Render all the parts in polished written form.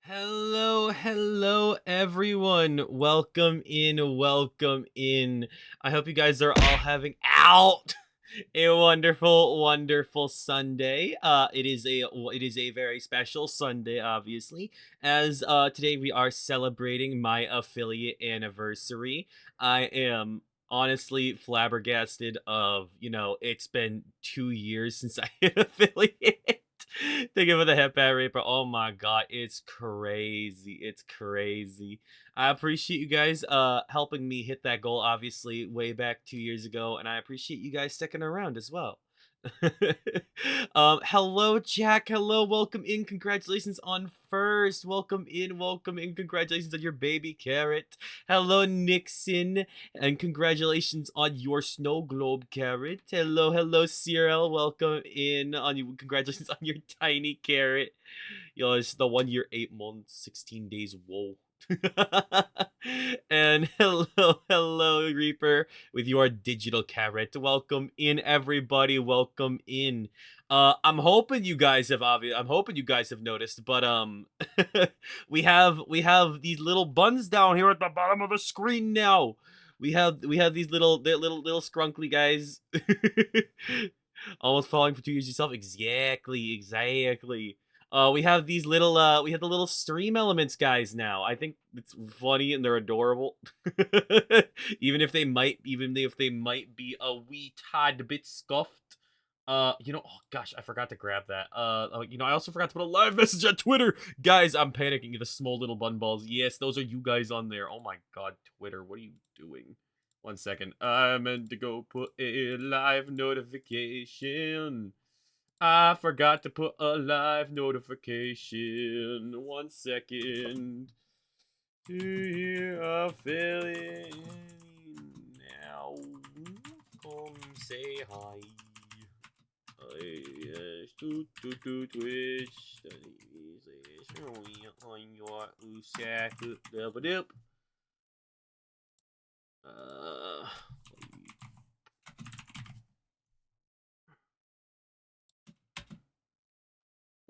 Hello, everyone. Welcome in, welcome in. I hope you guys are all having out a wonderful Sunday. It is a very special Sunday, obviously, as today we are celebrating my affiliate anniversary. I am honestly flabbergasted of it's been 2 years since I hit affiliate. Thank you for the head pat raper. Oh my god, it's crazy. It's crazy. I appreciate you guys helping me hit that goal, obviously, way back 2 years ago, and I appreciate you guys sticking around as well. Hello, Jack. Hello, welcome in. Congratulations on first. Welcome in. Congratulations on your baby carrot. Hello, Nixon, and congratulations on your snow globe carrot. Hello, Cyril. Welcome in on you. Congratulations on your tiny carrot. Yo, it's the 1 year, 8 months, 16 days. Whoa. And hello, Reaper, with your digital carrot. Welcome in, everybody. Welcome in. I'm hoping you guys have noticed, but we have these little buns down here at the bottom of the screen now. We have these little scrunkly guys. Almost falling for 2 years yourself. Exactly. We have the little stream elements guys now. I think it's funny and they're adorable. Even if they might be a wee tad bit scuffed. Oh gosh, I forgot to grab that. I also forgot to put a live message on Twitter. Guys, I'm panicking. The small little bun balls. Yes, those are you guys on there. Oh my god, Twitter, what are you doing? 1 second. I meant to go put a live notification. I forgot to put a live notification. 1 second. Here, affiliate now. Come say hi. Twitch. On your Usaku double dip.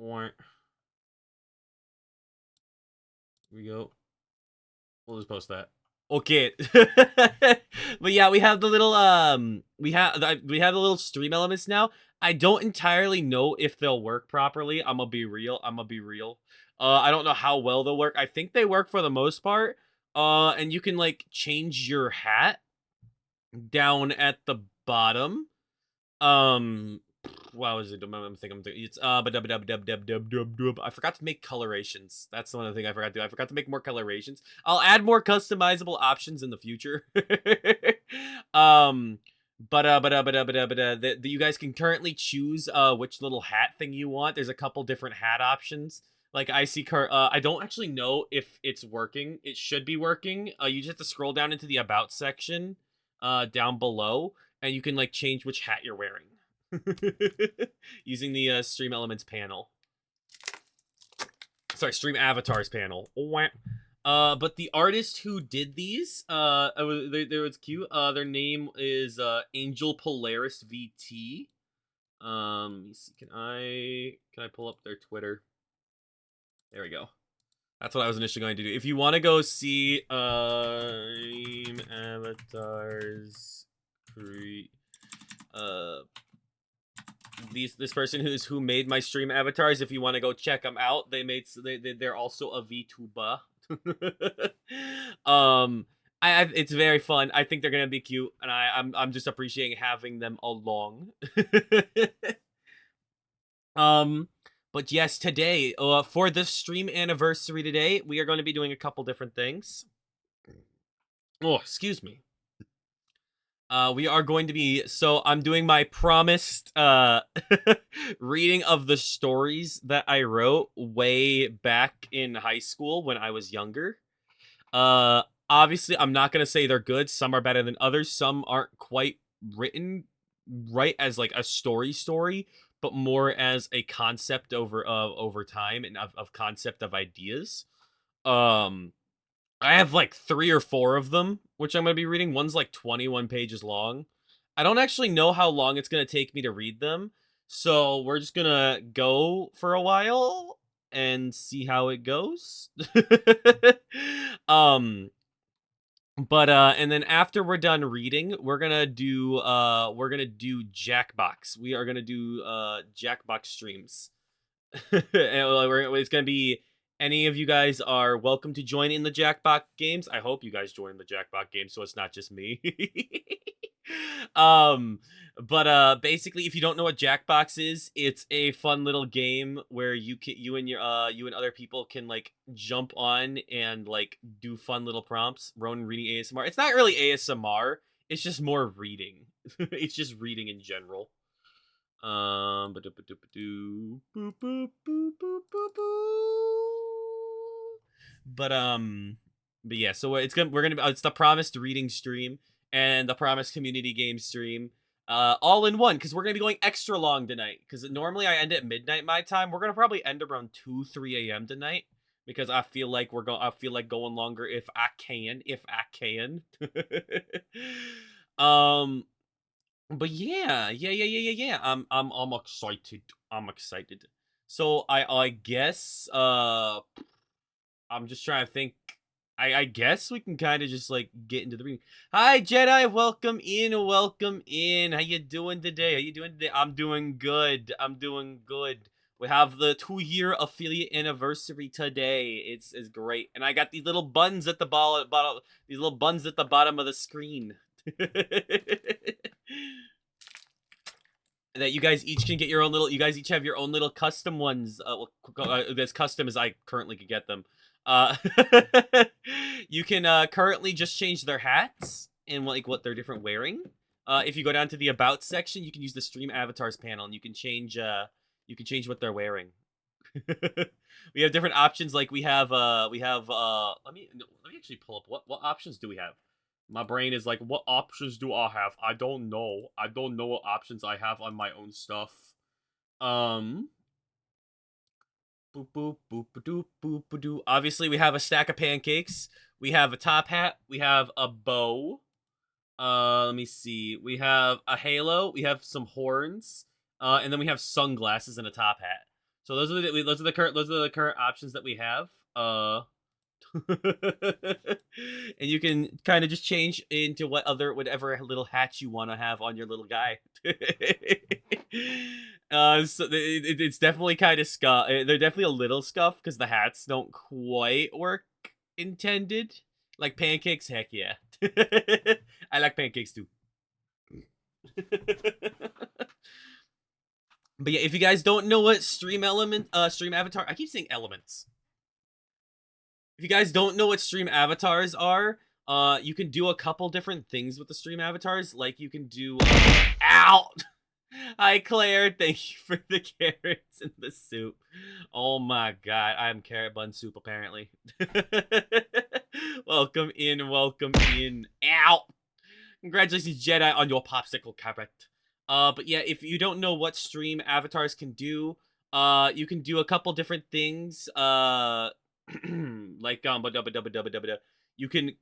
Here we go. We'll just post that. Okay. But yeah, we have the little we have the little stream elements now. I don't entirely know if they'll work properly. I'm gonna be real. I don't know how well they'll work. I think they work for the most part. And you can like change your hat down at the bottom. What was it? I'm thinking. It's I forgot to make colorations. That's the one thing I forgot to do. I forgot to make more colorations. I'll add more customizable options in the future. You guys can currently choose which little hat thing you want. There's a couple different hat options. Like I don't actually know if it's working. It should be working. You just have to scroll down into the about section, down below, and you can like change which hat you're wearing. Using the stream elements panel. Sorry, stream avatars panel. But the artist who did these, they was cute. Their name is Angel Polaris VT. Let me see. Can I pull up their Twitter? There we go. That's what I was initially going to do. If you want to go see stream avatars this person who made my stream avatars, if you want to go check them out, they're also a VTuber. It's very fun. I think they're gonna be cute, and I'm just appreciating having them along. But yes, today, for the stream anniversary today, we are going to be doing a couple different things. Oh, excuse me. We are going to be, so I'm doing my promised reading of the stories that I wrote way back in high school when I was younger. Obviously, I'm not going to say they're good. Some are better than others. Some aren't quite written right as like a story, but more as a concept over time and of concept of ideas. I have like 3 or 4 of them, which I'm going to be reading. One's like 21 pages long. I don't actually know how long it's going to take me to read them, so we're just going to go for a while. and see how it goes. um, but and then after we're done reading, we're gonna do Jackbox. We are gonna do Jackbox streams. And it's gonna be any of you guys are welcome to join in the Jackbox games. I hope you guys join the Jackbox games, so it's not just me. um, but basically, if you don't know what Jackbox is, it's a fun little game where you and other people can like jump on and like do fun little prompts. Ronan reading ASMR. It's not really ASMR. It's just more reading. It's just reading in general. Ba-do-ba-do-ba-do. Boop, boop, boop, boop, boop, boop. But but yeah, so it's the promised reading stream and the promised community game stream, all in one because we're gonna be going extra long tonight. Because normally I end at midnight my time. We're gonna probably end around 2-3 a.m. tonight because I feel like going longer if I can. um but yeah. I'm excited. I'm excited. So I guess I'm just trying to think. I guess we can kind of just like get into the reading. Hi Jedi, welcome in, welcome in. How you doing today? How you doing today? I'm doing good. I'm doing good. We have the 2-year affiliate anniversary today. It's great, and I got these little buns at the bottom. These little buns at the bottom of the screen. That you guys each can get your own little. You guys each have your own little custom ones. As custom as I currently could get them. Uh, you can currently just change their hats and what they're different wearing. If you go down to the about section, you can use the stream avatars panel and you can change what they're wearing. We have different options. Like let me actually pull up what options do we have. My brain is like, what options do I have? I don't know. I don't know what options I have on my own stuff. Um, boop boop boop doop boop doo. Obviously, we have a stack of pancakes. We have a top hat. We have a bow. Let me see. We have a halo. We have some horns. And then we have sunglasses and a top hat. So those are the current options that we have. And you can kind of just change into whatever little hat you want to have on your little guy. So it's definitely kind of scuff. They're definitely a little scuff because the hats don't quite work intended. Like pancakes, heck yeah. I like pancakes too. But yeah, if you guys don't know what stream avatar, I keep saying elements. If you guys don't know what stream avatars are, you can do a couple different things with the stream avatars. Like you can do ow. Hi Claire, thank you for the carrots and the soup. Oh my god, I'm carrot bun soup apparently. Welcome in, welcome in. Ow! Congratulations, Jedi, on your popsicle carrot. But yeah, if you don't know what stream avatars can do, you can do a couple different things. Like you can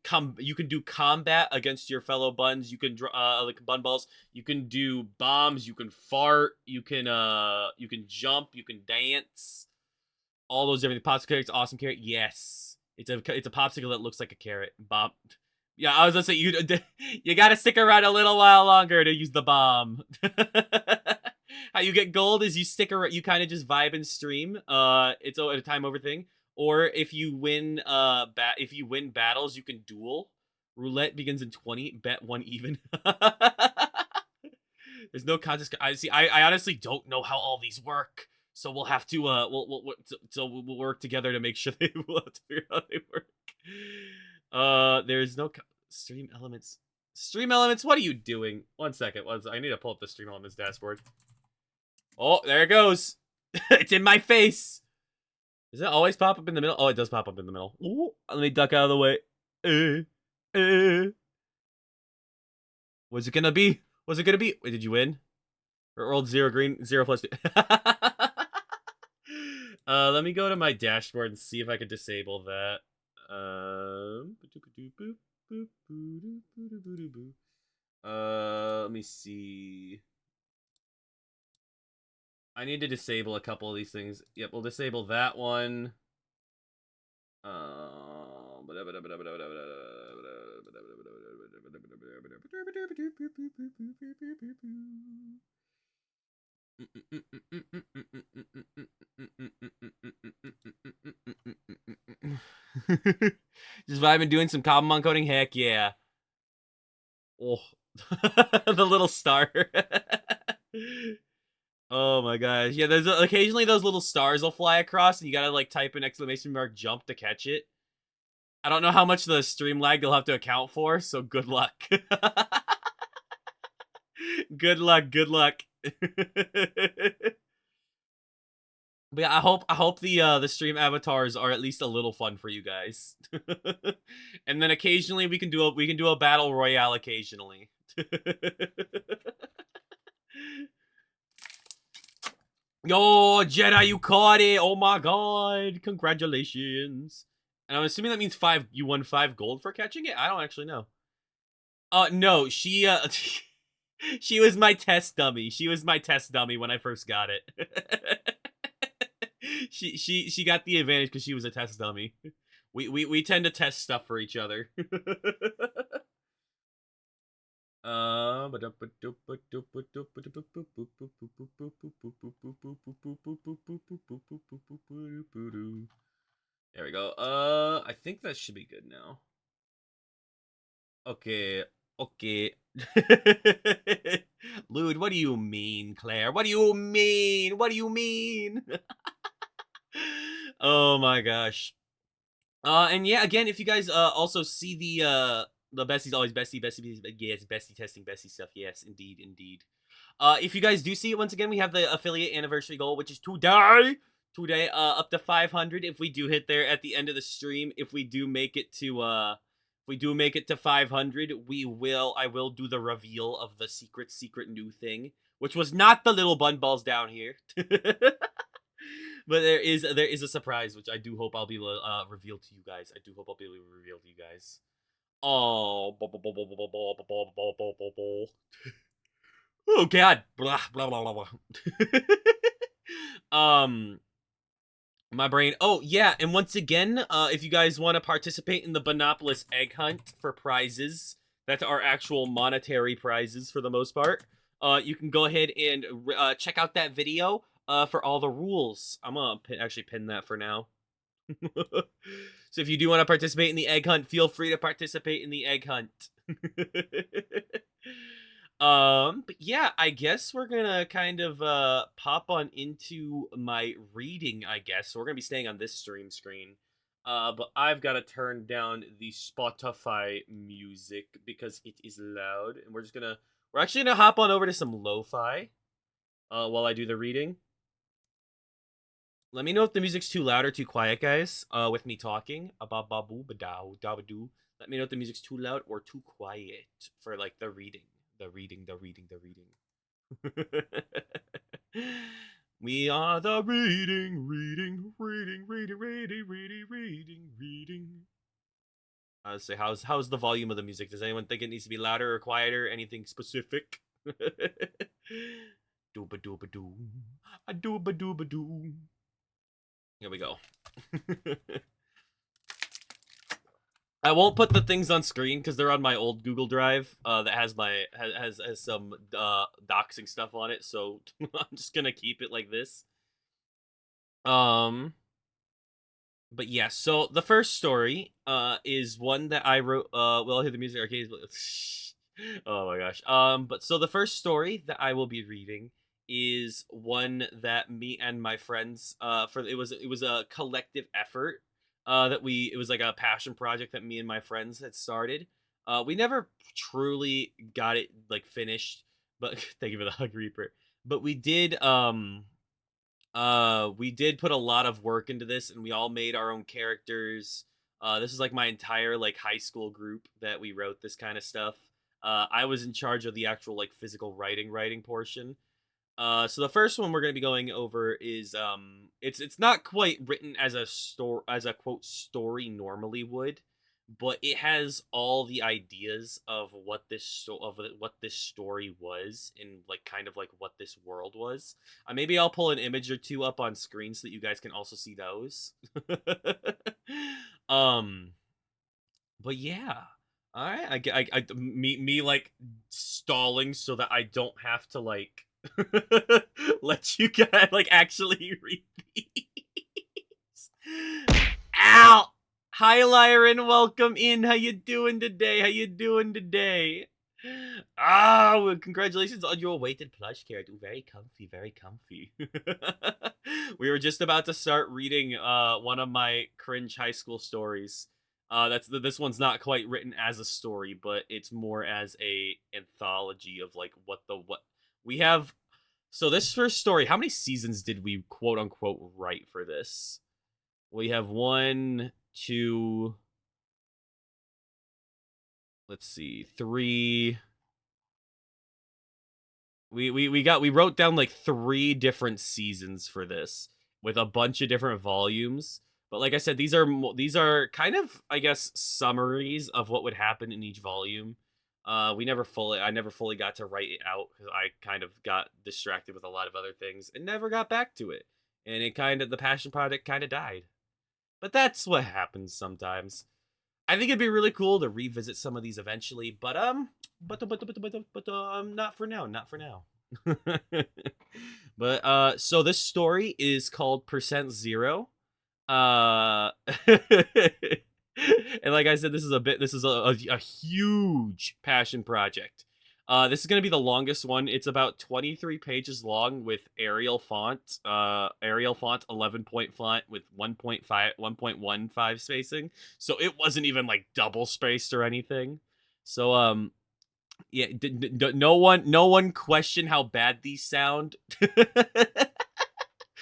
do combat against your fellow buns. You can like bun balls. You can do bombs. You can fart. You can jump. You can dance. All those different popsicle carrots. Awesome carrot. Yes, it's a popsicle that looks like a carrot. Bomb. Yeah, I was gonna say you gotta stick around a little while longer to use the bomb. How you get gold is you stick around, you kind of just vibe and stream. It's a time over thing. Or if you win battles, you can duel. Roulette begins in 20. Bet one even. There's no contest. I see. I honestly don't know how all these work. So we'll have to we'll work together to make sure we'll have to figure out how they work. There's no stream elements. Stream elements, what are you doing? One second. I need to pull up the stream elements dashboard. Oh, there it goes. It's in my face. Does it always pop up in the middle? Oh, it does pop up in the middle. Ooh, let me duck out of the way. What's it gonna be? What's it gonna be? Wait, did you win? Or rolled 0 green, 0 plus 2. Let me go to my dashboard and see if I can disable that. Let me see. I need to disable a couple of these things. Yep, we'll disable that one. Just vibing doing some Common coding. Heck yeah. Oh, the little star. Oh my gosh. Yeah, there's occasionally those little stars will fly across and you gotta like type an exclamation mark jump to catch it. I don't know how much the stream lag they'll have to account for, so good luck. Good luck, good luck. But yeah, I hope the stream avatars are at least a little fun for you guys. And then occasionally we can do a battle royale occasionally. Yo, Jedi, you caught it! Oh my god, congratulations! And I'm assuming that means you won 5 gold for catching it. I don't actually know. No, she she was my test dummy. She was my test dummy when I first got it. She got the advantage because she was a test dummy. We tend to test stuff for each other. There we go. I think that should be good now. Okay. Okay. Lude, what do you mean, Claire? What do you mean? What do you mean? Oh my gosh. And yeah, again, if you guys also see the Bessie's always Bessie, yes, Bessie testing Bessie stuff. Yes, indeed, indeed. If you guys do see it once again, we have the affiliate anniversary goal, which is today, up to 500. If we do hit there at the end of the stream, if we do make it to 500, I will do the reveal of the secret new thing, which was not the little bun balls down here. But there is a surprise, which I do hope I'll be able to reveal to you guys. I do hope I'll be able to reveal to you guys. Oh, oh god, blah blah blah blah. My brain. Oh yeah, and once again, if you guys want to participate in the Bonopolis egg hunt for prizes that are actual monetary prizes for the most part, you can go ahead and check out that video for all the rules. I'm gonna actually pin that for now. So if you do want to participate in the egg hunt, feel free to participate in the egg hunt. But yeah, I guess we're gonna kind of pop on into my reading, I guess. So we're gonna be staying on this stream screen. But I've got to turn down the Spotify music because it is loud, and we're actually gonna hop on over to some lo-fi while I do the reading. Let me know if the music's too loud or too quiet, guys. With me talking. Let me know if the music's too loud or too quiet for like the reading. The reading. We are the reading. I would say, how's the volume of the music? Does anyone think it needs to be louder or quieter? Anything specific? Dooba dooba doo. A dooba dooba doo. Here we go. I won't put the things on screen because they're on my old Google Drive that has some doxing stuff on it. So I'm just gonna keep it like this. But yeah. So the first story is one that I wrote. Well, I'll hear the music arcades. Oh my gosh. But so the first story that I will be reading is one that me and my friends it was a collective effort it was like a passion project that me and my friends had started. We never truly got it like finished, but thank you for the hug, Reaper. But we did put a lot of work into this, and we all made our own characters. This is like my entire like high school group that we wrote this kind of stuff. I was in charge of the actual like physical writing portion. So the first one we're going to be going over is it's not quite written as a quote story normally would, but it has all the ideas of what this story was, and like kind of like what this world was. Maybe I'll pull an image or two up on screen so that you guys can also see those. um, but yeah. All right, me like stalling so that I don't have to like let you guys like actually read these. Ow! Hi, Lyron. Welcome in. How you doing today? How you doing today? Ah, well, congratulations on your weighted plush character. Very comfy, very comfy. We were just about to start reading one of my cringe high school stories. This one's not quite written as a story, but it's more as a anthology of like what we have. So this first story, how many seasons did we quote unquote write for this? We have one, two, let's see, three. We wrote down like three different seasons for this with a bunch of different volumes. But like I said, these are kind of, I guess, summaries of what would happen in each volume. I never fully got to write it out because I kind of got distracted with a lot of other things and never got back to it. And the passion project kind of died. But that's what happens sometimes. I think it'd be really cool to revisit some of these eventually, not for now, not for now. But so this story is called Percent Zero. Uh, and like I said, this is a huge passion project. This is gonna be the longest one. It's about 23 pages long with Arial font 11 point font with 1.15 spacing. So it wasn't even like double spaced or anything. So yeah, no one question how bad these sound,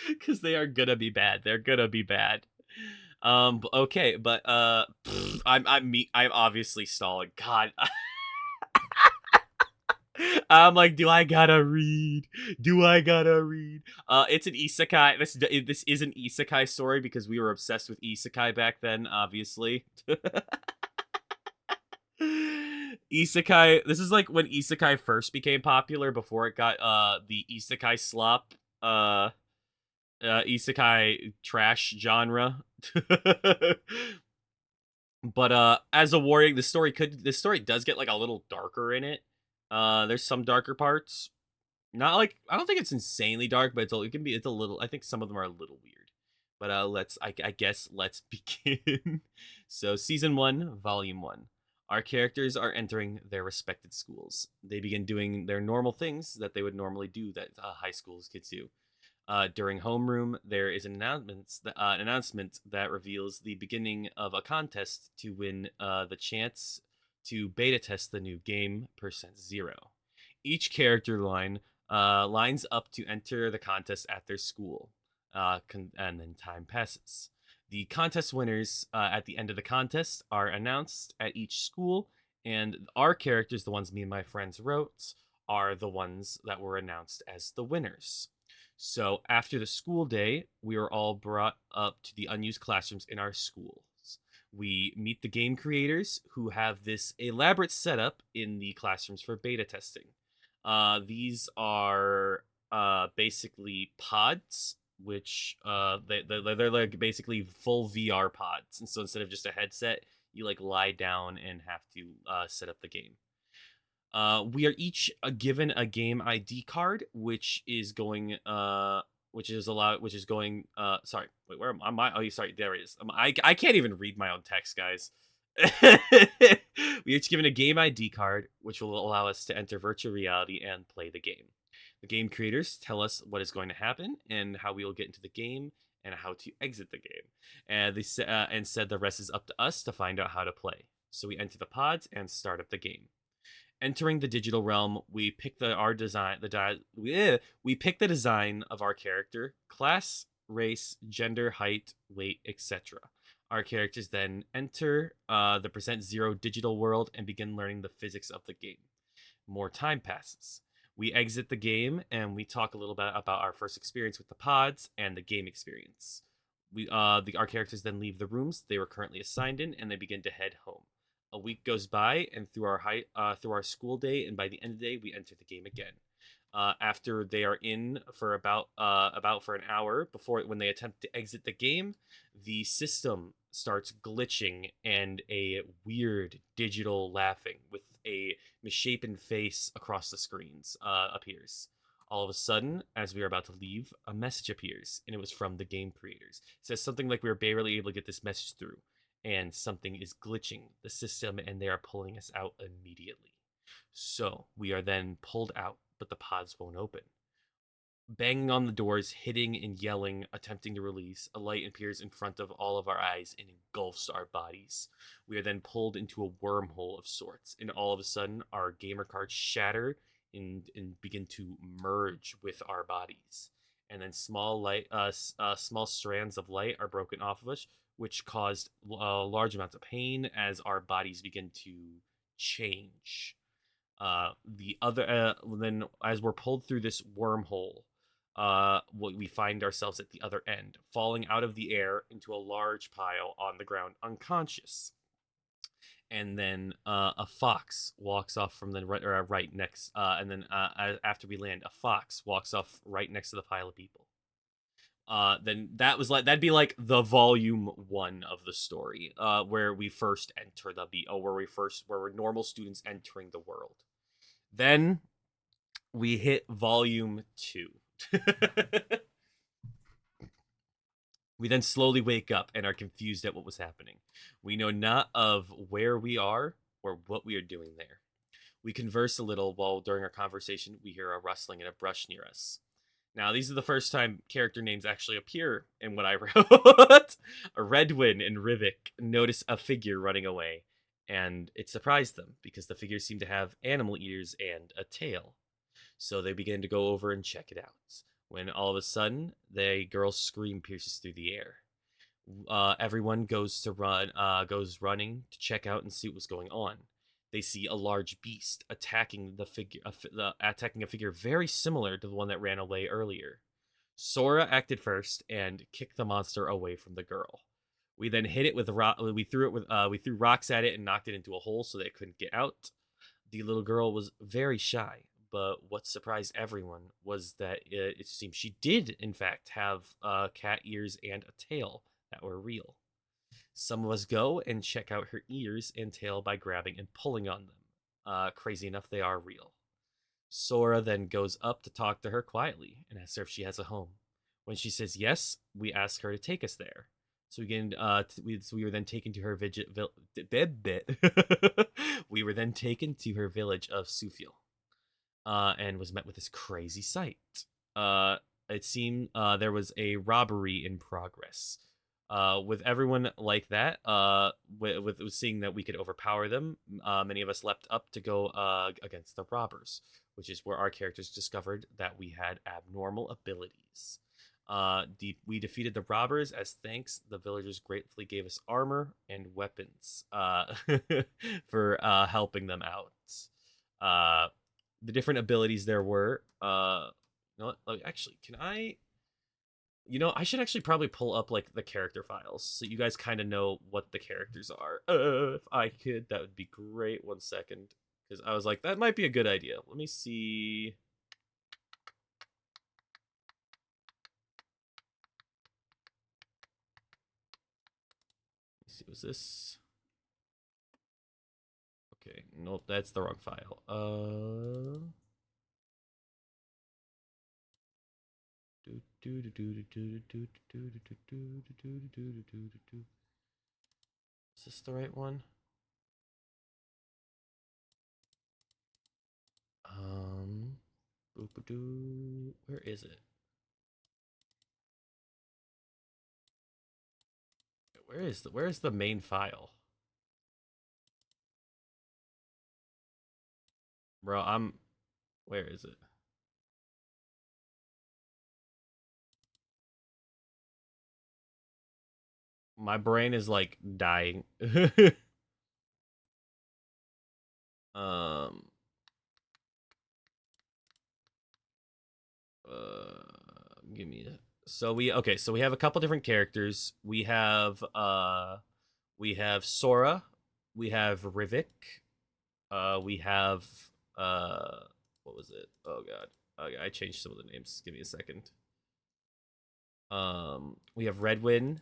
because they are gonna be bad. They're gonna be bad. Okay, but I'm obviously stalling. God, I'm like, do I gotta read? Do I gotta read? It's an isekai. This is an isekai story because we were obsessed with isekai back then. Obviously, isekai. This is like when isekai first became popular before it got the isekai slop isekai trash genre. But as a warning, this story does get like a little darker in it. There's some darker parts. Not like, I don't think it's insanely dark, but it's a little, I think some of them are a little weird. But I guess let's begin. So season 1, volume 1. Our characters are entering their respected schools. They begin doing their normal things that they would normally do, that high school kids do. During homeroom, there is an announcement that reveals the beginning of a contest to win the chance to beta test the new game, Percent Zero. Each character line lines up to enter the contest at their school, and then time passes. The contest winners at the end of the contest are announced at each school, and our characters, the ones me and my friends wrote, are the ones that were announced as the winners. So after the school day, we are all brought up to the unused classrooms in our schools. We meet the game creators who have this elaborate setup in the classrooms for beta testing. These are basically pods, which they're like basically full VR pods. And so instead of just a headset, you like lie down and have to set up the game. We are each given a game ID card, which is going sorry, wait, where am I? Oh, sorry, there it is. I can't even read my own text, guys. We each given a game ID card, which will allow us to enter virtual reality and play the game. The game creators tell us what is going to happen and how we will get into the game and how to exit the game. And and said the rest is up to us to find out how to play. So we enter the pods and start up the game. Entering the digital realm, we pick we pick the design of our character, class, race, gender, height, weight, etc. Our characters then enter the Percent Zero digital world and begin learning the physics of the game. More time passes. We exit the game and we talk a little bit about our first experience with the pods and the game experience. our characters then leave the rooms they were currently assigned in, and they begin to head home. A week goes by, and through our school day, and by the end of the day, we enter the game again. After they are in for about for an hour before when they attempt to exit the game, the system starts glitching and a weird digital laughing with a misshapen face across the screens appears. All of a sudden, as we are about to leave, a message appears, and it was from the game creators. It says something like we were barely able to get this message through, and something is glitching the system, and they are pulling us out immediately. So we are then pulled out, but the pods won't open. Banging on the doors, hitting and yelling, attempting to release, a light appears in front of all of our eyes and engulfs our bodies. We are then pulled into a wormhole of sorts, and all of a sudden, our gamer cards shatter and begin to merge with our bodies. And then small strands of light are broken off of us, which caused large amounts of pain as our bodies begin to change. The other Then as we're pulled through this wormhole, we find ourselves at the other end, falling out of the air into a large pile on the ground, unconscious. And then a fox walks off from the right next, and then after we land, a fox walks off right next to the pile of people. Then that'd be like the volume one of the story, where we first enter the where we're normal students entering the world. Then we hit volume two. We then slowly wake up and are confused at what was happening. We know not of where we are or what we are doing there. We converse a little while during our conversation we hear a rustling in a brush near us. Now, these are the first time character names actually appear in what I wrote. Redwin and Rivik notice a figure running away, and it surprised them because the figures seem to have animal ears and a tail. So they begin to go over and check it out. When all of a sudden, the girl's scream pierces through the air. Everyone goes running to check out and see what was going on. They see a large beast attacking attacking a figure very similar to the one that ran away earlier. Sora acted first and kicked the monster away from the girl. We then hit it with rock. We threw rocks at it and knocked it into a hole so that it couldn't get out. The little girl was very shy, but what surprised everyone was that it seemed she did, in fact, have cat ears and a tail that were real. Some of us go and check out her ears and tail by grabbing and pulling on them. Crazy enough, they are real. Sora then goes up to talk to her quietly and asks her if she has a home. When she says yes, we ask her to take us there. We were then taken to her we were then taken to her village of Sufil, and was met with this crazy sight. It seemed there was a robbery in progress. With everyone like that, with seeing that we could overpower them, many of us leapt up to go against the robbers, which is where our characters discovered that we had abnormal abilities. We defeated the robbers. As thanks, the villagers gratefully gave us armor and weapons for helping them out. The different abilities there were. Actually, can I? I should actually probably pull up like the character files so you guys kind of know what the characters are. If I could, that would be great. 1 second, because I was like, that might be a good idea. Let me see. Was this? Okay, nope, that's the wrong file. Is this the right one? Where is it? Where's the main file? Bro, where is it? My brain is like dying. um give me a So we have a couple different characters. We have Sora, we have Rivik, we have uh what was it? Oh god. Okay, I changed some of the names. Give me a second. We have Redwin,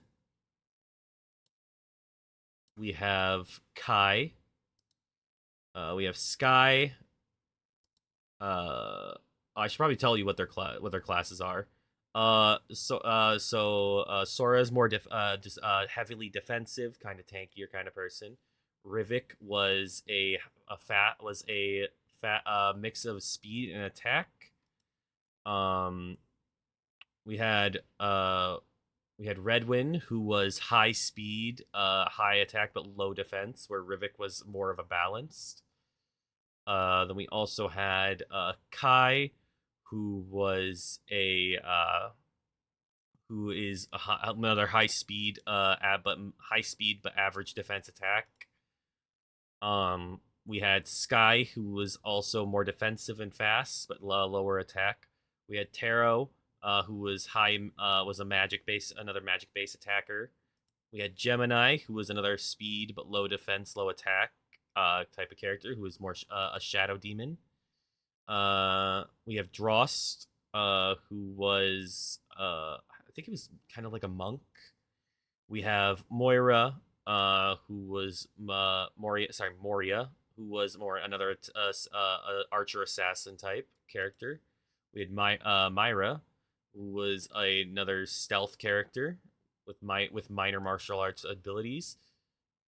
we have Kai, we have Sky. I should probably tell you what their classes are. Sora is more just heavily defensive, kind of tankier kind of person. Rivik was a fat mix of speed and attack. Um, we had uh we had Redwin, who was high speed, high attack but low defense, where Rivik was more of a balanced. Then we also had Kai, who was a who is another high speed, high speed but average defense attack. We had Sky, who was also more defensive and fast but lower attack. We had Taro, who was was a another magic base attacker. We had Gemini, who was another speed but low defense, low attack type of character, who was more a shadow demon. We have Drost, who was I think it was kind of like a monk. We have Moira, who was Moria, who was more another archer assassin type character. We had Myra, who was another stealth character with minor martial arts abilities.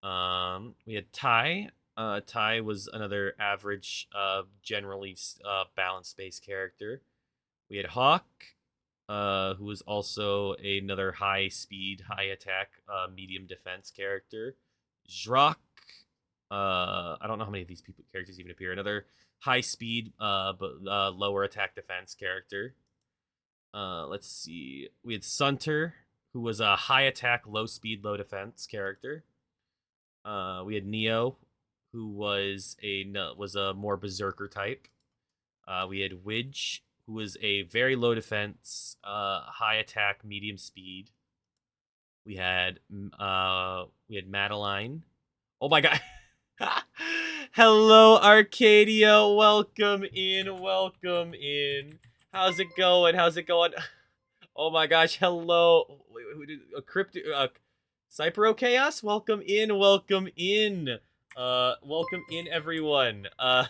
We had Ty. Ty was another average, generally balanced base character. We had Hawk, who was also another high speed, high attack, medium defense character. Jrock. I don't know how many of these characters even appear. Another high speed, but lower attack defense character. Let's see. We had Sunter, who was a high attack, low speed, low defense character. We had Neo, who was a more berserker type. We had Widge, who was a very low defense, high attack, medium speed. We had Madeline. Oh my god. Hello, Arcadia. Welcome in. Welcome in. How's it going? How's it going? Oh my gosh. Hello. Wait, who did a crypto? Cypero Chaos. Welcome in. Welcome in. Welcome in, everyone. Oh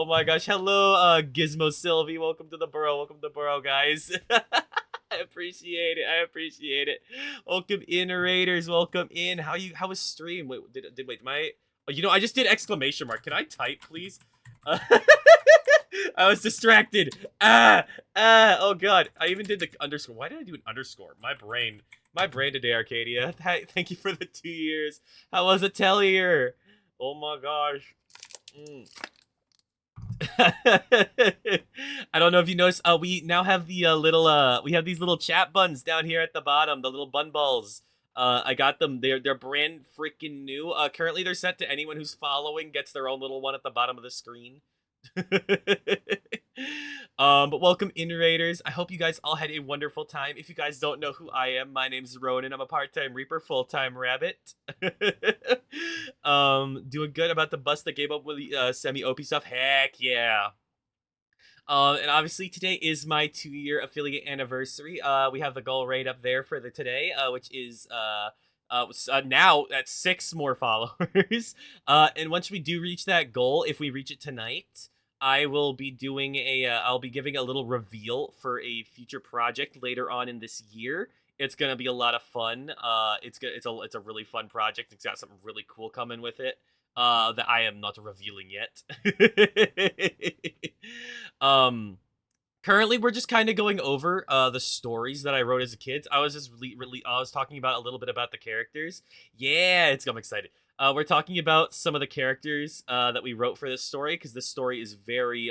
my gosh. Hello, Gizmo Sylvie. Welcome to the burrow. Welcome to the burrow, guys. I appreciate it. I appreciate it. Welcome in, Raiders. Welcome in. How was stream? Wait, wait, my I just did exclamation mark. Can I type, please? I was distracted. Oh god. I even did the underscore. Why did I do an underscore? My brain today, Arcadia. Thank you for the 2 years. How was it, Tellier? Oh my gosh. I don't know if you noticed. We now have the we have these little chat buns down here at the bottom, the little bun balls. I got them. They're brand freaking new. Currently they're set to anyone who's following gets their own little one at the bottom of the screen. But welcome in, Raiders. I hope you guys all had a wonderful time. If you guys don't know who I am, my name's Ronan. I'm a part-time Reaper, full-time Rabbit. Doing good. About to bust the game up with semi-OP stuff. Heck yeah. And obviously today is my 2-year affiliate anniversary. We have the goal right up there for the today, which is now at 6 more followers. And once we do reach that goal, if we reach it tonight, I will be doing I'll be giving a little reveal for a future project later on in this year. It's gonna be a lot of fun. It's a really fun project. It's got something really cool coming with it. That I am not revealing yet. Currently we're just kind of going over the stories that I wrote as a kid. I was just I was talking about a little bit about the characters. Yeah, I'm excited. We're talking about some of the characters that we wrote for this story, because this story is very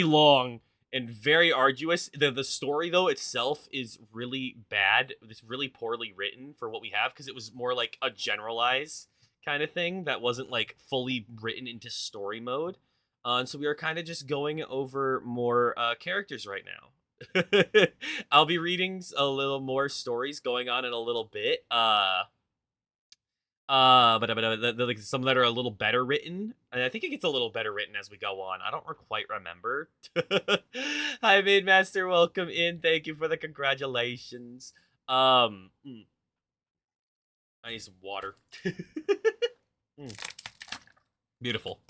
long and very arduous. The story though itself is really bad. It's really poorly written for what we have, because it was more like a generalized kind of thing that wasn't like fully written into story mode. And so we are kind of just going over more characters right now. I'll be reading a little more stories going on in a little bit. Like some that are a little better written, and I think it gets a little better written as we go on. I don't quite remember. Hi, Maid Master. Welcome in. Thank you for the congratulations. Um, mm, I need some water. Mm, beautiful.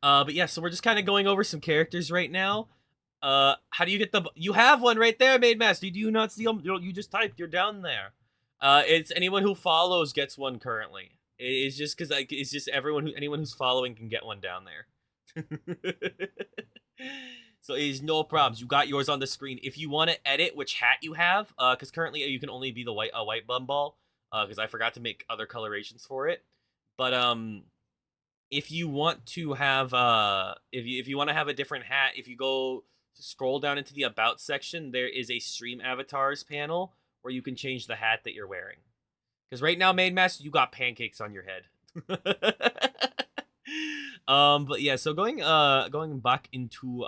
But yeah, so we're just kind of going over some characters right now. How do you get the? You have one right there, Maid Master. Do you not see them? You just typed. You're down there. It's anyone who follows gets one currently. It's just because like it's just anyone who's following can get one down there. So it is no problems. You got yours on the screen. If you want to edit which hat you have, because currently you can only be the white bum ball. Because I forgot to make other colorations for it. But if you want to have if you want to have a different hat, if you go scroll down into the about section, there is a stream avatars panel where you can change the hat that you're wearing. Because right now, Main Master, you got pancakes on your head. But yeah, so going back into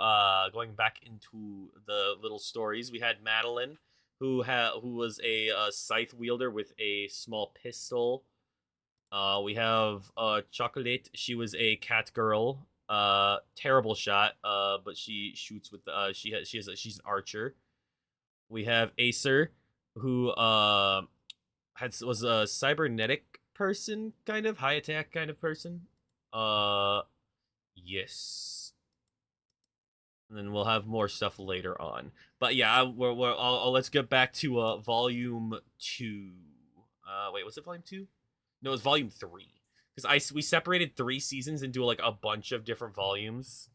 the little stories, we had Madeline, who was a scythe wielder with a small pistol. We have Chocolate. She was a cat girl. Terrible shot. But she shoots with she's an archer. We have Acer, who was a cybernetic person, kind of high attack kind of person. Yes. And then we'll have more stuff later on. But yeah, let's get back to volume 2. Wait, was it volume 2? No, it's volume 3. Because we separated 3 seasons into like a bunch of different volumes,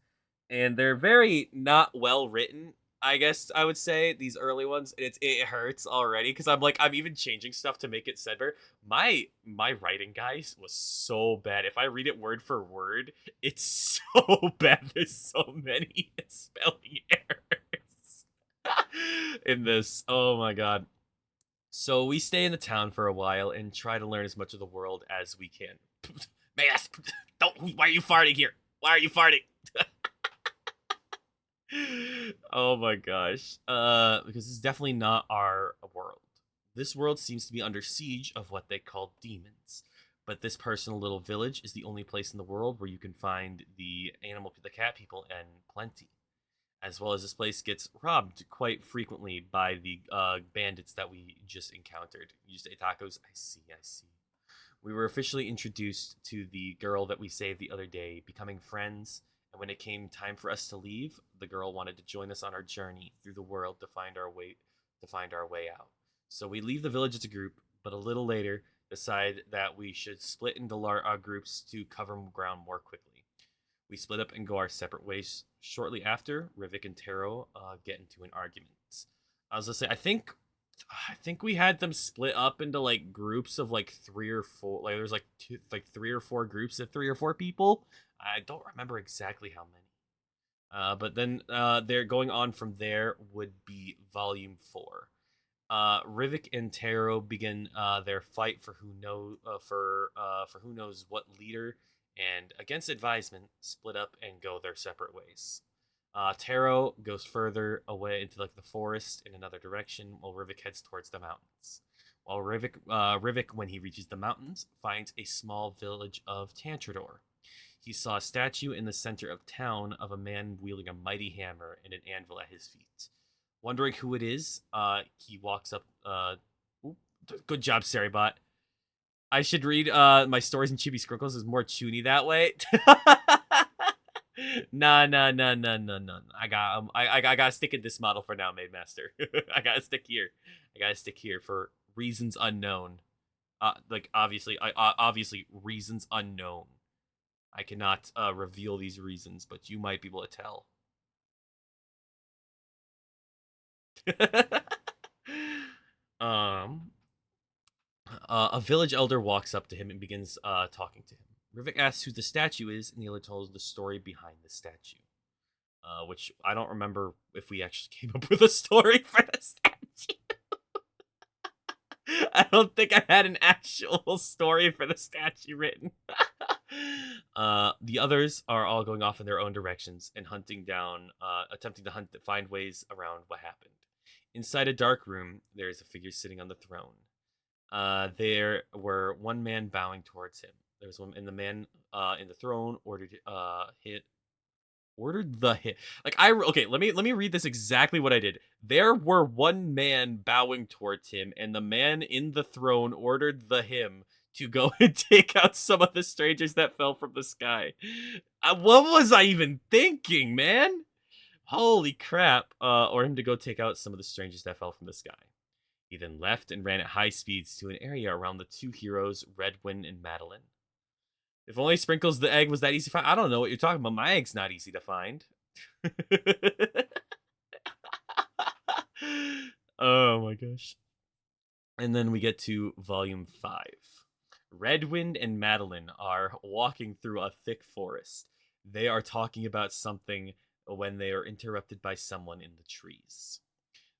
and they're very not well written. I guess I would say these early ones. It hurts already because I'm even changing stuff to make it better. My writing, guys, was so bad. If I read it word for word, it's so bad. There's so many spelling errors in this. Oh my god. So we stay in the town for a while and try to learn as much of the world as we can. Mask, don't. Why are you farting here? Why are you farting? Oh my gosh. Because this is definitely not our world. This world seems to be under siege of what they call demons. But this personal little village is the only place in the world where you can find the cat people, and plenty. As well as this place gets robbed quite frequently by the bandits that we just encountered. You say tacos? I see. We were officially introduced to the girl that we saved the other day, becoming friends. And when it came time for us to leave, the girl wanted to join us on our journey through the world to find our way out. So we leave the village as a group, but a little later decide that we should split into groups to cover ground more quickly. We split up and go our separate ways. Shortly after, Rivik and Taro get into an argument. I was gonna say, I think we had them split up into like groups of like 3 or 4. Like there's like 3 or 4 groups of 3 or 4 people. I don't remember exactly how many. But then they're going on from there would be volume 4. Rivik and Taro begin their fight for who knows what leader, and against advisement, split up and go their separate ways. Taro goes further away into like the forest in another direction, while Rivik heads towards the mountains. While Rivik, when he reaches the mountains, finds a small village of Tantrador. He saw a statue in the center of town of a man wielding a mighty hammer and an anvil at his feet. Wondering who it is, he walks up. Good job, Saribot. I should read my stories in Chibi Scrinkles. Is more chuny that way. Nah. I gotta stick in this model for now, Maid Master. I gotta stick here for reasons unknown. Obviously reasons unknown. I cannot reveal these reasons, but you might be able to tell. A village elder walks up to him and begins talking to him. Rivik asks who the statue is, and the elder tells the story behind the statue. Which I don't remember if we actually came up with a story for the statue. I don't think I had an actual story for the statue written. The others are all going off in their own directions and hunting down, attempting to find ways around what happened. Inside a dark room, there is a figure sitting on the throne. There were one man bowing towards him. There was one, and the man in the throne ordered the hit. Like okay, let me read this exactly what I did. There were one man bowing towards him, and the man in the throne ordered the him to go and take out some of the strangers that fell from the sky. What was I even thinking, man? Holy crap! Or him to go take out some of the strangers that fell from the sky. He then left and ran at high speeds to an area around the two heroes, Redwin and Madeline. If only Sprinkles the egg was that easy to find. I don't know what you're talking about. My egg's not easy to find. Oh my gosh. And then we get to volume 5. Redwind and Madeline are walking through a thick forest. They are talking about something when they are interrupted by someone in the trees.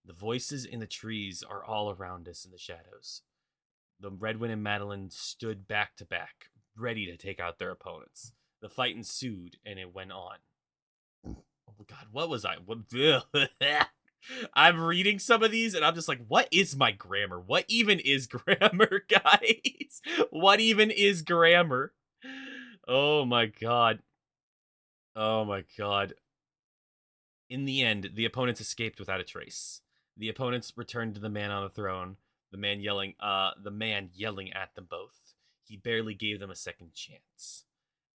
The voices in the trees are all around us in the shadows. The Redwin and Madeline stood back to back, ready to take out their opponents. The fight ensued, and it went on. Oh god, what was I? I'm reading some of these, and I'm just like, what is my grammar? What even is grammar, guys? What even is grammar? Oh my god. Oh my god. In the end, the opponents escaped without a trace. The opponents returned to the man on the throne, the man yelling at them both. He barely gave them a second chance.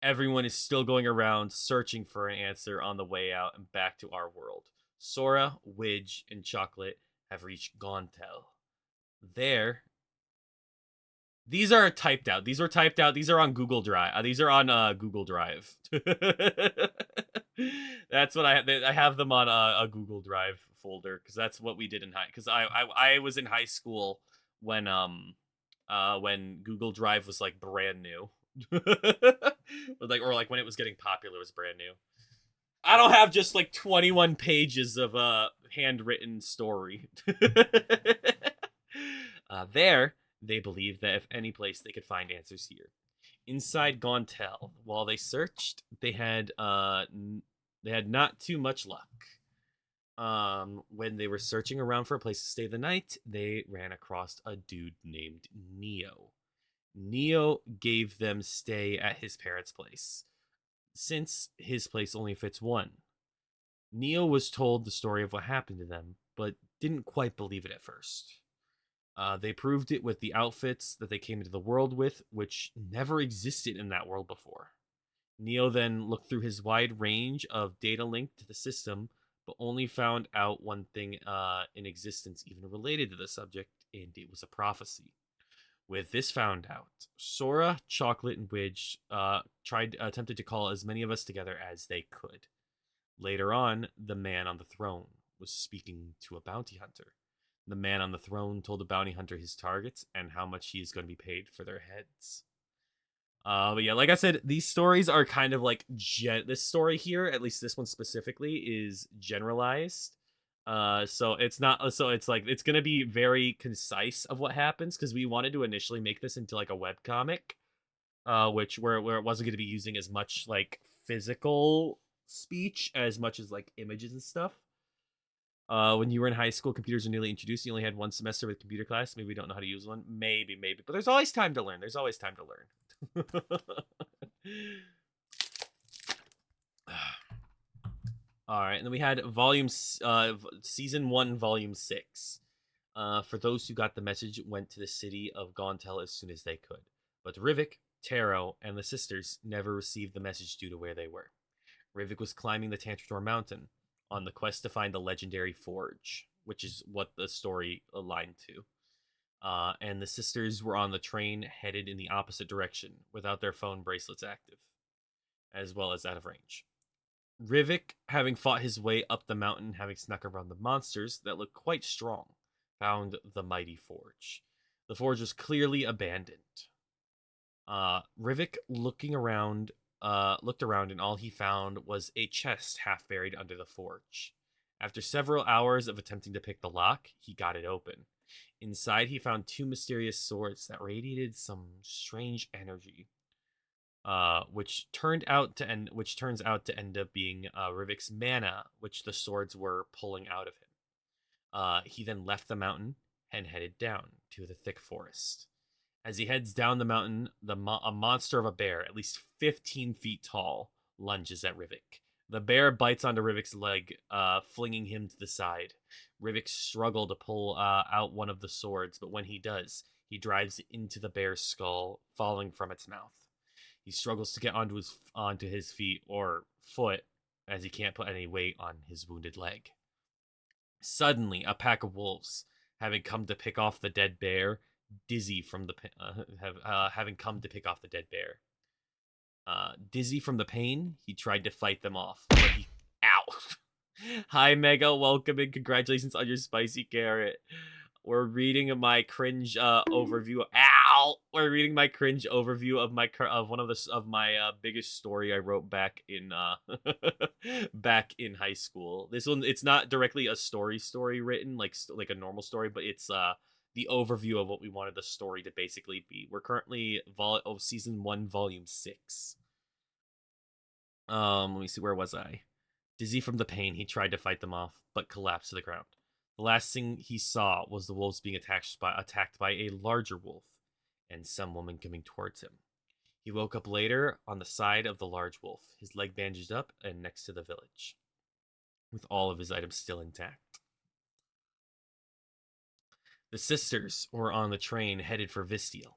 Everyone is still going around searching for an answer on the way out and back to our world. Sora, Widge, and Chocolate have reached Gontel. There. These are typed out. These were typed out. These are on Google Drive. These are on Google Drive. That's what I have them on a Google Drive folder because that's what we did in high. Because I was in high school when Google Drive was like brand new, or like when it was getting popular, it was brand new. I don't have just like 21 pages of handwritten story. There, they believed that if any place they could find answers here. Inside Gontel, while they searched, they had not too much luck. When they were searching around for a place to stay the night, they ran across a dude named Neo. Neo gave them stay at his parents' place, since his place only fits one. Neo was told the story of what happened to them, but didn't quite believe it at first. They proved it with the outfits that they came into the world with, which never existed in that world before. Neo then looked through his wide range of data linked to the system, but only found out one thing in existence even related to the subject, and it was a prophecy. With this found out, Sora, Chocolate, and Widge attempted to call as many of us together as they could. Later on, the man on the throne was speaking to a bounty hunter. The man on the throne told the bounty hunter his targets and how much he is going to be paid for their heads. But yeah, like I said, these stories are kind of like this story here, at least this one specifically, is generalized. So it's not. So it's like it's gonna be very concise of what happens because we wanted to initially make this into like a web comic, which where it wasn't going to be using as much like physical speech as much as like images and stuff. When you were in high school, computers were newly introduced. You only had one semester with computer class. Maybe we don't know how to use one. Maybe. But there's always time to learn. There's always time to learn. All right, and then we had season 1, volume 6. For those who got the message, went to the city of Gontel as soon as they could. But Rivik, Taro, and the sisters never received the message due to where they were. Rivik was climbing the Tantrador Mountain on the quest to find the legendary forge, which is what the story aligned to. And the sisters were on the train headed in the opposite direction without their phone bracelets active, as well as out of range. Rivik, having fought his way up the mountain, having snuck around the monsters that looked quite strong, found the mighty forge. The forge was clearly abandoned. Rivik looked around, and all he found was a chest half buried under the forge. After several hours of attempting to pick the lock, he got it open. Inside, he found 2 mysterious swords that radiated some strange energy. which turns out to end up being Rivik's mana, which the swords were pulling out of him. He then left the mountain and headed down to the thick forest. As he heads down the mountain, a monster of a bear, at least 15 feet tall, lunges at Rivik. The bear bites onto Rivik's leg, flinging him to the side. Rivik struggles to pull out one of the swords, but when he does, he drives into the bear's skull, falling from its mouth. He struggles to get onto his feet or foot, as he can't put any weight on his wounded leg. Suddenly, a pack of wolves, having come to pick off the dead bear, dizzy from the having come to pick off the dead bear. Dizzy from the pain, he tried to fight them off, but he ow. Hi Mega, welcome and congratulations on your spicy carrot. We're reading my cringe overview. Ow! We're reading my cringe overview of my biggest story I wrote back in back in high school. This one, it's not directly a story written like a normal story, but it's the overview of what we wanted the story to basically be. We're currently season 1, volume 6. Let me see, where was I? Dizzy from the pain, he tried to fight them off, but collapsed to the ground. The last thing he saw was the wolves being attacked by a larger wolf, and some woman coming towards him. He woke up later on the side of the large wolf, his leg bandaged up and next to the village, with all of his items still intact. The sisters were on the train headed for Vistiel.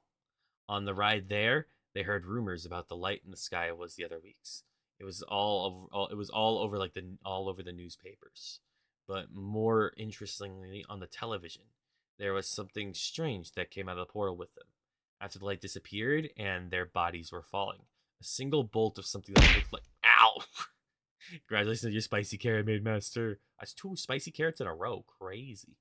On the ride there, they heard rumors about the light in the sky was the other weeks. It was all over the newspapers. But more interestingly, on the television, there was something strange that came out of the portal with them. After the light disappeared and their bodies were falling, a single bolt of something that looked like ow. Congratulations on your spicy carrot made master. That's 2 spicy carrots in a row. Crazy.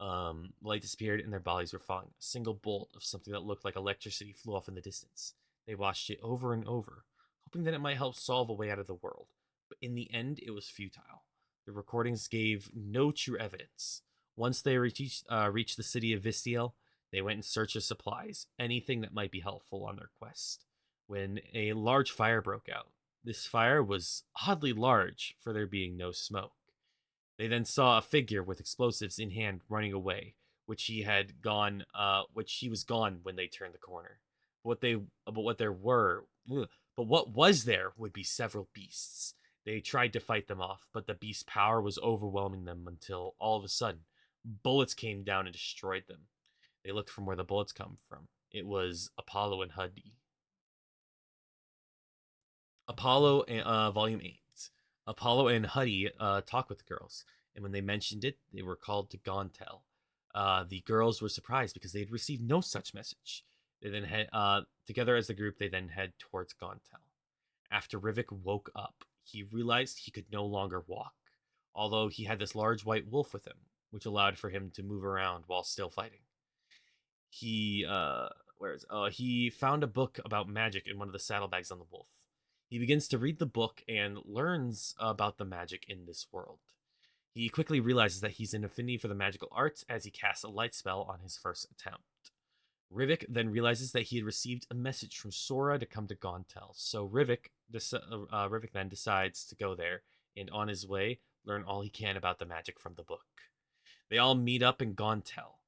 Light disappeared and their bodies were falling. A single bolt of something that looked like electricity flew off in the distance. They watched it over and over, hoping that it might help solve a way out of the world. But in the end, it was futile. The recordings gave no true evidence. Once they reached the city of Vistiel, they went in search of supplies, anything that might be helpful on their quest, when a large fire broke out. This fire was oddly large for there being no smoke. They then saw a figure with explosives in hand running away, which he was gone when they turned the corner. What was there would be several beasts. They tried to fight them off, but the beast's power was overwhelming them until all of a sudden, bullets came down and destroyed them. They looked from where the bullets come from. It was Apollo and Huddy. Apollo, Volume 8. Apollo and Huddy talk with the girls, and when they mentioned it, they were called to Gontel. The girls were surprised because they had received no such message. They then head together as a group. They then head towards Gontel. After Rivik woke up, he realized he could no longer walk, although he had this large white wolf with him, which allowed for him to move around while still fighting. He he found a book about magic in one of the saddlebags on the wolf. He begins to read the book and learns about the magic in this world. He quickly realizes that he's an affinity for the magical arts as he casts a light spell on his first attempt. Rivik then realizes that he had received a message from Sora to come to Gontel, so Rivik then decides to go there and on his way learn all he can about the magic from the book. They all meet up in Gontel,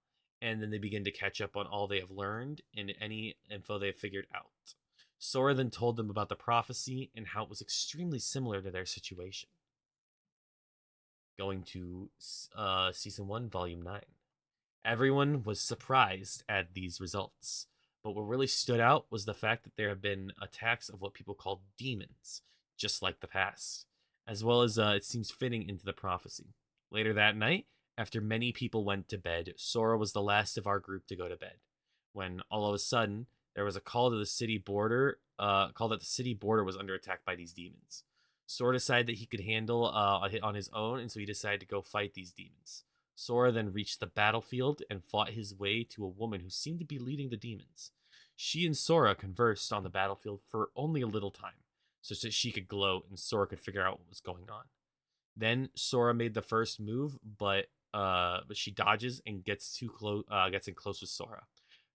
and then they begin to catch up on all they have learned and any info they have figured out. Sora then told them about the prophecy and how it was extremely similar to their situation. Going to Season 1, Volume 9. Everyone was surprised at these results, but what really stood out was the fact that there have been attacks of what people call demons, just like the past, as well as it seems fitting into the prophecy. Later that night, after many people went to bed, Sora was the last of our group to go to bed, when all of a sudden, there was a call to the city border, call that the city border was under attack by these demons. Sora decided that he could handle a hit on his own, and so he decided to go fight these demons. Sora then reached the battlefield and fought his way to a woman who seemed to be leading the demons. She and Sora conversed on the battlefield for only a little time, so that she could gloat and Sora could figure out what was going on. Then Sora made the first move, but she dodges and gets in close with Sora.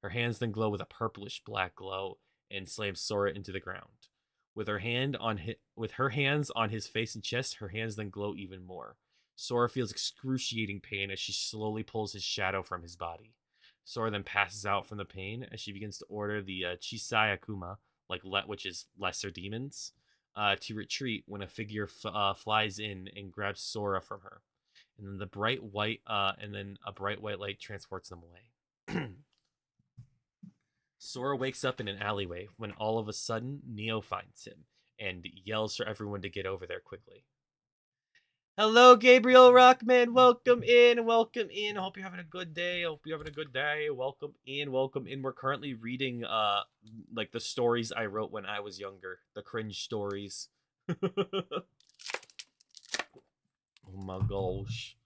Her hands then glow with a purplish black glow, and slams Sora into the ground. With her hands on his face and chest, her hands then glow even more. Sora feels excruciating pain as she slowly pulls his shadow from his body. Sora then passes out from the pain as she begins to order the Chisai Akuma, which is lesser demons, to retreat when a figure flies in and grabs Sora from her, and then a bright white light transports them away. Sora wakes up in an alleyway when all of a sudden Neo finds him and yells for everyone to get over there quickly. Hello, Gabriel Rockman. Welcome in. Welcome in. Hope you're having a good day. Hope you're having a good day. Welcome in. Welcome in. We're currently reading like the stories I wrote when I was younger. The cringe stories. Oh my gosh.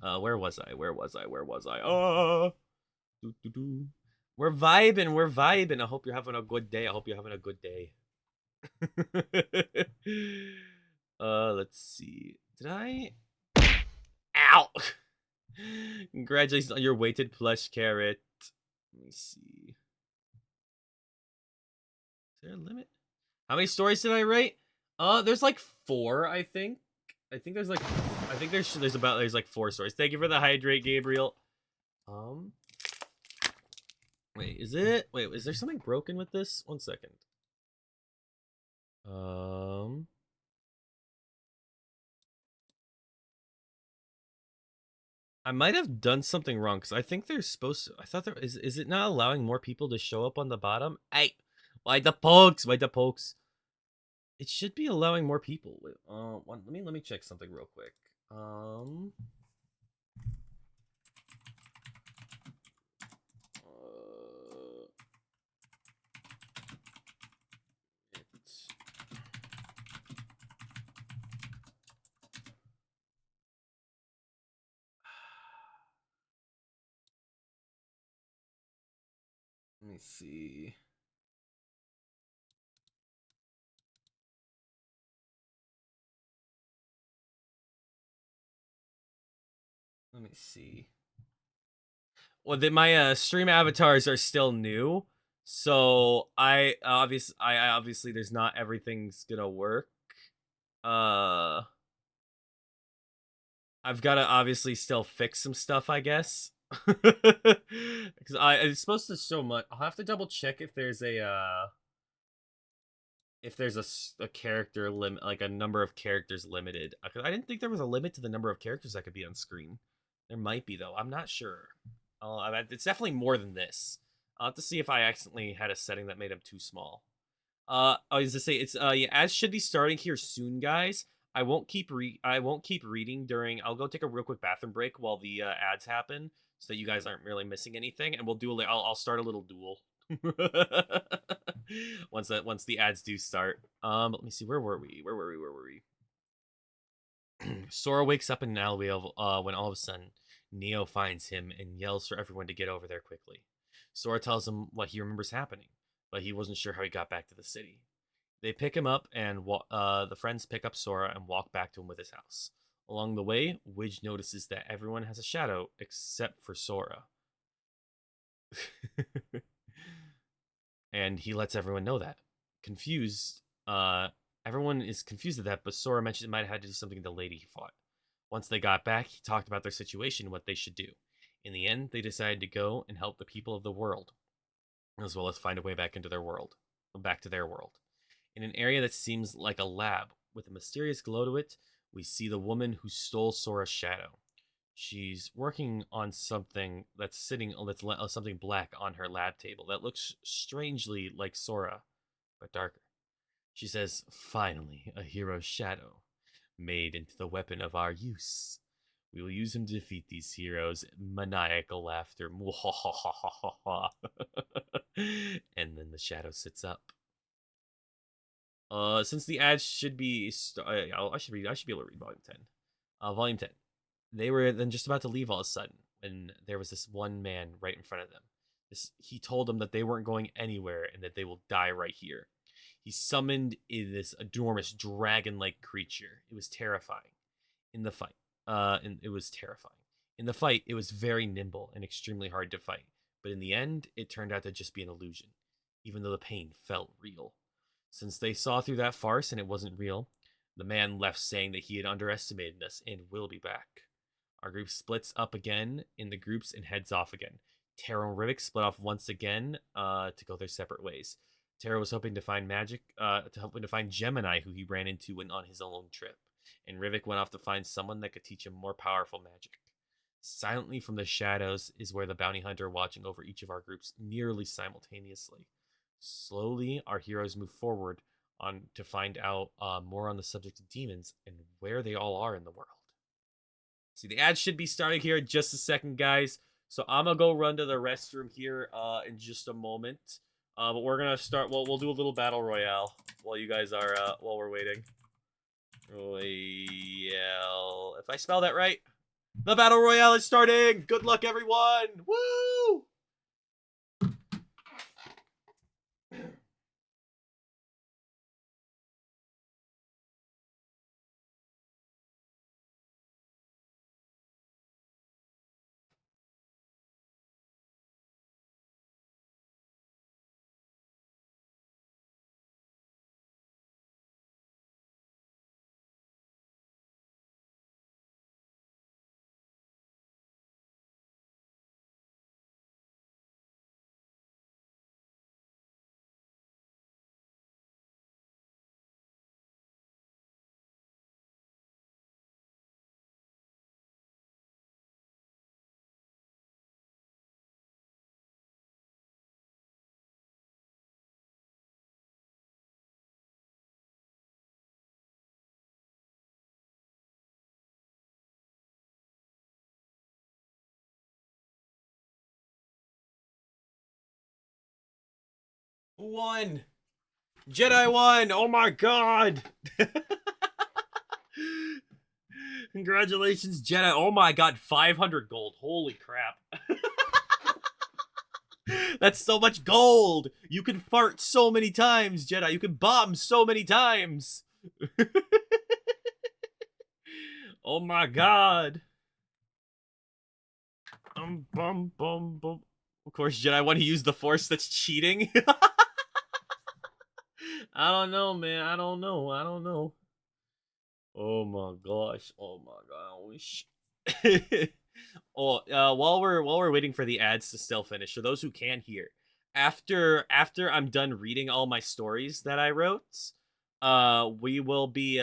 Where was I? Oh, we're vibing. We're vibing. I hope you're having a good day. I hope you're having a good day. Let's see. Did I? Ow! Congratulations on your weighted plush carrot. Let me see. Is there a limit? How many stories did I write? There's like 4, I think. I think there's like 4 stories. Thank you for the hydrate, Gabriel. Wait, is there something broken with this? 1 second. I might have done something wrong because I think they're supposed to. I thought there is it not allowing more people to show up on the bottom? Hey, why the pokes? Why the pokes? It should be allowing more people. Let me check something real quick. Let me see. Let me see. Well, my stream avatars are still new, so I obviously there's not everything's gonna work. I've got to obviously still fix some stuff, I guess. Because it's supposed to show much. I'll have to double check if there's a character limit, like a number of characters limited. Because I didn't think there was a limit to the number of characters that could be on screen. There might be though. I'm not sure. It's definitely more than this. I'll have to see if I accidentally had a setting that made them too small. I was to say it's yeah, ads should be starting here soon, guys. I won't keep reading during. I'll go take a real quick bathroom break while the ads happen, so that you guys aren't really missing anything. And we'll do I'll start a little duel once the ads do start. Let me see. Where were we? Sora wakes up in an alleyway when all of a sudden Neo finds him and yells for everyone to get over there quickly. Sora tells him what he remembers happening, but he wasn't sure how he got back to the city. They pick him up, and the friends pick up Sora and walk back to him with his house. Along the way, Widge notices that everyone has a shadow except for Sora. And he lets everyone know that. Confused, everyone is confused at that, but Sora mentioned it might have had to do something with the lady he fought. Once they got back, he talked about their situation and what they should do. In the end, they decided to go and help the people of the world, as well as find a way back to their world. In an area that seems like a lab with a mysterious glow to it, we see the woman who stole Sora's shadow. She's working on something something black on her lab table that looks strangely like Sora, but darker. She says, "Finally, a hero's shadow, made into the weapon of our use. We will use him to defeat these heroes." Maniacal laughter. And then the shadow sits up. Since the ads should be, I should be able to read volume 10. Volume 10. They were then just about to leave all of a sudden when there was this one man right in front of them. He told them that they weren't going anywhere and that they will die right here. He summoned this enormous dragon-like creature. It was terrifying. In the fight, it was very nimble and extremely hard to fight, But in the end, it turned out to just be an illusion, even though the pain felt real. Since they saw through that farce and it wasn't real, the man left saying that he had underestimated us and will be back. Our group splits up again in the groups and heads off again. Taro and Rivik split off once again to go their separate ways. Taro was hoping to find Gemini, who he ran into when on his own trip, and Rivik went off to find someone that could teach him more powerful magic. Silently from the shadows is where the bounty hunter watching over each of our groups nearly simultaneously. Slowly, our heroes move forward on to find out more on the subject of demons and where they all are in the world. See, the ad should be starting here in just a second, guys. So I'm gonna go run to the restroom here in just a moment. But we're gonna start. Well, we'll do a little battle royale while you guys are while we're waiting. Royale. If I spell that right, the battle royale is starting. Good luck, everyone. Woo! One. Jedi won! Oh my god! Congratulations, Jedi. Oh my god, 500 gold. Holy crap. That's so much gold! You can fart so many times, Jedi. You can bomb so many times. Oh my god. Bum, bum, bum. Of course, Jedi want to use the Force. That's cheating. I don't know, man. I don't know. Oh my gosh. Oh my gosh. Oh, while we're waiting for the ads to still finish, for those who can hear, after I'm done reading all my stories that I wrote, we will be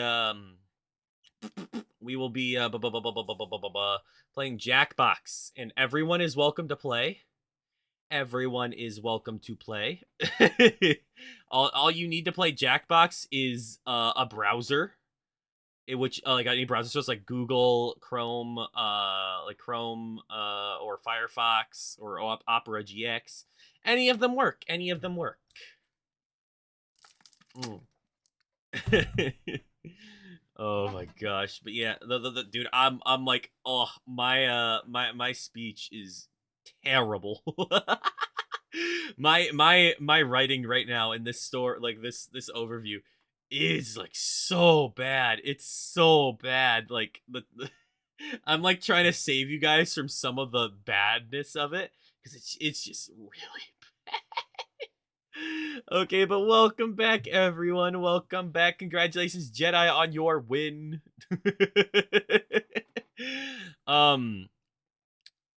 playing Jackbox, and everyone is welcome to play. Everyone is welcome to play. all you need to play Jackbox is a browser, in which like any browser source like Google, Chrome, or Firefox or Opera GX. Any of them work. Any of them work. Mm. Oh my gosh. But yeah, the dude, I'm like, oh, my speech is terrible. My writing right now in this store, like this overview, is like so bad. It's so bad. Like I'm like trying to save you guys from some of the badness of it because it's just really bad. Okay, but welcome back, everyone. Welcome back. Congratulations, Jedi, on your win. um,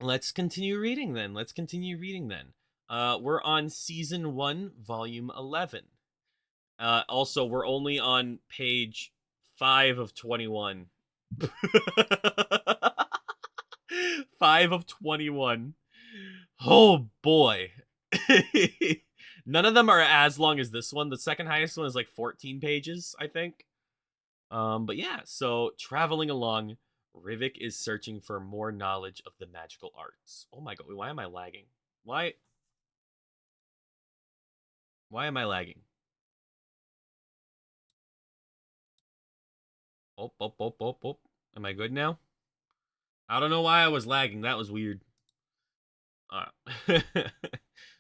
let's continue reading then. We're on season 1, volume 11. Also, we're only on page 5 of 21. 5 of 21. Oh boy. None of them are as long as this one. The second highest one is like 14 pages, I think. But yeah, so traveling along, Rivik is searching for more knowledge of the magical arts. Oh my god, why am I lagging? Why am I lagging? Oh. Am I good now? I don't know why I was lagging. That was weird.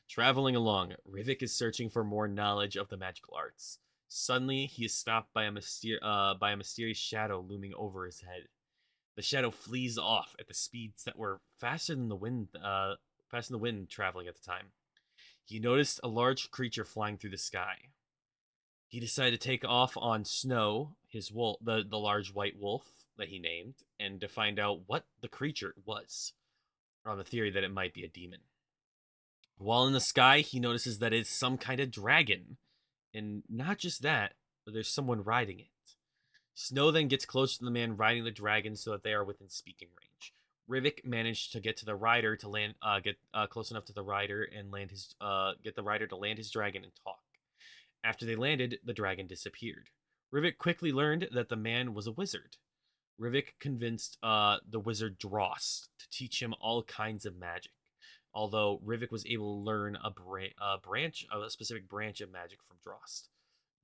Traveling along, Rivik is searching for more knowledge of the magical arts. Suddenly, he is stopped by a mysterious shadow looming over his head. The shadow flees off at the speeds that were faster than the wind passing the wind traveling at the time. He noticed a large creature flying through the sky. He decided to take off on Snow, his wolf, the large white wolf that he named, and to find out what the creature was, on the theory that it might be a demon. While in the sky, he notices that it's some kind of dragon, and not just that, but there's someone riding it. Snow then gets close to the man riding the dragon so that they are within speaking range. Rivik managed to get to the rider to land, get close enough to the rider and get the rider to land his dragon and talk. After they landed, the dragon disappeared. Rivik quickly learned that the man was a wizard. Rivik convinced the wizard Drost to teach him all kinds of magic. Although Rivik was able to learn a specific branch of magic from Drost.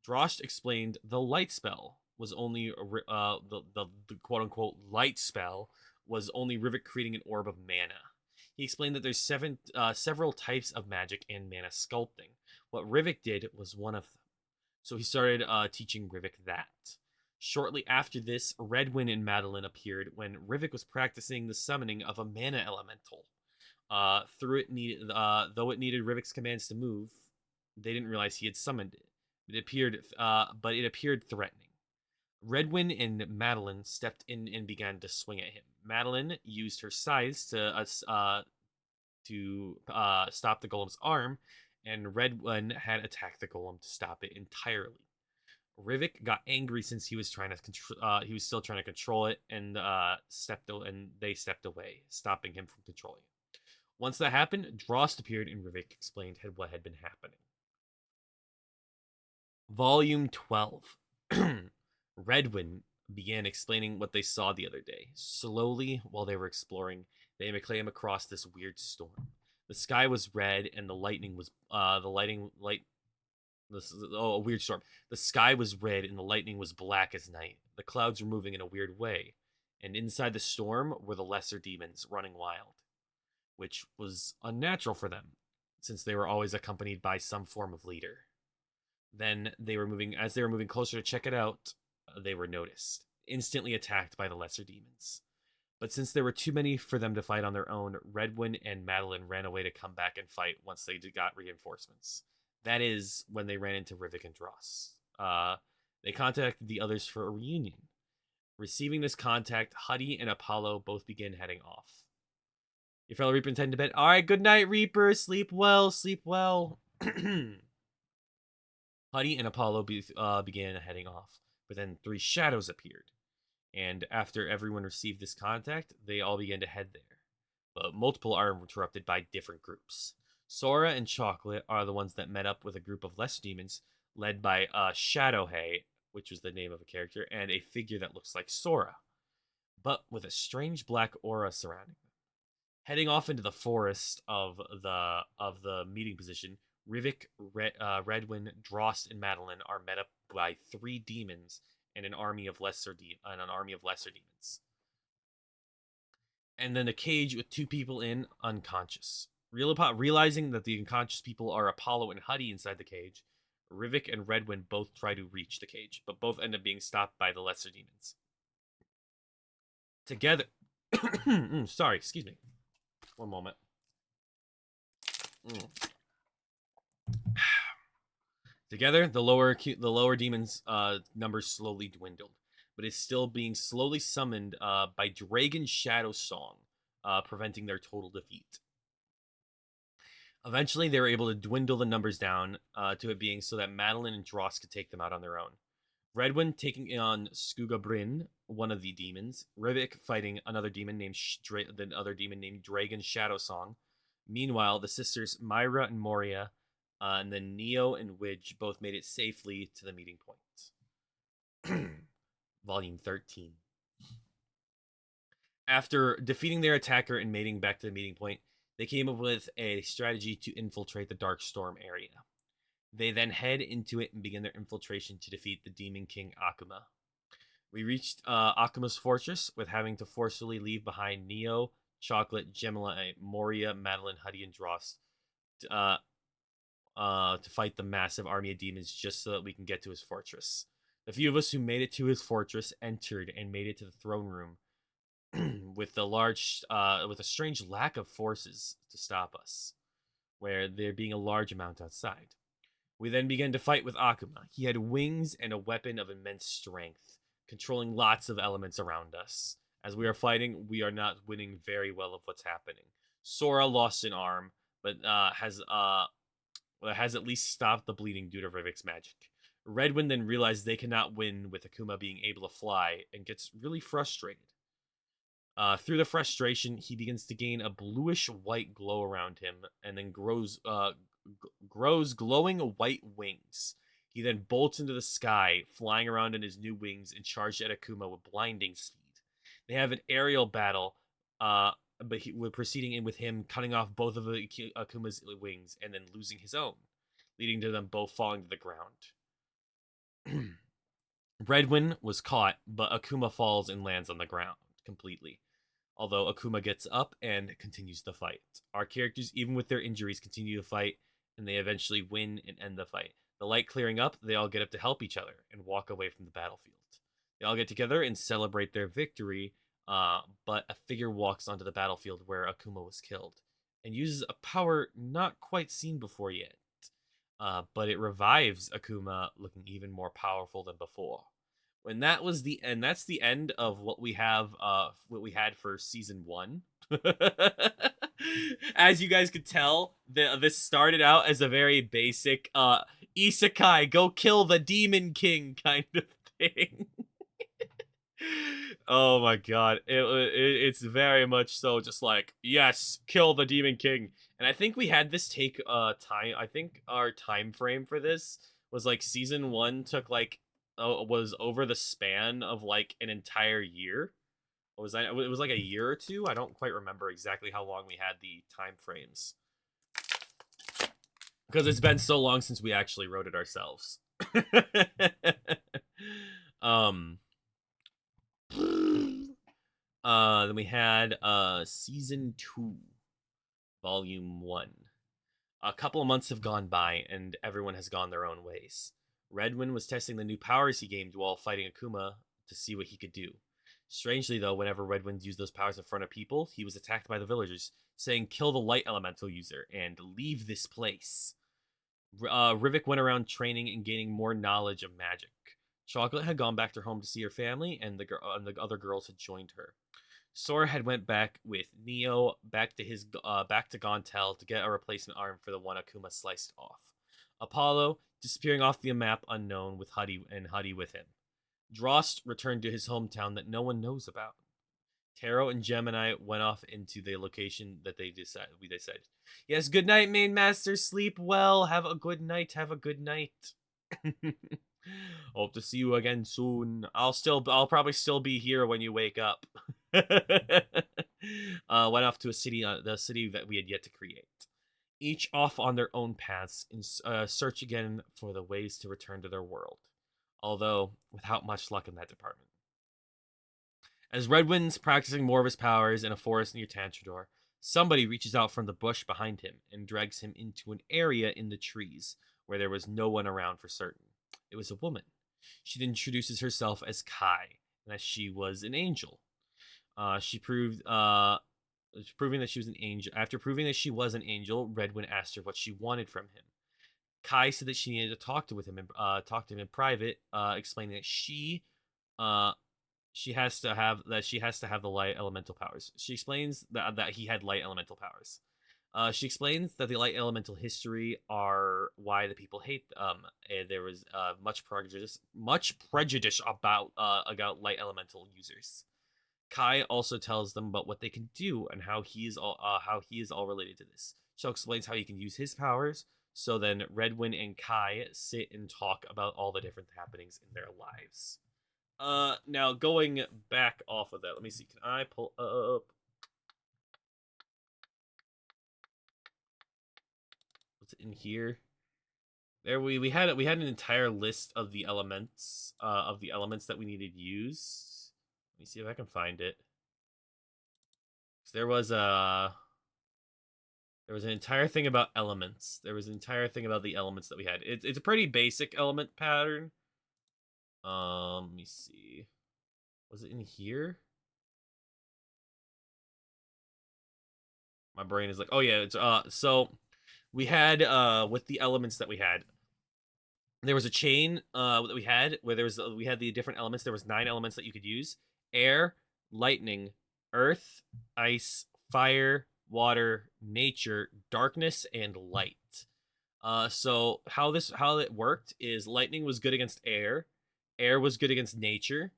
Drost explained the light spell was only the quote unquote light spell was only Rivik creating an orb of mana. He explained that there's several types of magic in mana sculpting. What Rivik did was one of them. So he started teaching Rivik that. Shortly after this, Redwyn and Madeline appeared when Rivik was practicing the summoning of a mana elemental. Though it needed Rivik's commands to move, they didn't realize he had summoned it. But it appeared threatening. Redwyn and Madeline stepped in and began to swing at him. Madeline used her scythes to stop the golem's arm, and Redwyn had attacked the golem to stop it entirely. Rivik got angry since he was he was still trying to control it, and they stepped away, stopping him from controlling it. Once that happened, Drost appeared, and Rivik explained what had been happening. Volume 12. Redwyn began explaining what they saw the other day. Slowly, while they were exploring, they came across this weird storm. The sky was red, and the lightning was a weird storm. The sky was red, and the lightning was black as night. The clouds were moving in a weird way, and inside the storm were the lesser demons running wild, which was unnatural for them, since they were always accompanied by some form of leader. Then as they were moving closer to check it out, they were noticed, instantly attacked by the lesser demons. But since there were too many for them to fight on their own, Redwyn and Madeline ran away to come back and fight once they got reinforcements. That is when they ran into Rivik and Dross. They contacted the others for a reunion. Receiving this contact, Huddy and Apollo both began heading off. Your fellow Reaper intended to bed. All right, good night, Reaper. Sleep well. Sleep well. Huddy and Apollo began heading off, but then three shadows appeared. And after everyone received this contact, they all began to head there. But multiple are interrupted by different groups. Sora and Chocolate are the ones that met up with a group of less demons led by Shadowhay, which was the name of a character, and a figure that looks like Sora, but with a strange black aura surrounding them. Heading off into the forest of the meeting position, Rivik, Redwyn, Drost, and Madeline are met up by three demons and an army of lesser demons. And then a cage with two people in, unconscious. Realizing that the unconscious people are Apollo and Huddy inside the cage, Rivik and Redwyn both try to reach the cage, but both end up being stopped by the lesser demons. Together, sorry, excuse me. One moment. Together, the lower demons' numbers slowly dwindled, but is still being slowly summoned by Dragon Shadow Song, preventing their total defeat. Eventually, they were able to dwindle the numbers down to it being so that Madeline and Dross could take them out on their own. Redwyn taking on Skugabrin, one of the demons. Rivik fighting another demon named Dragon Shadow Song. Meanwhile, the sisters Myra and Moria, and then Neo and Widge both made it safely to the meeting point. Volume 13. After defeating their attacker and mating back to the meeting point, they came up with a strategy to infiltrate the Dark Storm area. They then head into it and begin their infiltration to defeat the Demon King Akuma. We reached Akuma's fortress with having to forcefully leave behind Neo, Chocolate, Gemini, Moria, Madeline, Huddy, and Dross to fight the massive army of demons just so that we can get to his fortress. The few of us who made it to his fortress entered and made it to the throne room with a strange lack of forces to stop us, where there being a large amount outside. We then began to fight with Akuma. He had wings and a weapon of immense strength, controlling lots of elements around us. As we are fighting, we are not winning very well of what's happening. Sora lost an arm, but has at least stopped the bleeding due to Rivik's magic. Redwind then realizes they cannot win with Akuma being able to fly and gets really frustrated. Through the frustration, he begins to gain a bluish white glow around him, and then grows glowing white wings. He then bolts into the sky, flying around in his new wings, and charged at Akuma with blinding speed. They have an aerial battle, we're proceeding in with him cutting off both of Akuma's wings and then losing his own, leading to them both falling to the ground. Redwin was caught, but Akuma falls and lands on the ground completely. Although Akuma gets up and continues the fight. Our characters, even with their injuries, continue to fight, and they eventually win and end the fight. The light clearing up, they all get up to help each other and walk away from the battlefield. They all get together and celebrate their victory, but a figure walks onto the battlefield where Akuma was killed and uses a power not quite seen before yet. But it revives Akuma, looking even more powerful than before. When that was the end, that's the end of what we had for season 1. As you guys could tell, this started out as a very basic isekai, go kill the demon king kind of thing. Oh my god, it's very much so just like, yes, kill the demon king. And I think we had this take time. I think our time frame for this was like season 1 took like was over the span of like an entire year. It was like a year or two. I don't quite remember exactly how long we had the time frames, because it's been so long since we actually wrote it ourselves. um then we had season 2, volume 1. A couple of months have gone by and everyone has gone their own ways. Redwin was testing the new powers he gained while fighting Akuma to see what he could do. Strangely, though, whenever Redwind used those powers in front of people, he was attacked by the villagers, saying, "Kill the light elemental user and leave this place." Rivik went around training and gaining more knowledge of magic. Chocolate had gone back to her home to see her family, and the other girls had joined her. Sora had went back with Neo back to Gontel to get a replacement arm for the one Akuma sliced off. Apollo disappearing off the map unknown with Huddy with him. Drost returned to his hometown that no one knows about. Taro and Gemini went off into the location that they decided. Yes, good night, main master. Sleep well. Have a good night. Have a good night. Hope to see you again soon. I'll probably still be here when you wake up. Went off to the city that we had yet to create. Each off on their own paths in search again for the ways to return to their world, although without much luck in that department. As Redwind's practicing more of his powers in a forest near Tantrador, somebody reaches out from the bush behind him and drags him into an area in the trees where there was no one around for certain. It was a woman. She then introduces herself as Kai, and that she was an angel. Proving that she was an angel. After proving that she was an angel, Redwind asked her what she wanted from him. Kai said that she needed to talk to him in private, explaining that she has to have the light elemental powers. She explains that he had light elemental powers. She explains that the light elemental history are why the people hate them. And there was much prejudice about light elemental users. Kai also tells them about what they can do and how he is all related to this. She explains how he can use his powers. So then Redwin and Kai sit and talk about all the different happenings in their lives. Now going back off of that, let me see. Can I pull up? What's in here? There we had an entire list of the elements that we needed to use. Let me see if I can find it. There was an entire thing about elements. There was an entire thing about the elements that we had. It's a pretty basic element pattern. Let me see. Was it in here? My brain is like, oh yeah, it's so we had with the elements that we had, there was a chain that we had where we had the different elements. There was 9 elements that you could use: air, lightning, earth, ice, fire, water, nature, darkness, and light. So how it worked is lightning was good against air was good against nature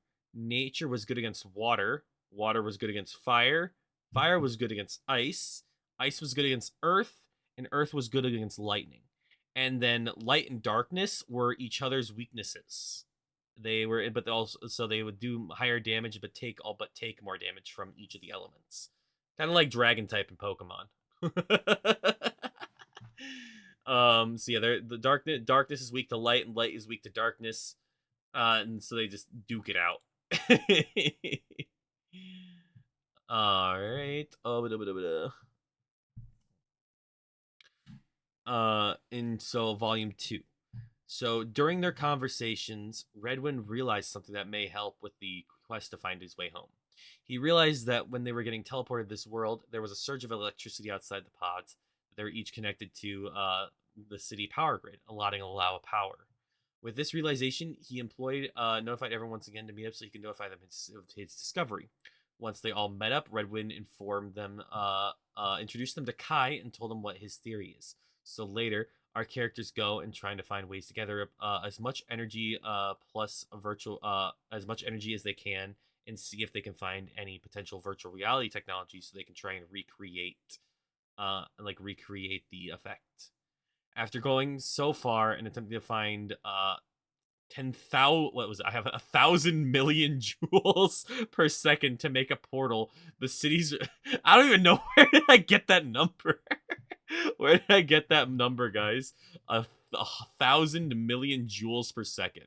was good against water was good against fire was good against ice was good against earth, and earth was good against lightning. And then light and darkness were each other's weaknesses. They were, but also so they would do higher damage, but take more damage from each of the elements, kind of like Dragon type in Pokemon. So yeah, the darkness is weak to light, and light is weak to darkness. And so they just duke it out. All right. And so volume 2. So during their conversations, Redwind realized something that may help with the quest to find his way home. He realized that when they were getting teleported to this world, there was a surge of electricity outside the pods. They were each connected to the city power grid, allowing a allow power. With this realization, he notified everyone once again to meet up so he could notify them of his discovery. Once they all met up, Redwind informed them, introduced them to Kai, and told them what his theory is. So later, our characters go and trying to find ways to gather as much energy plus as much energy as they can, and see if they can find any potential virtual reality technology so they can try and recreate the effect. After going so far and attempting to find 10,000, what was it? I have 1,000 million joules per second to make a portal. The cities, I don't even know where did I get that number. Where did I get that number, guys? 1,000 million joules per second.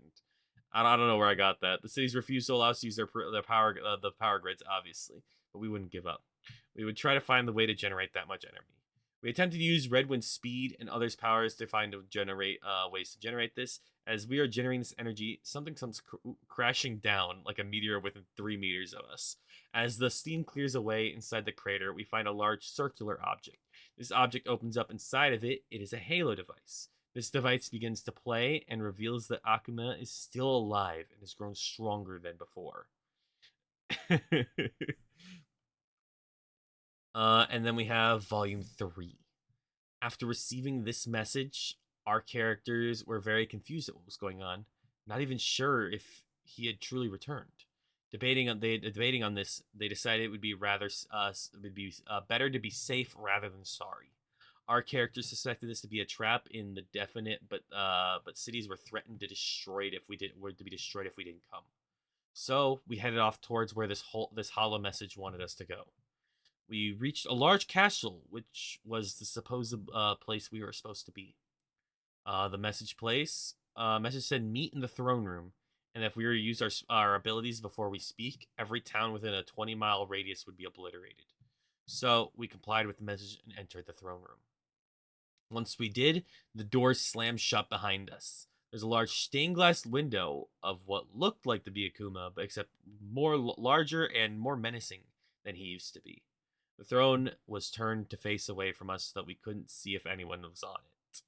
I don't know where I got that. The cities refuse to allow us to use their power, the power grids, obviously, but we wouldn't give up. We would try to find the way to generate that much energy. We attempted to use Redwind's speed and others' powers to find ways to generate this. As we are generating this energy, something comes crashing down like a meteor within 3 meters of us. As the steam clears away inside the crater, we find a large circular object. This object opens up inside of it. It is a halo device. This device begins to play and reveals that Akuma is still alive and has grown stronger than before. And then we have Volume 3. After receiving this message, our characters were very confused at what was going on, not even sure if he had truly returned. Debating on this, they decided it would be better to be safe rather than sorry. Our characters suspected this to be a trap in the definite, but cities were threatened to were to be destroyed if we didn't come. So we headed off towards where this hollow message wanted us to go. We reached a large castle, which was the supposed place we were supposed to be. The message said meet in the throne room, and if we were to use our abilities before we speak, every town within a 20-mile radius would be obliterated. So we complied with the message and entered the throne room. Once we did, the doors slammed shut behind us. There's a large stained glass window of what looked like to be Akuma, but except larger and more menacing than he used to be. The throne was turned to face away from us so that we couldn't see if anyone was on it.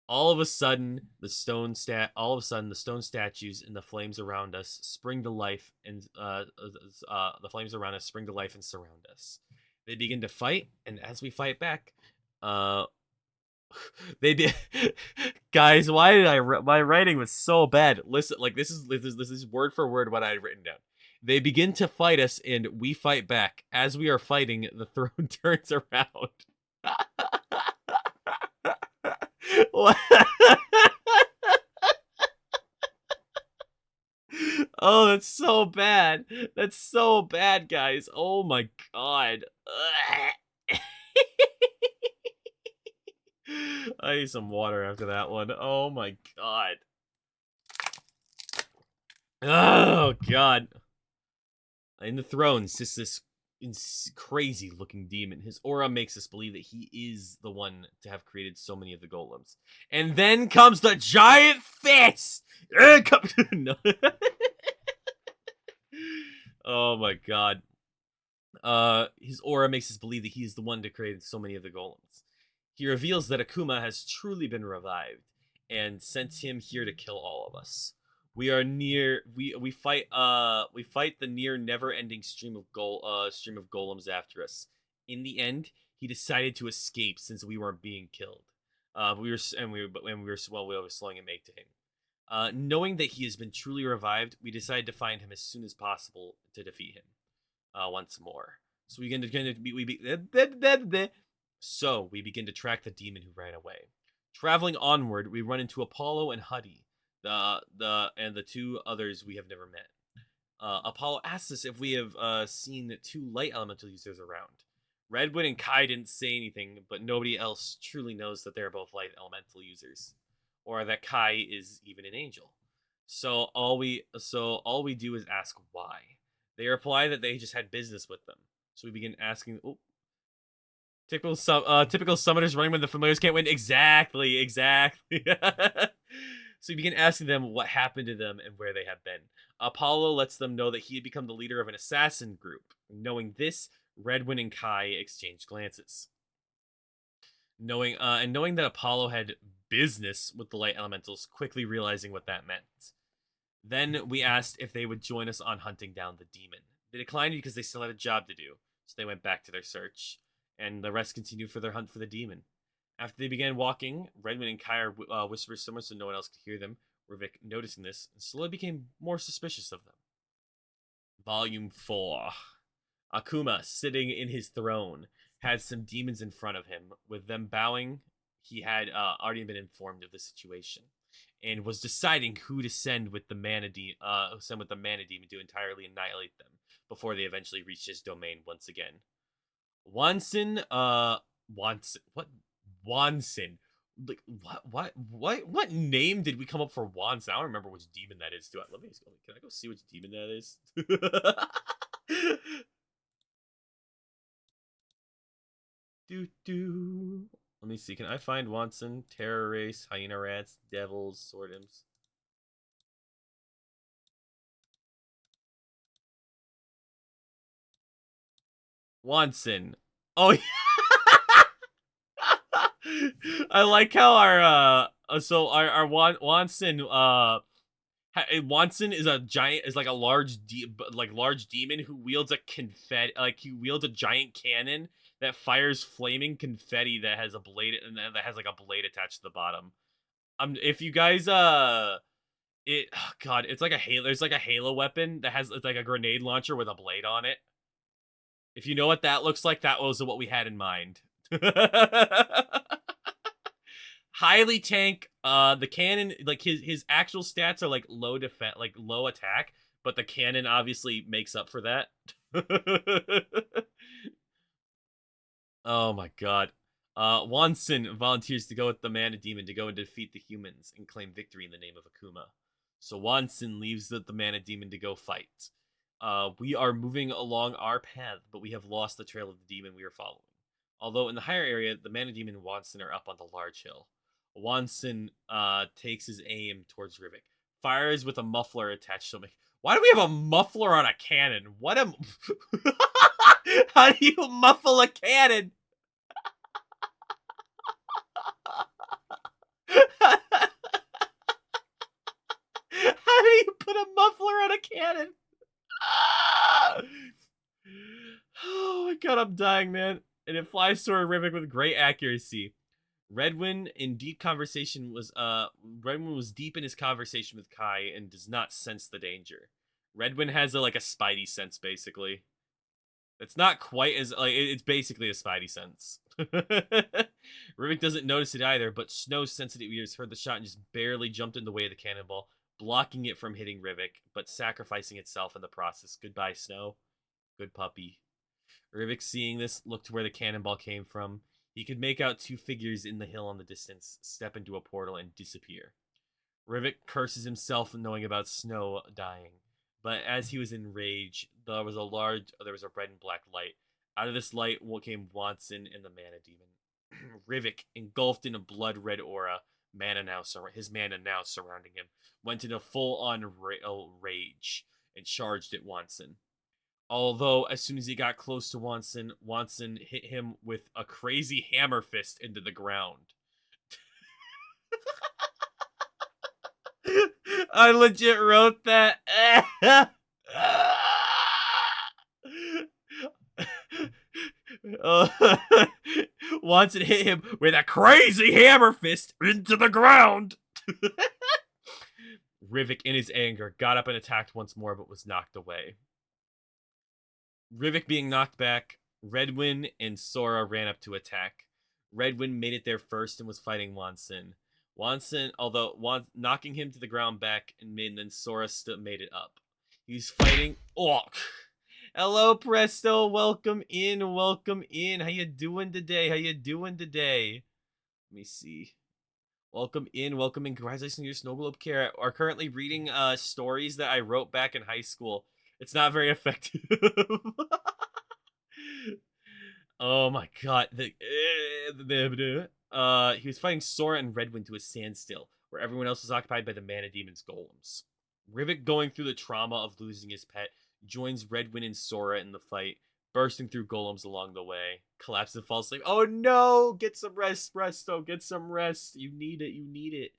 All of a sudden, the stone statues and the flames around us spring to life, and the flames around us spring to life and surround us. They begin to fight, and as we fight back, they did. Guys, why did my writing was so bad? Listen, like this is word for word what I had written down. They begin to fight us, and we fight back. As we are fighting, the throne turns around. Oh, that's so bad. That's so bad, guys. Oh my god. I need some water after that one. Oh my god. Oh god. In the throne sits this crazy looking demon. His aura makes us believe that he is the one to have created so many of the golems. And then comes the giant fist. No. Oh my god. His aura makes us believe that he is the one to create so many of the golems. He reveals that Akuma has truly been revived and sent him here to kill all of us. We fight the near never-ending stream of golems after us. In the end, he decided to escape since we weren't being killed. We were and we and we were well, we were slowing a make to him. Knowing that he has been truly revived, we decided to find him as soon as possible to defeat him once more. So we begin to we begin to track the demon who ran away. Traveling onward, we run into Apollo and Huddy, the two others we have never met. Apollo asks us if we have seen two light elemental users around. Redwood and Kai didn't say anything, but nobody else truly knows that they're both light elemental users, or that Kai is even an angel. So all we do is ask why. They reply that they just had business with them. So we begin asking. Oh, typical summoners running when the familiars can't win. Exactly. So we begin asking them what happened to them and where they have been. Apollo lets them know that he had become the leader of an assassin group. Knowing this, Redwin and Kai exchange glances. Knowing that Apollo had business with the light elementals, quickly realizing what that meant. Then we asked if they would join us on hunting down the demon. They declined because they still had a job to do, so they went back to their search, and the rest continued for their hunt for the demon. After they began walking, Redmond and Kyra whispered somewhere so no one else could hear them. Rivik, noticing this, slowly became more suspicious of them. Volume 4. Akuma, sitting in his throne, had some demons in front of him. With them bowing, he had already been informed of the situation and was deciding who to send with the mana demon to entirely annihilate them before they eventually reached his domain once again. Wanson, Wanson? Like what name did we come up for Wanson? I don't remember which demon that is. Can I go see which demon that is? do. Let me see. Can I find Wanson? Terror race, hyena rats, devils, sword imps. Wanson. Oh yeah. I like how our Wanson Wanson is a giant is like a large demon who wields a confetti he wields a giant cannon that fires flaming confetti that has a blade and that has like a blade attached to the bottom. If you guys oh god, it's like a halo. It's like a halo weapon that has it's like a grenade launcher with a blade on it. If you know what that looks like, that was what we had in mind. Highly tank. The cannon, like his actual stats are like low defense, like low attack, but the cannon obviously makes up for that. Oh my god. Wanson volunteers to go with the Mana Demon to go and defeat the humans and claim victory in the name of Akuma. So Wanson leaves the Mana Demon to go fight. We are moving along our path, but we have lost the trail of the demon we are following. Although in the higher area, the Mana Demon and Wanson are up on the large hill. Wanson takes his aim towards Rivik, fires with a muffler attached to him. Why do we have a muffler on a cannon? What am? How do you muffle a cannon? How do you put a muffler on a cannon? Oh my god, I'm dying, man. And it flies toward Rivik with great accuracy. Redwin was deep in his conversation with Kai and does not sense the danger. Redwin has like a spidey sense, basically. It's not quite as it's basically a spidey sense. Rivik doesn't notice it either, but Snow's sensitive ears heard the shot and just barely jumped in the way of the cannonball, blocking it from hitting Rivik, but sacrificing itself in the process. Goodbye, Snow. Good puppy. Rivik, seeing this, looked where the cannonball came from. He could make out two figures in the hill on the distance, step into a portal, and disappear. Rivik curses himself knowing about Snow dying. But as he was in rage, there was a red and black light. Out of this light came Wanson and the Mana Demon. Rivik, engulfed in a blood-red aura, his mana now surrounding him, went into full-on rage and charged at Wanson. Although, as soon as he got close to Watson, Watson hit him with a crazy hammer fist into the ground. I legit wrote that. uh, Watson hit him with a crazy hammer fist into the ground. Rivik, in his anger, got up and attacked once more, but was knocked away. Rivik being knocked back, Redwin and Sora ran up to attack. Redwin made it there first and was fighting Watson. Watson, although knocking him to the ground back, and then Sora still made it up. He's fighting. Oh, hello, Presto. Welcome in. Welcome in. How you doing today? How you doing today? Let me see. Welcome in. Welcome in. Congratulations on your snow globe care. Are currently reading stories that I wrote back in high school. It's not very effective. Oh my god. He was fighting Sora and Redwin to a standstill, where everyone else was occupied by the Mana Demon's golems. Rivik, going through the trauma of losing his pet, joins Redwin and Sora in the fight, bursting through golems along the way. Collapses and falls asleep. Oh no! Get some rest, Presto. Get some rest. You need it. You need it.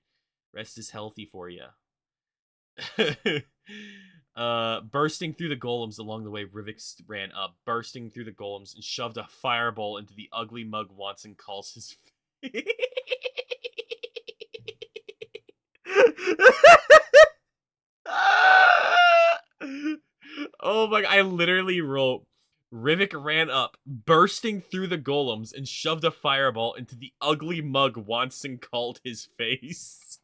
Rest is healthy for you. Bursting through the golems along the way, Rivik ran up, bursting through the golems and shoved a fireball into the ugly mug Watson calls his face. Oh my god, I literally wrote, Rivik ran up, bursting through the golems and shoved a fireball into the ugly mug Watson called his face.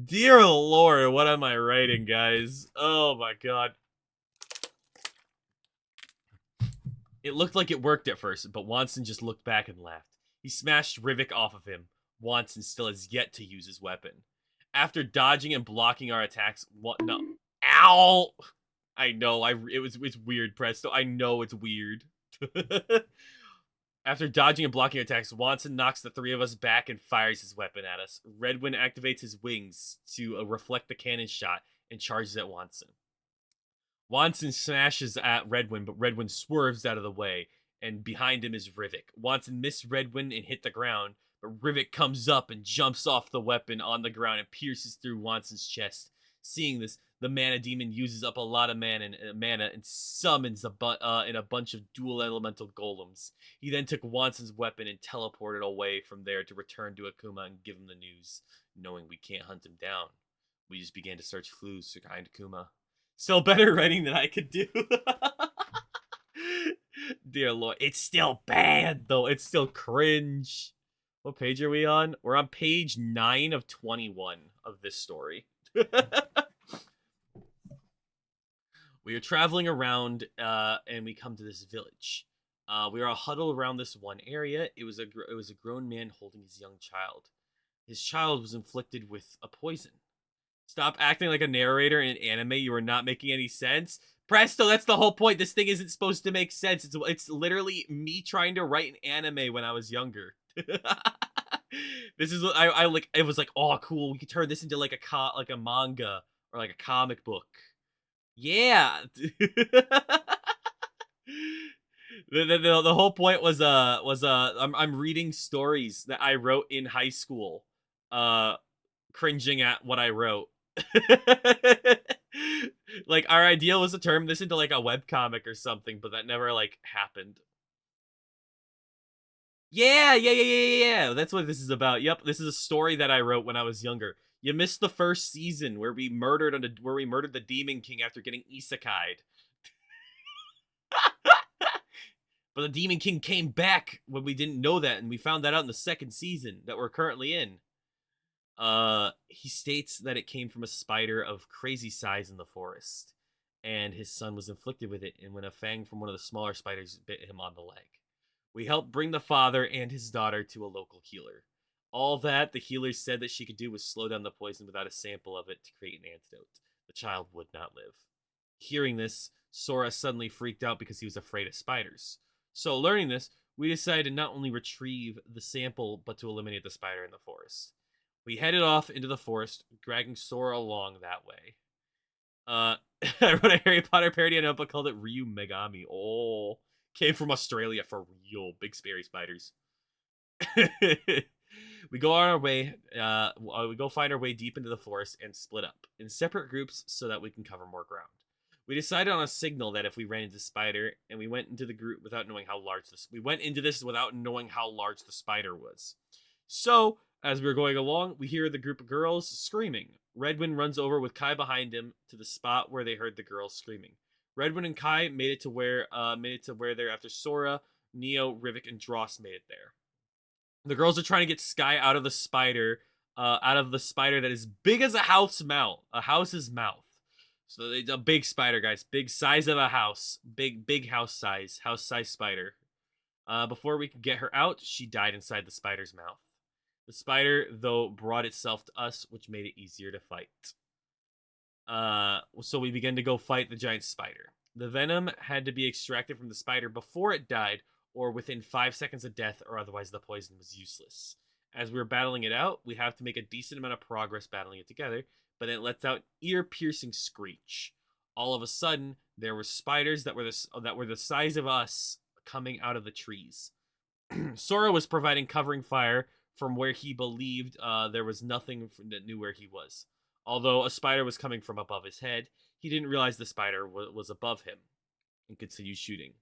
Dear Lord, what am I writing, guys? Oh my god. It looked like it worked at first, but Watson just looked back and laughed. He smashed Rivik off of him. Watson still has yet to use his weapon. After dodging and blocking our attacks, what? No. Ow! I know, it's weird, Presto. I know it's weird. After dodging and blocking attacks, Watson knocks the three of us back and fires his weapon at us. Redwin activates his wings to reflect the cannon shot and charges at Watson. Watson smashes at Redwin, but Redwin swerves out of the way, and behind him is Rivik. Watson missed Redwin and hit the ground, but Rivik comes up and jumps off the weapon on the ground and pierces through Watson's chest. Seeing this, the Mana Demon uses up a lot of mana and summons in a bunch of dual elemental golems. He then took Watson's weapon and teleported away from there to return to Akuma and give him the news. Knowing we can't hunt him down, we just began to search clues to find Akuma. Still better writing than I could do. Dear Lord. It's still bad, though. It's still cringe. What page are we on? We're on page 9 of 21 of this story. We are traveling around, and we come to this village. We are all huddled around this one area. It was a grown man holding his young child. His child was inflicted with a poison. Stop acting like a narrator in an anime. You are not making any sense. Presto, that's the whole point. This thing isn't supposed to make sense. It's literally me trying to write an anime when I was younger. This is what I like. It was like, oh, cool. We could turn this into like a manga or like a comic book. Yeah. The whole point was I'm reading stories that I wrote in high school, cringing at what I wrote. Like, our idea was to turn this into like a webcomic or something, but that never like happened. Yeah. That's what this is about. Yep, this is a story that I wrote when I was younger. You missed the first season where we murdered the Demon King after getting isekai'd. But the Demon King came back when we didn't know that, and we found that out in the second season that we're currently in. He states that it came from a spider of crazy size in the forest, and his son was inflicted with it, and when a fang from one of the smaller spiders bit him on the leg. We helped bring the father and his daughter to a local healer. All that the healer said that she could do was slow down the poison without a sample of it to create an antidote. The child would not live. Hearing this, Sora suddenly freaked out because he was afraid of spiders. So, learning this, we decided to not only retrieve the sample, but to eliminate the spider in the forest. We headed off into the forest, dragging Sora along that way. I wrote a Harry Potter parody on a notebook called it Ryu Megami. Oh, came from Australia for real. Big scary spiders. We go on our way. We go find our way deep into the forest and split up in separate groups so that we can cover more ground. We decided on a signal that if we ran into spider, and we went into the group without knowing how large this. We went into this without knowing how large the spider was. So as we were going along, we hear the group of girls screaming. Redwin runs over with Kai behind him to the spot where they heard the girls screaming. Redwin and Kai made it to where they're after Sora, Neo, Rivik, and Dross made it there. The girls are trying to get Sky out of the spider, that is big as a house's mouth. So it's a big spider, guys, big size of a house, big house size spider. Before we could get her out, she died inside the spider's mouth. The spider, though, brought itself to us, which made it easier to fight. So we began to go fight the giant spider. The venom had to be extracted from the spider before it died, or within 5 seconds of death, or otherwise the poison was useless. As we were battling it out, we have to make a decent amount of progress battling it together, but it lets out ear-piercing screech. All of a sudden, there were spiders that were the size of us coming out of the trees. Sora was providing covering fire from where he believed there was nothing that knew where he was. Although a spider was coming from above his head, he didn't realize the spider was above him and continued shooting.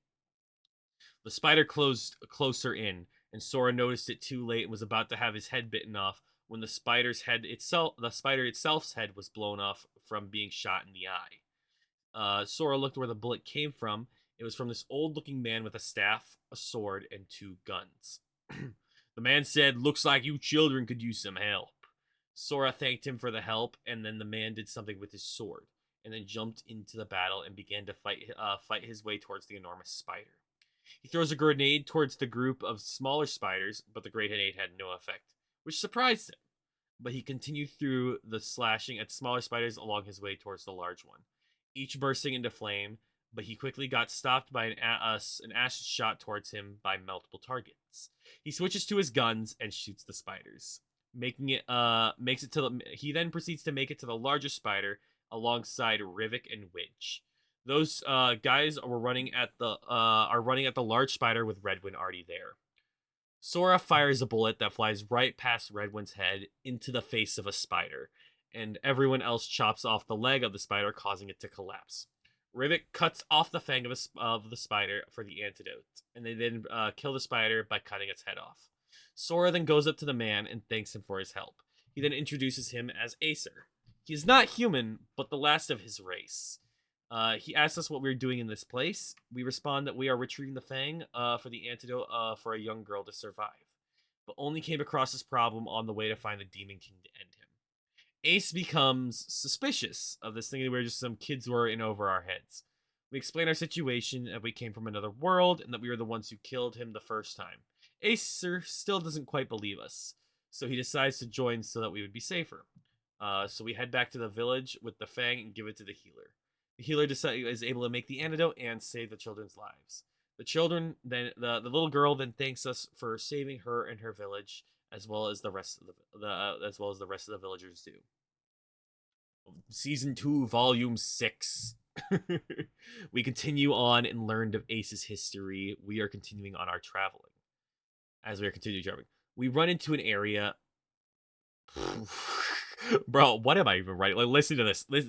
The spider closed closer in, and Sora noticed it too late and was about to have his head bitten off when the spider itself's head was blown off from being shot in the eye. Sora looked where the bullet came from. It was from this old-looking man with a staff, a sword, and 2 guns. The man said, "Looks like you children could use some help." Sora thanked him for the help, and then the man did something with his sword, and then jumped into the battle and began to fight his way towards the enormous spider. He throws a grenade towards the group of smaller spiders, but the grenade had no effect, which surprised him. But he continued through the slashing at smaller spiders along his way towards the large one, each bursting into flame, but he quickly got stopped by an acid shot towards him by multiple targets. He switches to his guns and shoots the spiders, he then proceeds to make it to the larger spider alongside Rivik and Widge. Those guys are running at the large spider with Redwin already there. Sora fires a bullet that flies right past Redwin's head into the face of a spider, and everyone else chops off the leg of the spider, causing it to collapse. Rivik cuts off the fang of the spider for the antidote, and they then kill the spider by cutting its head off. Sora then goes up to the man and thanks him for his help. He then introduces him as Acer. He is not human, but the last of his race. He asks us what we're doing in this place. We respond that we are retrieving the fang for the antidote for a young girl to survive, but only came across this problem on the way to find the Demon King to end him. Ace becomes suspicious of this, thinking we're just some kids who are in over our heads. We explain our situation, that we came from another world, and that we were the ones who killed him the first time. Acer still doesn't quite believe us, so he decides to join so that we would be safer. So we head back to the village with the fang and give it to the healer. The healer is able to make the antidote and save the children's lives. The little girl then thanks us for saving her and her village, as well as the rest of the villagers do. Season 2, Volume 6. We continue on and learned of Ace's history. We are continuing on our traveling. As we are continuing traveling, we run into an area. Bro, what am I even writing? Like, listen to this. This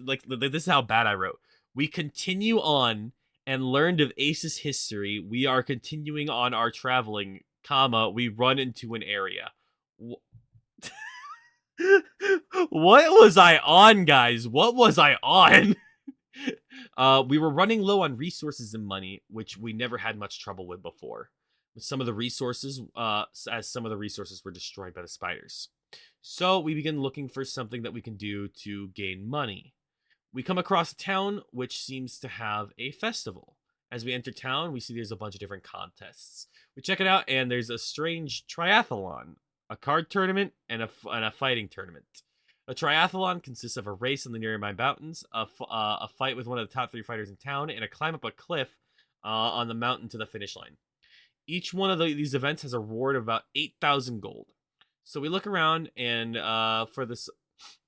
is how bad I wrote. We continue on and learned of Ace's history. We are continuing on our traveling, comma, we run into an area. What was I on, guys? What was I on? We were running low on resources and money, which we never had much trouble with before. Some of the resources were destroyed by the spiders. So we begin looking for something that we can do to gain money. We come across a town which seems to have a festival. As we enter town, we see there's a bunch of different contests. We check it out, and there's a strange triathlon, a card tournament, and a fighting tournament. A triathlon consists of a race in the nearby mountains, a fight with one of the top 3 fighters in town, and a climb up a cliff on the mountain to the finish line. Each one of these events has a reward of about 8,000 gold. So we look around and for this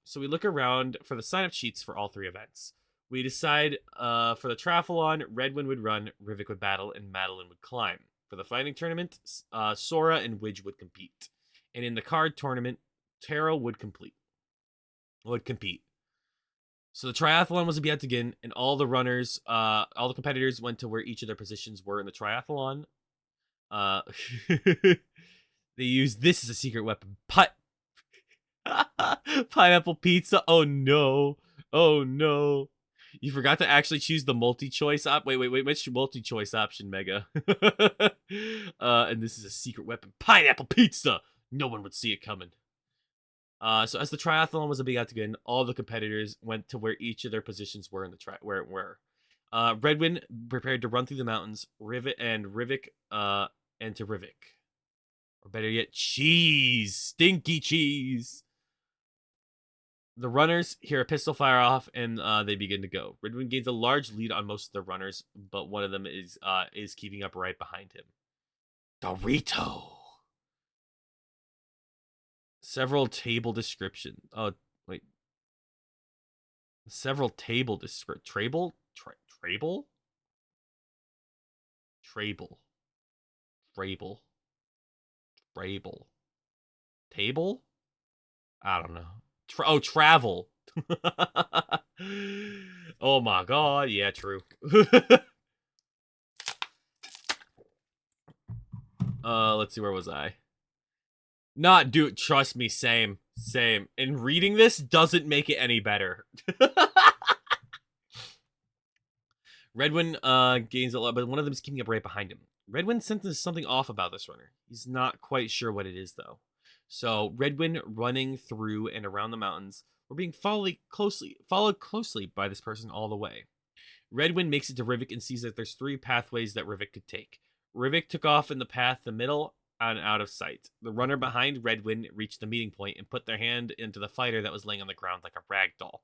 so we look around for the sign up sheets for all three events. We decide for the triathlon, Redwin would run, Rivik would battle, and Madeline would climb. For the fighting tournament, Sora and Widge would compete. And in the card tournament, Tara would compete. So the triathlon was about to begin, and all the competitors went to where each of their positions were in the triathlon. Uh, they used this as a secret weapon. Pineapple pizza. Oh no. Oh no. You forgot to actually choose the multi-choice Wait. Which multi-choice option, Mega? And this is a secret weapon. Pineapple pizza. No one would see it coming. So as the triathlon was about to begin, all the competitors went to where each of their positions were in the where it were. Redwin prepared to run through the mountains. Rivik, and to Rivik. Or better yet, cheese. Stinky cheese. The runners hear a pistol fire off, and they begin to go. Redwin gains a large lead on most of the runners, but one of them is keeping up right behind him. Dorito. Several table description. Oh wait. Several table description. Trable. Trable. Trable. Frable. Frable. Table. I don't know. Travel. Oh my god. Yeah, true. Let's see, where was I? Not do trust me, same. And reading this doesn't make it any better. Redwin gains a lot, but one of them is keeping up right behind him. Redwin senses something off about this runner. He's not quite sure what it is, though. So Redwin running through and around the mountains were being followed closely by this person all the way. Redwin makes it to Rivik and sees that there's three pathways that Rivik could take. Rivik took off in the path the middle and out of sight. The runner behind Redwin reached the meeting point and put their hand into the fighter that was laying on the ground like a rag doll.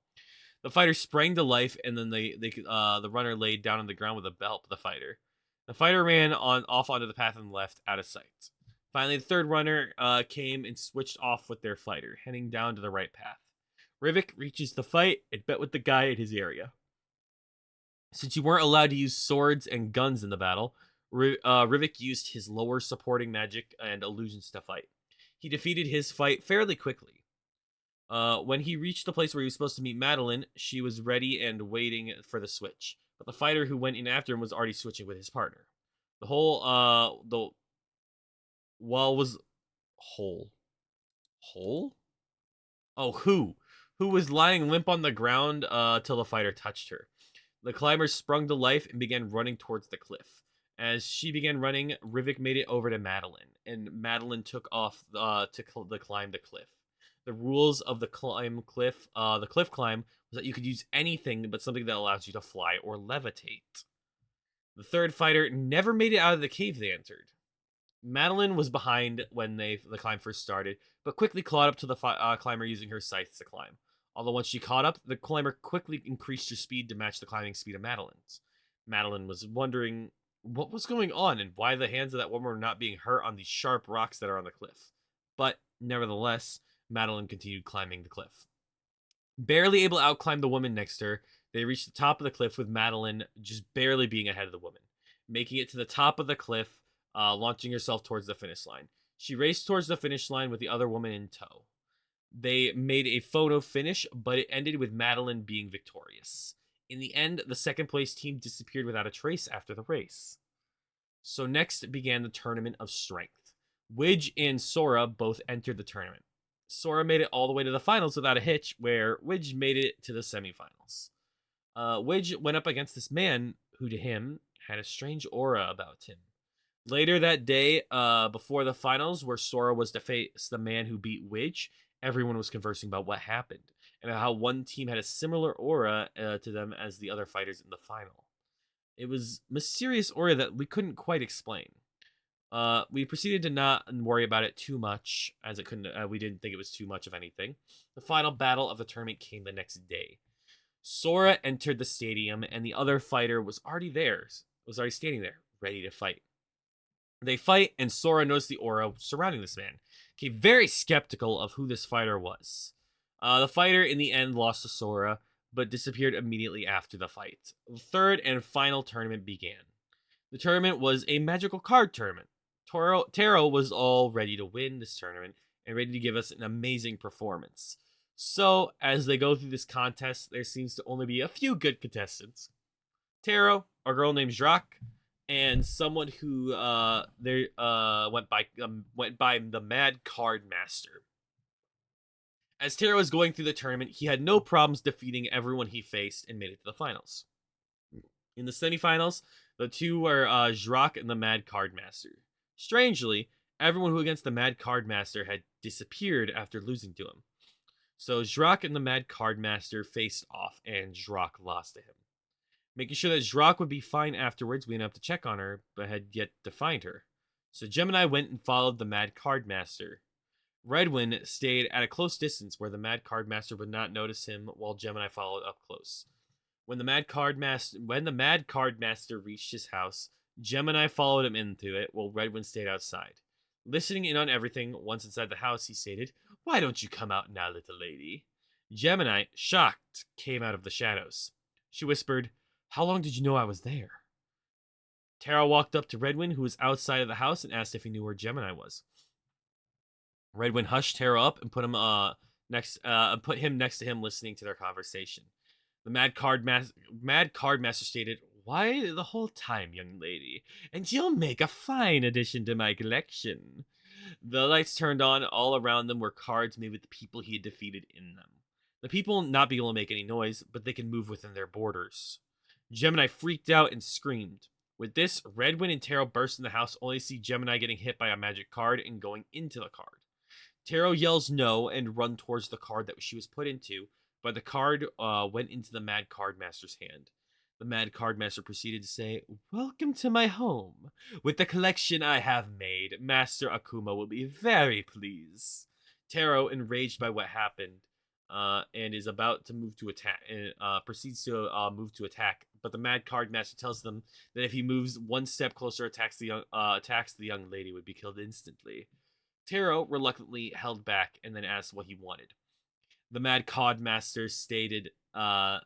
The fighter sprang to life, and then the runner laid down on the ground with a help the fighter. The fighter ran off onto the path on the left, out of sight. Finally, the third runner came and switched off with their fighter, heading down to the right path. Rivik reaches the fight and bet with the guy in his area. Since you weren't allowed to use swords and guns in the battle, Rivik used his lower supporting magic and illusions to fight. He defeated his fight fairly quickly. When he reached the place where he was supposed to meet Madeline, she was ready and waiting for the switch. But the fighter who went in after him was already switching with his partner. The wall was whole. Whole? Oh, who was lying limp on the ground till the fighter touched her. The climber sprung to life and began running towards the cliff. As she began running, Rivik made it over to Madeline, and Madeline took off to climb the cliff. The rules of the cliff climb, was that you could use anything but something that allows you to fly or levitate. The third fighter never made it out of the cave they entered. Madeline was behind when the climb first started, but quickly caught up to the climber using her scythes to climb. Although once she caught up, the climber quickly increased her speed to match the climbing speed of Madeline's. Madeline was wondering what was going on and why the hands of that woman were not being hurt on these sharp rocks that are on the cliff. But, nevertheless, Madeline continued climbing the cliff. Barely able to outclimb the woman next to her, they reached the top of the cliff with Madeline just barely being ahead of the woman. Making it to the top of the cliff, launching herself towards the finish line. She raced towards the finish line with the other woman in tow. They made a photo finish, but it ended with Madeline being victorious. In the end, the second place team disappeared without a trace after the race. So next began the Tournament of Strength. Widge and Sora both entered the tournament. Sora made it all the way to the finals without a hitch, where Widge made it to the semifinals. Widge went up against this man who, to him, had a strange aura about him. Later that day, before the finals, where Sora was to face the man who beat Widge, everyone was conversing about what happened and how one team had a similar aura to them as the other fighters in the final. It was mysterious aura that we couldn't quite explain. We proceeded to not worry about it too much, as it couldn't. We didn't think it was too much of anything. The final battle of the tournament came the next day. Sora entered the stadium, and the other fighter was already there. Was already standing there, ready to fight. They fight, and Sora noticed the aura surrounding this man. Became very skeptical of who this fighter was. The fighter, in the end, lost to Sora, but disappeared immediately after the fight. The third and final tournament began. The tournament was a magical card tournament. Taro was all ready to win this tournament and ready to give us an amazing performance. So, as they go through this contest, there seems to only be a few good contestants. Taro, a girl named Drak, and someone who went by the Mad Card Master. As Taro was going through the tournament, he had no problems defeating everyone he faced and made it to the finals. In the semifinals, the two were Drak and the Mad Card Master. Strangely, everyone who against the Mad Card Master had disappeared after losing to him. So Drak and the Mad Card Master faced off, and Drak lost to him. Making sure that Drak would be fine afterwards, we went up to check on her, but had yet to find her. So Gemini went and followed the Mad Card Master. Redwin stayed at a close distance where the Mad Card Master would not notice him, while Gemini followed up close. When the Mad Card Master reached his house, Gemini followed him into it, while Redwin stayed outside. Listening in on everything, once inside the house, he stated, "Why don't you come out now, little lady?" Gemini, shocked, came out of the shadows. She whispered, "How long did you know I was there?" Tara walked up to Redwin, who was outside of the house, and asked if he knew where Gemini was. Redwin hushed Tara up and put him next to him, listening to their conversation. The Mad Card Master stated, "Why the whole time, young lady? And you'll make a fine addition to my collection." The lights turned on. All around them were cards made with the people he had defeated in them. The people not be able to make any noise, but they can move within their borders. Gemini freaked out and screamed. With this, Redwin and Taro burst in the house, only to see Gemini getting hit by a magic card and going into the card. Taro yells no and run towards the card that she was put into, but the card went into the Mad Card Master's hand. The Mad Card Master proceeded to say, "Welcome to my home. With the collection I have made, Master Akuma will be very pleased." Taro, enraged by what happened, and is about to move to attack, proceeds to move to attack. But the Mad Card Master tells them that if he moves one step closer, attacks the young lady, would be killed instantly. Taro reluctantly held back and then asked what he wanted. The Mad Card Master stated, the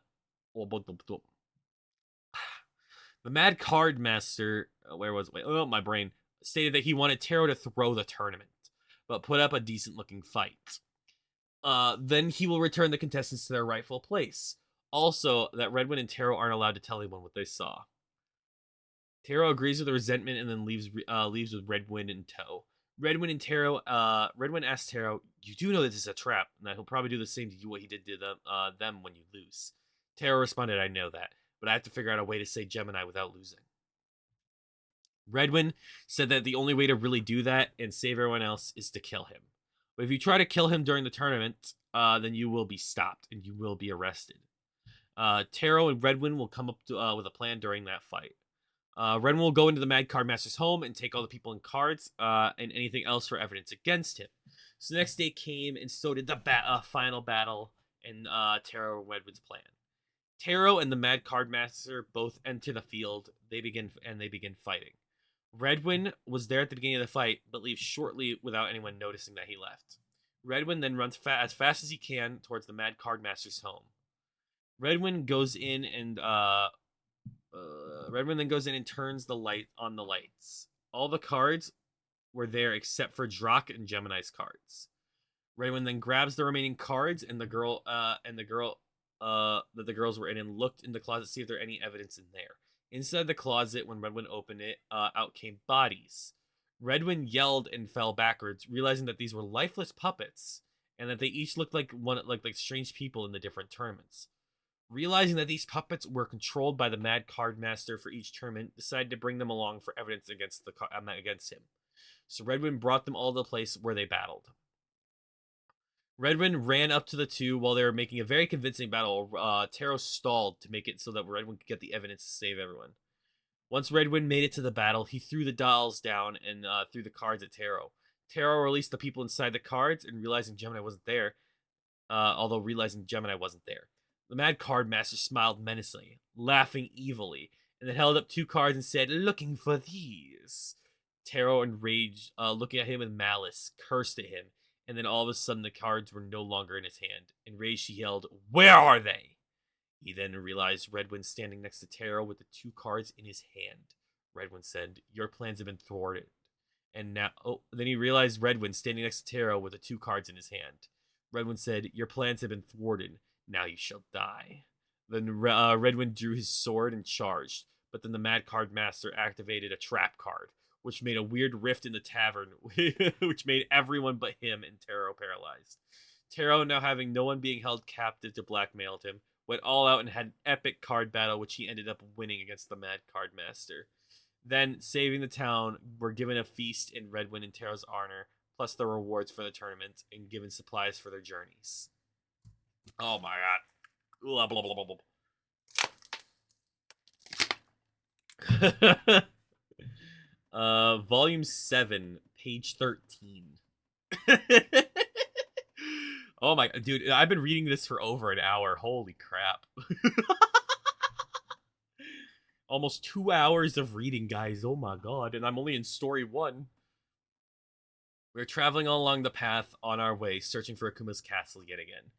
Mad Card Master, where was it? Wait, oh, my brain, stated that he wanted Taro to throw the tournament, but put up a decent looking fight. Then he will return the contestants to their rightful place. Also, that Redwin and Taro aren't allowed to tell anyone what they saw. Taro agrees with the resentment and then leaves with Redwin in tow. Redwin asks Taro, "You do know that this is a trap, and that he'll probably do the same to you what he did to them when you lose." Taro responded, "I know that, but I have to figure out a way to say Gemini without losing." Redwin said that the only way to really do that and save everyone else is to kill him. But if you try to kill him during the tournament, then you will be stopped and you will be arrested. Taro and Redwin will come up with a plan during that fight. Redwin will go into the Mad Card Master's home and take all the people and cards and anything else for evidence against him. So the next day came, and so did the final battle and Taro and Redwin's plan. Taro and the Mad Card Master both enter the field. They begin fighting. Redwin was there at the beginning of the fight, but leaves shortly without anyone noticing that he left. Redwin then runs as fast as he can towards the Mad Card Master's home. Redwin then goes in and turns the light on the lights. All the cards were there except for Drak and Gemini's cards. Redwin then grabs the remaining cards and the girl that the girls were in, and looked in the closet to see if there any evidence in there. Inside the closet, when Redwin opened it, out came bodies. Redwin yelled and fell backwards, realizing that these were lifeless puppets and that they each looked like strange people in the different tournaments. Realizing that these puppets were controlled by the Mad Card Master for each tournament, decided to bring them along for evidence against him. So Redwin brought them all to the place where they battled. Redwin ran up to the two while they were making a very convincing battle. Taro stalled to make it so that Redwin could get the evidence to save everyone. Once Redwin made it to the battle, he threw the dolls down and threw the cards at Taro. Taro released the people inside the cards, and realizing Gemini wasn't there, the Mad Card Master smiled menacingly, laughing evilly, and then held up two cards and said, "Looking for these." Taro, enraged, looking at him with malice, cursed at him, and then all of a sudden the cards were no longer in his hand. Enraged, he yelled, "Where are they?" He then realized Redwin standing next to Taro with the 2 cards in his hand. Redwin said, "Your plans have been thwarted." And now, then he realized Redwin standing next to Taro with the 2 cards in his hand. Redwin said, "Your plans have been thwarted. Now you shall die." Then Redwin drew his sword and charged, but then the Mad Card Master activated a trap card, which made a weird rift in the tavern, which made everyone but him and Taro paralyzed. Taro, now having no one being held captive to blackmail him, went all out and had an epic card battle, which he ended up winning against the Mad Card Master. Then, saving the town, were given a feast in Redwin and Taro's honor, plus the rewards for the tournament, and given supplies for their journeys. Oh my god. Blah, blah, blah, blah, blah. Volume 7, page 13. Oh my, dude, I've been reading this for over an hour. Holy crap. Almost 2 hours of reading, guys. Oh my god, and I'm only in story 1. We're traveling along the path on our way, searching for Akuma's castle yet again.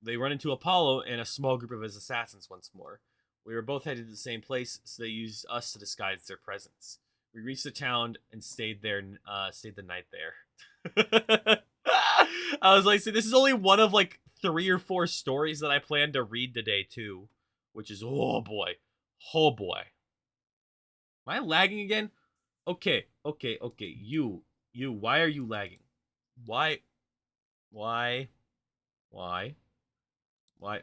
They run into Apollo and a small group of his assassins once more. We were both headed to the same place, so they used us to disguise their presence. We reached the town and stayed the night there. I was like, see, this is only one of like 3 or 4 stories that I plan to read today too, which is oh boy. Am I lagging again? Okay. You, why are you lagging? Why? Why? Why? Why?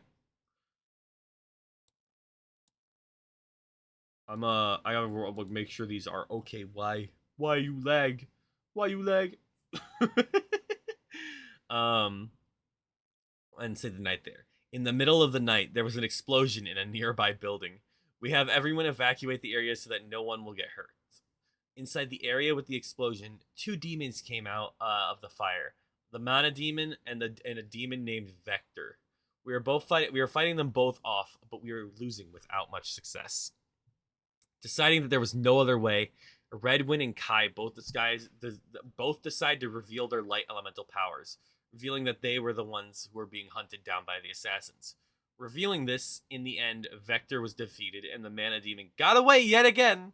I gotta make sure these are okay. Why? Why you lag? Why you lag? um, and say the night there. In the middle of the night, there was an explosion in a nearby building. We have everyone evacuate the area so that no one will get hurt. Inside the area with the explosion, 2 demons came out of the fire: the Mana demon and a demon named Vector. We were fighting them both off, but we were losing without much success. Deciding that there was no other way, Redwin and Kai both decide to reveal their light elemental powers, revealing that they were the ones who were being hunted down by the assassins. Revealing this, in the end, Vector was defeated and the Mana demon got away yet again,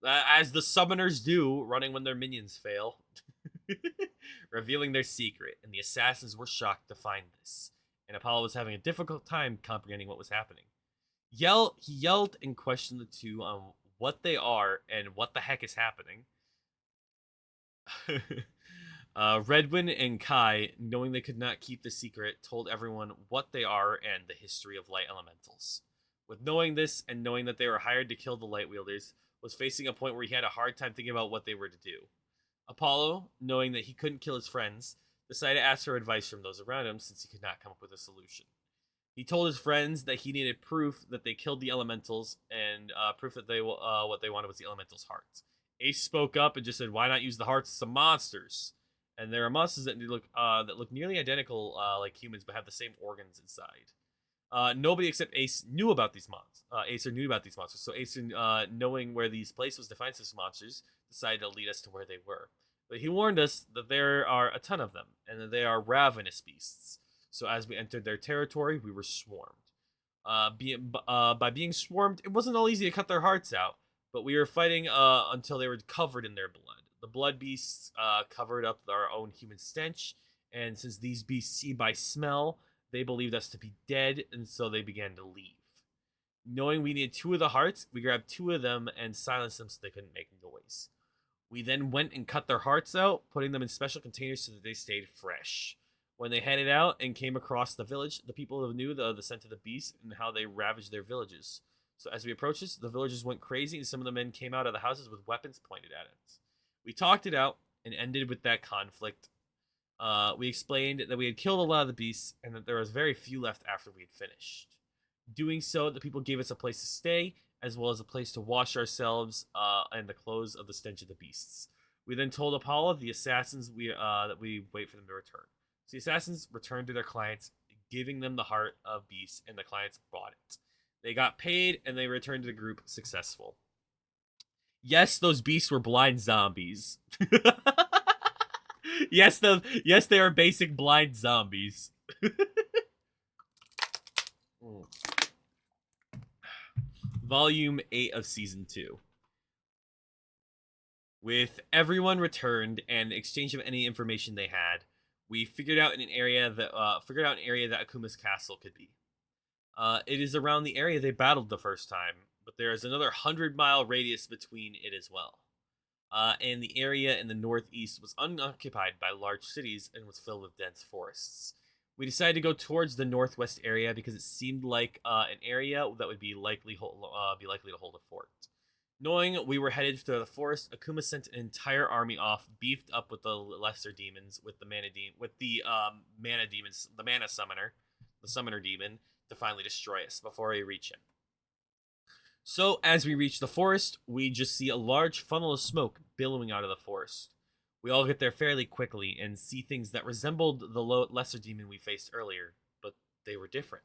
as the summoners do, running when their minions fail. Revealing their secret, and the assassins were shocked to find this, and Apollo was having a difficult time comprehending what was happening. He yelled and questioned the two on what they are and what the heck is happening. Redwin and Kai, knowing they could not keep the secret, told everyone what they are and the history of light elementals. With knowing this, and knowing that they were hired to kill the light wielders, was facing a point where he had a hard time thinking about what they were to do. Apollo, knowing that he couldn't kill his friends, decided to ask for advice from those around him since he could not come up with a solution. He told his friends that he needed proof that they killed the elementals, and proof that what they wanted was the elementals' hearts. Ace spoke up and just said, "Why not use the hearts of some monsters?" And there are monsters that look nearly identical like humans, but have the same organs inside. Nobody except Ace knew about these monsters. Acer knew about these monsters, so Acer, knowing where these places to find such monsters, decided to lead us to where they were. But he warned us that there are a ton of them, and that they are ravenous beasts. So as we entered their territory, we were swarmed. By being swarmed, it wasn't all easy to cut their hearts out, but we were fighting until they were covered in their blood. The blood beasts covered up our own human stench, and since these beasts see by smell, they believed us to be dead, and so they began to leave. Knowing we needed 2 of the hearts, we grabbed 2 of them and silenced them so they couldn't make noise. We then went and cut their hearts out, putting them in special containers so that they stayed fresh. When they headed out and came across the village, the people knew the scent of the beast and how they ravaged their villages. So as we approached this, the villagers went crazy, and some of the men came out of the houses with weapons pointed at us. We talked it out and ended with that conflict. We explained that we had killed a lot of the beasts and that there was very few left after we had finished. Doing so, the people gave us a place to stay, as well as a place to wash ourselves and the clothes of the stench of the beasts. We then told Apollo, the assassins, that we wait for them to return. So the assassins returned to their clients, giving them the heart of beast, and the clients bought it. They got paid, and they returned to the group successful. Yes, those beasts were blind zombies. Yes, they are basic blind zombies. Volume 8 of Season 2. With everyone returned and exchange of any information they had, we figured out an area that Akuma's castle could be. It is around the area they battled the first time, but there is another 100-mile radius between it as well. And the area in the northeast was unoccupied by large cities and was filled with dense forests. We decided to go towards the northwest area because it seemed like an area that would be likely to hold a fort. Knowing we were headed to the forest, Akuma sent an entire army off, beefed up with the lesser demons, with the mana demons, the mana summoner, the summoner demon, to finally destroy us before we reach him. So as we reach the forest, we just see a large funnel of smoke billowing out of the forest. We all get there fairly quickly and see things that resembled the lesser demon we faced earlier, but they were different.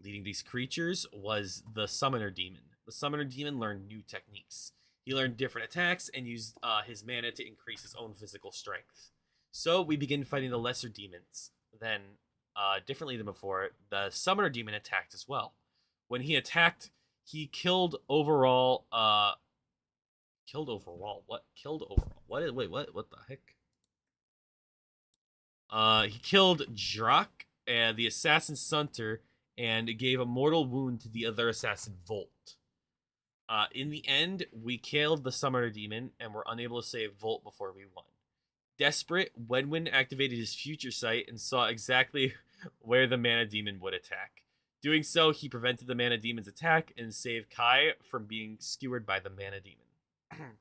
Leading these creatures was the summoner demon. The summoner demon learned new techniques. He learned different attacks and used his mana to increase his own physical strength. So we begin fighting the lesser demons. Then, differently than before, the summoner demon attacked as well. When he attacked, he killed overall. Killed overall? What? Killed overall? What? Wait, what? What the heck? He killed Drak, the assassin Sunter, and gave a mortal wound to the other assassin Volt. In the end, we killed the summoner demon and were unable to save Volt before we won. Desperate, Wenwin activated his future sight and saw exactly where the mana demon would attack. Doing so, he prevented the mana demon's attack and saved Kai from being skewered by the mana demon.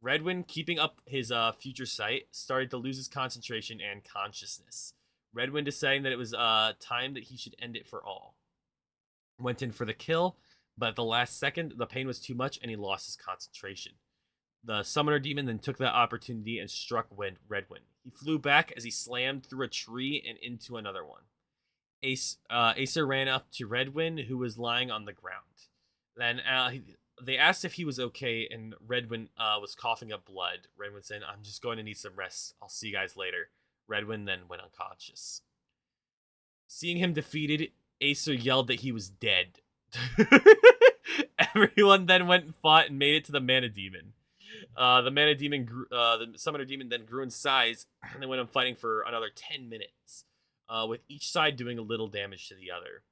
Redwin, keeping up his future sight, started to lose his concentration and consciousness. Redwin deciding that it was time that he should end it for all. Went in for the kill, but at the last second, the pain was too much and he lost his concentration. The summoner demon then took that opportunity and struck Redwin. He flew back as he slammed through a tree and into another one. Acer ran up to Redwin, who was lying on the ground. Then they asked if he was okay, and Redwin was coughing up blood. Redwin said, "I'm just going to need some rest. I'll see you guys later." Redwin then went unconscious. Seeing him defeated, Acer yelled that he was dead. Everyone then went and fought and made it to the mana demon. The summoner demon then grew in size, and they went on fighting for another 10 minutes, with each side doing a little damage to the other.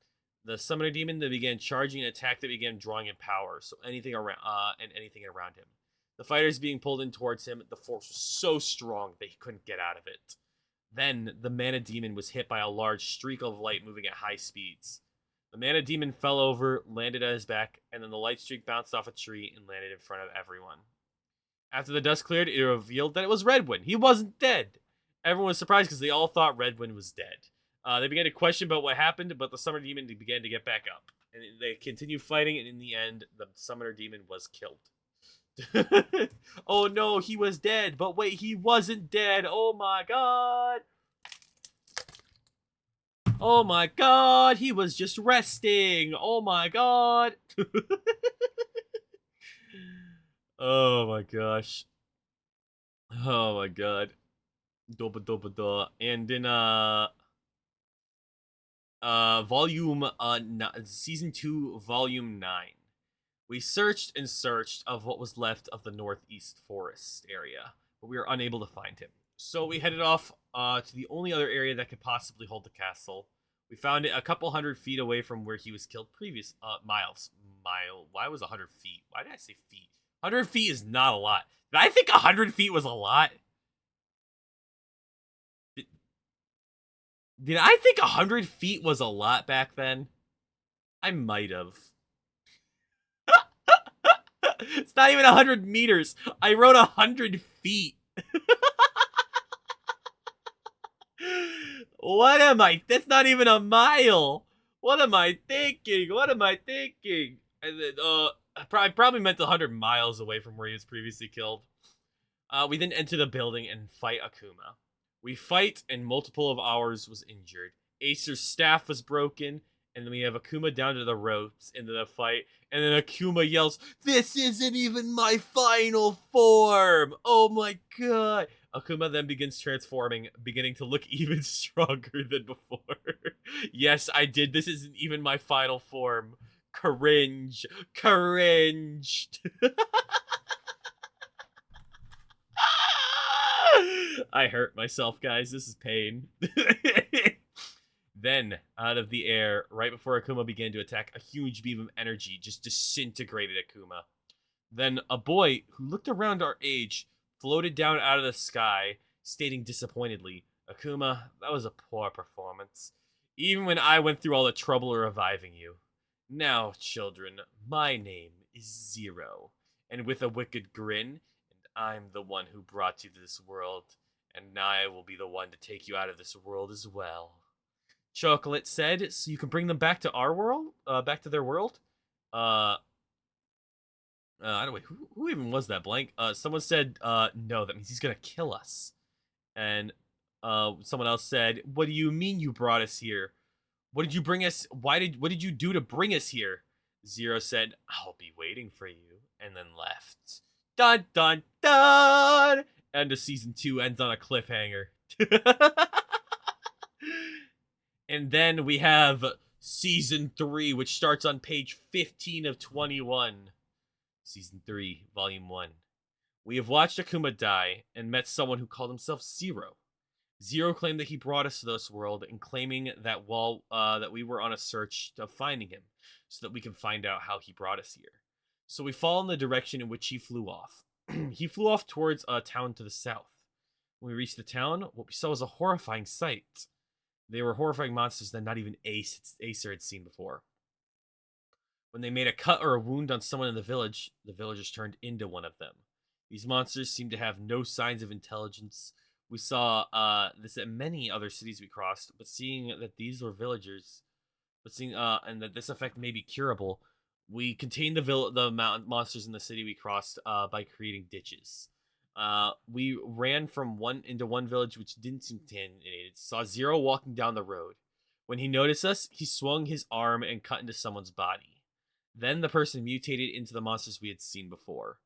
The summoner demon then began charging an attack that began drawing in power, so anything around him. The fighters being pulled in towards him, the force was so strong that he couldn't get out of it. Then the mana demon was hit by a large streak of light moving at high speeds. The mana demon fell over, landed at his back, and then the light streak bounced off a tree and landed in front of everyone. After the dust cleared, it revealed that it was Redwin. He wasn't dead. Everyone was surprised because they all thought Redwin was dead. They began to question about what happened, but the summoner demon began to get back up. And they continued fighting, and in the end, the summoner demon was killed. Oh no, he was dead. But wait, he wasn't dead. Oh my god. Oh my god, he was just resting. Oh my god. Oh my gosh. Oh my god. Dopa dopa da. And in season 2, volume 9. We searched and searched of what was left of the northeast forest area, but we were unable to find him. So we headed off to the only other area that could possibly hold the castle. We found it a couple 100 feet away from where he was killed miles. Why was 100 feet? Why did I say feet? 100 feet is not a lot. Did I think 100 feet was a lot? Did I think 100 feet was a lot back then? I might have. It's not even 100 meters. I wrote 100 feet. What am I? That's not even a mile. What am I thinking? What am I thinking? And then, I probably meant 100 miles away from where he was previously killed. We then enter the building and fight Akuma. We fight, and multiple of ours was injured. Acer's staff was broken, And then we have Akuma down to the ropes into the fight. And then Akuma yells, "This isn't even my final form! Oh my god!" Akuma then begins transforming, beginning to look even stronger than before. Yes, I did. This isn't even my final form. Cringe. Cringe. I hurt myself, guys. This is pain. Then, out of the air, right before Akuma began to attack, a huge beam of energy just disintegrated Akuma. Then a boy who looked around our age floated down out of the sky, stating disappointedly, "Akuma, that was a poor performance. Even when I went through all the trouble of reviving you. Now, children, my name is Zero, and with a wicked grin, and I'm the one who brought you to this world, and I will be the one to take you out of this world as well." Chocolate said, "So you can bring them back to our world? Back to their world?" Uh, I don't know. Who even was that? Blank. Someone said, "No, that means he's gonna kill us." And someone else said, "What do you mean you brought us here? What did you bring us? What did you do to bring us here?" Zero said, "I'll be waiting for you," and then left. Dun dun dun. End of season 2 ends on a cliffhanger. And then we have season 3, which starts on page 15 of 21. Season 3, volume 1. We have watched Akuma die and met someone who called himself Zero. Zero claimed that he brought us to this world, and claiming that while that we were on a search of finding him, so that we can find out how he brought us here. So we follow in the direction in which he flew off. He flew off towards a town to the south. When we reached the town, what we saw was a horrifying sight. They were horrifying monsters that not even Acer had seen before. When they made a cut or a wound on someone in the villagers turned into one of them. These monsters seemed to have no signs of intelligence. We saw this at many other cities we crossed, but seeing that these were villagers, and that this effect may be curable, we contained the monsters in the city we crossed by creating ditches. We ran from one village which didn't seem contaminated. Saw Zero walking down the road. When he noticed us, he swung his arm and cut into someone's body. Then the person mutated into the monsters we had seen before.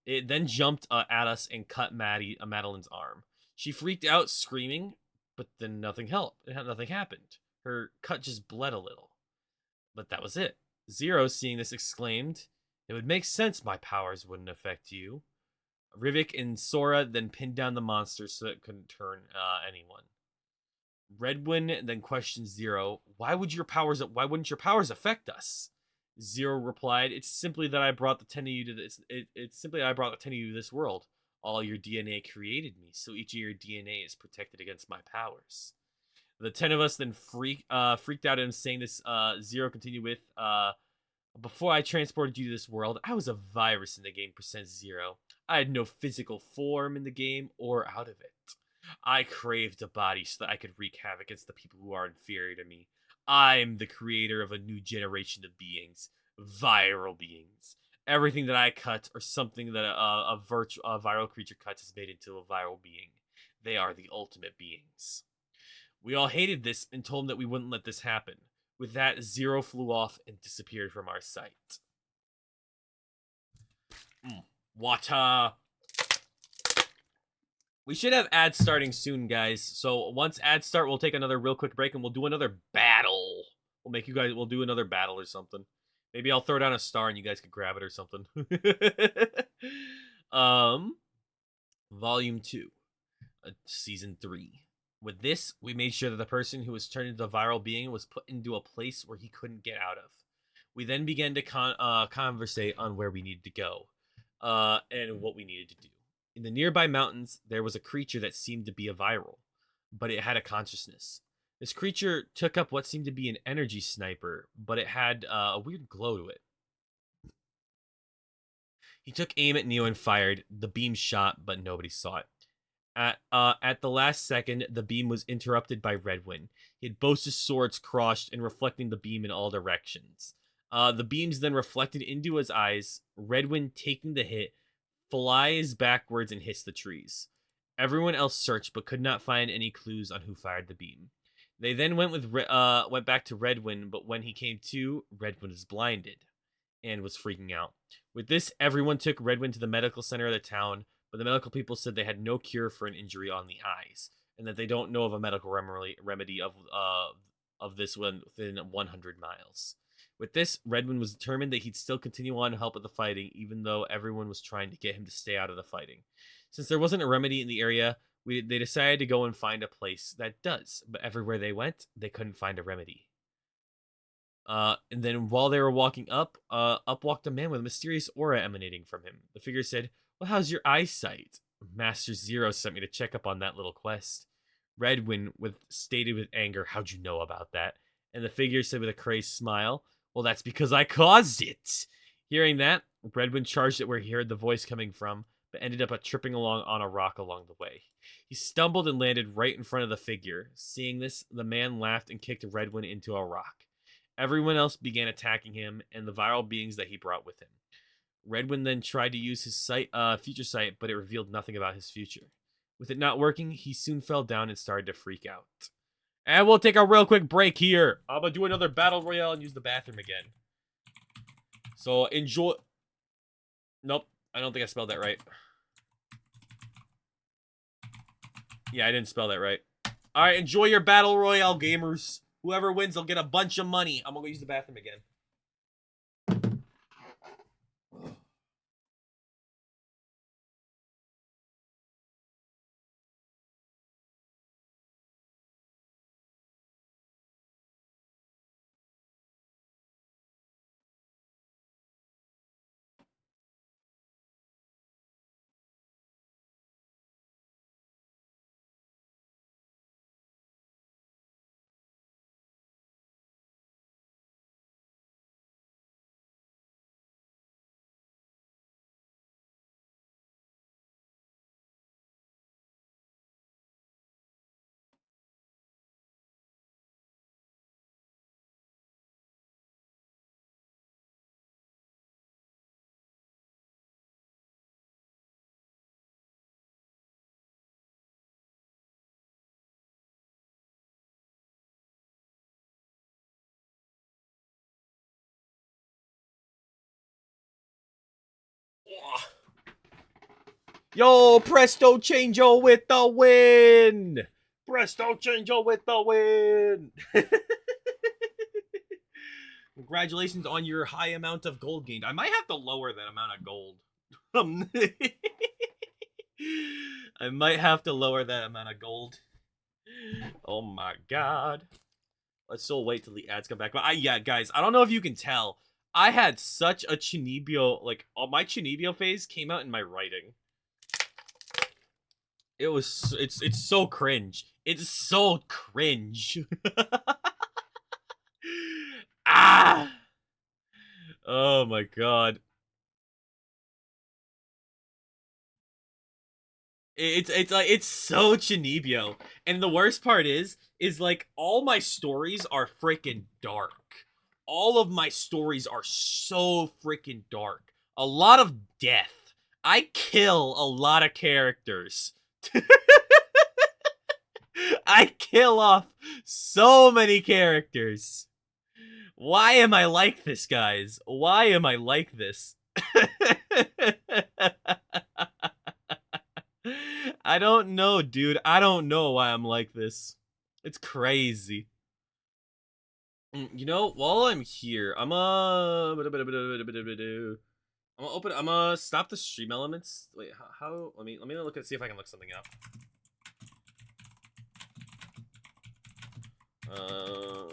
It then jumped at us and cut Madeline's arm. She freaked out, screaming, but then nothing helped. Nothing happened. Her cut just bled a little. But that was it. Zero, seeing this, exclaimed, "It would make sense my powers wouldn't affect you." Rivik and Sora then pinned down the monster so it couldn't turn anyone. Redwin then questioned Zero, why wouldn't your powers affect us?" Zero replied, "It's simply that I brought the 10 of you to this. It's simply that I brought the 10 of you to this world. All your DNA created me, so each of your DNA is protected against my powers." The 10 of us then freaked out at him, saying this. Zero continued with, "Before I transported you to this world, I was a virus in the game, %0. I had no physical form in the game or out of it. I craved a body so that I could wreak havoc against the people who are inferior to me. I'm the creator of a new generation of beings, viral beings. Everything that I cut or something that a viral creature cuts is made into a viral being. They are the ultimate beings." We all hated this and told him that we wouldn't let this happen. With that, Zero flew off and disappeared from our sight. Water. We should have ads starting soon, guys. So once ads start, we'll take another real quick break and we'll do another battle. We'll do another battle or something. Maybe I'll throw down a star and you guys can grab it or something. Volume 2, Season 3. With this, we made sure that the person who was turned into a viral being was put into a place where he couldn't get out of. We then began to conversate on where we needed to go, and what we needed to do. In the nearby mountains, there was a creature that seemed to be a viral, but it had a consciousness. This creature took up what seemed to be an energy sniper, but it had a weird glow to it. He took aim at Neo and fired. The beam shot, but nobody saw it. At the last second, the beam was interrupted by Redwin. He had both his swords crossed and reflecting the beam in all directions. The beams then reflected into his eyes. Redwin, taking the hit, flies backwards and hits the trees. Everyone else searched but could not find any clues on who fired the beam. They then went back to Redwin, but when he came to, Redwin was blinded and was freaking out. With this, everyone took Redwin to the medical center of the town, but the medical people said they had no cure for an injury on the eyes, and that they don't know of a medical remedy of this one within 100 miles. With this, Redwin was determined that he'd still continue on to help with the fighting, even though everyone was trying to get him to stay out of the fighting. Since there wasn't a remedy in the area, they decided to go and find a place that does, but everywhere they went, they couldn't find a remedy. And then while they were walking up walked a man with a mysterious aura emanating from him. The figure said, "Well, how's your eyesight? Master Zero sent me to check up on that little quest." Redwin stated with anger, "How'd you know about that?" And the figure said with a crazed smile, "Well, that's because I caused it." Hearing that, Redwin charged it where he heard the voice coming from, but ended up tripping along on a rock along the way. He stumbled and landed right in front of the figure. Seeing this, the man laughed and kicked Redwin into a rock. Everyone else began attacking him and the viral beings that he brought with him. Redwin then tried to use his future sight, but it revealed nothing about his future. With it not working, he soon fell down and started to freak out. And we'll take a real quick break here. I'm gonna do another battle royale and use the bathroom again. So enjoy. Nope, I don't think I spelled that right. Yeah, I didn't spell that right. All right, enjoy your battle royale, gamers. Whoever wins, they'll get a bunch of money. I'm gonna go use the bathroom again. Yo, presto changeo with the win! Presto changeo with the win! Congratulations on your high amount of gold gained. I might have to lower that amount of gold. I might have to lower that amount of gold. Oh my god. Let's still wait till the ads come back. But yeah, guys, I don't know if you can tell. I had such a Chinibyo, my Chinibyo phase came out in my writing. It's so cringe. It's so cringe. Ah! Oh my god. It's so Chinibyo. And the worst part is like all my stories are freaking dark. All of my stories are so freaking dark. A lot of death. I kill a lot of characters. I kill off so many characters. Why am I like this, guys? Why am I like this? I don't know, dude. I don't know why I'm like this. It's crazy. You know, while I'm here, I'm gonna stop the stream elements. Wait, how let me look at see if I can look something up. Um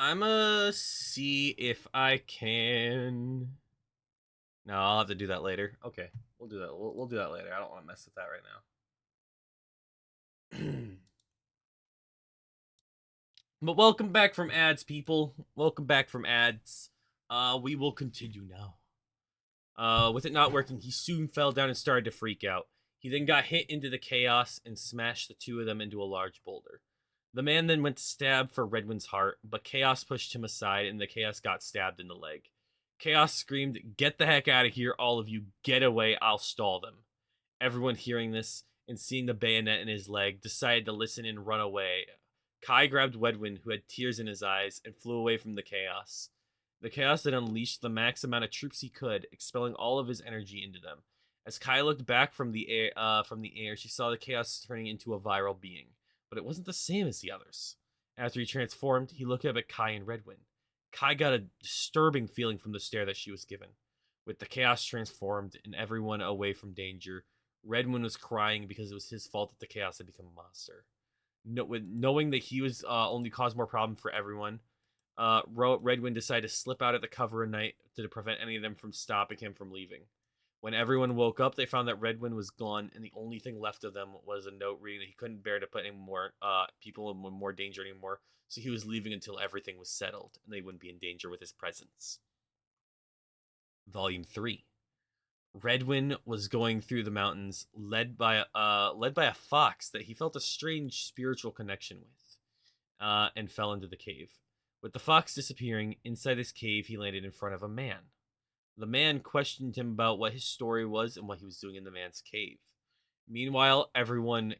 I'ma see if I can. No, I'll have to do that later. Okay, we'll do that. We'll do that later. I don't want to mess with that right now. But welcome back from ads, people. Welcome back from ads. We will continue now. With it not working, he soon fell down and started to freak out. He then got hit into the chaos and smashed the two of them into a large boulder. The man then went to stab for Redwin's heart, but Chaos pushed him aside and the Chaos got stabbed in the leg. Chaos screamed, "Get the heck out of here, all of you. Get away, I'll stall them." Everyone hearing this and seeing the bayonet in his leg decided to listen and run away. Kai grabbed Redwin, who had tears in his eyes, and flew away from the Chaos. The Chaos then unleashed the max amount of troops he could, expelling all of his energy into them. As Kai looked back from the air, she saw the Chaos turning into a viral being, but it wasn't the same as the others. After he transformed, he looked up at Kai and Redwin. Kai got a disturbing feeling from the stare that she was given. With the Chaos transformed and everyone away from danger, Redwin was crying because it was his fault that the Chaos had become a monster. Knowing that he was only caused more problem for everyone, Redwin decided to slip out at the cover of night to prevent any of them from stopping him from leaving. When everyone woke up, they found that Redwin was gone, and the only thing left of them was a note reading that he couldn't bear to put any more people in more danger anymore, so he was leaving until everything was settled, and they wouldn't be in danger with his presence. Volume 3. Redwin was going through the mountains, led by a fox that he felt a strange spiritual connection with, and fell into the cave. With the fox disappearing, inside this cave, he landed in front of a man. The man questioned him about what his story was and what he was doing in the man's cave. Meanwhile, everyone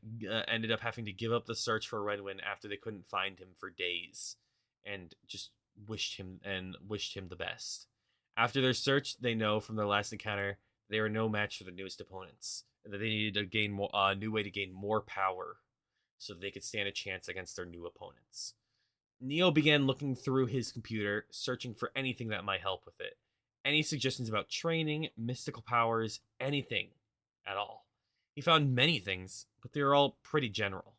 ended up having to give up the search for Redwin after they couldn't find him for days, and just wished him the best. After their search, they know from their last encounter they were no match for the newest opponents, and that they needed to gain a new way to gain more power, so that they could stand a chance against their new opponents. Neo began looking through his computer, searching for anything that might help with it. Any suggestions about training, mystical powers, anything at all. He found many things, but they were all pretty general.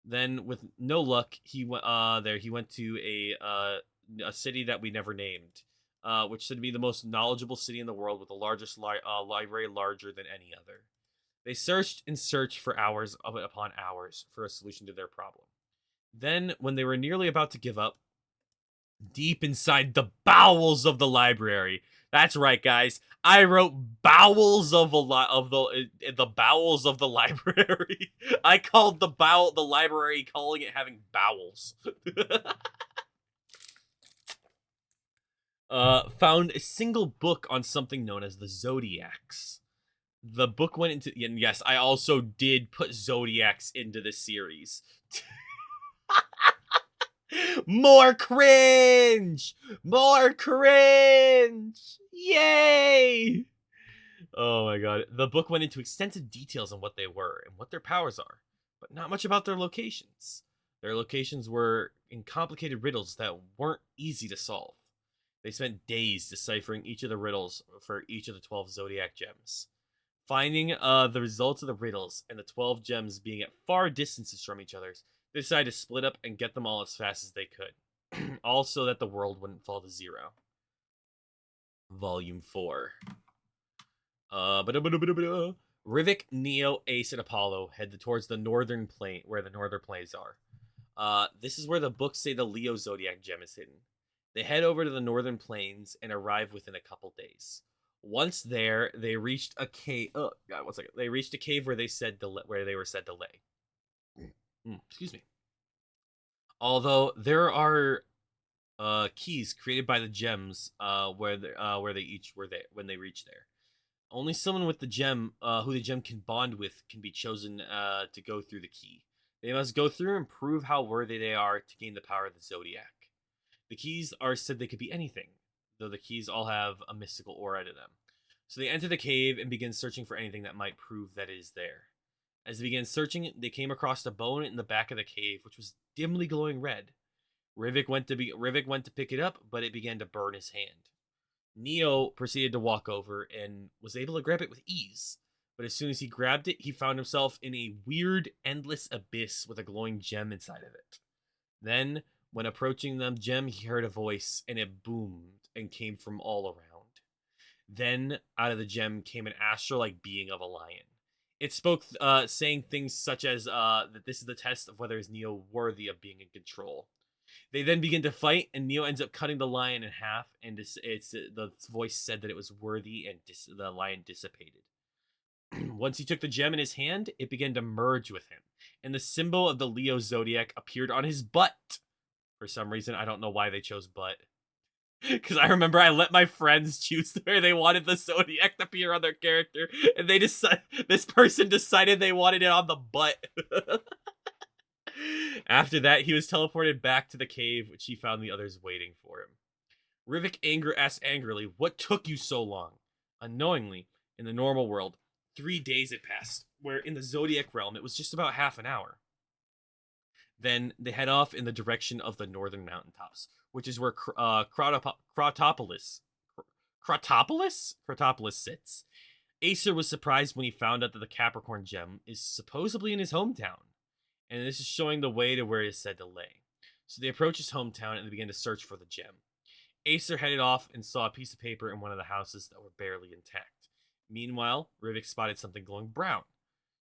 Then, with no luck, he went to a city that we never named, which said to be the most knowledgeable city in the world with the largest library larger than any other. They searched and searched for hours upon hours for a solution to their problem. Then, when they were nearly about to give up, deep inside the bowels of the library. That's right, guys. I wrote bowels of the bowels of the library. I called the library, calling it having bowels. Found a single book on something known as the Zodiacs. The book went into, and yes, I also did put Zodiacs into the series. More cringe! More cringe! Yay! Oh my god. The book went into extensive details on what they were and what their powers are, but not much about their locations. Their locations were in complicated riddles that weren't easy to solve. They spent days deciphering each of the riddles for each of the 12 zodiac gems. Finding the results of the riddles and the 12 gems being at far distances from each other, they decided to split up and get them all as fast as they could. All so that the world wouldn't fall to zero. Volume 4. Rivik, Neo, Ace, and Apollo head towards the northern plane, where the northern planes are. This is where the books say the Leo Zodiac gem is hidden. They head over to the northern plains and arrive within a couple days. Once there, they reached a cave. Oh god, one second. They reached a cave where they were said to lay. Excuse me. Although there are keys created by the gems where they each were there when they reach there. Only someone with the gem, who the gem can bond with, can be chosen to go through the key. They must go through and prove how worthy they are to gain the power of the Zodiac. The keys are said they could be anything, though the keys all have a mystical aura to them. So they enter the cave and begin searching for anything that might prove that it is there. As they began searching, they came across a bone in the back of the cave, which was dimly glowing red. Rivik went to pick it up, but it began to burn his hand. Neo proceeded to walk over and was able to grab it with ease. But as soon as he grabbed it, he found himself in a weird, endless abyss with a glowing gem inside of it. Then, when approaching the gem, he heard a voice, and it boomed and came from all around. Then, out of the gem came an astral-like being of a lion. It spoke, saying things such as that this is the test of whether is Neo worthy of being in control. They then begin to fight, and Neo ends up cutting the lion in half, and the voice said that it was worthy, and the lion dissipated. Once he took the gem in his hand, it began to merge with him, and the symbol of the Leo zodiac appeared on his butt. For some reason, I don't know why they chose butt. Because I remember I let my friends choose where they wanted the zodiac to appear on their character, and this person decided they wanted it on the butt. After that, he was teleported back to the cave, which he found the others waiting for him. Rivik asked angrily, "What took you so long?" Unknowingly, in the normal world, 3 days had passed, where in the Zodiac realm it was just about half an hour. Then they head off in the direction of the northern mountaintops, which is where Crotopolis sits. Acer was surprised when he found out that the Capricorn gem is supposedly in his hometown, and this is showing the way to where it is said to lay. So they approach his hometown and they begin to search for the gem. Acer headed off and saw a piece of paper in one of the houses that were barely intact. Meanwhile, Rivik spotted something glowing brown.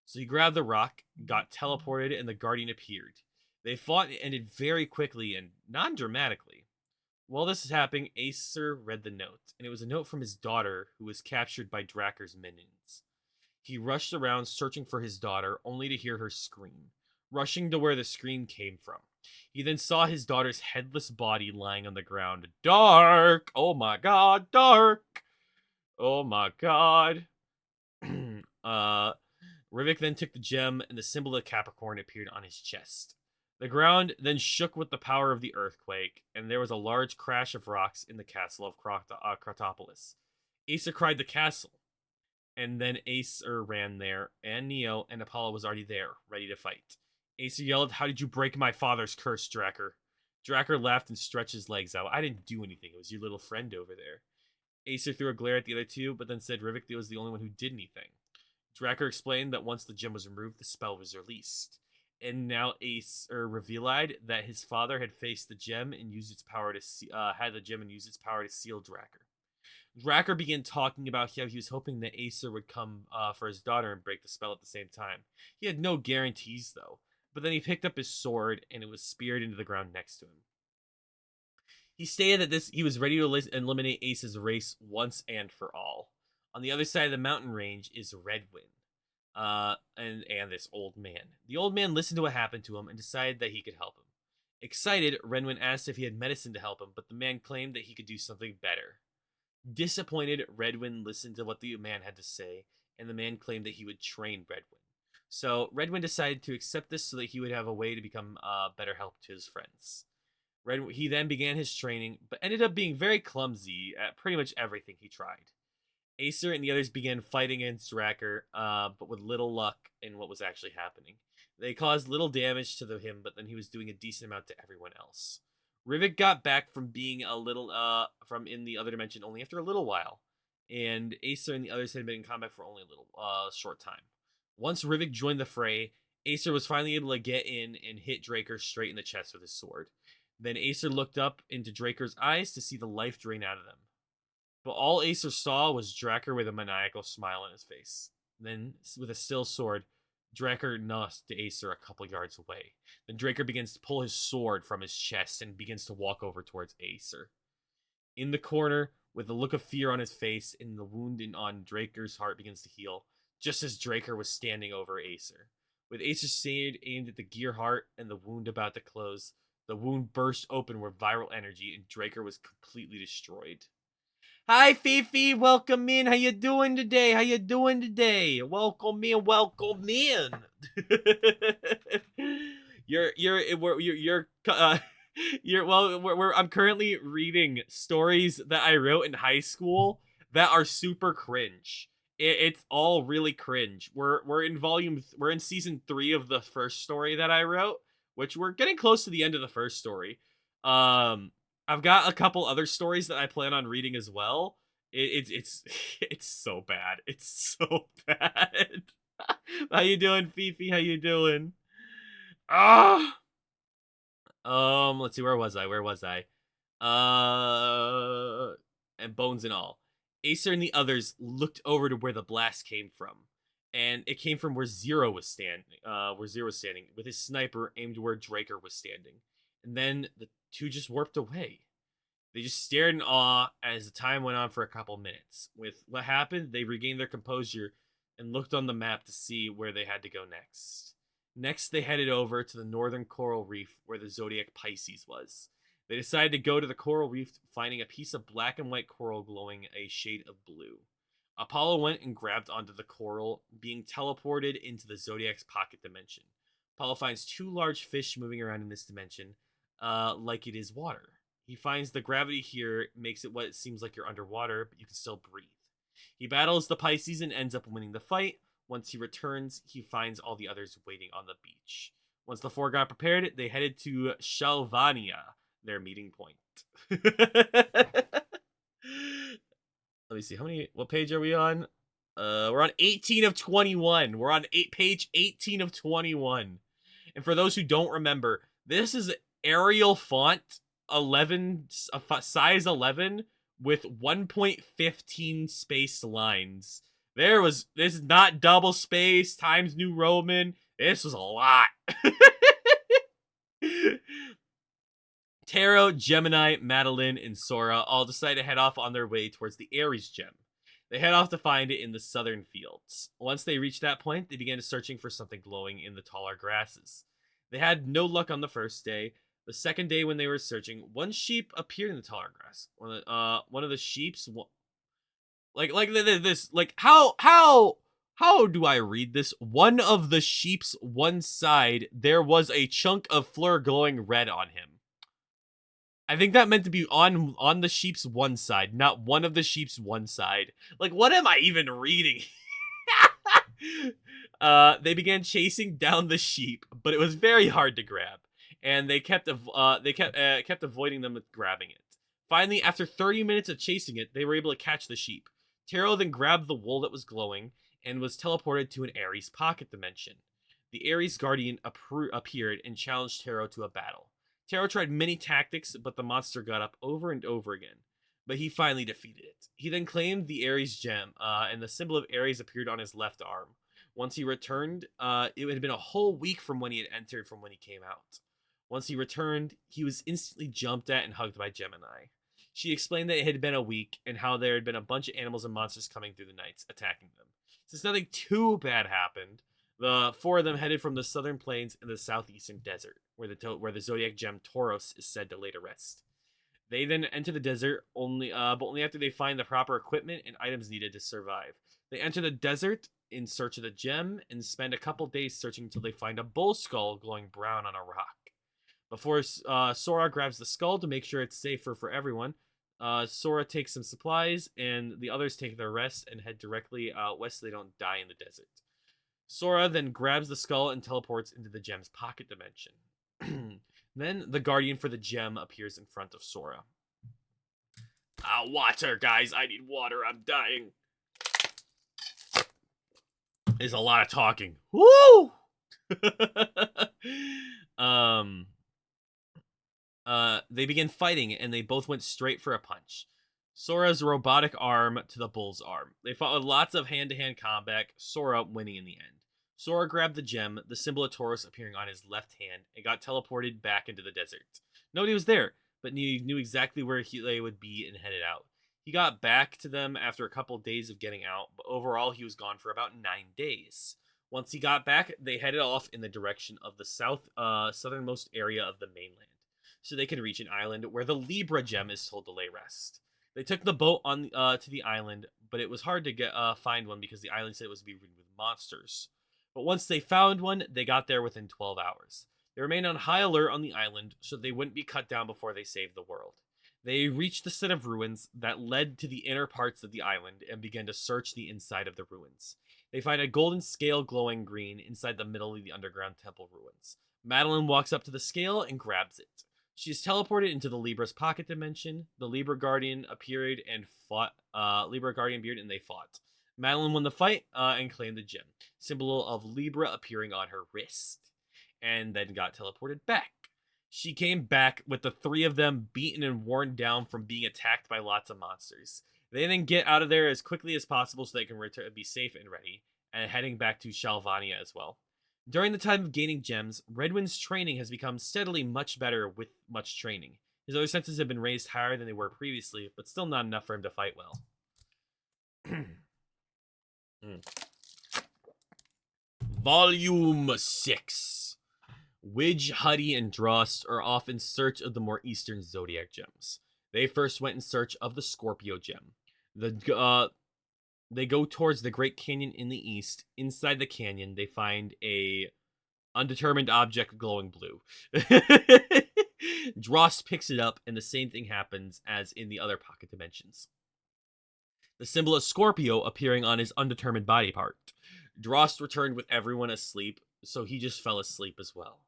So he grabbed the rock, got teleported, and the Guardian appeared. They fought and it ended very quickly and non-dramatically. While this is happening, Acer read the note, and it was a note from his daughter who was captured by Draker's minions. He rushed around searching for his daughter, only to hear her scream, rushing to where the scream came from. He then saw his daughter's headless body lying on the ground. Dark! Oh my god, dark! Oh my god. Rivik then took the gem, and the symbol of Capricorn appeared on his chest. The ground then shook with the power of the earthquake, and there was a large crash of rocks in the castle of Crotopolis. Acer cried the castle, and then Acer ran there, and Neo and Apollo was already there, ready to fight. Acer yelled, "How did you break my father's curse, Draker?" Draker laughed and stretched his legs out. "I didn't do anything. It was your little friend over there." Acer threw a glare at the other two, but then said Rivik was the only one who did anything. Draker explained that once the gem was removed, the spell was released. And now Acer revealed that his father had faced the gem and used its power to seal Draker. Draker began talking about how he was hoping that Acer would come for his daughter and break the spell at the same time. He had no guarantees though, but then he picked up his sword and it was speared into the ground next to him. He stated that he was ready to eliminate Ace's race once and for all. On the other side of the mountain range is Redwind. And this old man. The old man listened to what happened to him and decided that he could help him. Excited, Redwind asked if he had medicine to help him, but the man claimed that he could do something better. Disappointed, Redwind listened to what the man had to say, and the man claimed that he would train Redwind. So Redwind decided to accept this so that he would have a way to become better help to his friends. He then began his training, but ended up being very clumsy at pretty much everything he tried. Acer and the others began fighting against Draker, but with little luck in what was actually happening. They caused little damage to him, but then he was doing a decent amount to everyone else. Rivik got back from being from in the other dimension only after a little while, and Acer and the others had been in combat for only a little short time. Once Rivik joined the fray, Acer was finally able to get in and hit Draker straight in the chest with his sword. Then Acer looked up into Draker's eyes to see the life drain out of them. But all Acer saw was Draker with a maniacal smile on his face. Then, with a still sword, Draker nuzzed to Acer a couple yards away. Then Draker begins to pull his sword from his chest and begins to walk over towards Acer. In the corner, with a look of fear on his face and the wound on Draker's heart begins to heal, just as Draker was standing over Acer. With Acer's sword aimed at the gear heart and the wound about to close, the wound burst open with viral energy and Draker was completely destroyed. Hi, Fifi. Welcome in. How you doing today? How you doing today? Welcome in. Welcome in. I'm currently reading stories that I wrote in high school that are super cringe. It's all really cringe. We're in season 3 of the first story that I wrote, which we're getting close to the end of the first story. I've got a couple other stories that I plan on reading as well. It's so bad. It's so bad. How you doing, Fifi? How you doing? Let's see. Where was I? And bones and all. Acer and the others looked over to where the blast came from, and it came from where Zero was standing. With his sniper aimed where Draker was standing, and then the two just warped away. They just stared in awe as the time went on for a couple minutes. With what happened, they regained their composure and looked on the map to see where they had to go next. Next, they headed over to the northern coral reef where the zodiac Pisces was. They decided to go to the coral reef, finding a piece of black and white coral glowing a shade of blue. Apollo went and grabbed onto the coral, being teleported into the zodiac's pocket dimension. Apollo finds two large fish moving around in this dimension, like it is water. He finds the gravity here makes it what it seems like you're underwater, but you can still breathe. He battles the Pisces and ends up winning the fight. Once he returns, he finds all the others waiting on the beach. Once the four got prepared, they headed to Shalvania, their meeting point. Let me see, what page are we on? We're on 18 of 21. We're on page 18 of 21. And for those who don't remember, this is Arial font 11, size 11 with 1.15 spaced lines. This is not double space Times New Roman. This was a lot. Tarot, Gemini, Madeline, and Sora all decide to head off on their way towards the Aries gem. They head off to find it in the southern fields. Once they reached that point, they began searching for something glowing in the taller grasses. They had no luck on the first day. The second day when they were searching, one sheep appeared in the taller grass. One of the sheep's how do I read this? One of the sheep's one side, there was a chunk of fleur glowing red on him. I think that meant to be on the sheep's one side, not one of the sheep's one side. Like, what am I even reading? They began chasing down the sheep, but it was very hard to grab, and they kept avoiding them with grabbing it. Finally, after 30 minutes of chasing it, they were able to catch the sheep. Taro then grabbed the wool that was glowing and was teleported to an Aries pocket dimension. The Aries guardian appeared and challenged Taro to a battle. Taro tried many tactics, but the monster got up over and over again. But he finally defeated it. He then claimed the Aries gem, and the symbol of Aries appeared on his left arm. Once he returned, it had been a whole week from when he had entered from when he came out. Once he returned, he was instantly jumped at and hugged by Gemini. She explained that it had been a week, and how there had been a bunch of animals and monsters coming through the nights, attacking them. Since nothing too bad happened, the four of them headed from the southern plains and the southeastern desert, where the zodiac gem Tauros is said to lay to rest. They then enter the desert but only after they find the proper equipment and items needed to survive. They enter the desert in search of the gem and spend a couple days searching until they find a bull skull glowing brown on a rock. Before Sora grabs the skull to make sure it's safer for everyone, Sora takes some supplies, and the others take their rest and head directly out west so they don't die in the desert. Sora then grabs the skull and teleports into the gem's pocket dimension. Then the guardian for the gem appears in front of Sora. Water, guys. I need water. I'm dying. There's a lot of talking. Woo! They begin fighting, and they both went straight for a punch. Sora's robotic arm to the bull's arm. They fought with lots of hand-to-hand combat, Sora winning in the end. Sora grabbed the gem, the symbol of Tauros appearing on his left hand, and got teleported back into the desert. Nobody was there, but knew exactly where they would be and headed out. He got back to them after a couple days of getting out, but overall he was gone for about 9 days. Once he got back, they headed off in the direction of the southernmost area of the mainland, so they could reach an island where the Libra gem is told to lay rest. They took the boat on to the island, but it was hard to find one because the island said it was to be ridden with monsters. But once they found one, they got there within 12 hours. They remained on high alert on the island so they wouldn't be cut down before they saved the world. They reached the set of ruins that led to the inner parts of the island and began to search the inside of the ruins. They find a golden scale glowing green inside the middle of the underground temple ruins. Madeline walks up to the scale and grabs it. She is teleported into the Libra's pocket dimension. The Libra Guardian appeared and fought. And they fought. Madeline won the fight and claimed the gem, symbol of Libra appearing on her wrist, and then got teleported back. She came back with the three of them beaten and worn down from being attacked by lots of monsters. They then get out of there as quickly as possible so they can return, be safe and ready, and heading back to Shalvania as well. During the time of gaining gems, Redwind's training has become steadily much better with much training. His other senses have been raised higher than they were previously, but still not enough for him to fight well. Volume 6. Widge, Huddy, and Drost are off in search of the more eastern zodiac gems. They first went in search of the Scorpio gem. They go towards the Great Canyon in the east. Inside the canyon, they find a undetermined object glowing blue. Drost picks it up, and the same thing happens as in the other pocket dimensions. The symbol is Scorpio appearing on his undetermined body part. Drost returned with everyone asleep, so he just fell asleep as well.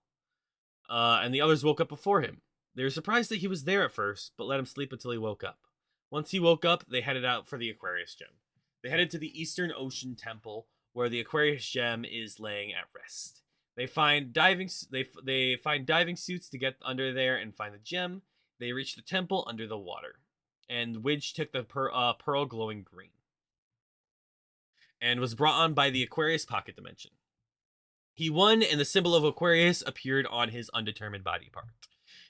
And the others woke up before him. They were surprised that he was there at first, but let him sleep until he woke up. Once he woke up, they headed out for the Aquarius gem. They headed to the Eastern Ocean Temple, where the Aquarius gem is laying at rest. They find diving suits to get under there and find the gem. They reach the temple under the water, and Widge took the pearl glowing green, and was brought on by the Aquarius pocket dimension. He won, and the symbol of Aquarius appeared on his undetermined body part.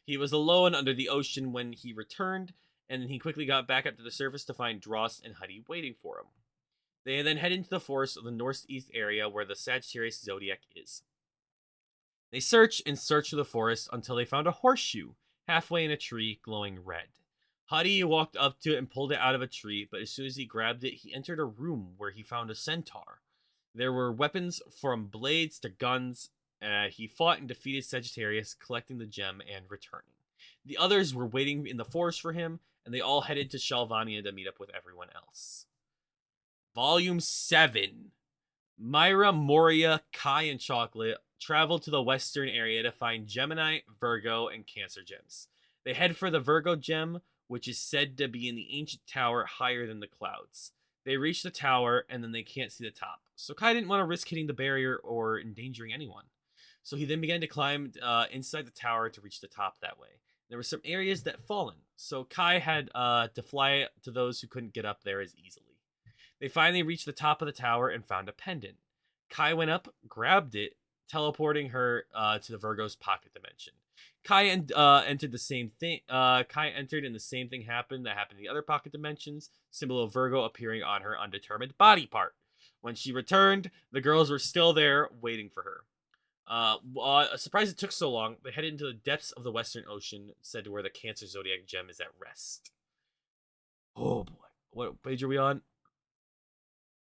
He was alone under the ocean when he returned, and he quickly got back up to the surface to find Drost and Huddy waiting for him. They then head into the forest of the northeast area where the Sagittarius zodiac is. They search and search through the forest until they found a horseshoe halfway in a tree glowing red. Huddy walked up to it and pulled it out of a tree, but as soon as he grabbed it, he entered a room where he found a centaur. There were weapons from blades to guns. He fought and defeated Sagittarius, collecting the gem and returning. The others were waiting in the forest for him, and they all headed to Shalvania to meet up with everyone else. Volume 7. Myra, Moria, Kai, and Chocolate travel to the western area to find Gemini, Virgo, and Cancer gems. They head for the Virgo gem, which is said to be in the ancient tower higher than the clouds. They reach the tower, and then they can't see the top. So Kai didn't want to risk hitting the barrier or endangering anyone. So he then began to climb inside the tower to reach the top that way. There were some areas that fallen, so Kai had to fly to those who couldn't get up there as easily. They finally reached the top of the tower and found a pendant. Kai went up, grabbed it, teleporting her to the Virgo's pocket dimension. Kai entered the same thing. Kai entered, and the same thing happened that happened in the other pocket dimensions. Symbol of Virgo appearing on her undetermined body part. When she returned, the girls were still there waiting for her. Surprised it took so long, they headed into the depths of the Western Ocean, said to where the Cancer zodiac gem is at rest. Oh boy, what page are we on?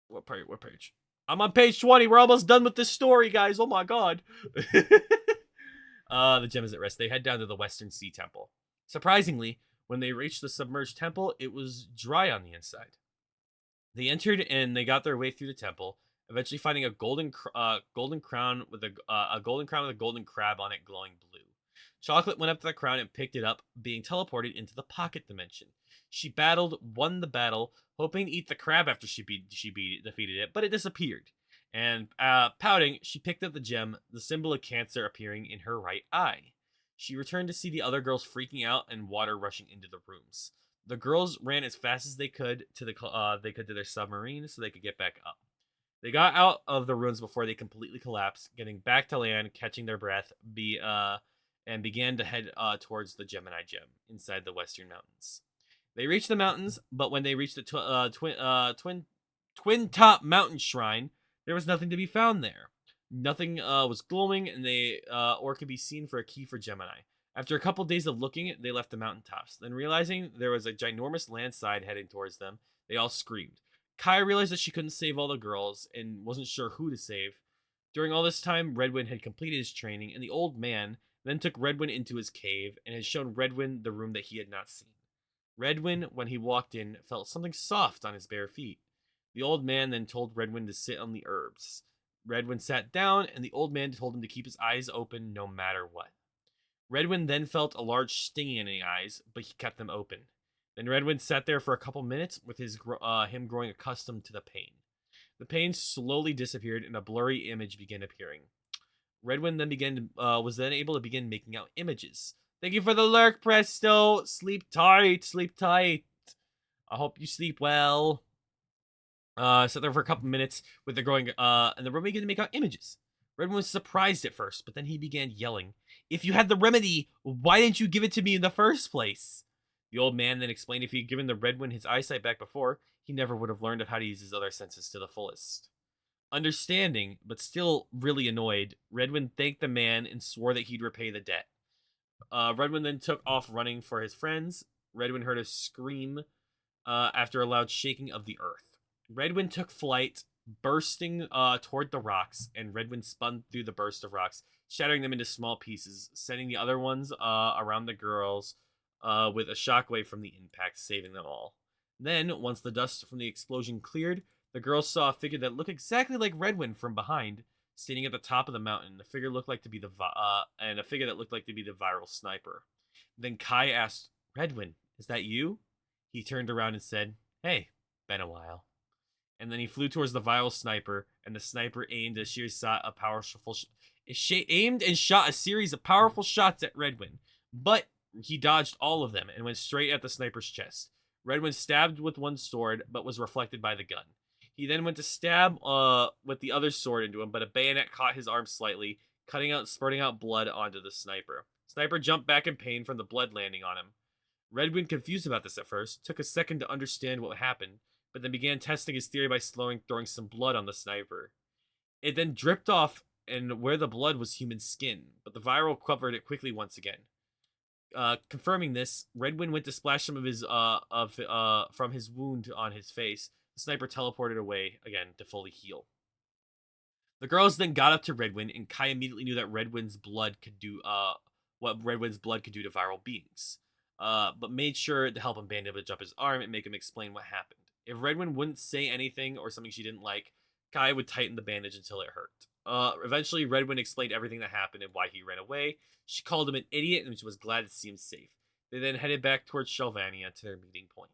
What page? I'm on page 20. We're almost done with this story, guys. Oh my god. The gem is at rest. They head down to the Western Sea Temple. Surprisingly, when they reached the submerged temple, it was dry on the inside. They entered and they got their way through the temple, eventually finding a golden crown with a golden crab on it glowing blue. Chocolate went up to the crown and picked it up, being teleported into the pocket dimension. She won the battle, hoping to eat the crab after she defeated it, but it disappeared. And pouting, she picked up the gem, the symbol of Cancer appearing in her right eye. She returned to see the other girls freaking out and water rushing into the rooms. The girls ran as fast as they could to their submarine so they could get back up. They got out of the ruins before they completely collapsed, getting back to land, catching their breath, and began to head towards the Gemini gem inside the Western Mountains. They reached the mountains, but when they reached the Twin Top Mountain Shrine, there was nothing to be found there. Nothing was glowing, and or could be seen for a key for Gemini. After a couple days of looking, they left the mountaintops. Then realizing there was a ginormous landslide heading towards them, they all screamed. Kai realized that she couldn't save all the girls and wasn't sure who to save. During all this time, Redwin had completed his training, and the old man then took Redwin into his cave and had shown Redwin the room that he had not seen. Redwin, when he walked in, felt something soft on his bare feet. The old man then told Redwin to sit on the herbs. Redwin sat down, and the old man told him to keep his eyes open no matter what. Redwin then felt a large stinging in the eyes, but he kept them open. Then Redwin sat there for a couple minutes with him growing accustomed to the pain. The pain slowly disappeared, and a blurry image began appearing. Redwin then was able to begin making out images. Thank you for the lurk, Presto. Sleep tight, sleep tight. I hope you sleep well. Sat there for a couple minutes with the growing, and the room began to make out images. Redwin was surprised at first, but then he began yelling, "If you had the remedy, why didn't you give it to me in the first place?" The old man then explained if he had given the Redwin his eyesight back before, he never would have learned of how to use his other senses to the fullest. Understanding, but still really annoyed, Redwin thanked the man and swore that he'd repay the debt. Redwin then took off running for his friends. Redwin heard a scream after a loud shaking of the earth. Redwin took flight, bursting toward the rocks, and Redwin spun through the burst of rocks, shattering them into small pieces, sending the other ones around the girls with a shockwave from the impact, saving them all. Then, once the dust from the explosion cleared, the girls saw a figure that looked exactly like Redwin from behind, standing at the top of the mountain. The figure looked like to be and a figure that looked like to be the viral sniper. Then Kai asked, "Redwin, is that you?" He turned around and said, "Hey, been a while." And then he flew towards the viral sniper, and the sniper aimed a series shot a powerful aimed and shot a series of powerful shots at Redwin, but he dodged all of them and went straight at the sniper's chest. Redwin stabbed with one sword, but was reflected by the gun. He then went to stab with the other sword into him, but a bayonet caught his arm slightly, spurting out blood onto the sniper. Sniper jumped back in pain from the blood landing on him. Redwin, confused about this at first, took a second to understand what happened, but then began testing his theory by throwing some blood on the sniper. It then dripped off, and where the blood was human skin, but the viral covered it quickly once again. Confirming this, Redwin went to splash some of his from his wound on his face. The sniper teleported away again to fully heal. The girls then got up to Redwin, and Kai immediately knew that Redwin's blood could do what Redwin's blood could do to viral beings. But made sure to help him bandage up his arm and make him explain what happened. If Redwin wouldn't say anything or something she didn't like, Kai would tighten the bandage until it hurt. Eventually, Redwin explained everything that happened and why he ran away. She called him an idiot and she was glad to see him safe. They then headed back towards Shelvania to their meeting point.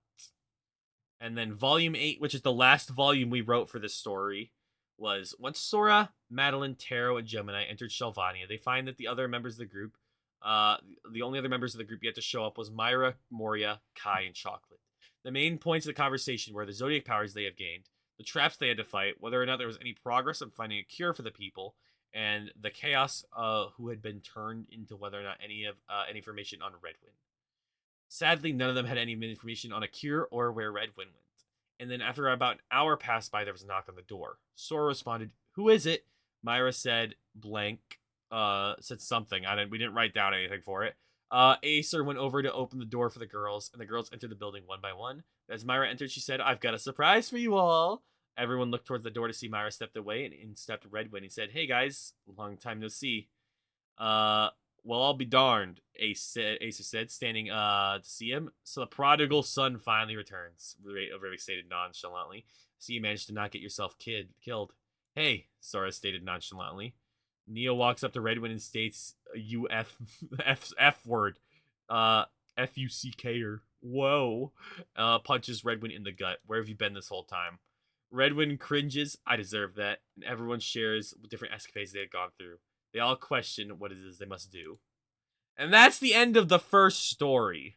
And then Volume 8, which is the last volume we wrote for this story, was once Sora, Madeline, Taro, and Gemini entered Shelvania, they find that the other members of the group, the only other members of the group yet to show up was Myra, Moria, Kai, and Chocolate. The main points of the conversation were the zodiac powers they have gained, the traps they had to fight, whether or not there was any progress in finding a cure for the people, and the chaos who had been turned into whether or not any information on Redwin. Sadly, none of them had any information on a cure or where Redwin went. And then after about an hour passed by, there was a knock on the door. Sora responded, "Who is it?" Myra said blank, said something. We didn't write down anything for it. Acer went over to open the door for the girls, and the girls entered the building one by one. As Myra entered, she said, "I've got a surprise for you all." Everyone looked towards the door to see Myra stepped away, and in stepped Redwin. He said, "Hey guys, long time no see." Well, I'll be darned, Acer said, standing to see him. So the prodigal son finally returns, Rivik stated nonchalantly. "So you managed to not get yourself killed." "Hey," Sora stated nonchalantly. Neo walks up to Redwin and states, "You F word. F-U-C-K-er. Whoa." Punches Redwin in the gut. "Where have you been this whole time?" Redwin cringes. "I deserve that." And everyone shares different escapades they had gone through. They all question what it is they must do. And that's the end of the first story.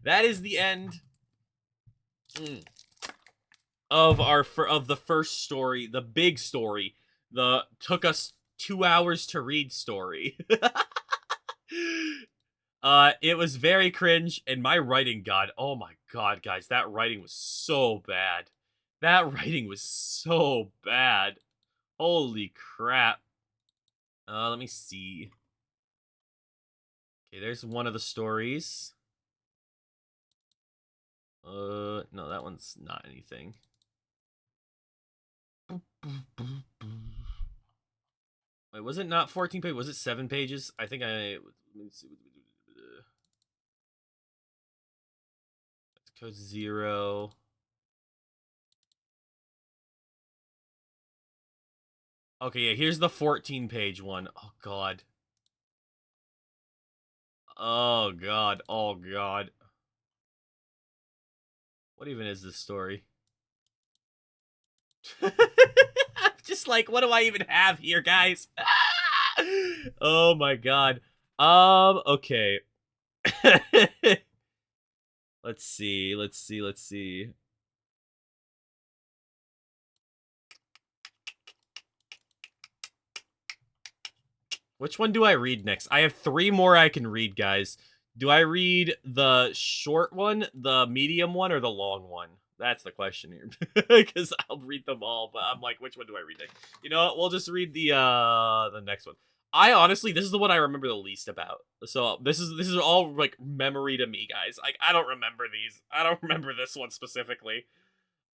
That is the end of the first story, the big story, the took us 2 hours to read story. It was very cringe, and my writing, oh my god, guys, that writing was so bad. That writing was so bad. Holy crap. Let me see. Okay, there's one of the stories. No, that one's not anything. Wait, was it not 14 pages? Was it 7 pages? I think let me see. Code 0. Okay, yeah, here's the 14-page one. Oh, God. Oh, God. Oh, God. What even is this story? I'm just like, what do I even have here, guys? Oh, my God. Okay. Let's see. Which one do I read next? I have 3 more I can read, guys. Do I read the short one, the medium one, or the long one? That's the question here. Because I'll read them all, but I'm like, which one do I read next? You know what? We'll just read the next one. I honestly, this is the one I remember the least about. So this is all like memory to me, guys. Like I don't remember these. I don't remember this one specifically.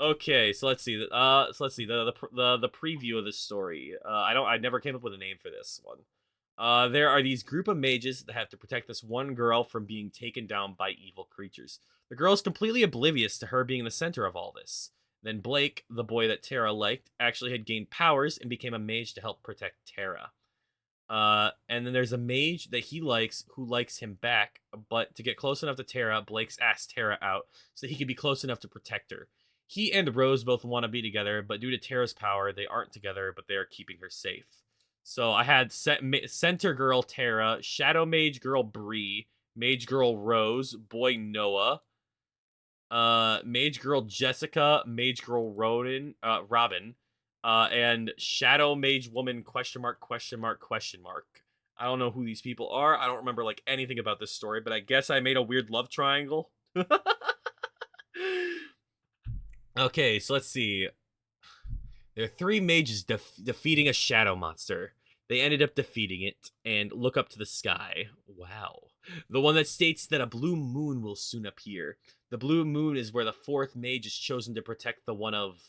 Okay, so let's see. The preview of this story. I never came up with a name for this one. There are these group of mages that have to protect this one girl from being taken down by evil creatures. The girl is completely oblivious to her being the center of all this. Then Blake, the boy that Tara liked, actually had gained powers and became a mage to help protect Tara. And then there's a mage that he likes who likes him back, but to get close enough to Tara, Blake's asked Tara out so he could be close enough to protect her. He and Rose both want to be together, but due to Tara's power, they aren't together, but they are keeping her safe. So I had Center Girl Tara, Shadow Mage Girl Bree, Mage Girl Rose, Boy Noah, Mage Girl Jessica, Mage Girl Robin, and Shadow Mage Woman question mark question mark question mark. I don't know who these people are. I don't remember like anything about this story, but I guess I made a weird love triangle. Okay, so let's see. There are three mages defeating a shadow monster. They ended up defeating it and look up to the sky. Wow. The one that states that a blue moon will soon appear. The blue moon is where the fourth mage is chosen to protect the one of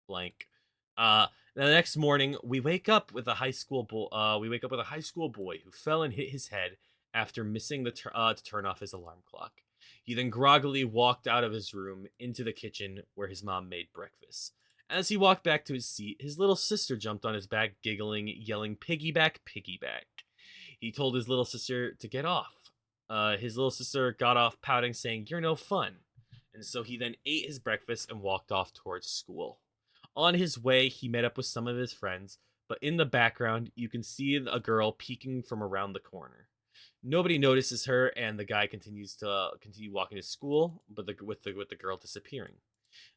blank. The next morning, we wake up with a high school boy who fell and hit his head after missing to turn off his alarm clock. He then groggily walked out of his room into the kitchen where his mom made breakfast. As he walked back to his seat, his little sister jumped on his back, giggling, yelling, "Piggyback, piggyback." He told his little sister to get off. His little sister got off, pouting, saying, "You're no fun." And so he then ate his breakfast and walked off towards school. On his way, he met up with some of his friends, but in the background, you can see a girl peeking from around the corner. Nobody notices her, and the guy continues walking to school, but with the girl disappearing.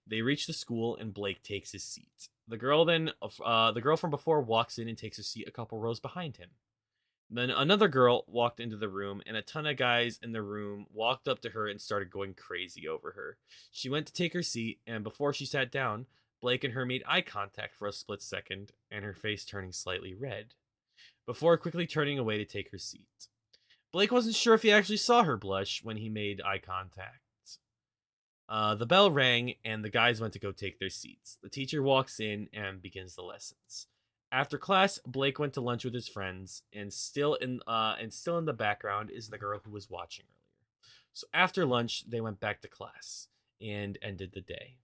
They reach the school, and Blake takes his seat. The girl from before walks in and takes her seat a couple rows behind him. Then another girl walked into the room, and a ton of guys in the room walked up to her and started going crazy over her. She went to take her seat, and before she sat down, Blake and her made eye contact for a split second, and her face turning slightly red, before quickly turning away to take her seat. Blake wasn't sure if he actually saw her blush when he made eye contact. The bell rang, and the guys went to go take their seats. The teacher walks in and begins the lessons. After class, Blake went to lunch with his friends, and still in the background is the girl who was watching earlier. So after lunch, they went back to class and ended the day.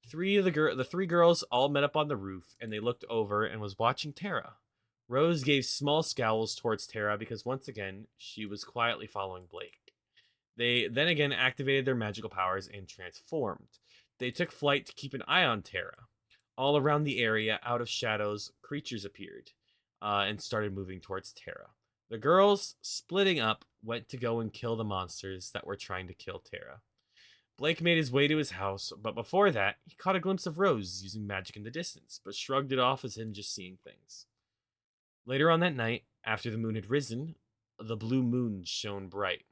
The three girls all met up on the roof, and they looked over and was watching Tara. Rose gave small scowls towards Tara because once again she was quietly following Blake. They then again activated their magical powers and transformed. They took flight to keep an eye on Tara. All around the area, out of shadows, creatures appeared and started moving towards Tara. The girls, splitting up, went to go and kill the monsters that were trying to kill Tara. Blake made his way to his house, but before that, he caught a glimpse of Rose using magic in the distance, but shrugged it off as him just seeing things. Later on that night, after the moon had risen, the blue moon shone bright.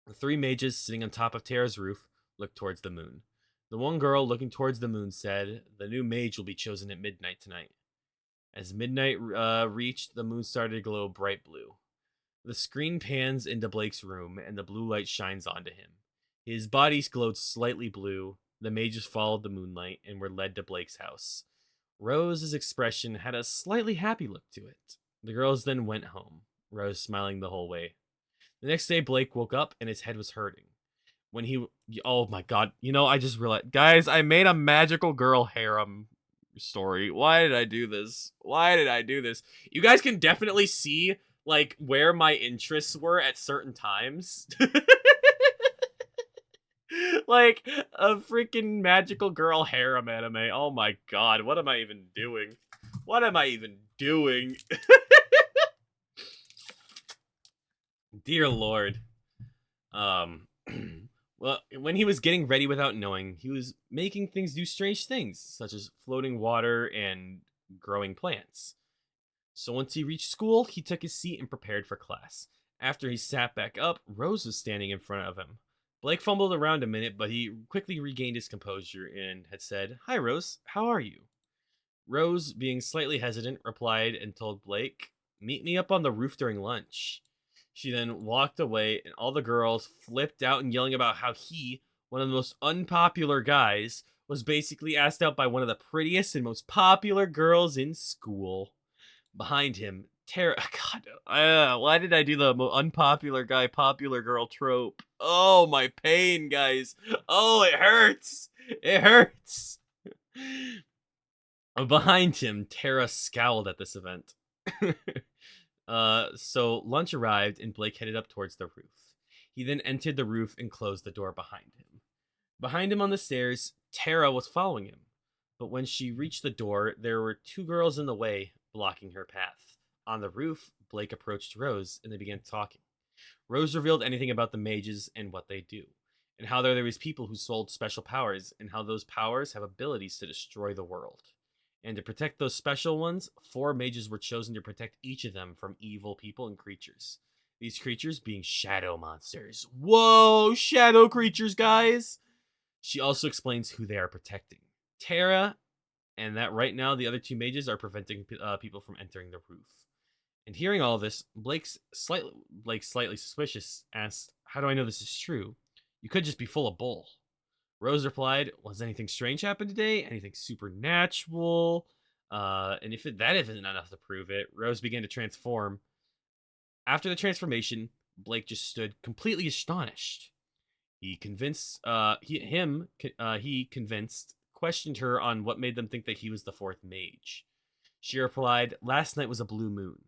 The three mages sitting on top of Tara's roof looked towards the moon. The one girl looking towards the moon said, "The new mage will be chosen at midnight tonight." As midnight reached, the moon started to glow bright blue. The screen pans into Blake's room, and the blue light shines onto him. His body glowed slightly blue. The mages followed the moonlight and were led to Blake's house. Rose's expression had a slightly happy look to it. The girls then went home, Rose smiling the whole way. The next day, Blake woke up and his head was hurting. Oh my god, I just realized, guys, I made a magical girl harem story. Why did I do this? You guys can definitely see, like, where my interests were at certain times. Like, a freaking magical girl harem anime. Oh my god, what am I even doing? Dear Lord. Well, when he was getting ready without knowing, he was making things do strange things, such as floating water and growing plants. So once he reached school, he took his seat and prepared for class. After he sat back up, Rose was standing in front of him. Blake fumbled around a minute, but he quickly regained his composure and had said, "Hi, Rose. How are you?" Rose, being slightly hesitant, replied and told Blake, "Meet me up on the roof during lunch." She then walked away, and all the girls flipped out and yelling about how he, one of the most unpopular guys, was basically asked out by one of the prettiest and most popular girls in school. Behind him, Tara. God, why did I do the unpopular guy, popular girl trope? Oh, my pain, guys. Oh, it hurts. It hurts. Behind him, Tara scowled at this event. So lunch arrived, and Blake headed up towards the roof. He then entered the roof and closed the door behind him. Behind him on the stairs, Tara was following him. But when she reached the door, there were two girls in the way, blocking her path. On the roof, Blake approached Rose, and they began talking. Rose revealed anything about the mages and what they do, and how there was people who sold special powers, and how those powers have abilities to destroy the world. And to protect those special ones, 4 mages were chosen to protect each of them from evil people and creatures. These creatures being shadow monsters. Whoa, shadow creatures, guys! She also explains who they are protecting. Tara, and that right now the other 2 mages are preventing people from entering the roof. And hearing all this, Blake, slightly suspicious, asked, "How do I know this is true? You could just be full of bull." Rose replied, "Was anything strange happen today? Anything supernatural?" And if that isn't enough to prove it, Rose began to transform. After the transformation, Blake just stood completely astonished. He questioned her on what made them think that he was the 4th mage. She replied, "Last night was a blue moon.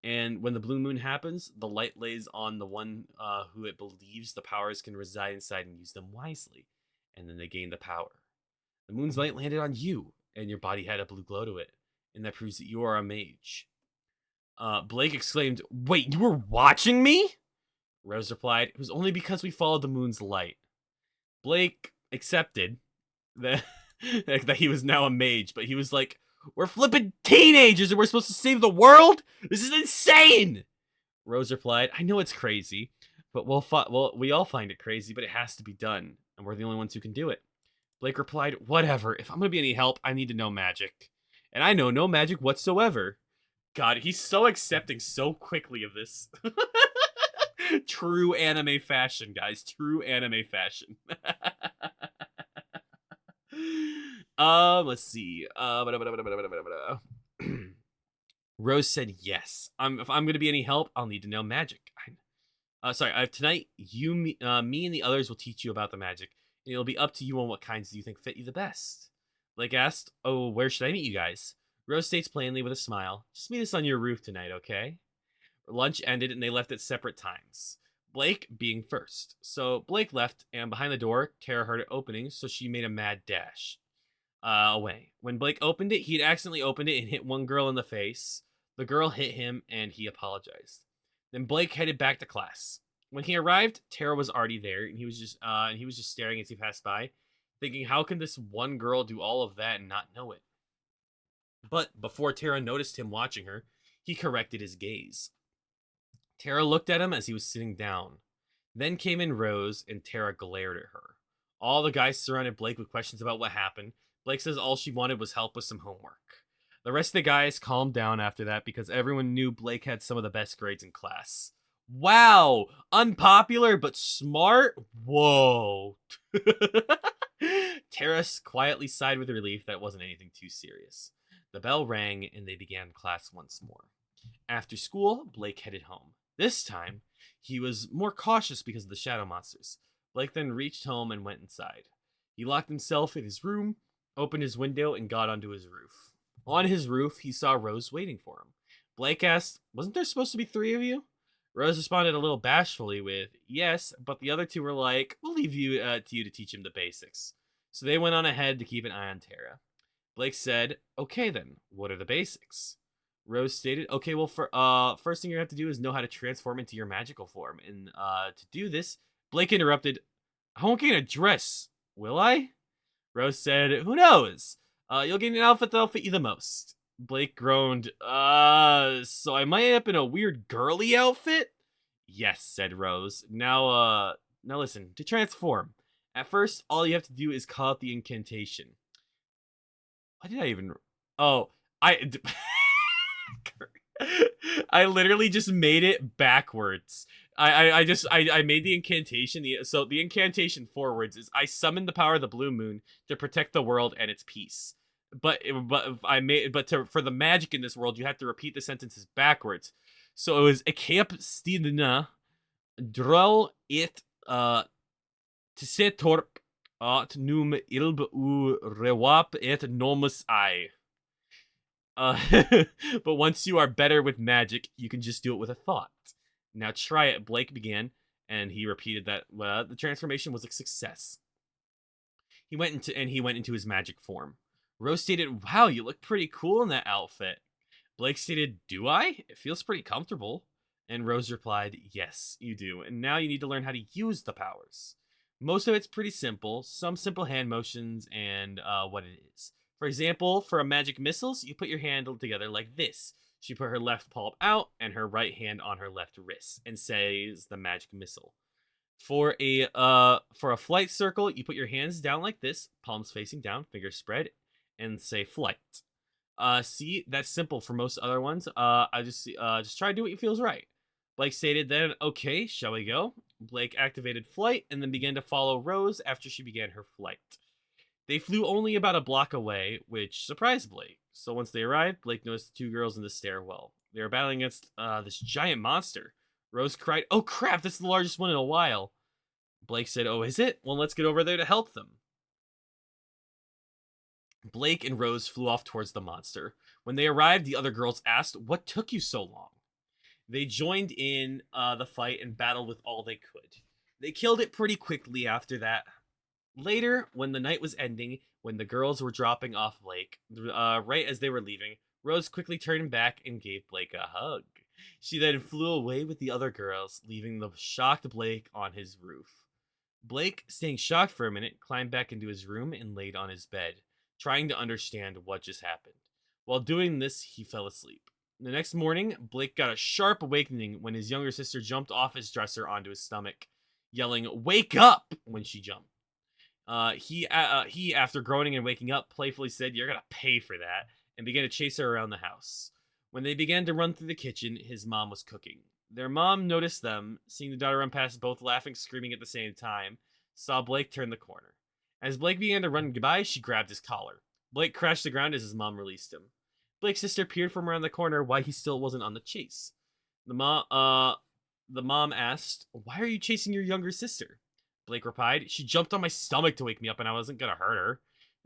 And when the blue moon happens, the light lays on the one who it believes the powers can reside inside and use them wisely. And then they gain the power. The moon's light landed on you, and your body had a blue glow to it. And that proves that you are a mage." Blake exclaimed, "Wait, you were watching me?" Rose replied, "It was only because we followed the moon's light." Blake accepted that, that he was now a mage, but he was like, "We're flipping teenagers and we're supposed to save the world? This is insane!" Rose replied, "I know it's crazy, but we all find it crazy, but it has to be done, and we're the only ones who can do it." Blake replied, "Whatever. If I'm going to be any help, I need to know magic. And I know no magic whatsoever." God, he's so accepting so quickly of this. True anime fashion, guys. True anime fashion. Let's see. Rose said yes. If I'm going to be any help, I'll need to know magic. Tonight, me, and the others will teach you about the magic. And it'll be up to you on what kinds you think fit you the best. Blake asked, "Oh, where should I meet you guys?" Rose states plainly with a smile, "Just meet us on your roof tonight, okay?" Lunch ended and they left at separate times. Blake being first. So Blake left, and behind the door, Tara heard it opening, so she made a mad dash away. When Blake opened it, he had accidentally opened it and hit one girl in the face. The girl hit him, and he apologized. Then Blake headed back to class. When he arrived, Tara was already there, and he was just staring as he passed by, thinking, how can this one girl do all of that and not know it? But before Tara noticed him watching her, he corrected his gaze. Tara looked at him as he was sitting down. Then came in Rose, and Tara glared at her. All the guys surrounded Blake with questions about what happened. Blake says all she wanted was help with some homework. The rest of the guys calmed down after that because everyone knew Blake had some of the best grades in class. Wow! Unpopular but smart? Whoa. Tara quietly sighed with relief that it wasn't anything too serious. The bell rang and they began class once more. After school, Blake headed home. This time, he was more cautious because of the shadow monsters. Blake then reached home and went inside. He locked himself in his room, opened his window, and got onto his roof. On his roof, he saw Rose waiting for him. Blake asked, "Wasn't there supposed to be 3 of you?" Rose responded a little bashfully with, "Yes," but the other 2 were like, "We'll leave you to teach him the basics." So they went on ahead to keep an eye on Tara. Blake said, "Okay then, what are the basics?" Rose stated, "Okay, well, first thing you have to do is know how to transform into your magical form. And to do this," Blake interrupted, "I won't get a dress, will I?" Rose said, "Who knows? You'll get an outfit that'll fit you the most." Blake groaned, "So I might end up in a weird girly outfit?" "Yes," said Rose. "Now, Now listen, to transform, at first, all you have to do is call out the incantation. Why did I even... Oh, I... I literally just made it backwards. I made the incantation. So the incantation forwards is I summon the power of the blue moon to protect the world and its peace. For the magic in this world, you have to repeat the sentences backwards. So it was Ekep Stidna Drol it Tsetorp at num ilb u rewap et nomus I. Uh, but once you are better with magic, you can just do it with a thought. Now try it. Blake began, and he repeated that the transformation was a success. He went into his magic form. Rose stated, "Wow, you look pretty cool in that outfit." Blake stated, "Do I? It feels pretty comfortable." And Rose replied, "Yes, you do. And now you need to learn how to use the powers. Most of it's pretty simple. Some simple hand motions and what it is. For example, for a magic missiles, you put your hand together like this. She put her left palm out and her right hand on her left wrist and says the magic missile. For a flight circle, you put your hands down like this, palms facing down, fingers spread, and say flight. See, that's simple for most other ones. I just try to do what feels right." Blake stated then, "Okay, shall we go?" Blake activated flight and then began to follow Rose after she began her flight. They flew only about a block away, which surprised Blake. So once they arrived, Blake noticed the two girls in the stairwell. They were battling against this giant monster. Rose cried, "Oh crap, this is the largest one in a while." Blake said, "Oh, is it? Well, let's get over there to help them." Blake and Rose flew off towards the monster. When they arrived, the other girls asked, "What took you so long?" They joined in the fight and battled with all they could. They killed it pretty quickly after that. Later, when the night was ending, when the girls were dropping off Blake, right as they were leaving, Rose quickly turned back and gave Blake a hug. She then flew away with the other girls, leaving the shocked Blake on his roof. Blake, staying shocked for a minute, climbed back into his room and laid on his bed, trying to understand what just happened. While doing this, he fell asleep. The next morning, Blake got a sharp awakening when his younger sister jumped off his dresser onto his stomach, yelling, "Wake up!" when she jumped. He, after groaning and waking up, playfully said, "You're gonna pay for that," and began to chase her around the house. When they began to run through the kitchen, his mom was cooking. Their mom noticed them, seeing the daughter run past, both laughing, screaming at the same time, saw Blake turn the corner. As Blake began to run goodbye, she grabbed his collar. Blake crashed to the ground as his mom released him. Blake's sister peered from around the corner why he still wasn't on the chase. The mom asked, "Why are you chasing your younger sister?" Blake replied, "She jumped on my stomach to wake me up and I wasn't gonna hurt her.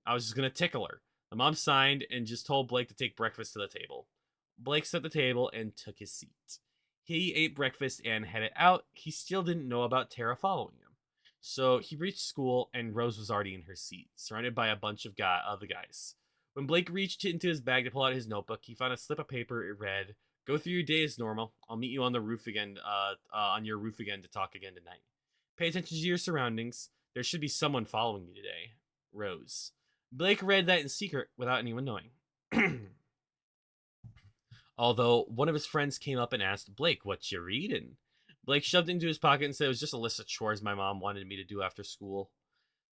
I was just gonna tickle her." The mom signed and just told Blake to take breakfast to the table. Blake set the table and took his seat. He ate breakfast and headed out. He still didn't know about Tara following him. So he reached school and Rose was already in her seat, surrounded by a bunch of the guys. When Blake reached into his bag to pull out his notebook, he found a slip of paper. It read, "Go through your day as normal. I'll meet you on the roof again, on your roof again to talk again tonight. Pay attention to your surroundings. There should be someone following you today. Rose." Blake read that in secret without anyone knowing. Although one of his friends came up and asked, "Blake, what you reading?" Blake shoved it into his pocket and said it was just a list of chores my mom wanted me to do after school.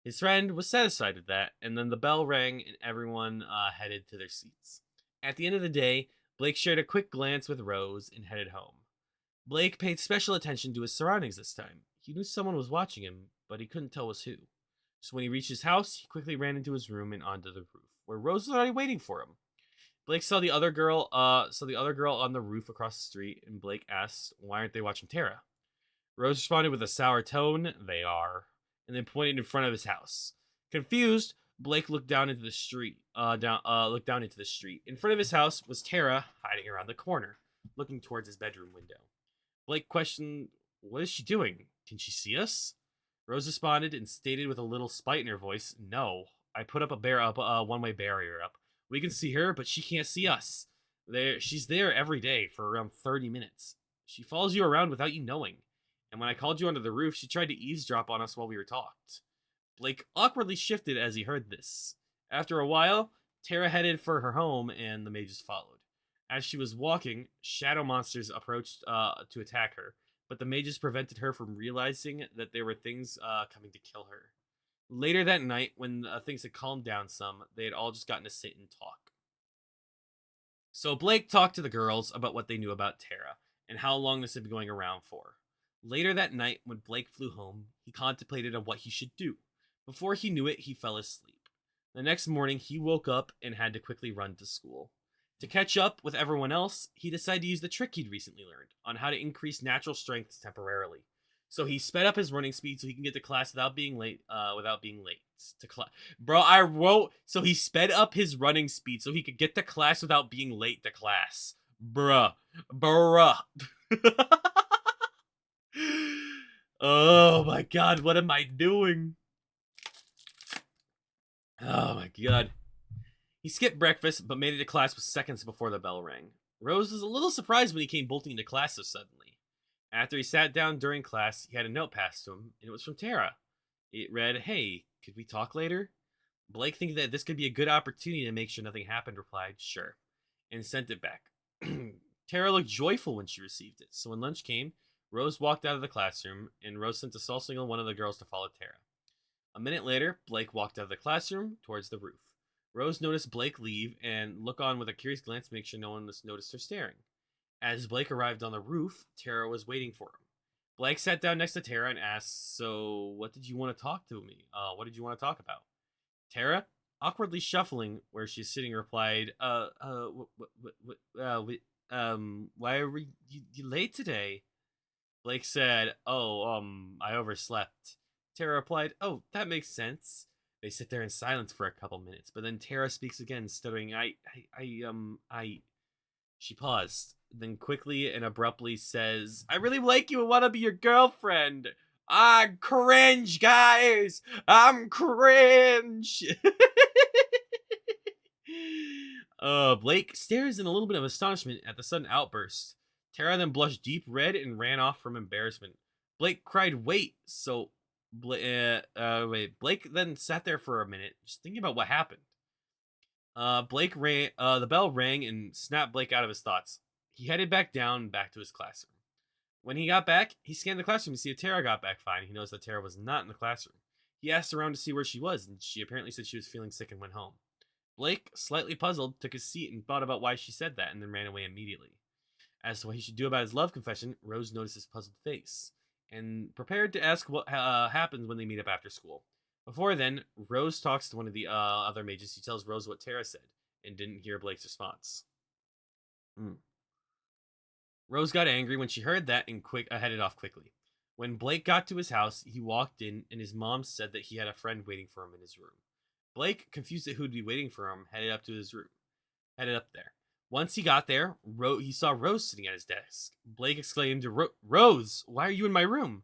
His friend was satisfied with that, and then the bell rang and everyone headed to their seats. At the end of the day, Blake shared a quick glance with Rose and headed home. Blake paid special attention to his surroundings this time. He knew someone was watching him, but he couldn't tell was who. So when he reached his house, he quickly ran into his room and onto the roof, where Rose was already waiting for him. Blake saw the other girl on the roof across the street, and Blake asked, "Why aren't they watching Tara?" Rose responded with a sour tone, "They are," and then pointed in front of his house. Confused, Blake looked down into the street. Looked down into the street. In front of his house was Tara, hiding around the corner, looking towards his bedroom window. Blake questioned, "What is she doing? Can she see us?" Rose responded and stated with a little spite in her voice, "No, I put up a one-way barrier up. We can see her, but she can't see us. She's there every day for around 30 minutes. She follows you around without you knowing. And when I called you onto the roof, she tried to eavesdrop on us while we were talked." Blake awkwardly shifted as he heard this. After a while, Tara headed for her home, and the mages followed. As she was walking, shadow monsters approached to attack her. but the mages prevented her from realizing that there were things coming to kill her. Later that night, when things had calmed down some, they had all just gotten to sit and talk. So Blake talked to the girls about what they knew about Tara and how long this had been going around for. Later that night, when Blake flew home, he contemplated on what he should do. Before he knew it, he fell asleep. The next morning, he woke up and had to quickly run to school. To catch up with everyone else, he decided to use the trick he'd recently learned on how to increase natural strength temporarily. So he sped up his running speed so he can get to class without being late. To class, bro. I wrote so he sped up his running speed so he could get to class without being late to class, bruh. Oh my god, what am I doing? Oh my god. He skipped breakfast, but made it to class with seconds before the bell rang. Rose was a little surprised when he came bolting into class so suddenly. After he sat down during class, he had a note passed to him, and it was from Tara. It read, "Hey, could we talk later?" Blake, thinking that this could be a good opportunity to make sure nothing happened, replied, "Sure," and sent it back. Tara looked joyful when she received it, so when lunch came, Rose walked out of the classroom, and Rose sent a soul signal one of the girls to follow Tara. A minute later, Blake walked out of the classroom towards the roof. Rose noticed Blake leave and look on with a curious glance to make sure no one noticed her staring. As Blake arrived on the roof, Tara was waiting for him. Blake sat down next to Tara and asked, "So, what did you want to talk to me? What did you want to talk about?" Tara, awkwardly shuffling where she's sitting, replied, why are you late today?" Blake said, I overslept." Tara replied, "Oh, that makes sense." They sit there in silence for a couple minutes, but then Tara speaks again, stuttering, I. She paused, then quickly and abruptly says, "I really like you and want to be your girlfriend." I'm cringe, guys. I'm cringe. Blake stares in a little bit of astonishment at the sudden outburst. Tara then blushed deep red and ran off from embarrassment. Blake cried, "Wait!" Blake then sat there for a minute, just thinking about what happened. Blake ran. The bell rang and snapped Blake out of his thoughts. He headed back to his classroom. When he got back, he scanned the classroom to see if Tara got back fine. He noticed that Tara was not in the classroom. He asked around to see where she was, and she apparently said she was feeling sick and went home. Blake, slightly puzzled, took his seat and thought about why she said that, and then ran away immediately. As to what he should do about his love confession, Rose noticed his puzzled face and prepared to ask what happens when they meet up after school. Before then, Rose talks to one of the other mages. He tells Rose what Tara said and didn't hear Blake's response. Rose got angry when she heard that and headed off quickly. When Blake got to his house, he walked in and his mom said that he had a friend waiting for him in his room. Blake, confused at who'd be waiting for him, headed up there. Once he got there, he saw Rose sitting at his desk. Blake exclaimed, "Rose, why are you in my room?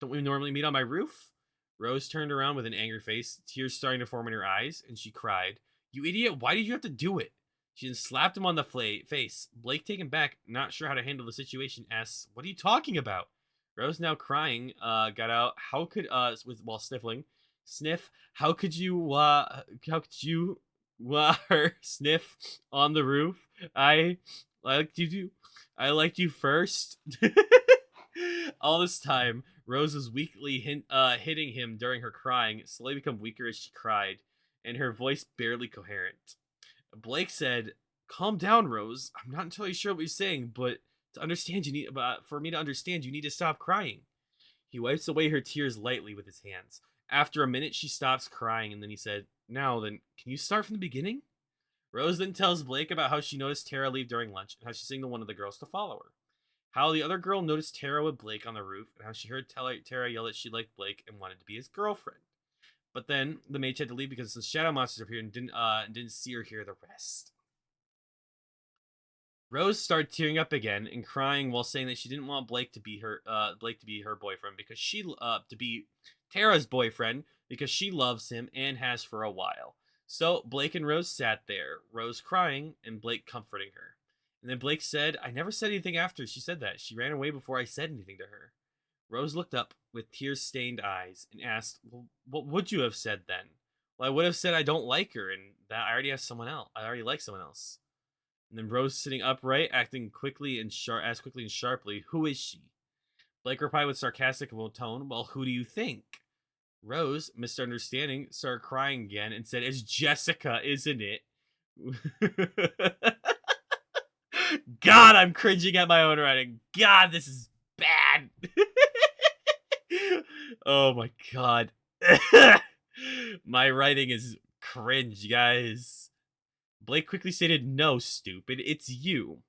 Don't we normally meet on my roof?" Rose turned around with an angry face, tears starting to form in her eyes, and she cried, "You idiot, why did you have to do it?" She then slapped him on the face. Blake, taken back, not sure how to handle the situation, asks, "What are you talking about?" Rose, now crying, got out, while sniffling, "Sniff, how could you her sniff on the roof? I liked you first." All this time, Rose was weakly hitting him during her crying, slowly become weaker as she cried, and her voice barely coherent. Blake said, "Calm down, Rose. I'm not entirely sure what you're saying, but for me to understand, you need to stop crying." He wipes away her tears lightly with his hands. After a minute, she stops crying, and then he said, "Now then, can you start from the beginning?" Rose then tells Blake about how she noticed Tara leave during lunch, and how she signaled one of the girls to follow her. How the other girl noticed Tara with Blake on the roof, and how she heard Tara yell that she liked Blake and wanted to be his girlfriend. But then the mage had to leave because the shadow monsters appeared and didn't see or hear the rest. Rose started tearing up again and crying while saying that she didn't want Blake to be her boyfriend because to be Tara's boyfriend because she loves him and has for a while. So Blake and Rose sat there, Rose crying and Blake comforting her. And then Blake said, "I never said anything after she said that. She ran away before I said anything to her." Rose looked up with tear-stained eyes and asked, "Well, what would you have said then?" "Well, I would have said I don't like her and that I already have someone else. I already like someone else." And then Rose, sitting upright, asked quickly and sharply, "Who is she?" Blake replied with sarcastic tone, well, who do you think? Rose, misunderstanding, started crying again and said, it's Jessica, isn't it? God, I'm cringing at my own writing. God, this is bad. Oh my god. My writing is cringe, guys. Blake quickly stated, no, stupid, it's you.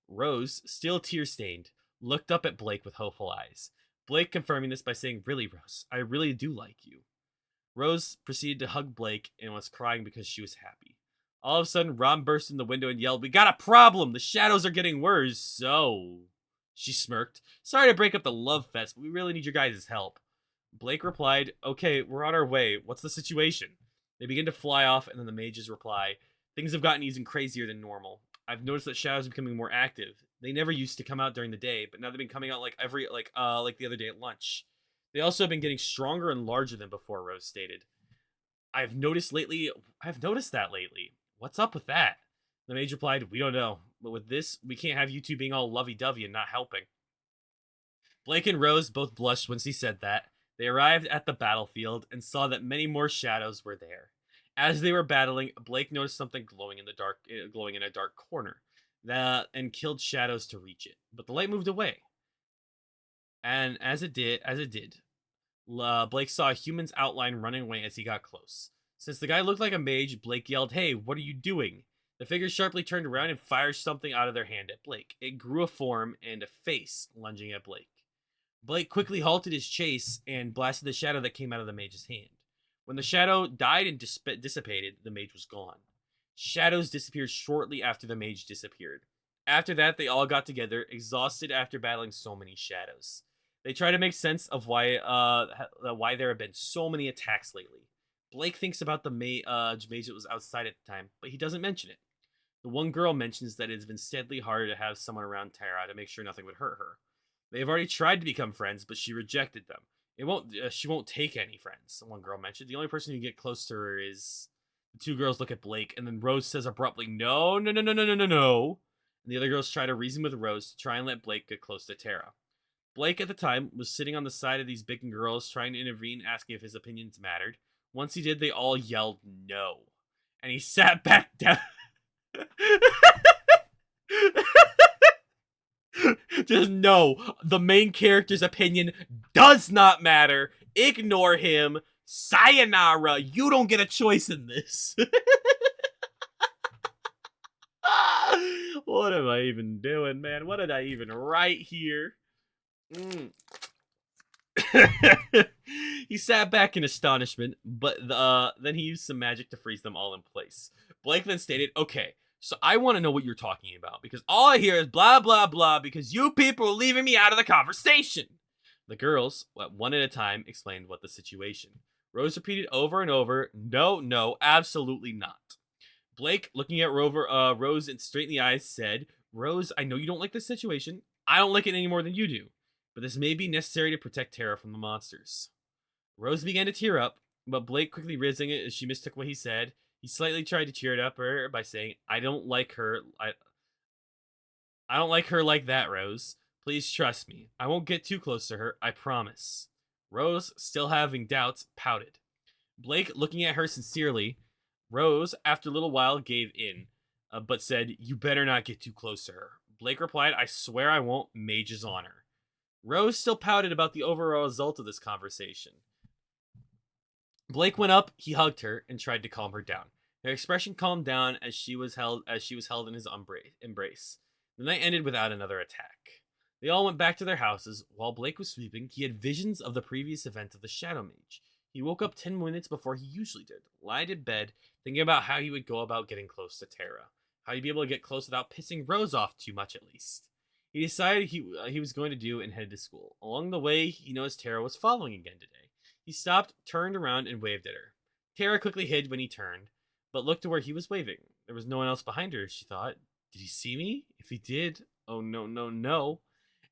Rose, still tear-stained, looked up at Blake with hopeful eyes. Blake confirming this by saying, really, Rose, I really do like you. Rose proceeded to hug Blake and was crying because she was happy. All of a sudden, Ron burst in the window and yelled, we got a problem! The shadows are getting worse, so... She smirked. Sorry to break up the love fest, but we really need your guys' help. Blake replied, okay, we're on our way. What's the situation? They begin to fly off, and then the mages reply, things have gotten even crazier than normal. I've noticed that shadows are becoming more active. They never used to come out during the day, but now they've been coming out like the other day at lunch. They also have been getting stronger and larger than before, Rose stated. I've noticed that lately. What's up with that? The mage replied, we don't know, but with this, we can't have you two being all lovey-dovey and not helping. Blake and Rose both blushed when she said that. They arrived at the battlefield and saw that many more shadows were there. As they were battling, Blake noticed something glowing in a dark corner, and killed shadows to reach it. But the light moved away, and as it did, Blake saw a human's outline running away as he got close. Since the guy looked like a mage, Blake yelled, hey, what are you doing? The figure sharply turned around and fired something out of their hand at Blake. It grew a form and a face lunging at Blake. Blake quickly halted his chase and blasted the shadow that came out of the mage's hand. When the shadow died and dissipated, the mage was gone. Shadows disappeared shortly after the mage disappeared. After that, they all got together, exhausted after battling so many shadows. They try to make sense of why there have been so many attacks lately. Blake thinks about the mage that was outside at the time, but he doesn't mention it. The one girl mentions that it has been steadily harder to have someone around Tara to make sure nothing would hurt her. They have already tried to become friends, but she rejected them. She won't take any friends, one girl mentioned. The only person who can get close to her is... The two girls look at Blake, and then Rose says abruptly, no, no, no, no, no, no, no, no. And the other girls try to reason with Rose to try and let Blake get close to Tara. Blake, at the time, was sitting on the side of these big girls, trying to intervene, asking if his opinions mattered. Once he did, they all yelled no. And he sat back down. Just no. The main character's opinion does not matter. Ignore him. Sayonara. You don't get a choice in this. What am I even doing, man? What did I even write here? He sat back in astonishment, but then he used some magic to freeze them all in place. Blake then stated, okay, so I want to know what you're talking about, because all I hear is blah, blah, blah, because you people are leaving me out of the conversation. The girls, one at a time, explained what the situation. Rose repeated over and over, no, no, absolutely not. Blake, looking at Rose straight in the eyes, said, Rose, I know you don't like this situation. I don't like it any more than you do, but this may be necessary to protect Tara from the monsters. Rose began to tear up, but Blake quickly raising it as she mistook what he said. He slightly tried to cheer it up her by saying, I don't like her like that, Rose. Please trust me. I won't get too close to her, I promise. Rose, still having doubts, pouted. Blake, looking at her sincerely, Rose, after a little while, gave in, but said, you better not get too close to her. Blake replied, I swear I won't, mage's honor. Rose still pouted about the overall result of this conversation. Blake went up, he hugged her, and tried to calm her down. Her expression calmed down as she was held in his embrace. The night ended without another attack. They all went back to their houses. While Blake was sleeping, he had visions of the previous event of the Shadow Mage. He woke up 10 minutes before he usually did, lied in bed, thinking about how he would go about getting close to Tara. How he'd be able to get close without pissing Rose off too much, at least. He decided he was going to do and headed to school. Along the way, he noticed Tara was following again today. He stopped, turned around, and waved at her. Tara quickly hid when he turned, but looked to where he was waving. There was no one else behind her, she thought. Did he see me? If he did, oh no, no, no.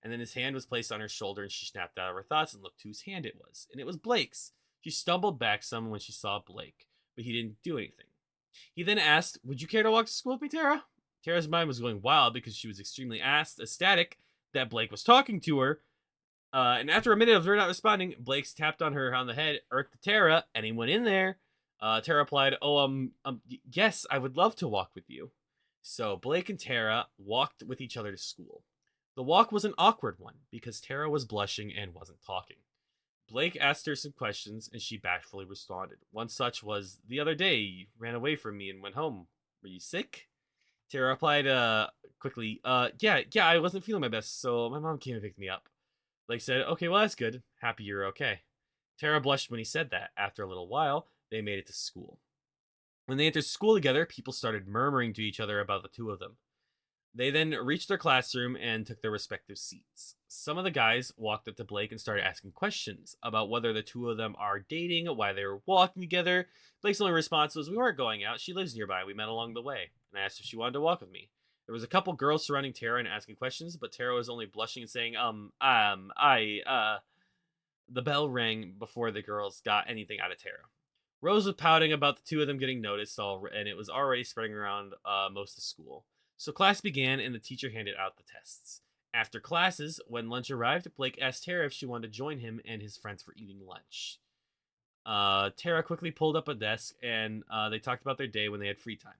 And then his hand was placed on her shoulder, and she snapped out of her thoughts and looked whose hand it was. And it was Blake's. She stumbled back some when she saw Blake, but he didn't do anything. He then asked, would you care to walk to school with me, Tara? Tara's mind was going wild because she was extremely ecstatic that Blake was talking to her, And after a minute of her not responding, Blake's tapped on her on the head, irked Tara. Anyone in there? Tara replied, "Oh, yes, I would love to walk with you." So Blake and Tara walked with each other to school. The walk was an awkward one because Tara was blushing and wasn't talking. Blake asked her some questions and she bashfully responded. One such was, "The other day, you ran away from me and went home. Were you sick?" Tara replied, quickly, yeah, I wasn't feeling my best, so my mom came and picked me up." Blake said, "Okay, well, that's good. Happy you're okay." Tara blushed when he said that. After a little while, they made it to school. When they entered school together, people started murmuring to each other about the two of them. They then reached their classroom and took their respective seats. Some of the guys walked up to Blake and started asking questions about whether the two of them are dating, why they were walking together. Blake's only response was, "We weren't going out. She lives nearby. We met along the way." And I asked if she wanted to walk with me. There was a couple girls surrounding Tara and asking questions, but Tara was only blushing and saying, The bell rang before the girls got anything out of Tara. Rose was pouting about the two of them getting noticed, and it was already spreading around most of school. So class began, and the teacher handed out the tests. After classes, when lunch arrived, Blake asked Tara if she wanted to join him and his friends for eating lunch. Tara quickly pulled up a desk, and they talked about their day when they had free time.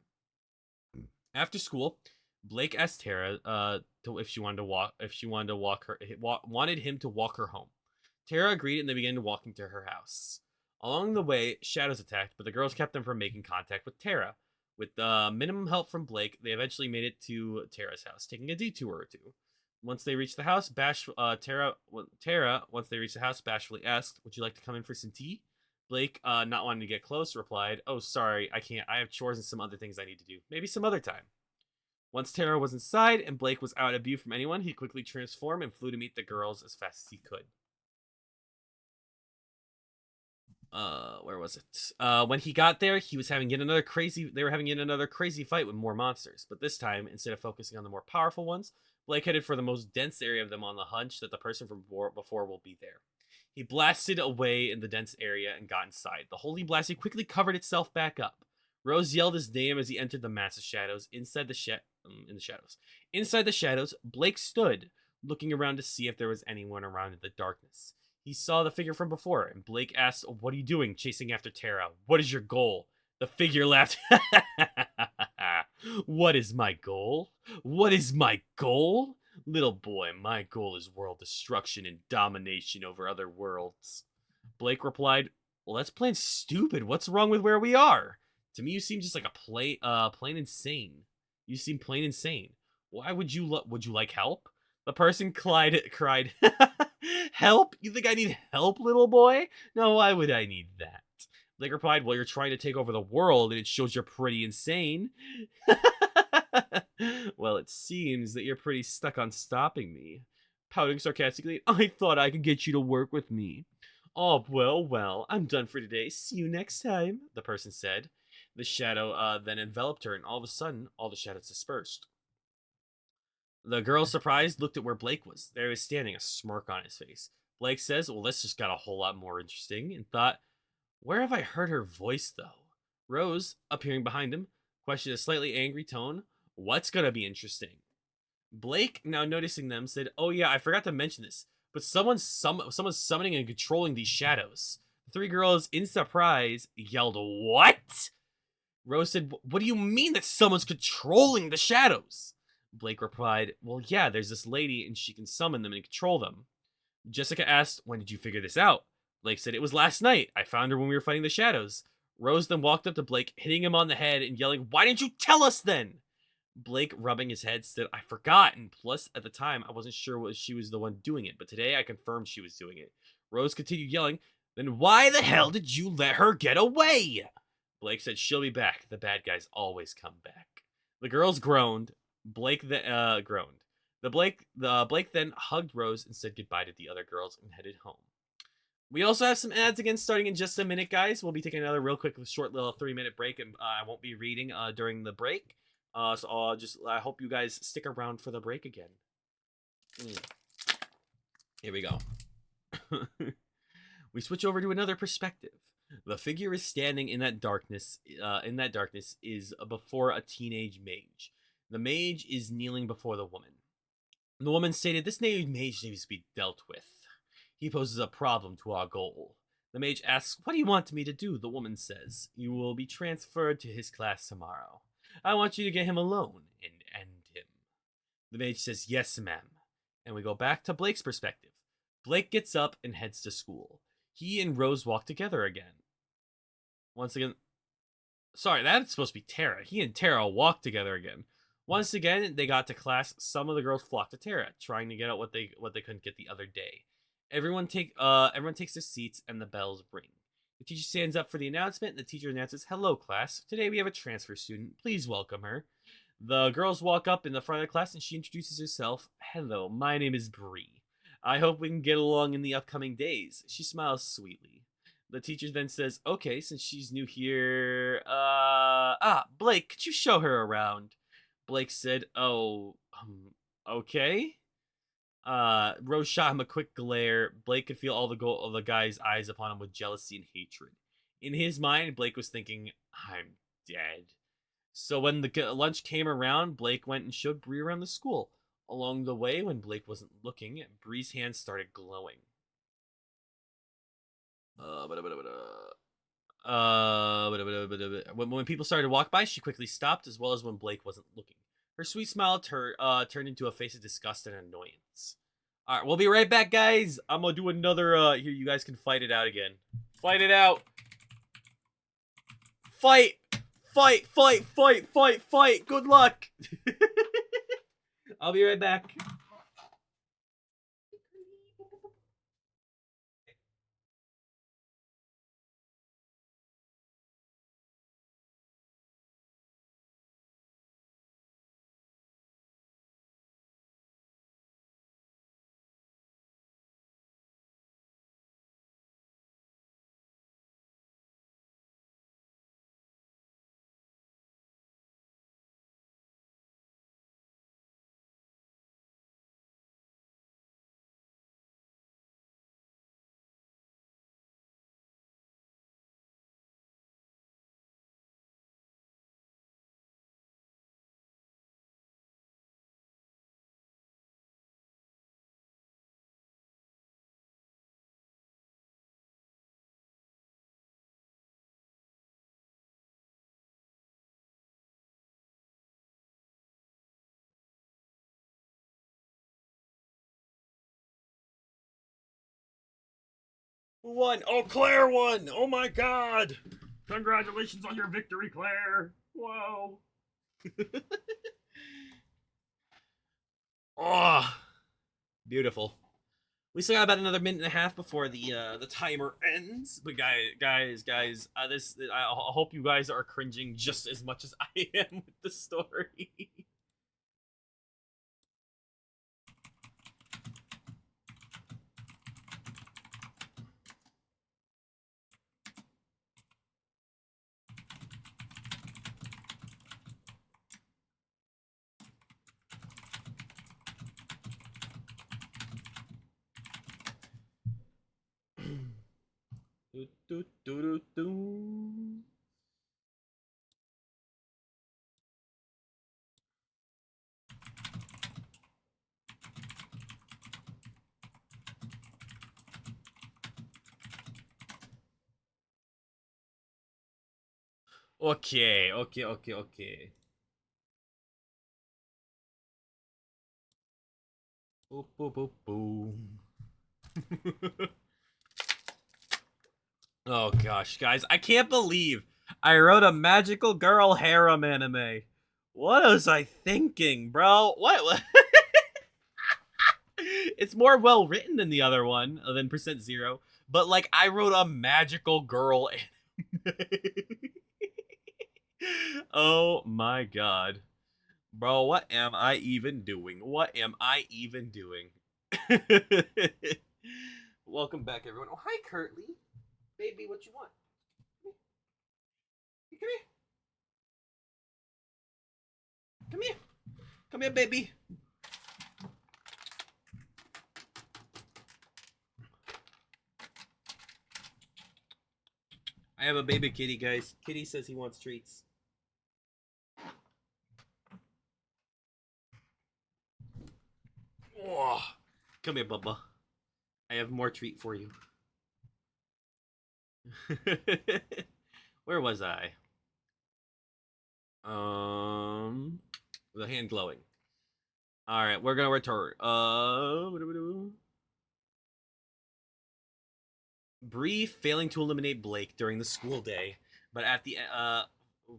After school, Blake asked Tara if she wanted to wanted him to walk her home. Tara agreed, and they began walking to her house. Along the way, shadows attacked, but the girls kept them from making contact with Tara. With minimum help from Blake, they eventually made it to Tara's house, taking a detour or two. Once they reached the house, Tara, once they reached the house, bashfully asked, "Would you like to come in for some tea?" Blake, not wanting to get close, replied, "Oh, sorry, I can't. I have chores and some other things I need to do. Maybe some other time." Once Tara was inside and Blake was out of view from anyone, he quickly transformed and flew to meet the girls as fast as he could. Where was it? When he got there, he was having yet another crazy. They were having yet another crazy fight with more monsters. But this time, instead of focusing on the more powerful ones, Blake headed for the most dense area of them on the hunch that the person from before will be there. He blasted away in the dense area and got inside. The holy blast quickly covered itself back up. Rose yelled his name as he entered the massive shadows. In the shadows. Inside the shadows, Blake stood, looking around to see if there was anyone around in the darkness. He saw the figure from before, and Blake asked, "What are you doing chasing after Tara? What is your goal?" The figure laughed. "What is my goal? What is my goal? Little boy, my goal is world destruction and domination over other worlds." Blake replied, "Well, that's plain stupid. What's wrong with where we are? To me, you seem just like plain insane. You seem plain insane. Why would you like help?" The person cried, "Help? You think I need help, little boy? No, why would I need that?" Blake replied, "Well, you're trying to take over the world, and it shows you're pretty insane." "Well, it seems that you're pretty stuck on stopping me." Pouting sarcastically, "I thought I could get you to work with me." "Oh, well, I'm done for today. See you next time," the person said. The shadow then enveloped her, and all of a sudden, all the shadows dispersed. The girl, surprised, looked at where Blake was. There he was standing, a smirk on his face. Blake says, "Well, this just got a whole lot more interesting," and thought, "Where have I heard her voice, though?" Rose, appearing behind him, questioned a slightly angry tone, "What's gonna be interesting?" Blake, now noticing them, said, "Oh yeah, I forgot to mention this, but someone's summoning and controlling these shadows." The three girls, in surprise, yelled, "What?" Rose said, "What do you mean that someone's controlling the shadows?" Blake replied, "Well, yeah, there's this lady and she can summon them and control them." Jessica asked, "When did you figure this out?" Blake said, "It was last night. I found her when we were fighting the shadows." Rose then walked up to Blake, hitting him on the head and yelling, "Why didn't you tell us then?" Blake, rubbing his head, said, "I forgot, and plus, at the time, I wasn't sure she was the one doing it, but today I confirmed she was doing it." Rose continued yelling, "Then why the hell did you let her get away?" Blake said, "She'll be back. The bad guys always come back." The girls groaned. Blake then groaned. Blake then hugged Rose and said goodbye to the other girls and headed home. We also have some ads again starting in just a minute, guys. We'll be taking another real quick, short little 3-minute break, and I won't be reading during the break. So I hope you guys stick around for the break again. Here we go. We switch over to another perspective. The figure is standing in that darkness. Is before a teenage mage. The mage is kneeling before the woman. The woman stated, "This mage needs to be dealt with." He poses a problem to our goal. The mage asks, "What do you want me to do?" The woman says, "You will be transferred to his class tomorrow. I want you to get him alone and end him." The mage says, "Yes, ma'am." And we go back to Blake's perspective. Blake gets up and heads to school. He and Rose walk together again. Once again, sorry, that's supposed to be Tara. He and Tara walk together again. Once again, they got to class. Some of the girls flock to Tara, trying to get out what they couldn't get the other day. Everyone takes their seats, and the bells ring. The teacher stands up for the announcement. And the teacher announces, "Hello, class. Today we have a transfer student. Please welcome her." The girls walk up in the front of the class, and she introduces herself. "Hello, my name is Bree. I hope we can get along in the upcoming days." She smiles sweetly. The teacher then says, "Okay, since she's new here, Blake, could you show her around?" Blake said, "Oh, okay." Rose shot him a quick glare. Blake could feel all the guy's eyes upon him with jealousy and hatred. In his mind, Blake was thinking, "I'm dead." So when the lunch came around, Blake went and showed Bree around the school. Along the way, when Blake wasn't looking, Bree's hands started glowing. Uh, when people started to walk by, she quickly stopped, as well as when Blake wasn't looking. Her sweet smile turned into a face of disgust and annoyance. All right, we'll be right back, guys. I'm gonna do another. Here, you guys can fight it out again. Fight it out. Fight, fight, fight, fight, fight, fight. Good luck. I'll be right back. Who won? Oh, Claire won! Oh my god! Congratulations on your victory, Claire! Whoa! Oh, beautiful. We still got about another minute and a half before the timer ends. But guys, I hope you guys are cringing just as much as I am with the story. do, do, do, do, do. Okay, okay, okay, okay. Boop, boop, boop, boom. Oh gosh, guys, I can't believe I wrote a magical girl harem anime. What was I thinking, bro? What? It's more well written than the other one, than Percent Zero. But like, I wrote a magical girl anime. Oh my god, bro, what am I even doing? What am I even doing? Welcome back, everyone. Oh, hi, Curtly. Baby, what you want? Come here. Come here. Come here, baby. I have a baby kitty, guys. Kitty says he wants treats. Oh, come here, Bubba. I have more treat for you. Where was I? Um, the hand glowing. All right, we're gonna return. Bree failing to eliminate Blake during the school day, but at the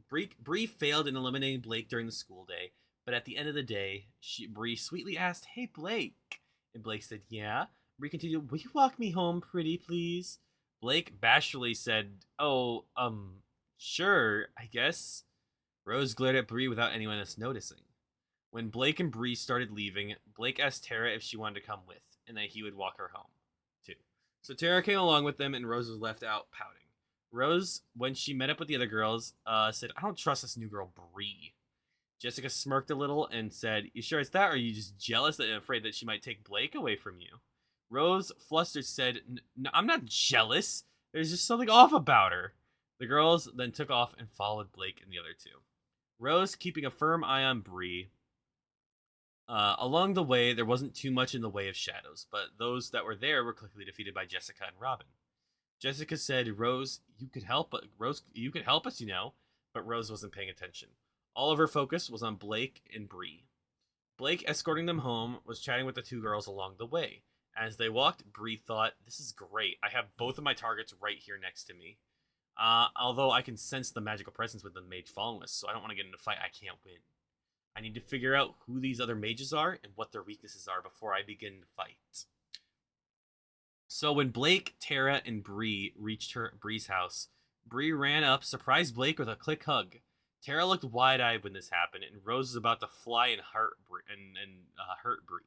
Bree failed in eliminating Blake during the school day, but at the end of the day, Bree sweetly asked, "Hey Blake," and Blake said, "Yeah." Bree continued, "Will you walk me home, pretty please?" Blake bashfully said, "Oh, sure, I guess." Rose glared at Bree without anyone else noticing. When Blake and Bree started leaving, Blake asked Tara if she wanted to come with, and that he would walk her home, too. So Tara came along with them, and Rose was left out pouting. Rose, when she met up with the other girls, said, "I don't trust this new girl, Bree." Jessica smirked a little and said, "You sure it's that, or are you just jealous and afraid that she might take Blake away from you?" Rose, flustered, said, "I'm not jealous. There's just something off about her." The girls then took off and followed Blake and the other two. Rose, keeping a firm eye on Bree, along the way, there wasn't too much in the way of shadows, but those that were there were quickly defeated by Jessica and Robin. Jessica said, "Rose, you could help us, you know." But Rose wasn't paying attention. All of her focus was on Blake and Bree. Blake, escorting them home, was chatting with the two girls along the way. As they walked, Bree thought, "This is great. I have both of my targets right here next to me. Although I can sense the magical presence with the mage following us, so I don't want to get in a fight I can't win. I need to figure out who these other mages are and what their weaknesses are before I begin to fight." So when Blake, Tara, and Bree reached Bree's house, Bree ran up, surprised Blake with a quick hug. Tara looked wide-eyed when this happened, and Rose was about to fly and hurt Bree.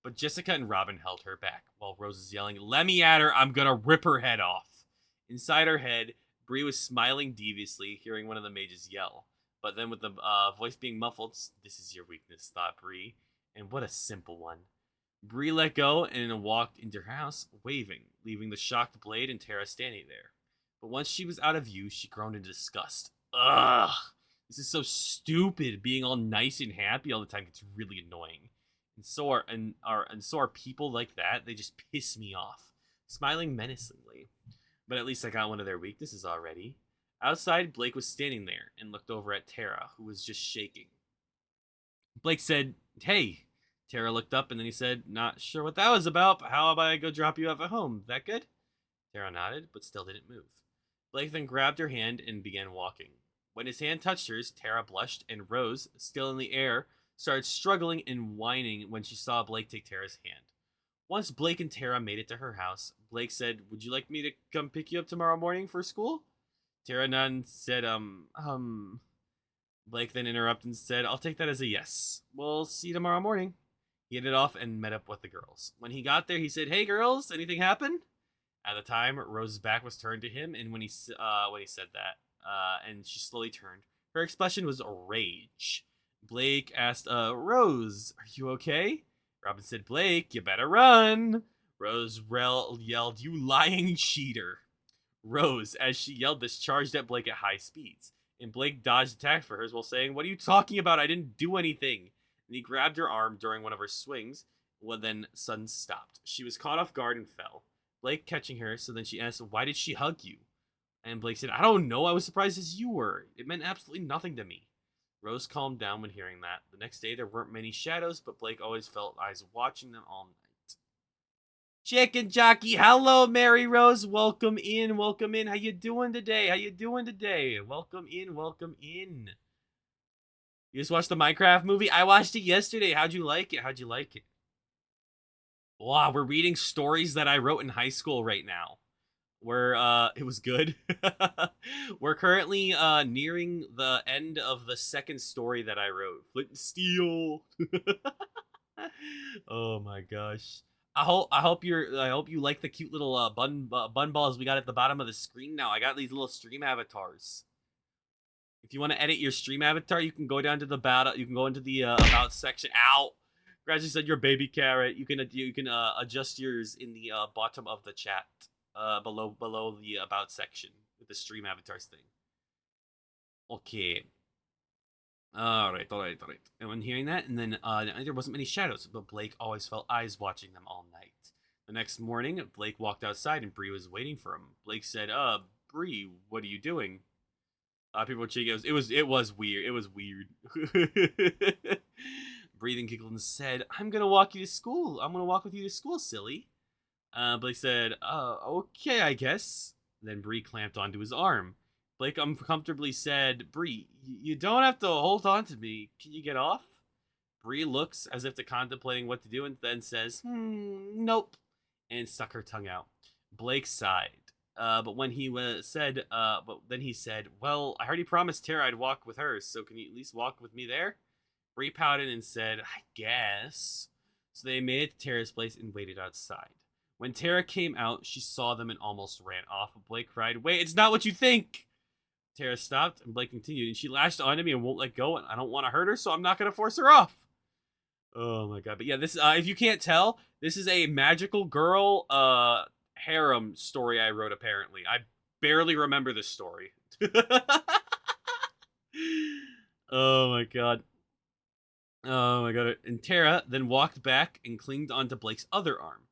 But Jessica and Robin held her back, while Rose was yelling, "Let me at her! I'm gonna rip her head off!" Inside her head, Bree was smiling deviously, hearing one of the mages yell. But then with the voice being muffled, "This is your weakness," thought Bree. And what a simple one. Bree let go and walked into her house, waving, leaving the shocked Blade and Tara standing there. But once she was out of view, she groaned in disgust. Ugh! This is so stupid. Being all nice and happy all the time gets really annoying. And so are people like that. They just piss me off. Smiling menacingly. But at least I got one of their weaknesses already. Outside, Blake was standing there and looked over at Tara, who was just shaking. Blake said, "Hey." Tara looked up and then he said, "Not sure what that was about, but how about I go drop you off at home? That good?" Tara nodded, but still didn't move. Blake then grabbed her hand and began walking. When his hand touched hers, Tara blushed, and Rose, still in the air, started struggling and whining when she saw Blake take Tara's hand. Once Blake and Tara made it to her house, Blake said, "Would you like me to come pick you up tomorrow morning for school?" Tara nodded and said, Blake then interrupted and said, "I'll take that as a yes. We'll see you tomorrow morning." He headed off and met up with the girls. When he got there, he said, "Hey girls, anything happen?" At the time, Rose's back was turned to him, and when he said that, and she slowly turned, her expression was rage. Blake asked, "Rose, are you okay?" Robin said, "Blake, you better run." Rose yelled, "You lying cheater." Rose, as she yelled this, charged at Blake at high speeds, and Blake dodged attacks for hers while saying, "What are you talking about? I didn't do anything." And he grabbed her arm during one of her swings, well, then sudden stopped. She was caught off guard and fell. Blake catching her, so then she asked, "Why did she hug you?" And Blake said, "I don't know. I was surprised as you were. It meant absolutely nothing to me." Rose calmed down when hearing that. The next day, there weren't many shadows, but Blake always felt eyes watching them all night. Chicken Jockey, hello, Mary Rose. Welcome in, welcome in. How you doing today? How you doing today? Welcome in, welcome in. You just watched the Minecraft movie? I watched it yesterday. How'd you like it? How'd you like it? Wow, we're reading stories that I wrote in high school right now. It was good. We're currently nearing the end of the second story that I wrote. Flint and Steel. Oh my gosh. I hope you like the cute little bun balls we got at the bottom of the screen now. I got these little stream avatars. If you want to edit your stream avatar, you can go down to the about. You can go into the about section. Ow! Gradually said your baby carrot. You can adjust yours in the bottom of the chat, below the about section with the stream avatars thing. Okay. All right. And when hearing that, and then there wasn't many shadows, but Blake always felt eyes watching them all night. The next morning, Blake walked outside and Bree was waiting for him. Blake said, Bree, what are you doing?" People were cheeking. It was weird. It was weird. Breathing giggled and said, "I'm gonna walk you to school. I'm gonna walk with you to school, silly." Blake said, "Okay, I guess." Then Bree clamped onto his arm. Blake uncomfortably said, "Bree, you don't have to hold on to me. Can you get off?" Bree looks as if to contemplating what to do and then says, "Nope," and stuck her tongue out. Blake sighed. But then he said, "Well, I already promised Tara I'd walk with her, so can you at least walk with me there?" Bree pouted and said, "I guess." So they made it to Tara's place and waited outside. When Tara came out, she saw them and almost ran off. Blake cried, "Wait, it's not what you think!" Tara stopped and Blake continued, "And she lashed onto me and won't let go, and I don't want to hurt her, so I'm not going to force her off." Oh my god. But yeah, this if you can't tell, this is a magical girl harem story I wrote apparently. I barely remember this story. Oh my god. Oh my god. And Tara then walked back and clinged onto Blake's other arm.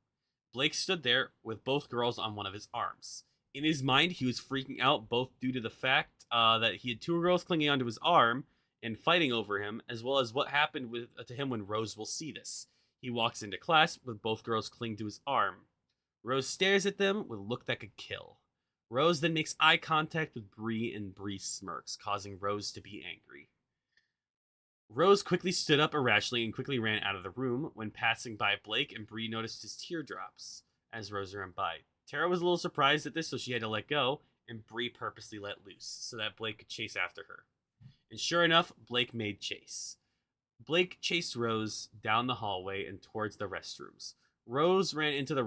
Blake stood there with both girls on one of his arms. In his mind, he was freaking out both due to the fact that he had two girls clinging onto his arm and fighting over him, as well as what happened to him when Rose will see this. He walks into class with both girls clinging to his arm. Rose stares at them with a look that could kill. Rose then makes eye contact with Bree, and Bree smirks, causing Rose to be angry. Rose quickly stood up irrationally and quickly ran out of the room. When passing by Blake, and Bree noticed his teardrops as Rose ran by. Tara was a little surprised at this, so she had to let go, and Bree purposely let loose so that Blake could chase after her. And sure enough, Blake made chase. Blake chased Rose down the hallway and towards the restrooms. Rose ran into the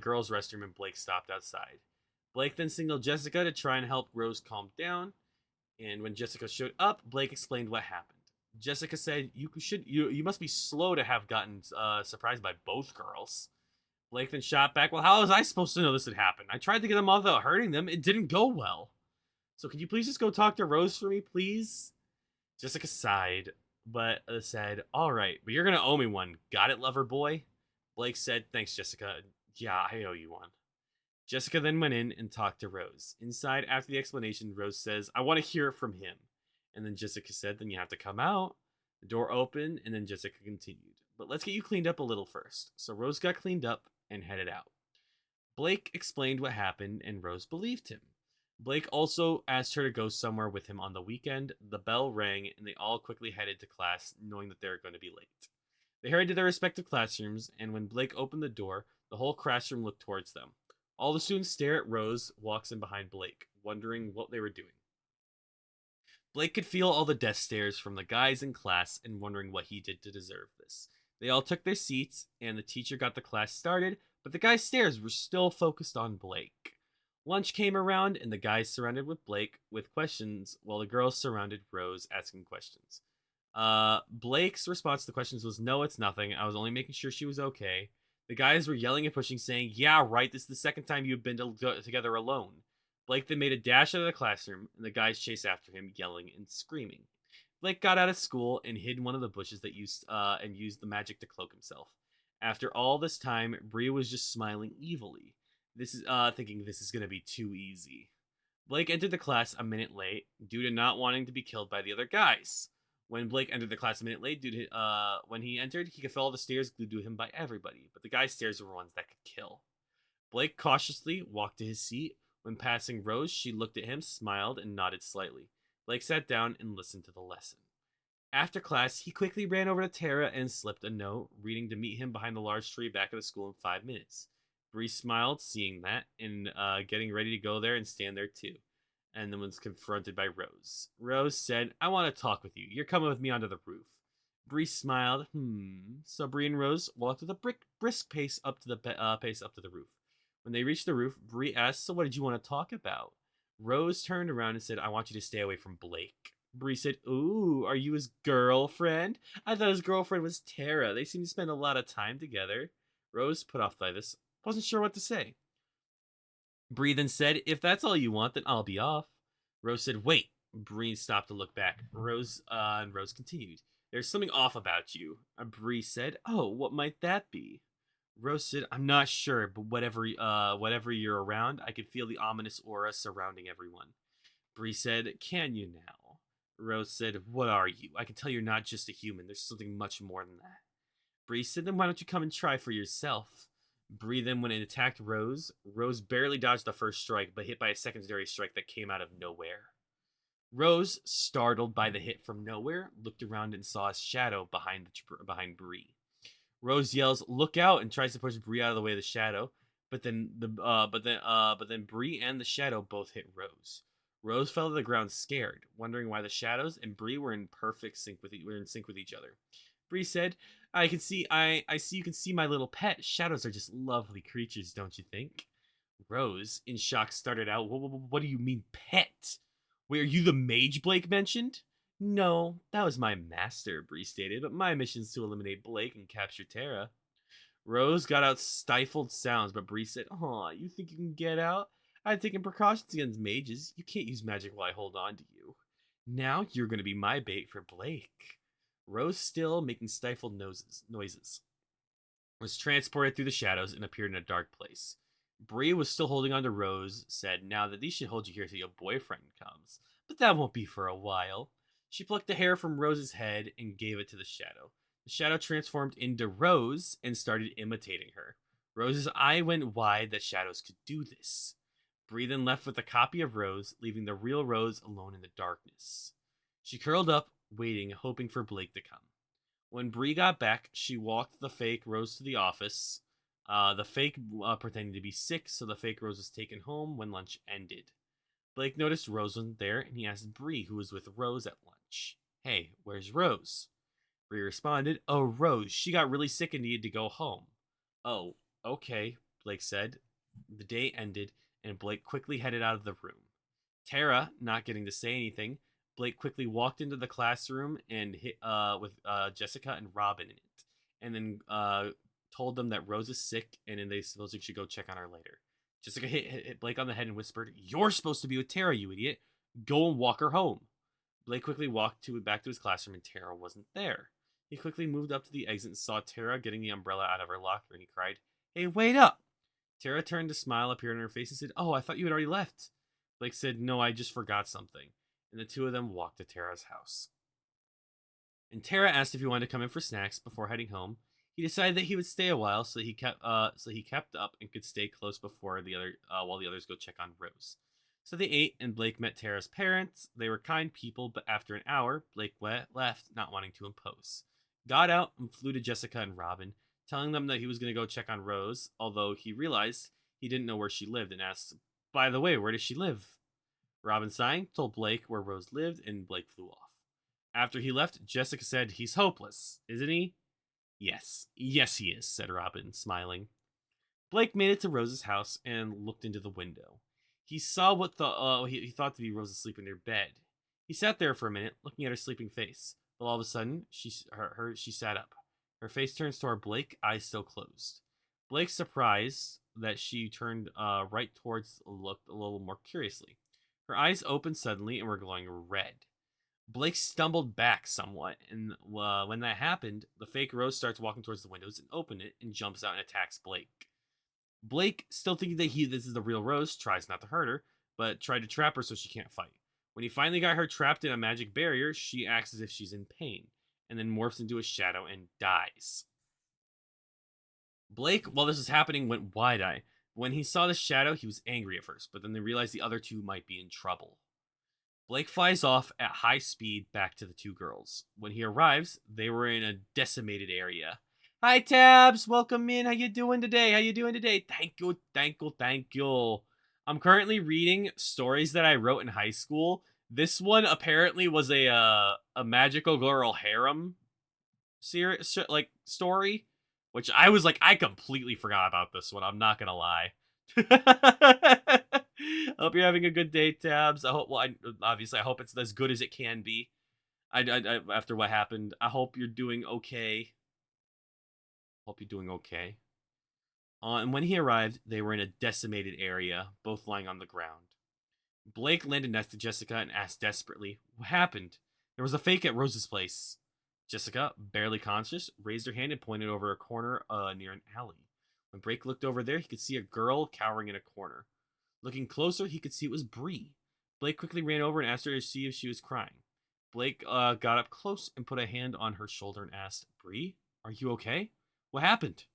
girls' restroom, and Blake stopped outside. Blake then signaled Jessica to try and help Rose calm down. And when Jessica showed up, Blake explained what happened. Jessica said, "You must be slow to have gotten surprised by both girls." Blake then shot back, "Well, how was I supposed to know this had happened? I tried to get them off without hurting them. It didn't go well. So could you please just go talk to Rose for me, please?" Jessica sighed, but said, "All right, but you're gonna owe me one. Got it, lover boy?" Blake said, "Thanks, Jessica. Yeah, I owe you one." Jessica then went in and talked to Rose. Inside, after the explanation, Rose says, "I want to hear it from him." And then Jessica said, "Then you have to come out." The door opened, and then Jessica continued, "But let's get you cleaned up a little first." So Rose got cleaned up and headed out. Blake explained what happened, and Rose believed him. Blake also asked her to go somewhere with him on the weekend. The bell rang, and they all quickly headed to class, knowing that they were going to be late. They hurried to their respective classrooms, and when Blake opened the door, the whole classroom looked towards them. All the students stare at Rose walks in behind Blake, wondering what they were doing. Blake could feel all the death stares from the guys in class and wondering what he did to deserve this. They all took their seats, and the teacher got the class started, but the guys' stares were still focused on Blake. Lunch came around, and the guys surrounded with Blake with questions, while the girls surrounded Rose asking questions. Blake's response to the questions was, "No, it's nothing. I was only making sure she was okay." The guys were yelling and pushing, saying, "Yeah, right, this is the second time you've been together alone." Blake then made a dash out of the classroom, and the guys chased after him, yelling and screaming. Blake got out of school and hid in one of the bushes that used the magic to cloak himself. After all this time, Bree was just smiling evilly. This is thinking this is gonna be too easy. Blake entered the class a minute late due to not wanting to be killed by the other guys. When Blake entered the class a minute late, when he entered, he could feel all the stares glued to him by everybody, but the guys' stares were ones that could kill. Blake cautiously walked to his seat. When passing Rose, she looked at him, smiled, and nodded slightly. Blake sat down and listened to the lesson. After class, he quickly ran over to Tara and slipped a note, reading to meet him behind the large tree back of the school in 5 minutes. Bree smiled, seeing that, and getting ready to go there and stand there too. And then was confronted by Rose. Rose said, "I want to talk with you. You're coming with me onto the roof." Bree smiled. So Bree and Rose walked with a brisk pace up to the roof. When they reached the roof, Bree asked, "So what did you want to talk about?" Rose turned around and said, "I want you to stay away from Blake." Bree said, "Ooh, are you his girlfriend? I thought his girlfriend was Tara. They seem to spend a lot of time together." Rose, put off by this, wasn't sure what to say. Bree then said, "If that's all you want, then I'll be off." Rose said, "Wait." Bree stopped to look back. Rose continued, "There's something off about you." Bree said, "Oh, what might that be?" Rose said, I'm not sure, but whatever you're around, I can feel the ominous aura surrounding everyone. Bree said, can you now? Rose said, what are you? I can tell you're not just a human. There's something much more than that. Bree said, then why don't you come and try for yourself? Bree then went and attacked Rose. Rose barely dodged the first strike, but hit by a secondary strike that came out of nowhere. Rose, startled by the hit from nowhere, looked around and saw a shadow behind Bree. Rose yells, "Look out!" and tries to push Bree out of the way of the shadow, but then Bree and the shadow both hit Rose. Rose fell to the ground scared, wondering why the shadows and Bree were in perfect sync with each other. Bree said, I see you can see my little pet. Shadows are just lovely creatures, don't you think?" Rose, in shock, started out, What do you mean, pet? Wait, are you the mage Blake mentioned?" "No, that was my master," Bree stated, "but my mission's to eliminate Blake and capture Tara." Rose got out stifled sounds, but Bree said, "Aw, you think you can get out? I've taken precautions against mages. You can't use magic while I hold on to you. Now you're going to be my bait for Blake." Rose, still making stifled noises, was transported through the shadows and appeared in a dark place. Bree was still holding on to Rose, said, "Now that these should hold you here till your boyfriend comes. But that won't be for a while." She plucked the hair from Rose's head and gave it to the shadow. The shadow transformed into Rose and started imitating her. Rose's eye went wide that shadows could do this. Bree then left with a copy of Rose, leaving the real Rose alone in the darkness. She curled up, waiting, hoping for Blake to come. When Bree got back, she walked the fake Rose to the office. The fake pretending to be sick, so the fake Rose was taken home when lunch ended. Blake noticed Rose wasn't there, and he asked Bree, who was with Rose at lunch, "Hey, where's Rose?" Bree responded, "Oh, Rose, she got really sick and needed to go home." "Oh, okay," Blake said. The day ended, and Blake quickly headed out of the room. Tara, not getting to say anything, Blake quickly walked into the classroom and hit with Jessica and Robin in it, and then told them that Rose is sick and then they supposedly should go check on her later. Jessica hit Blake on the head and whispered, "You're supposed to be with Tara, you idiot. Go and walk her home." Blake quickly walked back to his classroom and Tara wasn't there. He quickly moved up to the exit and saw Tara getting the umbrella out of her locker and he cried, "Hey, wait up!" Tara turned, a smile appeared on her face and said, "Oh, I thought you had already left." Blake said, "No, I just forgot something." And the two of them walked to Tara's house. And Tara asked if he wanted to come in for snacks before heading home. He decided that he would stay a while, so he kept up and could stay close before while the others go check on Rose. So they ate, and Blake met Tara's parents. They were kind people, but after an hour, Blake left, not wanting to impose. Got out and flew to Jessica and Robin, telling them that he was going to go check on Rose, although he realized he didn't know where she lived and asked, "By the way, where does she live?" Robin, sighing, told Blake where Rose lived, and Blake flew off. After he left, Jessica said, "He's hopeless, isn't he?" Yes, he is," said Robin, smiling. Blake made it to Rose's house and looked into the window. He saw what he thought to be Rose asleep in her bed. He sat there for a minute, looking at her sleeping face. But all of a sudden, she sat up. Her face turns toward Blake, eyes still closed. Blake, surprised that she turned right towards, looked a little more curiously. Her eyes opened suddenly and were glowing red. Blake stumbled back somewhat, and when that happened, the fake Rose starts walking towards the windows and opens it and jumps out and attacks Blake. Blake, still thinking that this is the real Rose, tries not to hurt her, but tried to trap her so she can't fight. When he finally got her trapped in a magic barrier, she acts as if she's in pain, and then morphs into a shadow and dies. Blake, while this was happening, went wide-eyed. When he saw the shadow, he was angry at first, but then they realized the other two might be in trouble. Blake flies off at high speed back to the two girls. When he arrives, they were in a decimated area. "Hi, Tabs. Welcome in. How you doing today? Thank you, thank you, thank you. I'm currently reading stories that I wrote in high school. This one apparently was a magical girl harem series, like story, which I was like, I completely forgot about this one. I'm not gonna lie. I hope you're having a good day, Tabs. Obviously, I hope it's as good as it can be. After what happened, I hope you're doing okay. And when he arrived, they were in a decimated area, both lying on the ground. Blake landed next to Jessica and asked desperately, "What happened?" "There was a fake at Rose's place." Jessica, barely conscious, raised her hand and pointed over a corner near an alley. When Blake looked over there, he could see a girl cowering in a corner. Looking closer, he could see it was Bree. Blake quickly ran over and asked her to see if she was crying. Blake got up close and put a hand on her shoulder and asked, Bree, are you okay? What happened?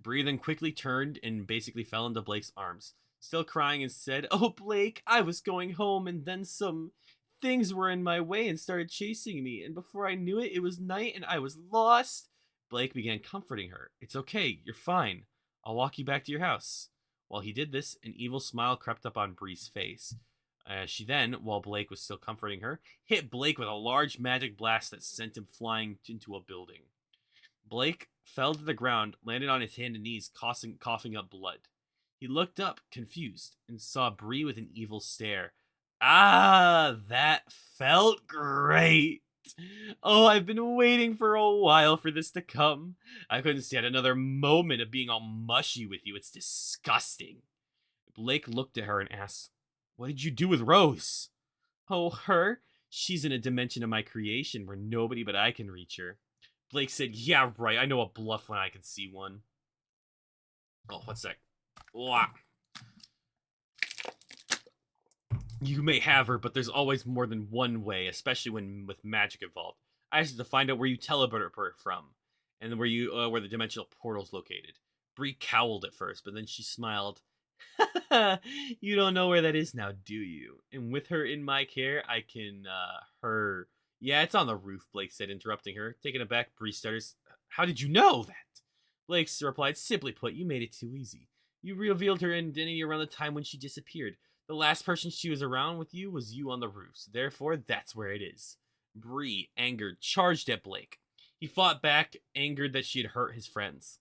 Bree then quickly turned and basically fell into Blake's arms, still crying, and said, Oh, Blake, I was going home and then some things were in my way and started chasing me, and before I knew it, it was night and I was lost. Blake began comforting her. It's okay, you're fine. I'll walk you back to your house. While he did this, an evil smile crept up on Bree's face. She then, while Blake was still comforting her, hit Blake with a large magic blast that sent him flying into a building. Blake fell to the ground, landed on his hand and knees, coughing up blood. He looked up, confused, and saw Bree with an evil stare. Ah, that felt great. Oh, I've been waiting for a while for this to come. I couldn't stand another moment of being all mushy with you. It's disgusting. Blake looked at her and asked, What did you do with Rose? Oh, her? She's in a dimension of my creation where nobody but I can reach her. Blake said, Yeah, right. I know a bluff when I can see one. Oh, one sec. Wow. You may have her, but there's always more than one way, especially when with magic involved. I asked you to find out where you teleported her from, and where the dimensional portal's located. Bree cowled at first, but then she smiled. You don't know where that is now, do you? And with her in my care, I can, her... Yeah, it's on the roof, Blake said, interrupting her. Taken aback, Bree stutters. How did you know that? Blake replied, Simply put, you made it too easy. You revealed her identity around the time when she disappeared. The last person she was around with you was you on the roof, so therefore that's where it is. Bree, angered, charged at Blake. He fought back, angered that she had hurt his friends.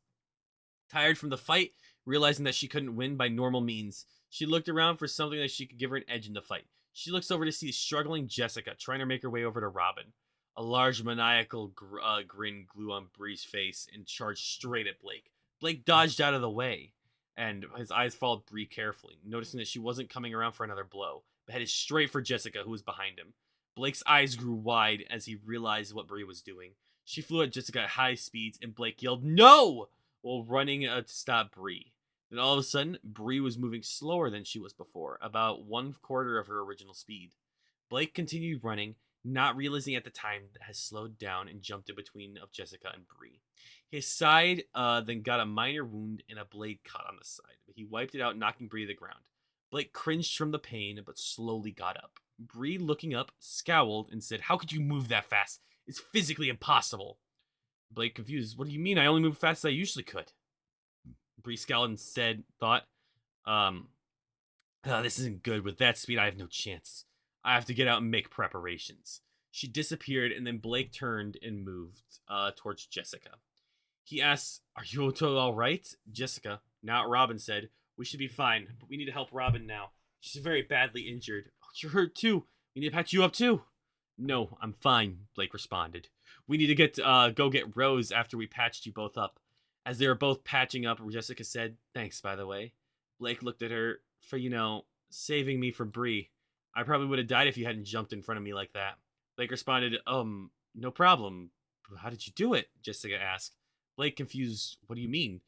Tired from the fight, realizing that she couldn't win by normal means, she looked around for something that she could give her an edge in the fight. She looks over to see struggling Jessica, trying to make her way over to Robin. A large maniacal grin grew on Bree's face and charged straight at Blake. Blake dodged out of the way, and his eyes followed Bree carefully, noticing that she wasn't coming around for another blow, but headed straight for Jessica, who was behind him. Blake's eyes grew wide as he realized what Bree was doing. She flew at Jessica at high speeds, and Blake yelled, No! While running to stop Bree. Then all of a sudden, Bree was moving slower than she was before, about 1/4 of her original speed. Blake continued running, not realizing at the time that has slowed down and jumped in between of Jessica and Bree. His side then got a minor wound and a blade cut on the side, but he wiped it out, knocking Bree to the ground. Blake cringed from the pain, but slowly got up. Bree, looking up, scowled and said, How could you move that fast? It's physically impossible. Blake, confused, What do you mean? I only move fast as I usually could. Bree scowled and said, this isn't good. With that speed, I have no chance. I have to get out and make preparations. She disappeared, and then Blake turned and moved towards Jessica. He asked, Are you all right? Jessica, now Robin, said, We should be fine, but we need to help Robin now. She's very badly injured. Oh, you're hurt too. We need to patch you up too. No, I'm fine, Blake responded. We need to go get Rose after we patched you both up. As they were both patching up, Jessica said, Thanks, by the way. Blake looked at her for, saving me from Bree. I probably would have died if you hadn't jumped in front of me like that. Blake responded, No problem. How did you do it? Jessica asked. Blake, confused, What do you mean?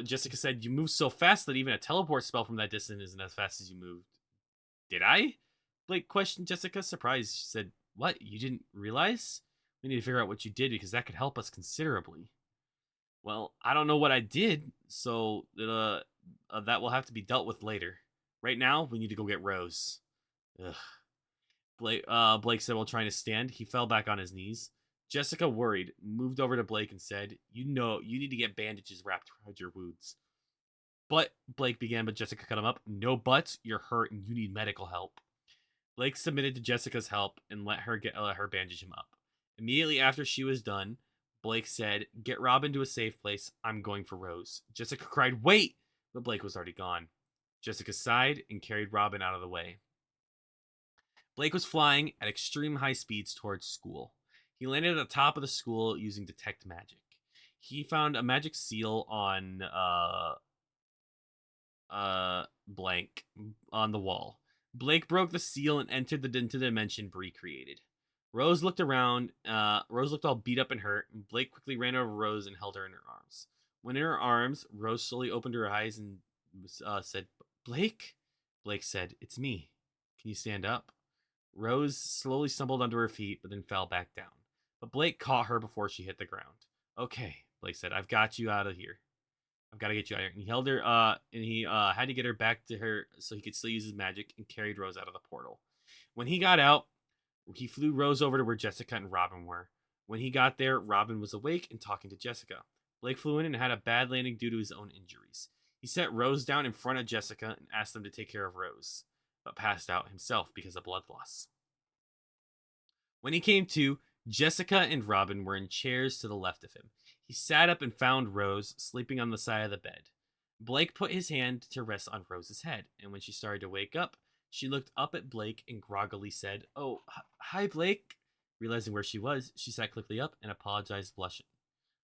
Jessica said, You moved so fast that even a teleport spell from that distance isn't as fast as you moved. Did I? Blake questioned Jessica, surprised. She said, What? You didn't realize? We need to figure out what you did because that could help us considerably. Well, I don't know what I did, so that will have to be dealt with later. Right now, we need to go get Rose. Ugh. Blake said while trying to stand. He fell back on his knees. Jessica, worried, moved over to Blake and said, You need to get bandages wrapped around your wounds. But, Blake began, but Jessica cut him up. No buts, you're hurt and you need medical help. Blake submitted to Jessica's help and let her bandage him up. Immediately after she was done, Blake said, Get Robin to a safe place. I'm going for Rose. Jessica cried, Wait! But Blake was already gone. Jessica sighed and carried Robin out of the way. Blake was flying at extreme high speeds towards school. He landed at the top of the school using detect magic. He found a magic seal on blank on the wall. Blake broke the seal and entered into the dimension Bree created. Rose looked around. Rose looked all beat up and hurt. And Blake quickly ran over Rose and held her in her arms. When in her arms, Rose slowly opened her eyes and said, Blake? Blake said, It's me. Can you stand up? Rose slowly stumbled onto her feet, but then fell back down. But Blake caught her before she hit the ground. Okay, Blake said, I've got you out of here. I've got to get you out of here. And he held her, and he had to get her back to her so he could still use his magic and carried Rose out of the portal. When he got out, he flew Rose over to where Jessica and Robin were. When he got there, Robin was awake and talking to Jessica. Blake flew in and had a bad landing due to his own injuries. He set Rose down in front of Jessica and asked them to take care of Rose, but passed out himself because of blood loss. When he came to, Jessica and Robin were in chairs to the left of him. He sat up and found Rose sleeping on the side of the bed. Blake put his hand to rest on Rose's head, and when she started to wake up, she looked up at Blake and groggily said, Oh, hi, Blake. Realizing where she was, she sat quickly up and apologized, blushing.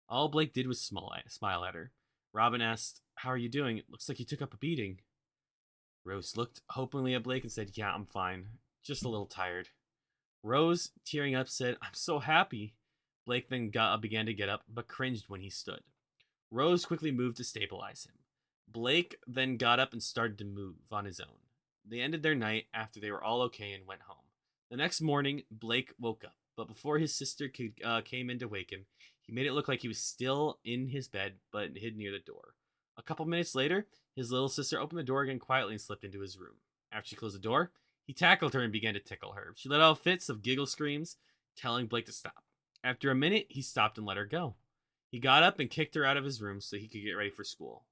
All Blake did was smile at her. Robin asked, How are you doing? It looks like you took up a beating. Rose looked hopingly at Blake and said, Yeah, I'm fine. Just a little tired. Rose, tearing up, said, I'm so happy. Blake then began to get up, but cringed when he stood. Rose quickly moved to stabilize him. Blake then got up and started to move on his own. They ended their night after they were all okay and went home. The next morning, Blake woke up, but before his sister came in to wake him, he made it look like he was still in his bed, but hid near the door. A couple minutes later, his little sister opened the door again quietly and slipped into his room. After she closed the door, he tackled her and began to tickle her. She let out fits of giggle screams, telling Blake to stop. After a minute, he stopped and let her go. He got up and kicked her out of his room so he could get ready for school.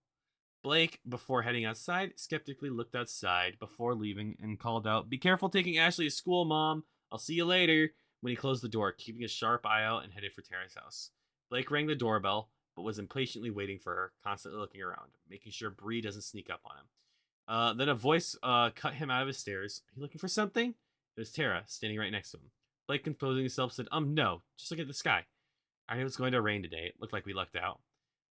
Blake, before heading outside, skeptically looked outside before leaving and called out, Be careful taking Ashley to school, Mom. I'll see you later. When he closed the door, keeping a sharp eye out and headed for Tara's house. Blake rang the doorbell, but was impatiently waiting for her, constantly looking around, making sure Bree doesn't sneak up on him. Then a voice cut him out of his stares. Are you looking for something? It was Tara, standing right next to him. Blake, composing himself, said, no, just look at the sky. I knew it was going to rain today. It looked like we lucked out.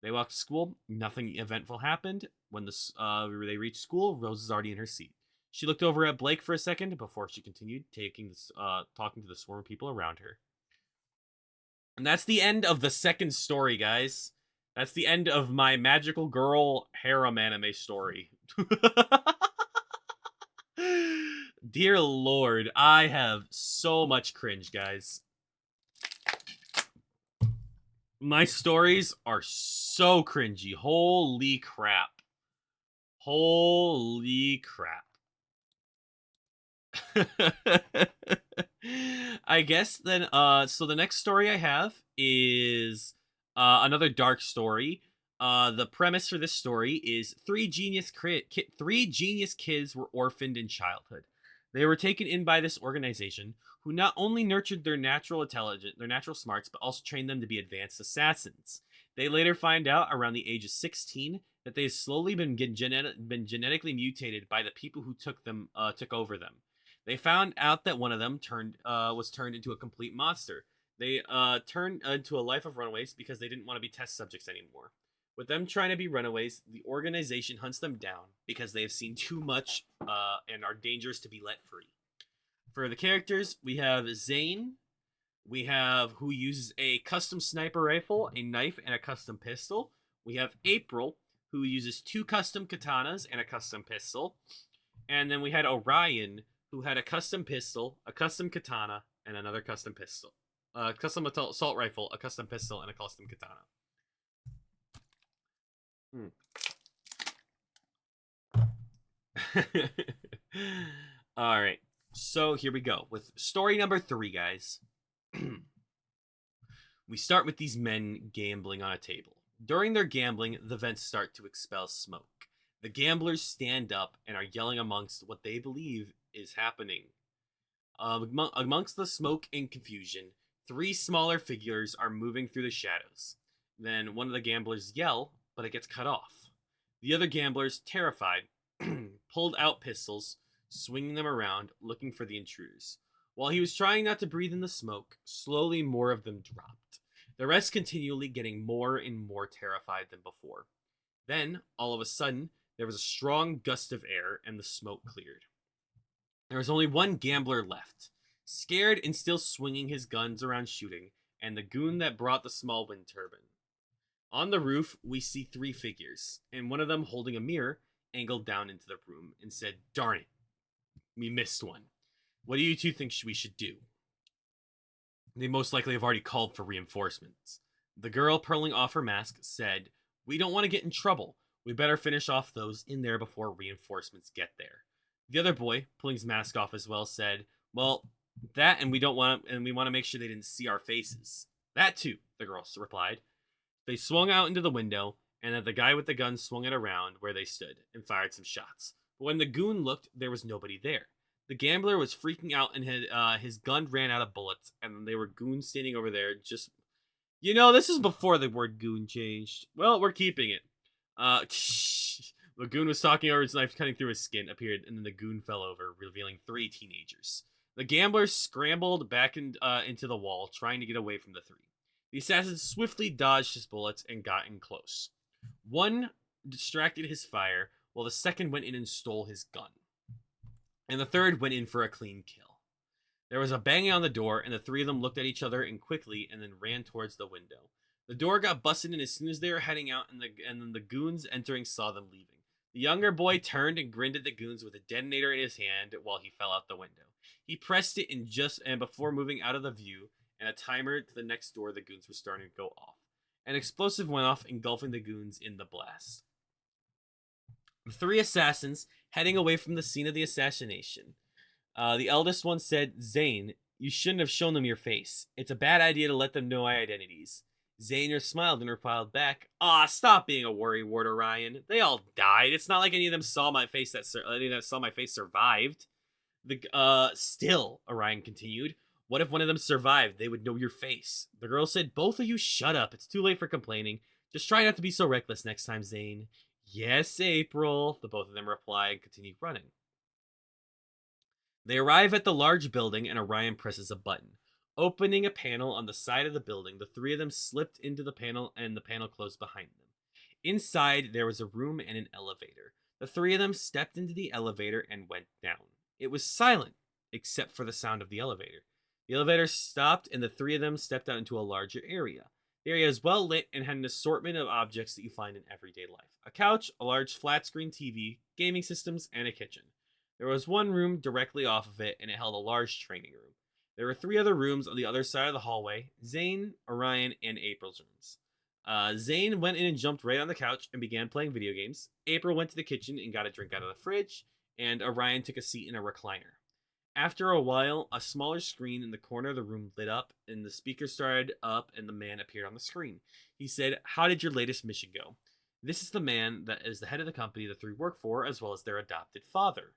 They walked to school. Nothing eventful happened. When they reached school, Rose was already in her seat. She looked over at Blake for a second before she continued talking to the swarm of people around her. And that's the end of the second story, guys. That's the end of my magical girl harem anime story. Dear Lord, I have so much cringe, guys. My stories are so cringy. Holy crap. Holy crap. I guess then, so the next story I have is another dark story. The premise for this story is three genius kids were orphaned in childhood. They were taken in by this organization who not only nurtured their natural intelligence, their natural smarts, but also trained them to be advanced assassins. They later find out around the age of 16 that they've slowly been genetically mutated by the people who took over them. They found out that one of them was turned into a complete monster. They turned into a life of runaways because they didn't want to be test subjects anymore. With them trying to be runaways, the organization hunts them down because they have seen too much and are dangerous to be let free. For the characters, we have Zane, who uses a custom sniper rifle, a knife, and a custom pistol. We have April, who uses 2 custom katanas and a custom pistol. And then we had Orion, who had a custom pistol, a custom katana, and another custom pistol. Custom assault rifle, a custom pistol, and a custom katana. All right. So here we go with story number 3, guys. We start with these men gambling on a table. During their gambling, the vents start to expel smoke. The gamblers stand up and are yelling amongst what they believe is happening. Amongst the smoke and confusion, 3 smaller figures are moving through the shadows. Then one of the gamblers yell, but it gets cut off. The other gamblers, terrified, pulled out pistols, swinging them around, looking for the intruders. While he was trying not to breathe in the smoke, slowly more of them dropped. The rest continually getting more and more terrified than before. Then, all of a sudden, there was a strong gust of air and the smoke cleared. There was only one gambler left, scared and still swinging his guns around shooting, and the goon that brought the small wind turbine. On the roof, we see three figures, and one of them holding a mirror angled down into the room and said, "Darn it, we missed one. What do you two think we should do?" They most likely have already called for reinforcements. The girl, pulling off her mask, said, "We don't want to get in trouble. We better finish off those in there before reinforcements get there." The other boy, pulling his mask off as well, said, "Well, that and we want to make sure they didn't see our faces." "That too," the girl replied. They swung out into the window, and the guy with the gun swung it around where they stood and fired some shots. But when the goon looked, there was nobody there. The gambler was freaking out, and his gun ran out of bullets, and there were goons standing over there. Just, this is before the word goon changed. Well, we're keeping it. The goon was talking over his knife, cutting through his skin, appeared, and then the goon fell over, revealing three teenagers. The gambler scrambled back into the wall, trying to get away from the three. The assassin swiftly dodged his bullets and got in close. One distracted his fire, while the second went in and stole his gun. And the third went in for a clean kill. There was a banging on the door, and the three of them looked at each other and quickly, and then ran towards the window. The door got busted in as soon as they were heading out, and then the goons entering saw them leaving. The younger boy turned and grinned at the goons with a detonator in his hand while he fell out the window. He pressed it and before moving out of the view, and a timer to the next door, the goons were starting to go off. An explosive went off, engulfing the goons in the blast. The three assassins heading away from the scene of the assassination. The eldest one said, "Zane, you shouldn't have shown them your face. It's a bad idea to let them know our identities." Zane smiled and replied back, "Stop being a worrywart, Orion. They all died. It's not like any of them saw my face survived." Still, Orion continued, "what if one of them survived? They would know your face." The girl said, "Both of you shut up. It's too late for complaining. Just try not to be so reckless next time, Zane." "Yes, April," the both of them replied and continued running. They arrive at the large building, and Orion presses a button. Opening a panel on the side of the building, the three of them slipped into the panel, and the panel closed behind them. Inside, there was a room and an elevator. The three of them stepped into the elevator and went down. It was silent, except for the sound of the elevator. The elevator stopped, and the three of them stepped out into a larger area. The area is well lit and had an assortment of objects that you find in everyday life: a couch, a large flat screen TV, gaming systems, and a kitchen. There was one room directly off of it, and it held a large training room. There were three other rooms on the other side of the hallway: Zane, Orion, and April's rooms. Zane went in and jumped right on the couch and began playing video games. April went to the kitchen and got a drink out of the fridge, and Orion took a seat in a recliner. After a while, a smaller screen in the corner of the room lit up, and the speaker started up, and the man appeared on the screen. He said, "How did your latest mission go?" This is the man that is the head of the company the three work for, as well as their adopted father.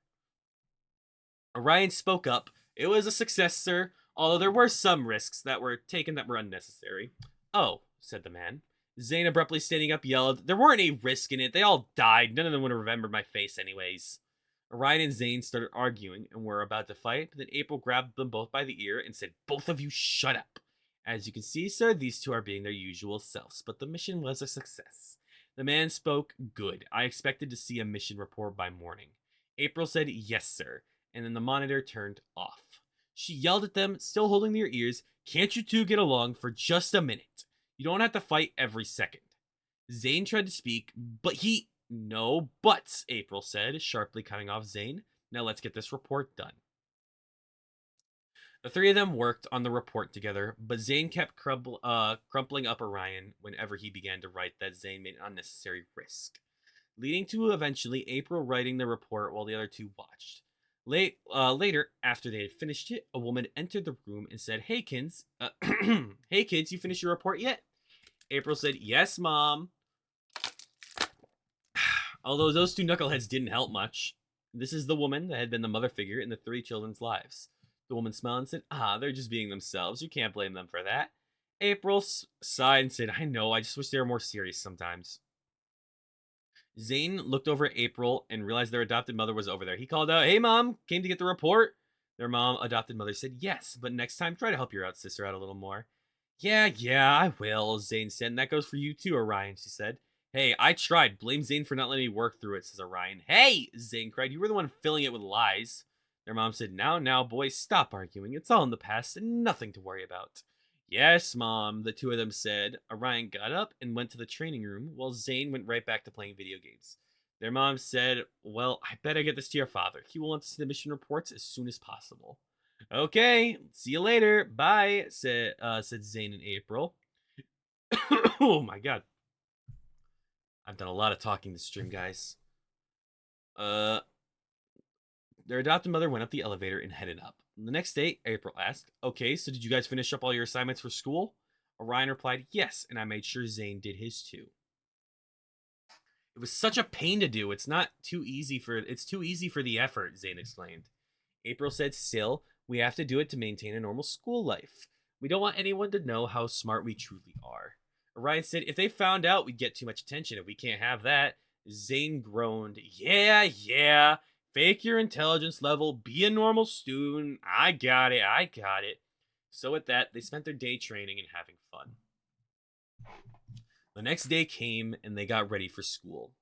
Orion spoke up. "It was a success, sir, although there were some risks that were taken that were unnecessary." "Oh," said the man. Zane, abruptly standing up, yelled, "There weren't any risk in it. They all died. None of them would have remembered my face anyways." Orion and Zane started arguing and were about to fight, but then April grabbed them both by the ear and said, "Both of you shut up. As you can see, sir, these two are being their usual selves, but the mission was a success." The man spoke. "Good. I expected to see a mission report by morning." April said, "Yes, sir," and then the monitor turned off. She yelled at them, still holding their ears, "Can't you two get along for just a minute? You don't have to fight every second." Zane tried to speak, but "No buts," April said, sharply cutting off Zane. "Now let's get this report done." The three of them worked on the report together, but Zane kept crumpling up Orion whenever he began to write that Zane made an unnecessary risk, leading to eventually April writing the report while the other two watched. Later, after they had finished it, a woman entered the room and said, "Hey, kids, hey, kids, you finished your report yet?" April said, "Yes, Mom." Although those two knuckleheads didn't help much. This is the woman that had been the mother figure in the three children's lives. The woman smiled and said, "They're just being themselves. You can't blame them for that." April sighed and said, "I know, I just wish they were more serious sometimes." Zane looked over at April and realized their adopted mother was over there. He called out, "Hey, Mom, came to get the report?" Their adopted mother said, "Yes, but next time try to help your sister out a little more." Yeah, I will," Zane said, "and that goes for you too, Orion," she said. "Hey, I tried. Blame Zane for not letting me work through it," says Orion. "Hey," Zane cried, "you were the one filling it with lies." Their mom said, Now, boys, stop arguing. It's all in the past and nothing to worry about." Yes, Mom, the two of them said. Orion got up and went to the training room, while Zane went right back to playing video games. Their mom said, well, I better get this to your father. He will want to see the mission reports as soon as possible. Okay, see you later. Bye, said Zane and April. Oh my god. I've done a lot of talking this stream, guys. Uh, their adopted mother went up the elevator and headed up. The next day, April asked, okay, so did you guys finish up all your assignments for school? Orion replied, yes, and I made sure Zane did his too. It was such a pain to do. It's too easy for the effort, Zane exclaimed. April said, still, we have to do it to maintain a normal school life. We don't want anyone to know how smart we truly are. Orion said, if they found out, we'd get too much attention, and we can't have that. Zane groaned, yeah. Fake your intelligence level, be a normal student. I got it. So with that, they spent their day training and having fun. The next day came and they got ready for school.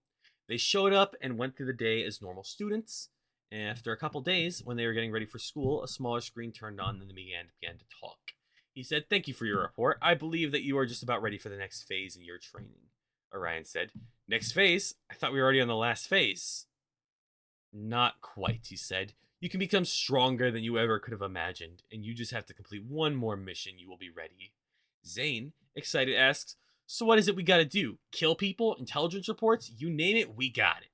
They showed up and went through the day as normal students. And after a couple days, when they were getting ready for school, a smaller screen turned on and they began to talk. He said, thank you for your report. I believe that you are just about ready for the next phase in your training. Orion said, next phase? I thought we were already on the last phase. Not quite, he said. You can become stronger than you ever could have imagined, and you just have to complete one more mission. You will be ready. Zane, excited, asks, so what is it we gotta do? Kill people? Intelligence reports? You name it, we got it.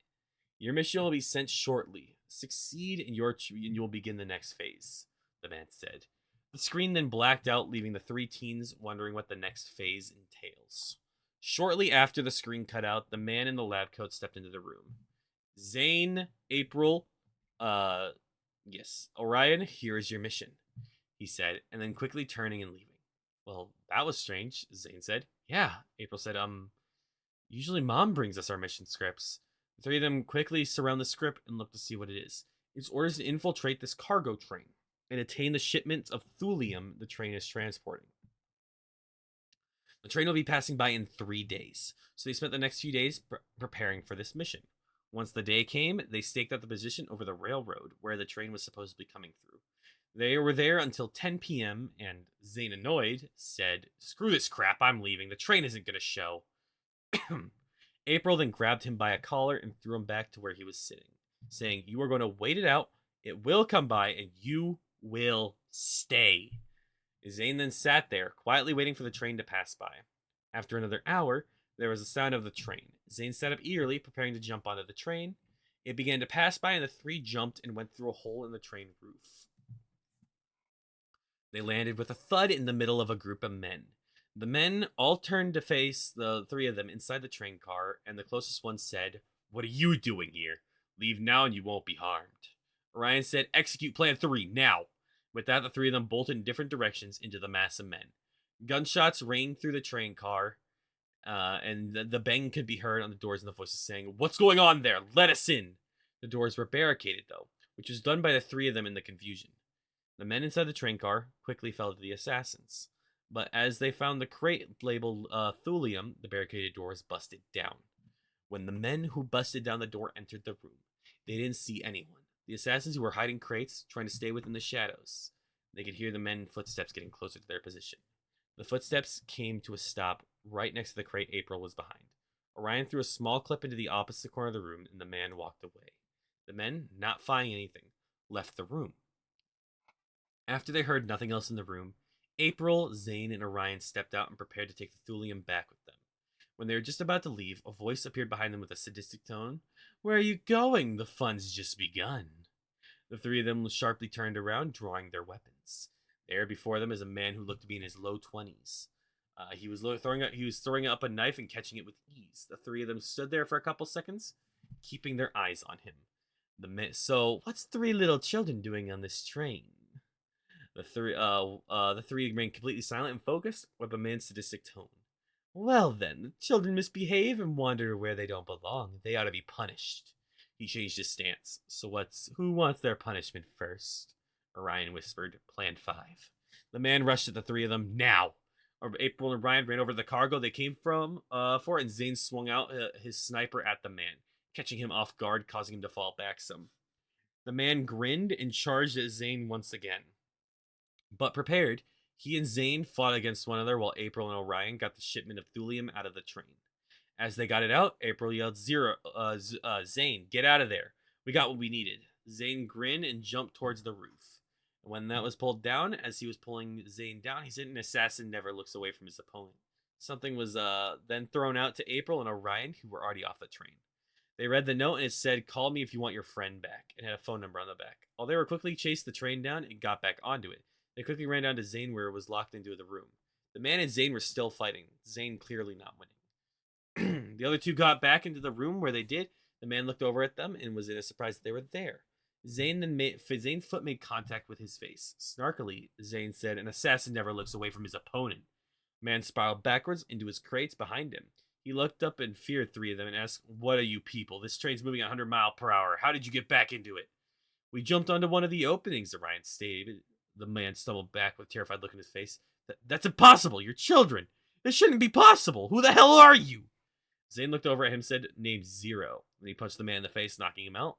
Your mission will be sent shortly. Succeed and you will begin the next phase, the man said. The screen then blacked out, leaving the three teens wondering what the next phase entails. Shortly after the screen cut out, the man in the lab coat stepped into the room. Zane, April, yes, Orion, here is your mission, he said, and then quickly turning and leaving. Well, that was strange, Zane said. Yeah, April said, usually Mom brings us our mission scripts. The three of them quickly surround the script and look to see what it is. It's orders to infiltrate this cargo train and attain the shipment of thulium the train is transporting. The train will be passing by in 3 days, so they spent the next few days preparing for this mission. Once the day came, they staked out the position over the railroad where the train was supposed to be coming through. They were there until 10 p.m., and Zane, annoyed, said, screw this crap, I'm leaving. The train isn't going to show. April then grabbed him by a collar and threw him back to where he was sitting, saying, you are going to wait it out, it will come by, and you will stay. Zane then sat there, quietly waiting for the train to pass by. After another hour, there was a sound of the train. Zane sat up eagerly, preparing to jump onto the train. It began to pass by, and the three jumped and went through a hole in the train roof. They landed with a thud in the middle of a group of men. The men all turned to face the three of them inside the train car, and the closest one said, what are you doing here? Leave now and you won't be harmed. Orion said, execute plan 3, now. With that, the three of them bolted in different directions into the mass of men. Gunshots rained through the train car, and the bang could be heard on the doors and the voices saying, what's going on there? Let us in. The doors were barricaded, though, which was done by the three of them in the confusion. The men inside the train car quickly fell to the assassins. But as they found the crate labeled thulium, the barricaded doors busted down. When the men who busted down the door entered the room, they didn't see anyone. The assassins who were hiding crates, trying to stay within the shadows. They could hear the men's footsteps getting closer to their position. The footsteps came to a stop right next to the crate April was behind. Orion threw a small clip into the opposite corner of the room, and the man walked away. The men, not finding anything, left the room. After they heard nothing else in the room, April, Zane, and Orion stepped out and prepared to take the thulium back with them. When they were just about to leave, a voice appeared behind them with a sadistic tone. Where are you going? The fun's just begun. The three of them sharply turned around, drawing their weapons. There before them is a man who looked to be in his low 20s. He was throwing up a knife and catching it with ease. The three of them stood there for a couple seconds, keeping their eyes on him. So, what's three little children doing on this train? The three remained completely silent and focused, with a man's sadistic tone. Well then, the children misbehave and wander where they don't belong. They ought to be punished. He changed his stance. So who wants their punishment first? Orion whispered. Plan 5. The man rushed at the three of them. Now! April and Orion ran over to the cargo they came for it, and Zane swung out his sniper at the man, catching him off guard, causing him to fall back some. The man grinned and charged at Zane once again. But prepared, He and Zane fought against one another while April and Orion got the shipment of thulium out of the train. As they got it out, April yelled, Zane, get out of there. We got what we needed. Zane grinned and jumped towards the roof. When that was pulled down, as he was pulling Zane down, he said, an assassin never looks away from his opponent. Something was then thrown out to April and Orion, who were already off the train. They read the note and it said, call me if you want your friend back, and had a phone number on the back. While they were quickly chased the train down and got back onto it, they quickly ran down to Zane where it was locked into the room. The man and Zane were still fighting, Zane clearly not winning. The other two got back into the room where they did. The man looked over at them and was in a surprise that they were there. Zane's foot made contact with his face. Snarkily, Zane said, an assassin never looks away from his opponent. Man spiraled backwards into his crates behind him. He looked up and feared three of them and asked, what are you people? This train's moving at 100 miles per hour. How did you get back into it? We jumped onto one of the openings, Orion stated. The man stumbled back with a terrified look in his face. That's impossible. You're children. This shouldn't be possible. Who the hell are you? Zane looked over at him and said, name Zero. And he punched the man in the face, knocking him out.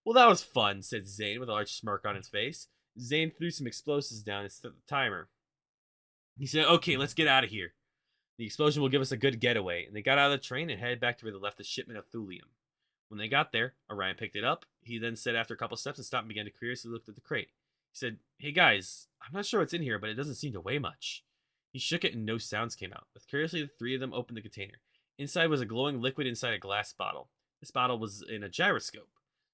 Well, that was fun, said Zane with a large smirk on his face. Zane threw some explosives down and set the timer. He said, okay, let's get out of here. The explosion will give us a good getaway. And they got out of the train and headed back to where they left the shipment of thulium. When they got there, Orion picked it up. He then said after a couple steps and stopped and began to curiously look at the crate. He said, hey guys, I'm not sure what's in here, but it doesn't seem to weigh much. He shook it and no sounds came out. With curiously, the three of them opened the container. Inside was a glowing liquid inside a glass bottle. This bottle was in a gyroscope.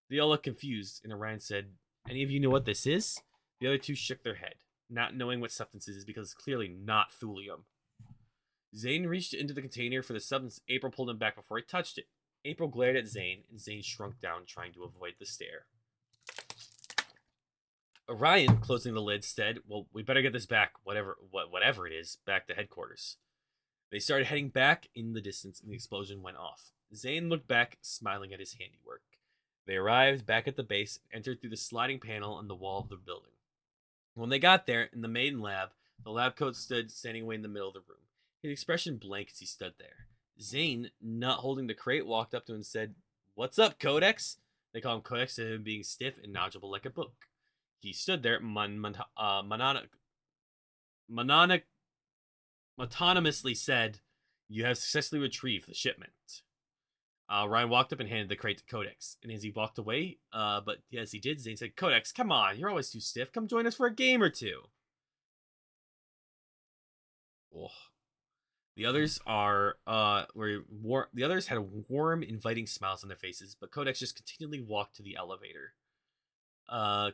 They all looked confused, and Orion said, any of you know what this is? The other two shook their head, not knowing what substance it is because it's clearly not thulium. Zane reached into the container for the substance. April pulled him back before he touched it. April glared at Zane, and Zane shrunk down, trying to avoid the stare. Orion, closing the lid, said, well, we better get this back, whatever it is, back to headquarters. They started heading back in the distance, and the explosion went off. Zane looked back, smiling at his handiwork. They arrived back at the base and entered through the sliding panel on the wall of the building. When they got there, in the main lab, the lab coat stood standing away in the middle of the room. His expression blank as he stood there. Zane, not holding the crate, walked up to him and said, what's up, Codex? They call him Codex to him being stiff and knowledgeable like a book. He stood there, autonomously said, you have successfully retrieved the shipment. Ryan walked up and handed the crate to Codex. And as he walked away, but as he did, Zane said, Codex, come on, you're always too stiff. Come join us for a game or two. Oh. The others the others had warm, inviting smiles on their faces, but Codex just continually walked to the elevator.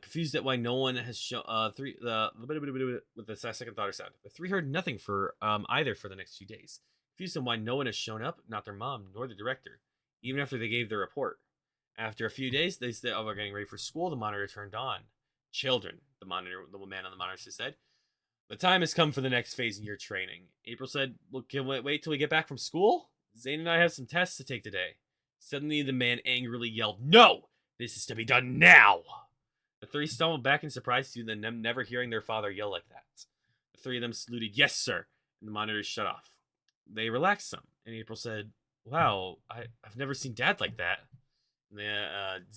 Confused at why no one has shown with the second thought or sound. The three heard nothing for either for the next few days. Confused on why no one has shown up, not their mom nor the director, even after they gave their report. After a few days, they said, "Oh, we're getting ready for school." The monitor turned on. Children, the man on the monitor said, "The time has come for the next phase in your training." April said, "Well, can we wait till we get back from school? Zane and I have some tests to take today." Suddenly, the man angrily yelled, "No! This is to be done now!" The three stumbled back in surprise to them never hearing their father yell like that. The three of them saluted, "Yes, sir," and the monitors shut off. They relaxed some, and April said, "Wow, I've never seen Dad like that."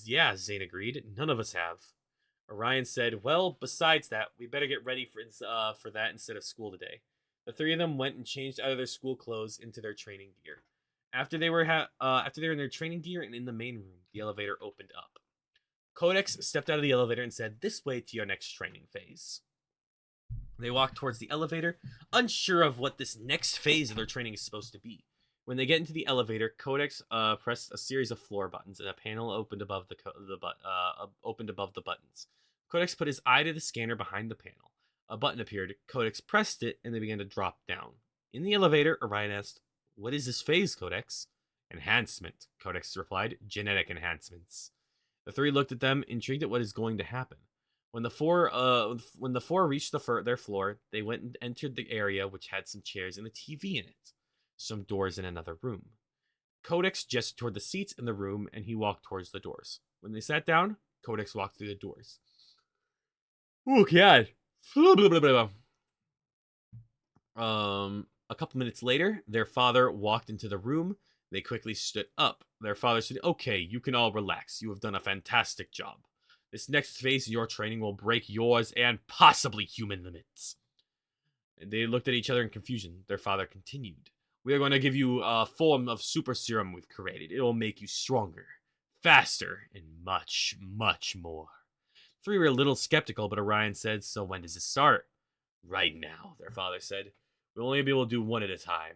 Yeah, Zane agreed. "None of us have." Orion said, "Well, besides that, we better get ready for that instead of school today." The three of them went and changed out of their school clothes into their training gear. After they were in their training gear and in the main room, the elevator opened up. Codex stepped out of the elevator and said, "This way to your next training phase." They walked towards the elevator, unsure of what this next phase of their training is supposed to be. When they get into the elevator, Codex pressed a series of floor buttons, and a panel opened above the buttons. Codex put his eye to the scanner behind the panel. A button appeared. Codex pressed it, and they began to drop down. In the elevator, Orion asked, "What is this phase, Codex?" "Enhancement," Codex replied. "Genetic enhancements." The three looked at them, intrigued at what is going to happen. When the four reached their floor, they went and entered the area, which had some chairs and a TV in it. Some doors in another room. Codex gestured toward the seats in the room, and he walked towards the doors. When they sat down, Codex walked through the doors. Oh, God. A couple minutes later, their father walked into the room. They quickly stood up. Their father said, "Okay, you can all relax. You have done a fantastic job. This next phase of your training will break yours and possibly human limits." They looked at each other in confusion. Their father continued. We are going to give you a form of super serum we've created. It will make you stronger, faster, and much, much more. Three were a little skeptical, but Orion said, so when does it start? Right now, their father said. We'll only be able to do one at a time,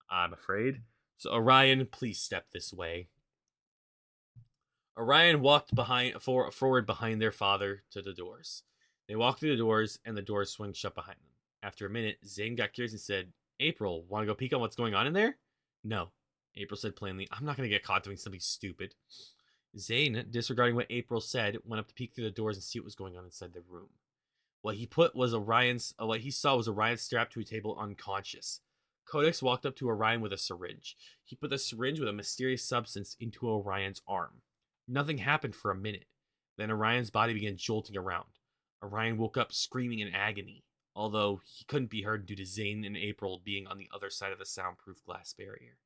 I'm afraid. So Orion, please step this way. Orion walked forward behind their father to the doors. They walked through the doors, and the doors swung shut behind them. After a minute, Zane got curious and said, April, want to go peek on what's going on in there? No. April said plainly, I'm not going to get caught doing something stupid. Zane, disregarding what April said, went up to peek through the doors and see what was going on inside the room. What he saw was Orion strapped to a table unconscious. Codex walked up to Orion with a syringe. He put the syringe with a mysterious substance into Orion's arm. Nothing happened for a minute. Then Orion's body began jolting around. Orion woke up screaming in agony, although he couldn't be heard due to Zane and April being on the other side of the soundproof glass barrier.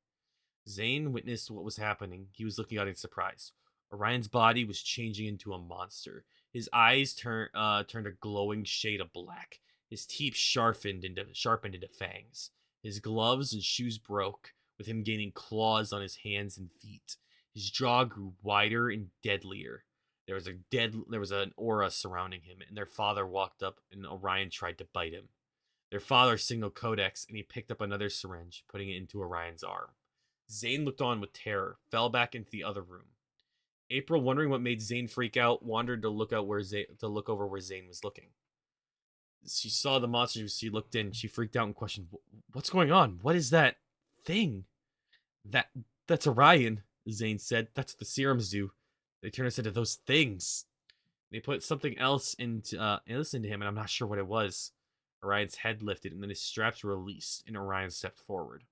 Zane witnessed what was happening. He was looking out in surprise. Orion's body was changing into a monster. His eyes turned a glowing shade of black. His teeth sharpened into fangs. His gloves and shoes broke, with him gaining claws on his hands and feet. His jaw grew wider and deadlier. There was an aura surrounding him, and their father walked up, and Orion tried to bite him. Their father signaled Codex, and he picked up another syringe, putting it into Orion's arm. Zane looked on with terror, fell back into the other room. April, wondering what made Zane freak out, wandered to look over where Zane was looking. She saw the monster. She looked in. She freaked out and questioned, "What's going on? What is that thing?" That's Orion," Zane said. "That's what the serums do. They turn us into those things." They put something else into listened to him, and I'm not sure what it was. Orion's head lifted, and then his straps were released, and Orion stepped forward.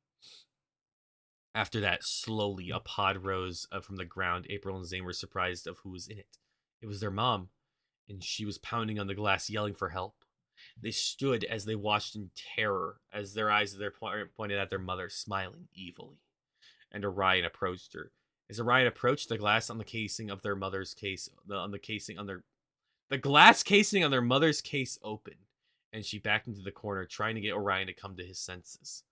After that, slowly, a pod rose from the ground. April and Zane were surprised of who was in it. It was their mom, and she was pounding on the glass, yelling for help. They stood as they watched in terror, as their eyes pointed at their mother, smiling evilly. And Orion approached her. As Orion approached, the glass on the casing of their mother's case, the glass casing on their mother's case opened, and she backed into the corner, trying to get Orion to come to his senses.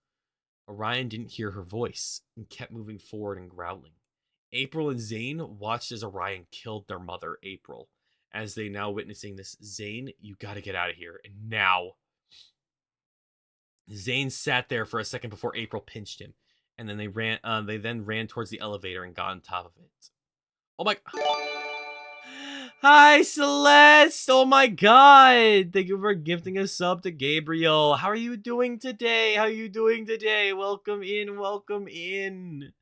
Orion didn't hear her voice and kept moving forward and growling. April and Zane watched as Orion killed their mother, April. As they now witnessing this, Zane, you gotta get out of here, and now. Zane sat there for a second before April pinched him, and then they ran. They then ran towards the elevator and got on top of it. Oh my! Hi, Celeste! Oh my god! Thank you for gifting a sub to Gabriel. How are you doing today? How are you doing today? Welcome in, welcome in.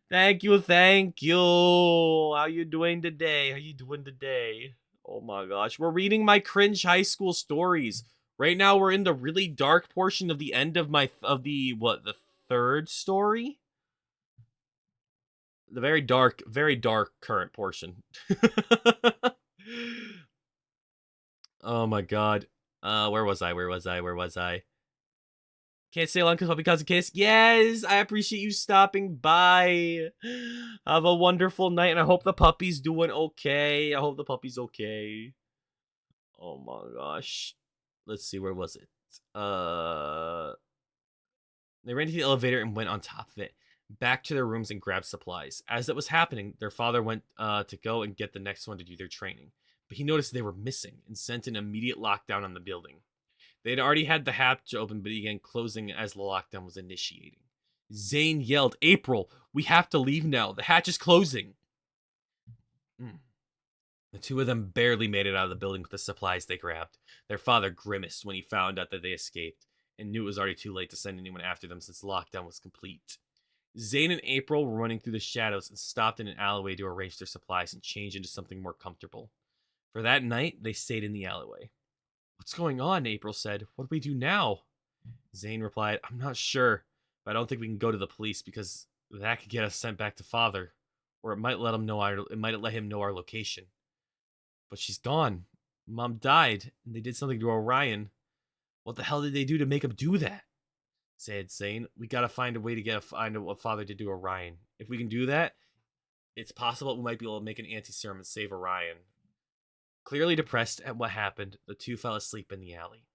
Thank you, thank you. How you doing today? How you doing today? Oh my gosh, we're reading my cringe high school stories. Right now, we're in the really dark portion of the end of the third story? The very dark current portion. Oh my god. Where was I? Can't stay long because of Kiss. Yes, I appreciate you stopping by. Have a wonderful night, and I hope the puppy's doing okay. I hope the puppy's okay. Oh my gosh. Let's see, where was it? They ran to the elevator and went on top of it, back to their rooms and grabbed supplies. As it was happening, their father went to go and get the next one to do their training, but he noticed they were missing and sent an immediate lockdown on the building. They had already had the hatch open, but began closing as the lockdown was initiating. Zane yelled, April, we have to leave now. The hatch is closing. The two of them barely made it out of the building with the supplies they grabbed. Their father grimaced when he found out that they escaped, and knew it was already too late to send anyone after them since the lockdown was complete. Zane and April were running through the shadows and stopped in an alleyway to arrange their supplies and change into something more comfortable. For that night, they stayed in the alleyway. What's going on? April said. What do we do now? Zane replied, I'm not sure, but I don't think we can go to the police because that could get us sent back to father, or it might let him know our location. But she's gone. Mom died, and they did something to Orion. What the hell did they do to make him do that? Said Zane. We gotta find a way to find what father did to Orion. If we can do that, it's possible we might be able to make an anti-serum and save Orion. Clearly depressed at what happened, the two fell asleep in the alley.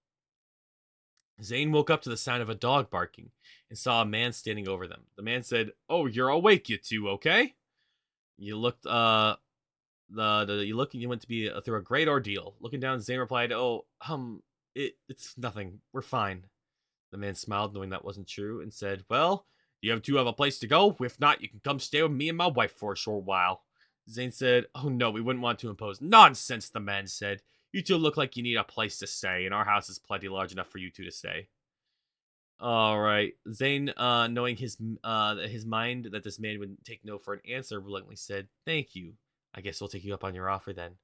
Zane woke up to the sound of a dog barking and saw a man standing over them. The man said, "Oh, you're awake, you two, okay?" You looked, you look and you went to be through a great ordeal. Looking down, Zane replied, "Oh, it's nothing. We're fine." The man smiled, knowing that wasn't true, and said, "Well, you have two have a place to go? If not, you can come stay with me and my wife for a short while." Zane said, "Oh no, we wouldn't want to impose." "Nonsense," the man said. "You two look like you need a place to stay, and our house is plenty large enough for you two to stay." All right. Zane, knowing his mind that this man would take no for an answer, reluctantly said, "Thank you. I guess we'll take you up on your offer then."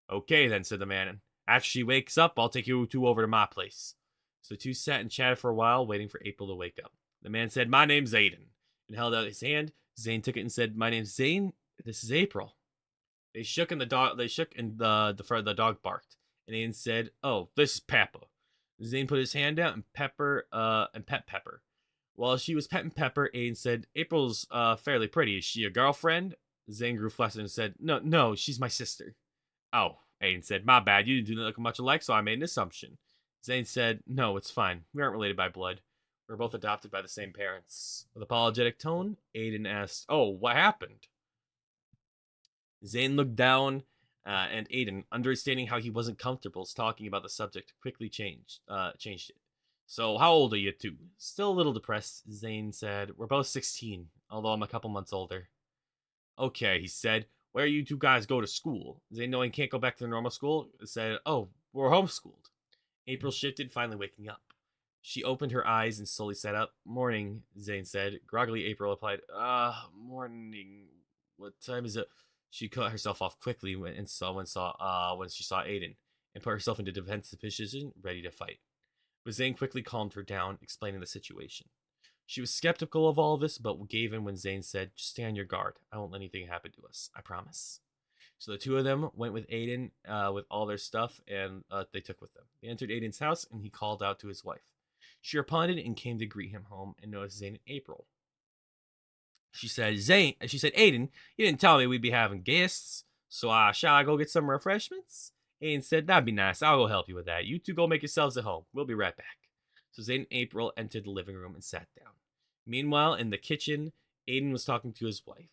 "Okay, then," said the man. "After she wakes up, I'll take you two over to my place." So the two sat and chatted for a while, waiting for April to wake up. The man said, "My name's Aiden," and held out his hand. Zane took it and said, "My name's Zane. This is April." They shook, and the dog barked. And Aiden said, "Oh, this is Peppa." Zane put his hand out and pet Pepper. While she was petting Pepper, Aiden said, "April's fairly pretty. Is she a girlfriend?" Zane grew flustered and said, "No, no, she's my sister." "Oh," Aiden said, "my bad. You didn't look much alike, so I made an assumption." Zane said, "No, it's fine. We aren't related by blood. We're both adopted by the same parents." With apologetic tone, Aiden asked, "Oh, what happened?" Zane looked down, and Aiden, understanding how he wasn't comfortable talking about the subject, quickly changed it. "So, how old are you two?" Still a little depressed, Zane said, "We're both 16, although I'm a couple months older." "Okay," he said. "Where you two guys go to school?" Zane, knowing he can't go back to the normal school, said, "Oh, we're homeschooled." April shifted, finally waking up. She opened her eyes and slowly sat up. "Morning," Zane said. Groggily, April replied, morning. What time is it?" She cut herself off quickly when she saw Aiden, and put herself into defensive position, ready to fight. But Zane quickly calmed her down, explaining the situation. She was skeptical of all this, but gave in when Zane said, "Just stay on your guard. I won't let anything happen to us. I promise." So the two of them went with Aiden with all their stuff, and they took with them. They entered Aiden's house, and he called out to his wife. She responded and came to greet him home, and noticed Zane and April. She said, "Aiden, you didn't tell me we'd be having guests, so shall I go get some refreshments?" Aiden said, "That'd be nice. I'll go help you with that. You two go make yourselves at home. We'll be right back." So Zane and April entered the living room and sat down. Meanwhile, in the kitchen, Aiden was talking to his wife.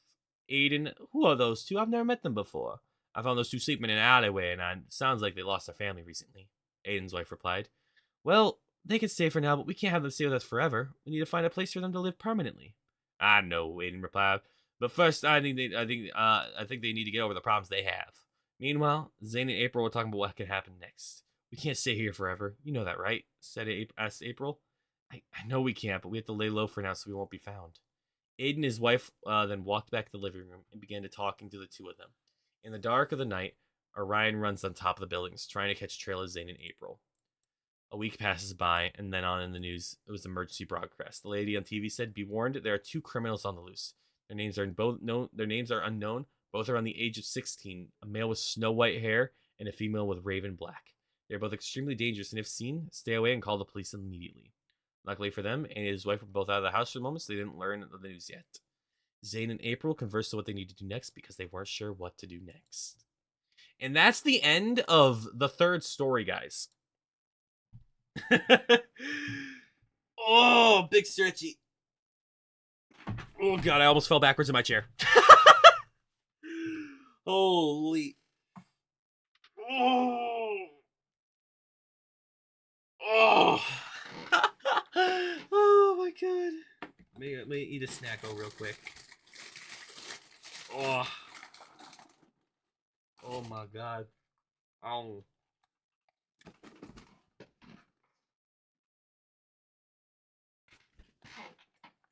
"Aiden, who are those two? I've never met them before. I found those two sleeping in an alleyway, and it sounds like they lost their family recently." Aiden's wife replied, "Well, they can stay for now, but we can't have them stay with us forever. We need to find a place for them to live permanently." "I know," Aiden replied. "But first, I think they need to get over the problems they have." Meanwhile, Zane and April were talking about what could happen next. "We can't stay here forever. You know that, right?" asked April. I know we can't, but we have to lay low for now so we won't be found." Aiden and his wife then walked back to the living room and began to talking to the two of them. In the dark of the night, Orion runs on top of the buildings, trying to catch trail of Zane and April. A week passes by, and then on in the news, it was emergency broadcast. The lady on TV said, "Be warned, there are two criminals on the loose. Their names are unknown. Both are on the age of 16. A male with snow white hair and a female with raven black. They are both extremely dangerous, and if seen, stay away and call the police immediately." Luckily for them, and his wife were both out of the house for the moment, so they didn't learn the news yet. Zane and April conversed on what they needed to do next because they weren't sure what to do next. And that's the end of the third story, guys. Oh, big stretchy. Oh god, I almost fell backwards in my chair. Holy. Oh. Oh. Oh my god. Let me eat a snacko real quick. Oh. Oh my god. Oh.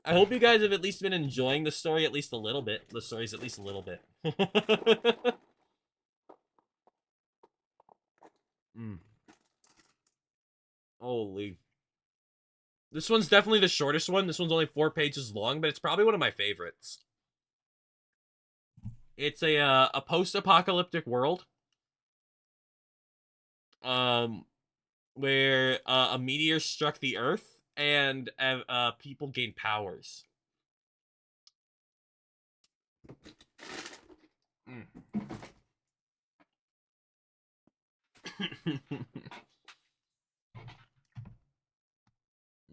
I hope you guys have at least been enjoying the story at least a little bit. The story's at least a little bit. Mm. Holy. This one's definitely the shortest one. This one's only 4 pages long, but it's probably one of my favorites. It's a post-apocalyptic world, um, where a meteor struck the Earth and people gained powers. Mm.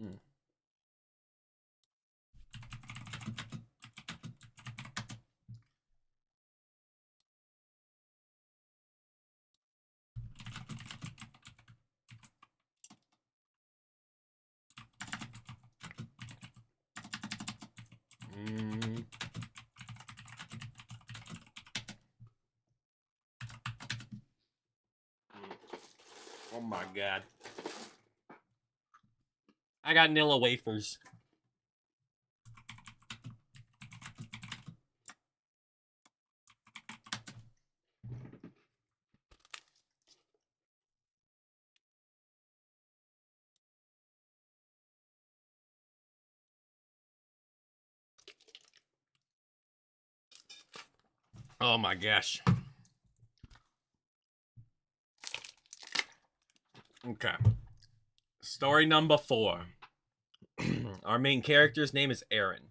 Mm. Mm. Oh my god. I got Nilla wafers. Oh my gosh. Okay. Story number 4. Our main character's name is Aaron.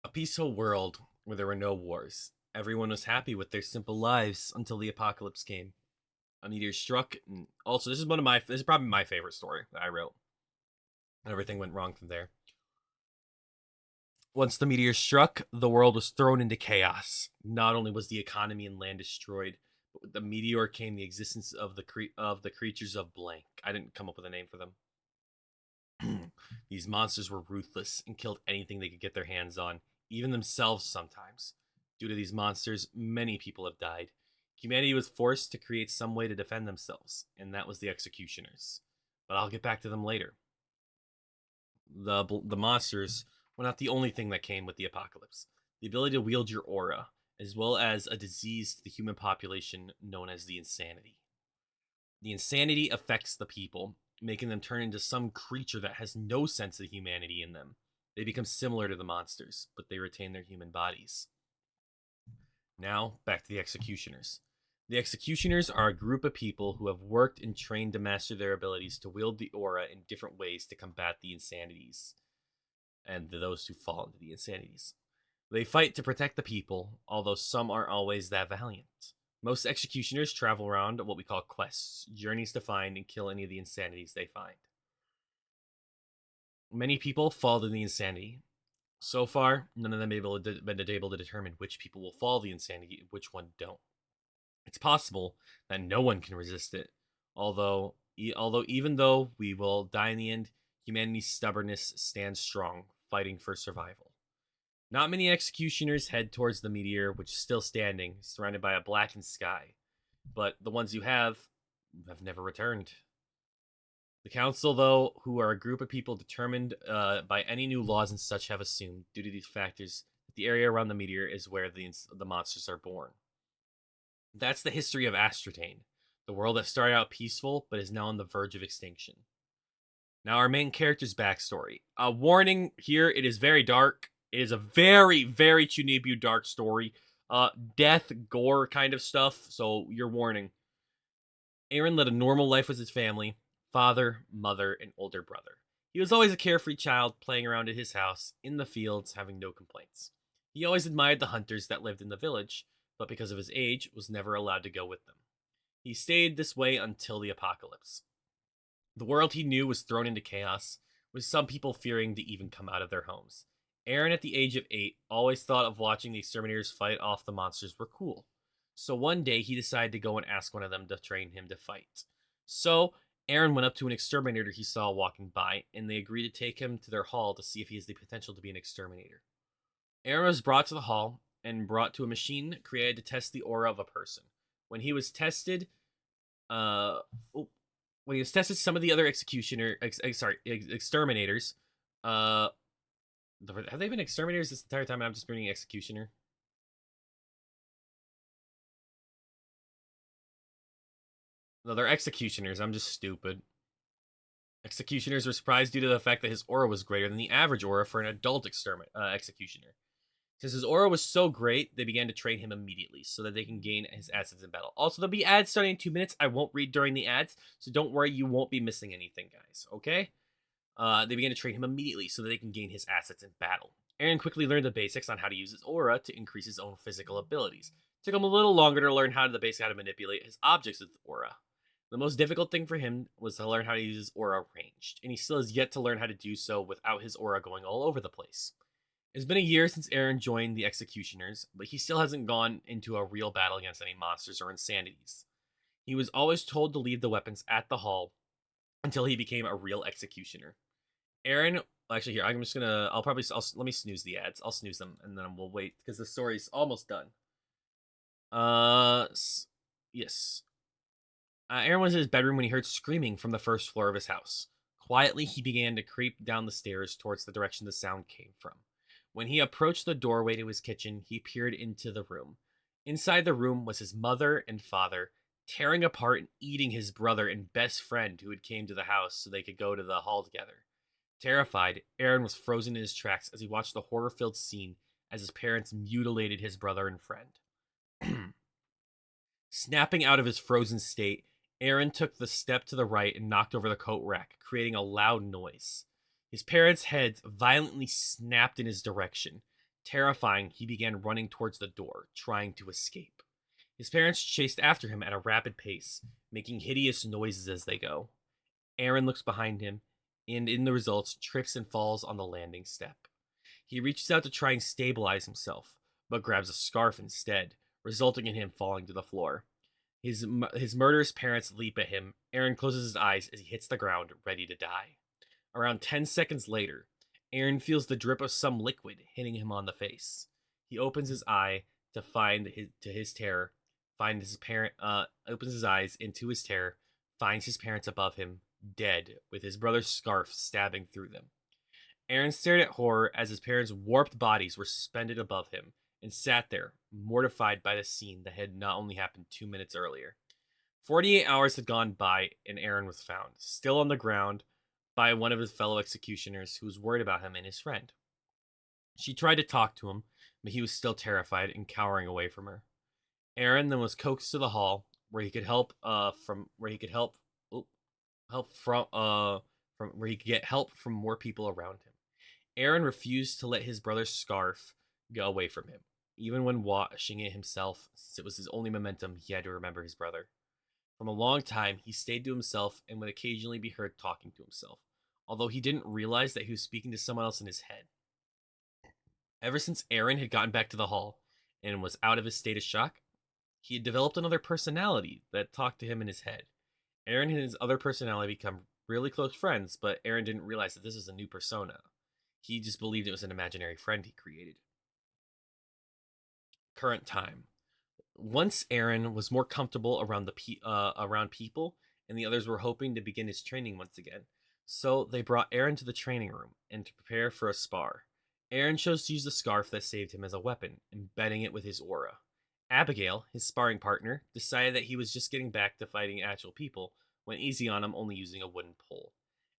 A peaceful world where there were no wars. Everyone was happy with their simple lives until the apocalypse came. A meteor struck, and also this is probably my favorite story that I wrote. Everything went wrong from there. Once the meteor struck, the world was thrown into chaos. Not only was the economy and land destroyed, but with the meteor came the existence of the creatures of blank. I didn't come up with a name for them. These monsters were ruthless and killed anything they could get their hands on, even themselves sometimes. Due to these monsters, many people have died. Humanity was forced to create some way to defend themselves, and that was the executioners. But I'll get back to them later. The monsters were not the only thing that came with the apocalypse. The ability to wield your aura, as well as a disease to the human population known as the insanity. The insanity affects the people, making them turn into some creature that has no sense of humanity in them. They become similar to the monsters, but they retain their human bodies. Now, back to the executioners. The executioners are a group of people who have worked and trained to master their abilities to wield the aura in different ways to combat the insanities and those who fall into the insanities. They fight to protect the people, although some aren't always that valiant. Most executioners travel around what we call quests, journeys to find and kill any of the insanities they find. Many people fall to the insanity. So far, none of them have been able to determine which people will fall the insanity and which one don't. It's possible that no one can resist it, although even though we will die in the end, humanity's stubbornness stands strong, fighting for survival. Not many executioners head towards the meteor, which is still standing, surrounded by a blackened sky. But the ones you have never returned. The council, though, who are a group of people determined by any new laws and such, have assumed, due to these factors, that the area around the meteor is where the monsters are born. That's the history of Astrotane, the world that started out peaceful but is now on the verge of extinction. Now, our main character's backstory. A warning here: it is very dark. It is a very, very Chunibu dark story. Death, gore kind of stuff. So, your warning. Aaron led a normal life with his family, father, mother, and older brother. He was always a carefree child, playing around at his house, in the fields, having no complaints. He always admired the hunters that lived in the village, but because of his age, was never allowed to go with them. He stayed this way until the apocalypse. The world he knew was thrown into chaos, with some people fearing to even come out of their homes. Aaron, at the age of 8, always thought of watching the exterminators fight off the monsters were cool. So one day he decided to go and ask one of them to train him to fight. So Aaron went up to an exterminator he saw walking by, and they agreed to take him to their hall to see if he has the potential to be an exterminator. Aaron was brought to the hall and brought to a machine created to test the aura of a person. When he was tested, uh, oh, when he was tested, some of the other exterminators, uh, have they been exterminators this entire time? I'm just bringing executioner. No, they're executioners. I'm just stupid. Executioners were surprised due to the fact that his aura was greater than the average aura for an adult executioner. Since his aura was so great, they began to train him immediately so that they can gain his assets in battle. Also, there'll be ads starting in 2 minutes. I won't read during the ads, so don't worry, you won't be missing anything, guys, okay? They began to train him immediately so that they can gain his assets in battle. Aaron quickly learned the basics on how to use his aura to increase his own physical abilities. It took him a little longer to learn how to manipulate his objects with the aura. The most difficult thing for him was to learn how to use his aura ranged, and he still has yet to learn how to do so without his aura going all over the place. It's been a year since Aaron joined the Executioners, but he still hasn't gone into a real battle against any monsters or insanities. He was always told to leave the weapons at the hall until he became a real Executioner. Aaron, actually, here, I'm just gonna, let me snooze the ads. I'll snooze them, and then we'll wait, because the story's almost done. Yes. Aaron was in his bedroom when he heard screaming from the first floor of his house. Quietly, he began to creep down the stairs towards the direction the sound came from. When he approached the doorway to his kitchen, he peered into the room. Inside the room was his mother and father, tearing apart and eating his brother and best friend who had came to the house so they could go to the hall together. Terrified, Aaron was frozen in his tracks as he watched the horror-filled scene as his parents mutilated his brother and friend. Snapping out of his frozen state, Aaron took the step to the right and knocked over the coat rack, creating a loud noise. His parents' heads violently snapped in his direction. Terrifying, he began running towards the door, trying to escape. His parents chased after him at a rapid pace, making hideous noises as they go. Aaron looks behind him, and in the results, trips and falls on the landing step. He reaches out to try and stabilize himself, but grabs a scarf instead, resulting in him falling to the floor. His murderous parents leap at him. Aaron closes his eyes as he hits the ground, ready to die. Around 10 seconds later, Aaron feels the drip of some liquid hitting him on the face. He opens his eye to his terror, finds his parent opens his eyes into his terror, finds his parents above him, dead, with his brother's scarf stabbing through them. Aaron stared at horror as his parents' warped bodies were suspended above him and sat there, mortified by the scene that had not only happened 2 minutes earlier. 48 hours had gone by and Aaron was found, still on the ground, by one of his fellow executioners who was worried about him and his friend. She tried to talk to him, but he was still terrified and cowering away from her. Aaron then was coaxed to the hall where he could get help from more people around him. Aaron refused to let his brother's scarf go away from him, even when washing it himself, since it was his only momentum he had to remember his brother. From a long time, he stayed to himself and would occasionally be heard talking to himself, although he didn't realize that he was speaking to someone else in his head. Ever since Aaron had gotten back to the hall and was out of his state of shock, he had developed another personality that talked to him in his head. Aaron and his other personality become really close friends, but Aaron didn't realize that this was a new persona. He just believed it was an imaginary friend he created. Current time. Once Aaron was more comfortable around people, and the others were hoping to begin his training once again. So they brought Aaron to the training room and to prepare for a spar. Aaron chose to use the scarf that saved him as a weapon, embedding it with his aura. Abigail, his sparring partner, decided that he was just getting back to fighting actual people, went easy on him only using a wooden pole.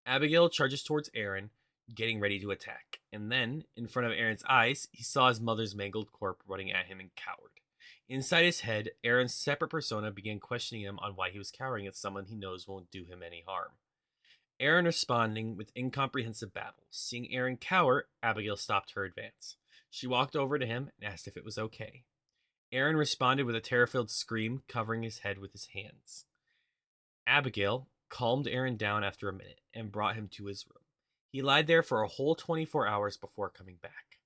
Abigail charges towards Aaron, getting ready to attack, and then, in front of Aaron's eyes, he saw his mother's mangled corpse running at him and cowered. Inside his head, Aaron's separate persona began questioning him on why he was cowering at someone he knows won't do him any harm. Aaron responding with incomprehensive babble. Seeing Aaron cower, Abigail stopped her advance. She walked over to him and asked if it was okay. Aaron responded with a terror-filled scream, covering his head with his hands. Abigail calmed Aaron down after a minute and brought him to his room. He lied there for a whole 24 hours before coming back.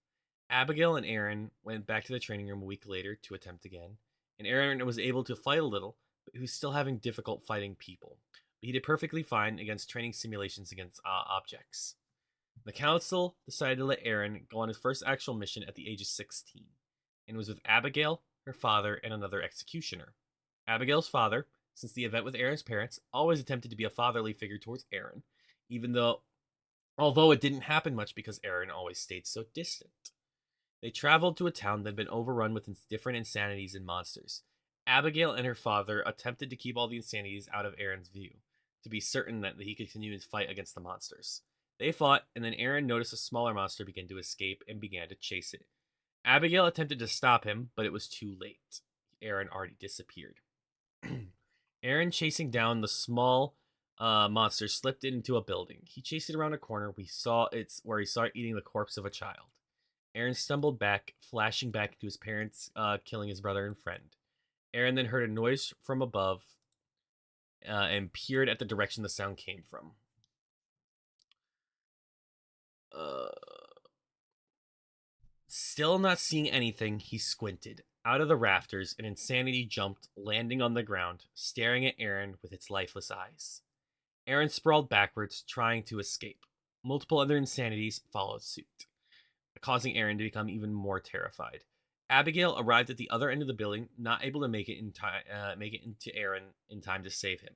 Abigail and Aaron went back to the training room a week later to attempt again, and Aaron was able to fight a little, but he was still having difficult fighting people. But he did perfectly fine against training simulations against objects. The council decided to let Aaron go on his first actual mission at the age of 16, and was with Abigail, her father, and another executioner. Abigail's father, since the event with Aaron's parents, always attempted to be a fatherly figure towards Aaron, although it didn't happen much because Aaron always stayed so distant. They traveled to a town that had been overrun with different insanities and monsters. Abigail and her father attempted to keep all the insanities out of Aaron's view, to be certain that he could continue his fight against the monsters. They fought, and then Aaron noticed a smaller monster begin to escape and began to chase it. Abigail attempted to stop him, but it was too late. Aaron already disappeared. Aaron, chasing down the small monster, slipped into a building. He chased it around a corner where he saw it eating the corpse of a child. Aaron stumbled back, flashing back to his parents killing his brother and friend. Aaron then heard a noise from above and peered at the direction the sound came from. Uh, Still not seeing anything, he squinted. Out of the rafters, an insanity jumped, landing on the ground, staring at Aaron with its lifeless eyes. Aaron sprawled backwards, trying to escape. Multiple other insanities followed suit, causing Aaron to become even more terrified. Abigail arrived at the other end of the building, not able to make it into Aaron in time to save him.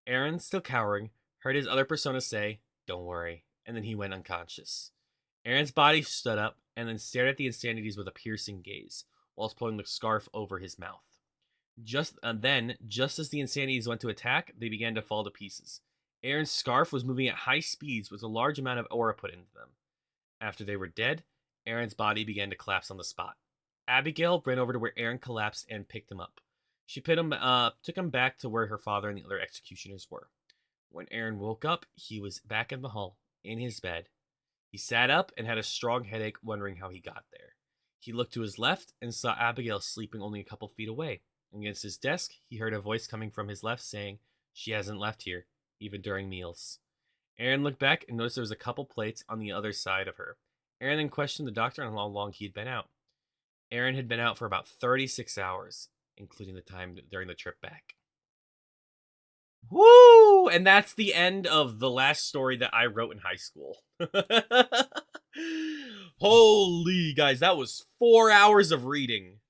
Aaron, still cowering, heard his other persona say, "Don't worry," and then he went unconscious. Aaron's body stood up and then stared at the insanities with a piercing gaze, whilst pulling the scarf over his mouth. Just as the insanities went to attack, they began to fall to pieces. Aaron's scarf was moving at high speeds with a large amount of aura put into them. After they were dead, Aaron's body began to collapse on the spot. Abigail ran over to where Aaron collapsed and picked him up. She took him back to where her father and the other executioners were. When Aaron woke up, he was back in the hall, in his bed. He sat up and had a strong headache, wondering how he got there. He looked to his left and saw Abigail sleeping only a couple feet away. Against his desk, he heard a voice coming from his left saying, "She hasn't left here, even during meals." Aaron looked back and noticed there was a couple plates on the other side of her. Aaron then questioned the doctor on how long he had been out. Aaron had been out for about 36 hours, including the time during the trip back. Woo! And that's the end of the last story that I wrote in high school. Holy guys, that was 4 hours of reading.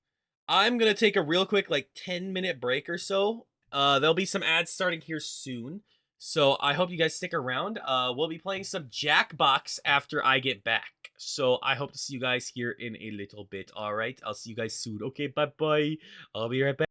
I'm gonna take a real quick, like 10-minute break or so. There'll be some ads starting here soon, so I hope you guys stick around. We'll be playing some Jackbox after I get back. So I hope to see you guys here in a little bit. All right, I'll see you guys soon. Okay, bye bye. I'll be right back.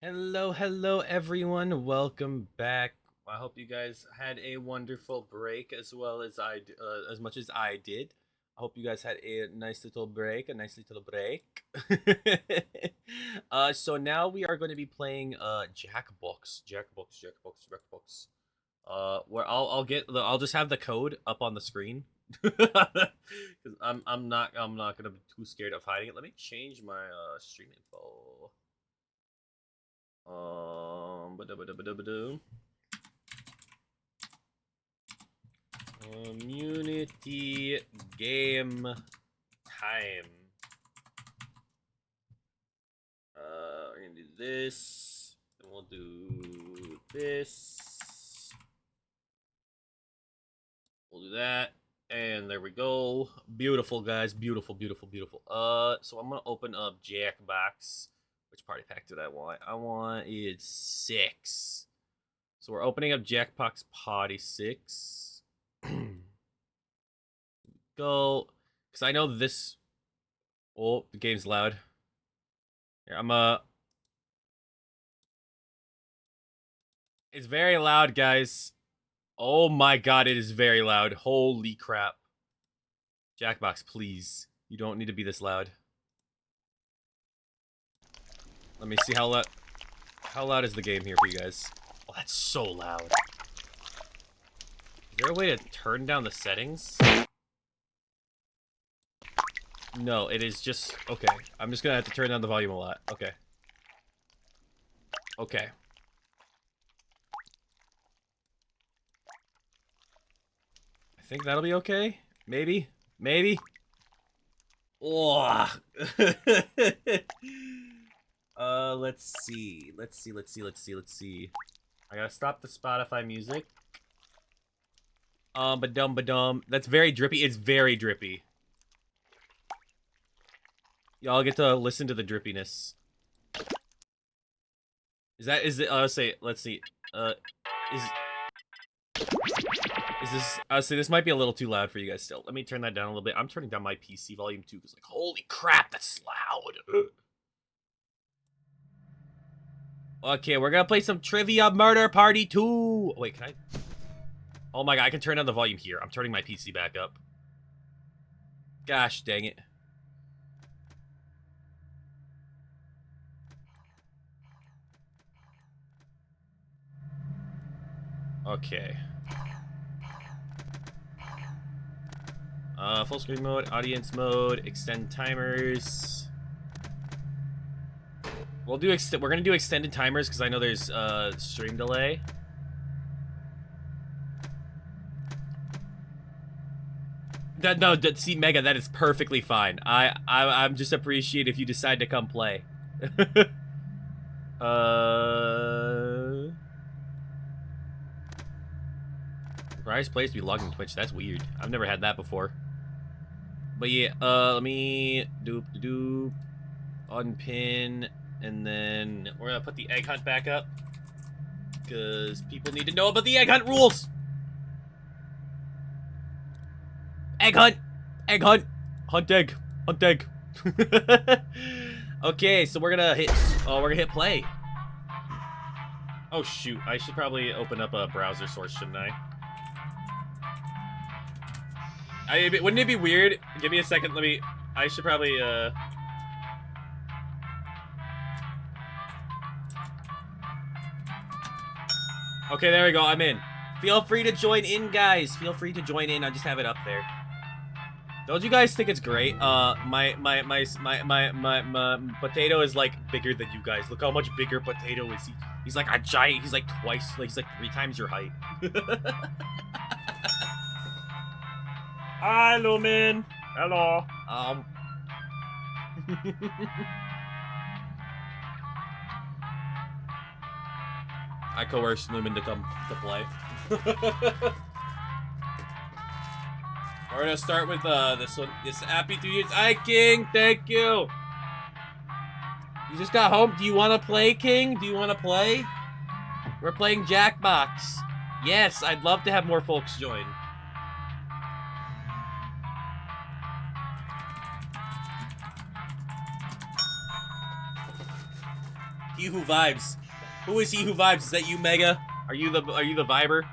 Hello, everyone. Welcome back. I hope you guys had a wonderful break as well as as much as I did. I hope you guys had a nice little break, so now we are going to be playing Jackbox. Where I'll just have the code up on the screen because I'm not gonna be too scared of hiding it. Let me change my stream info. Ba-da-ba-da-ba-da-ba-da. Community game time. We're gonna do this, and we'll do this. We'll do that, and there we go. Beautiful, guys. Beautiful. So I'm gonna open up Jackbox. Which party pack did I want? I wanted 6. So we're opening up Jackbox Party 6. Go, because I know this. Oh, the game's loud. Here, It's very loud, guys. Oh my god, it is very loud. Holy crap. Jackbox, please. You don't need to be this loud. Let me see how loud is the game here for you guys. Oh, that's so loud. Is there a way to turn down the settings? No, it is just... Okay, I'm just gonna have to turn down the volume a lot. Okay. Okay. I think that'll be okay? Maybe? Maybe? Oh. Let's see. I gotta stop the Spotify music. Ba-dum. That's very drippy. It's very drippy. Y'all get to listen to the drippiness. Is it, let's see. Is this, see, this might be a little too loud for you guys still. Let me turn that down a little bit. I'm turning down my PC volume too, because like, holy crap, that's loud. Okay, we're gonna play some Trivia Murder Party 2. Wait, can I? Oh my god, I can turn down the volume here. I'm turning my PC back up. Gosh, dang it. Okay. Full screen mode, audience mode, extend timers. We're gonna do extended timers because I know there's stream delay. See, Mega, that is perfectly fine. I'm just appreciate if you decide to come play. Rise plays to be logged in Twitch. That's weird. I've never had that before. But yeah, let me doop unpin, and then we're gonna put the egg hunt back up because people need to know about the egg hunt rules. Egg hunt, hunt egg. Okay, so we're gonna hit play. Oh shoot, I should probably open up a browser source, shouldn't I? Wouldn't it be weird? Give me a second, I should probably, Okay, there we go, I'm in. Feel free to join in, guys. Feel free to join in, I just have it up there. Don't you guys think it's great? My potato is like bigger than you guys. Look how much bigger potato is he. He's like a giant, he's like twice, he's like 3 times your height. Hi, Lumen. Hello. I coerced Lumen to come to play. We're gonna start with this one. This happy 3 years. Hi, King. Thank you. You just got home. Do you want to play, King? Do you want to play? We're playing Jackbox. Yes, I'd love to have more folks join. He who vibes. Who is he who vibes? Is that you, Mega? Are you the viber?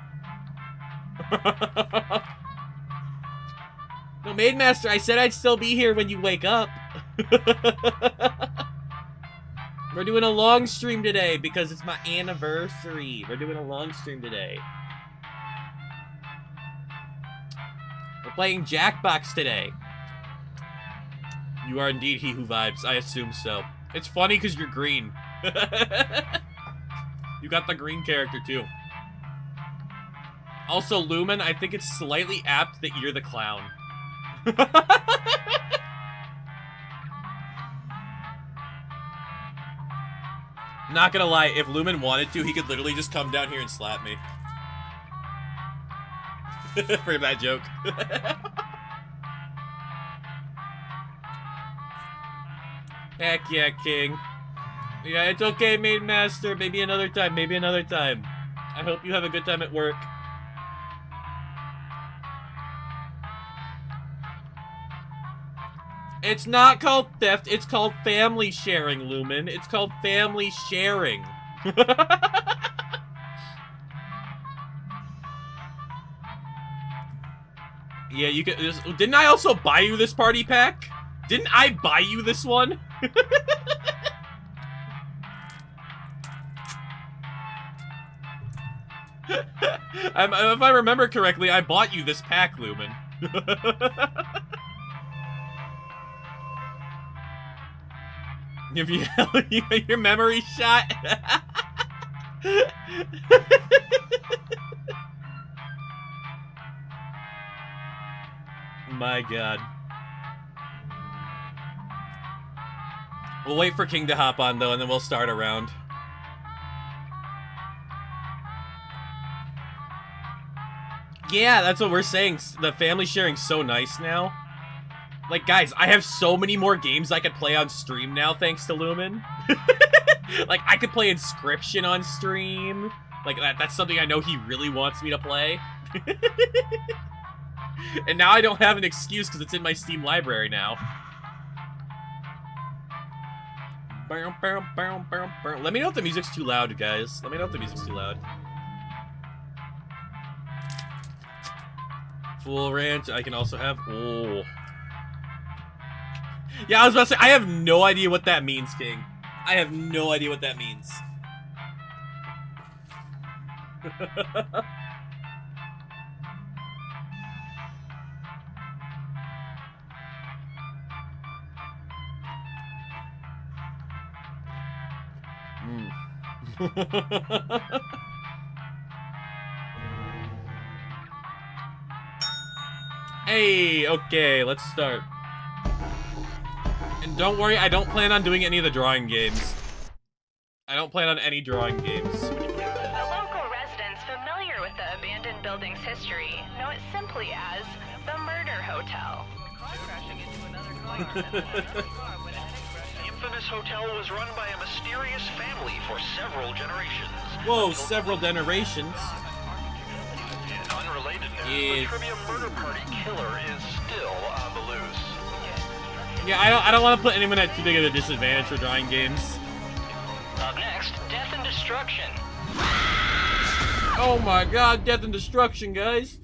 No, Maid Master, I said I'd still be here when you wake up. We're doing a long stream today because it's my anniversary. We're doing a long stream today. We're playing Jackbox today. You are indeed he who vibes. I assume so. It's funny because you're green. You got the green character too. Also, Lumen, I think it's slightly apt that you're the clown. Not gonna lie, if Lumen wanted to, he could literally just come down here and slap me. For that joke. Heck yeah, King. Yeah, it's okay, Maid Master. Maybe another time, maybe another time. I hope you have a good time at work. It's not called theft, it's called family sharing, Lumen. It's called family sharing. Yeah, you could. Didn't I also buy you this party pack? Didn't I buy you this one? If I remember correctly, I bought you this pack, Lumen. If you your memory shot. My God. We'll wait for King to hop on though, and then we'll start a round. Yeah, that's what we're saying. The family sharing's so nice now. Like, guys, I have so many more games I could play on stream now, thanks to Lumen. Like, I could play Inscription on stream. Like, that's something I know he really wants me to play. And now I don't have an excuse because it's in my Steam library now. Let me know if the music's too loud, guys. Let me know if the music's too loud. Full ranch, I can also have... Oh. Yeah, I was about to say, I have no idea what that means, King. I have no idea what that means. Hey, okay, let's start. And don't worry, I don't plan on doing any of the drawing games. I don't plan on any drawing games. The local residents familiar with the abandoned building's history know it simply as the Murder Hotel. The infamous hotel was run by a mysterious family for several generations. Whoa, several generations. In unrelated news, Yes. the Trivia Murder Party killer is still on the loose. Yeah, I don't want to put anyone at too big of a disadvantage for drawing games. Up next, Death and Destruction. Oh my God, Death and Destruction, guys.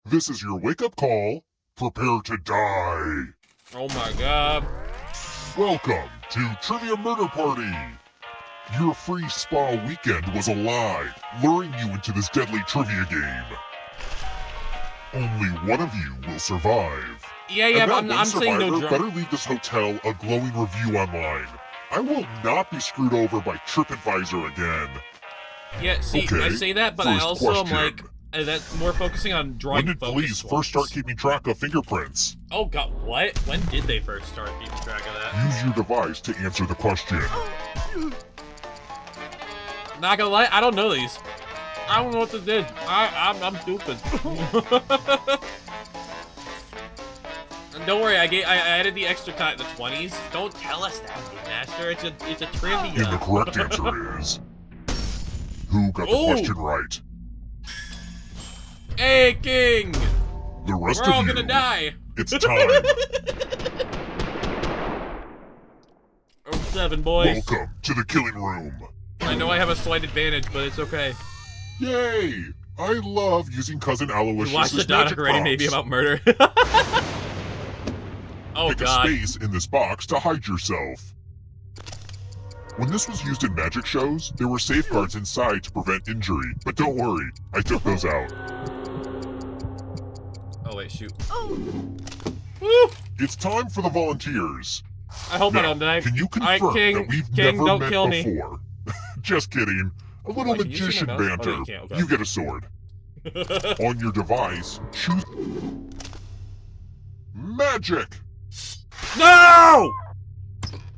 This is your wake-up call. Prepare to die. Oh my God. Welcome to Trivia Murder Party. Your free spa weekend was a lie, luring you into this deadly trivia game. Only one of you will survive. Yeah, but And that I'm one saying no survivor drawing. better leave this hotel a glowing review online. I will not be screwed over by TripAdvisor again. Yeah, see, Okay, I say that, but I first also am question. like, that's more focusing on drawing. When did police first start keeping track of fingerprints? Oh God, what? When did they first start keeping track of that? Use your device to answer the question. Not gonna lie, I don't know these. I don't know what this is. I'm stupid. And don't worry, I added the extra cut in the 20s. Don't tell us that, Master. It's a trivia. And the correct answer is... Who got the question right? Hey, King! The rest We're of all you, gonna die. it's time. 7, boys. Welcome to the killing room. I know I have a slight advantage, but it's okay. Yay! I love using Cousin You Aloysius' watched the magic documentary box. maybe about murder. Oh, Pick God. a space in this box to hide yourself. When this was used in magic shows, there were safeguards inside to prevent injury. But don't worry, I took those out. Oh, wait, shoot. Woo! It's time for the volunteers. I hope I Now, don't die. can you confirm Alright, King, that we've King, never don't met kill me. before? Just kidding. A little Wait, can you see magician my mouse? Oh, no, banter. you can't, okay. You get a sword. On your device, choose magic. No!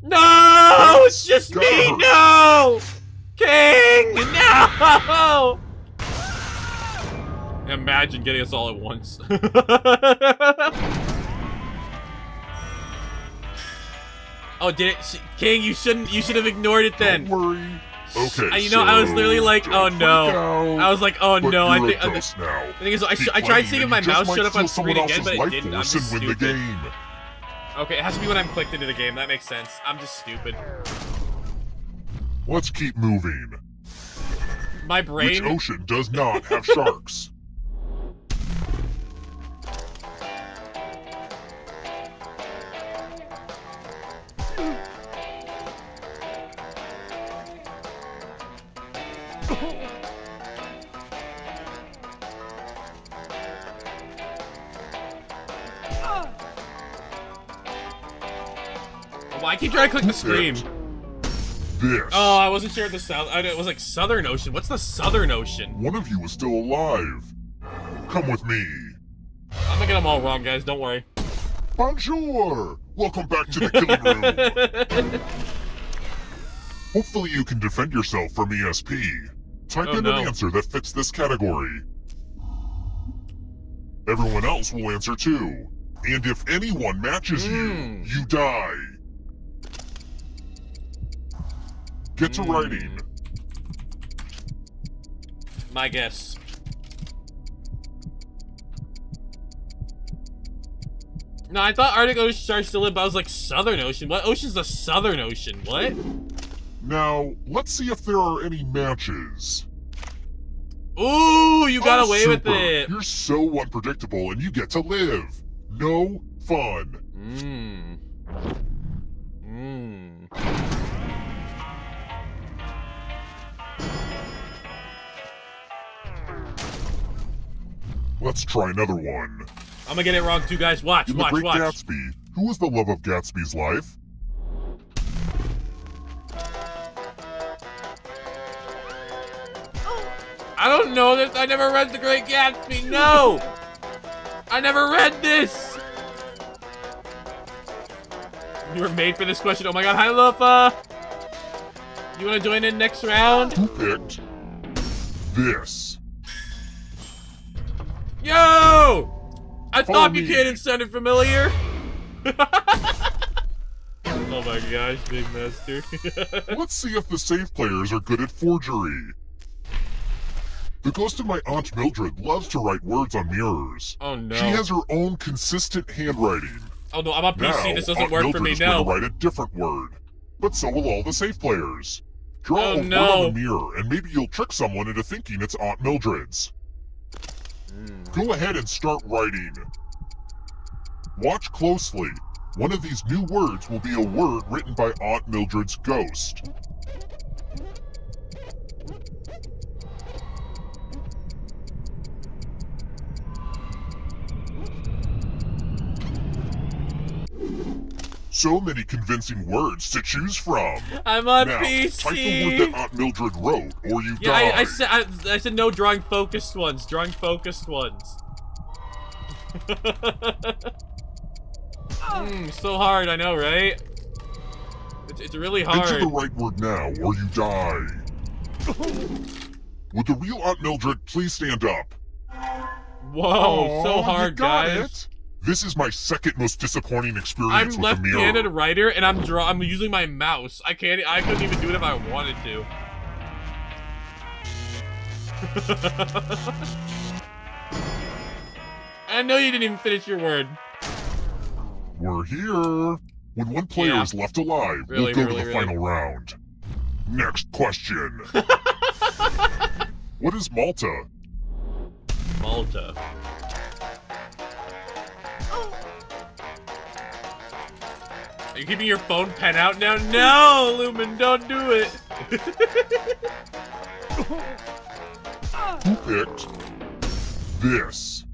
No! It's just Gotta me! hurt. No! King! No! Imagine getting us all at once. Oh, did it? King, you should have ignored it then. Don't worry. Okay. You know, I was literally like, oh don't no. freak out, I was like, oh but no. you're a ghost now. The thing is, I Keep tried playing seeing if and my you just mouse might showed up on steal screen someone again, but else's it life didn't. I'm force just and win the stupid. game. Okay, it has to be when I'm clicked into the game. That makes sense. I'm just stupid. Let's keep moving. My Which brain. ocean does not have sharks? Why I keep trying to click the screen? This. Oh, I wasn't sure if the south. It was like Southern Ocean. What's the Southern Ocean? One of you is still alive. Come with me. I'm gonna get them all wrong, guys. Don't worry. Bonjour! Welcome back to the killing room. Hopefully you can defend yourself from ESP. Type Oh, in no. an answer that fits this category. Everyone else will answer too. And if anyone matches you, you die. Get to writing. My guess. No, I thought Arctic Ocean sharks still live, but I was like Southern Ocean. What ocean's the Southern Ocean? What? Now, let's see if there are any matches. Ooh, you got Oh, away with super. it. You're so unpredictable and you get to live. No fun. Let's try another one. I'm gonna get it wrong too, guys. Watch, In The watch, Great watch. Gatsby, who was the love of Gatsby's life? I don't know this. I never read The Great Gatsby. No! I never read this! You were made for this question. Oh my god. Hi, Lufa! You wanna join in next round? Who picked this? Yo! I Follow thought me. Buchanan sounded familiar. Oh my gosh, Big Master. Let's see if the safe players are good at forgery. The ghost of my Aunt Mildred loves to write words on mirrors. Oh no. She has her own consistent handwriting. Oh no, I'm on PC. Now, This doesn't Aunt work Mildred for me is going now. to write a different word. But so will all the safe players. Draw Oh, a word no. on the mirror, and maybe you'll trick someone into thinking it's Aunt Mildred's. Go ahead and start writing. Watch closely. One of these new words will be a word written by Aunt Mildred's ghost. So many convincing words to choose from. I'm on Now, PC. type the word that Aunt Mildred wrote, or you Yeah, die. I said no drawing focused ones. Drawing focused ones. So hard, I know, right? It's really Enter the hard. right word now, or you die. Would the real Aunt Mildred please stand up? Whoa, so Aw, hard, you got guys. it. This is my second most disappointing I'm experience with the mirror. left-handed writer, and I'm using my mouse. I couldn't even do it if I wanted to. I know you didn't even finish your word. We're here. When one player is left alive, we'll go to the final round. Next question. What is Malta? Malta. Are you keeping your phone pen out now? No, Lumen, don't do it. Who picked this?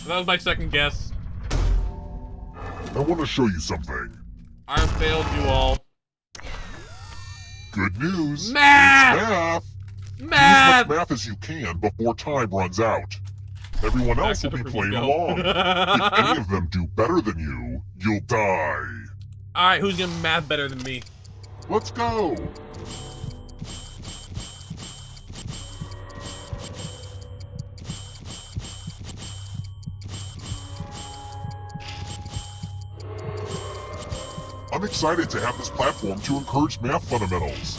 That was my second guess. I want to show you something. I failed you all. Good news. Math! It's math. Math! Do as much math as you can before time runs out. Everyone else will be playing along. If any of them do better than you, you'll die. Alright, who's gonna math better than me? Let's go. I'm excited to have this platform to encourage math fundamentals.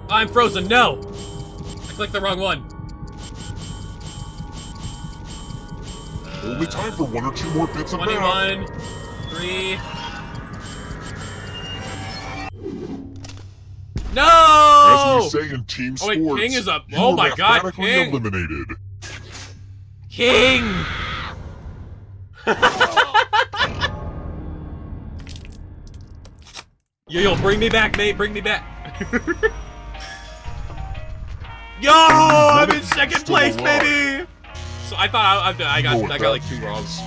I'm frozen, no! I clicked the wrong one. Only time for 1 or 2 more bits of math. 21, 3. No! As we say in team sports, wait, King is up. you Oh are my God, mathematically King! eliminated. King! Yo, bring me back, mate. Bring me back. Yo, I'm in second place, baby. So I thought I got like 2 wrongs.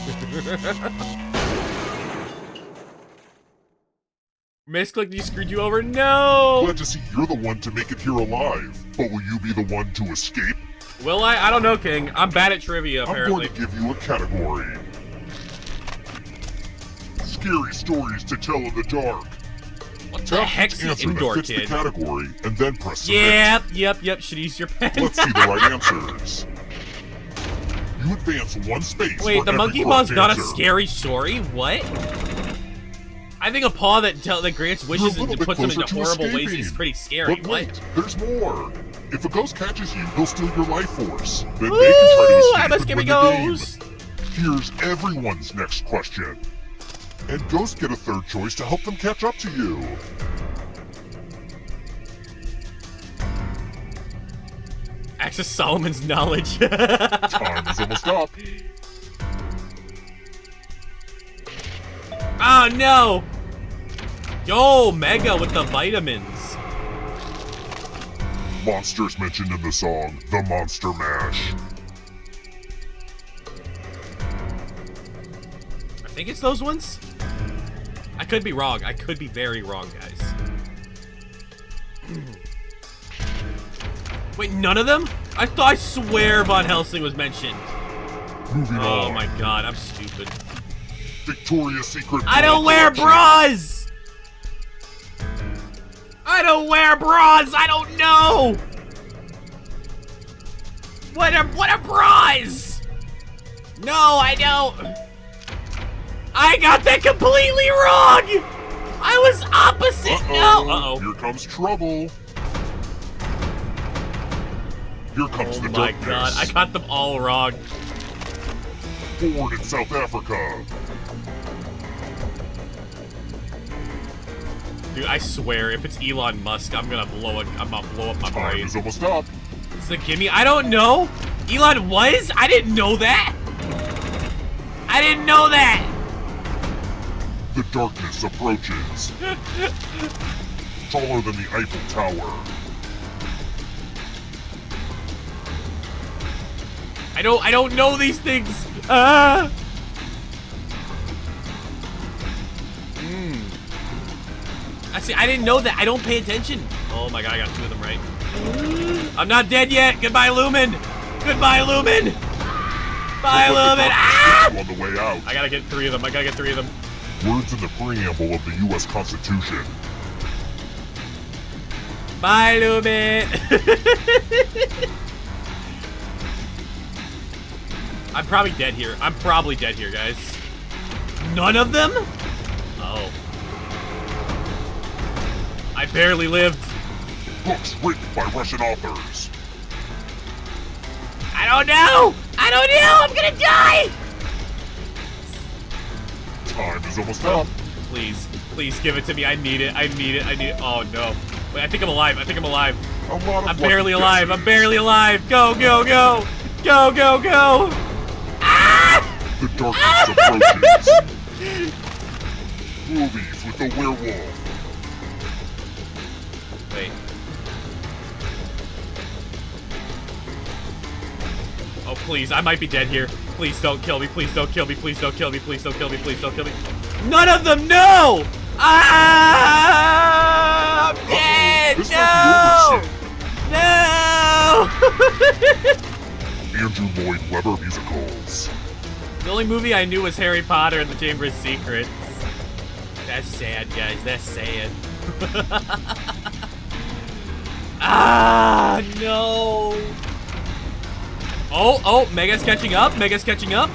Misclicked, you screwed you over. No. Glad to see you're the one to make it here alive, but will you be the one to escape? Will I? I don't know, King. I'm bad at trivia, apparently. I'm going to give you a category. Scary stories to tell in the dark. What the heck's the indoor that fits kid? The category, and then press submit. Yep. Should use your pen. Let's see the right answers. You advance 1 space. Wait, for the every monkey paw's correct got a answer. scary story? What? I think a paw that grants wishes and puts them into horrible ways is pretty scary. But wait, What? there's more. If a ghost catches you, he'll steal your life force. Then Ooh, they can try to escape I'm a and scary win the game. ghost. Here's everyone's next question. And ghosts get a 3rd choice to help them catch up to you. Access Solomon's knowledge. Time is almost up. Oh no! Yo, Mega with the vitamins. Monsters mentioned in the song, The Monster Mash. I think it's those ones? I could be wrong. I could be very wrong, guys. Wait, none of them? I swear Von Helsing was mentioned. Moving on. Oh my god, I'm stupid. Victoria's Secret. I don't wear bras! I don't wear bras! I don't know! What are bras? No, I don't. I got that completely wrong! I was opposite! No! Uh-oh. Here comes trouble. Here comes the Oh my darkness. god, I got them all wrong. Born in South Africa. Dude, I swear, if it's Elon Musk, I'm gonna blow up my Time brain. is almost up. It's a gimme. I don't know. Elon was? I didn't know that. I didn't know that. The darkness approaches. Taller than the Eiffel Tower. I don't know these things. I see. I didn't know that. I don't pay attention. Oh my god, I got 2 of them right. I'm not dead yet. Goodbye, Lumen. Goodbye, Lumen. Bye, Lumen. Ah! On the way out. I gotta get 3 of them. Words in the preamble of the U.S. Constitution. Bye, Lumen. I'm probably dead here. Guys. None of them? Oh. I barely lived. Books written by Russian authors. I don't know. I'm gonna die. Time is almost up. Please. Please give it to me. I need it. I need it. I need it. Oh, no. Wait, I think I'm alive. I think I'm alive. A lot of I'm barely lucky alive. guesses. I'm barely alive. Go, go, go. Go, go, go. Ah! The darkness approaches. Movies with a werewolf. Wait. Oh, please. I might be dead here. Please don't kill me. Please don't kill me. Please don't kill me. Please don't kill me. Please don't kill me. None of them. No! Ah! I'm dead. This No! might be No! Andrew Lloyd Webber musicals. The only movie I knew was Harry Potter and the Chamber of Secrets. That's sad, guys. That's sad. Ah, no. Oh, Mega's catching up. Mega's catching up.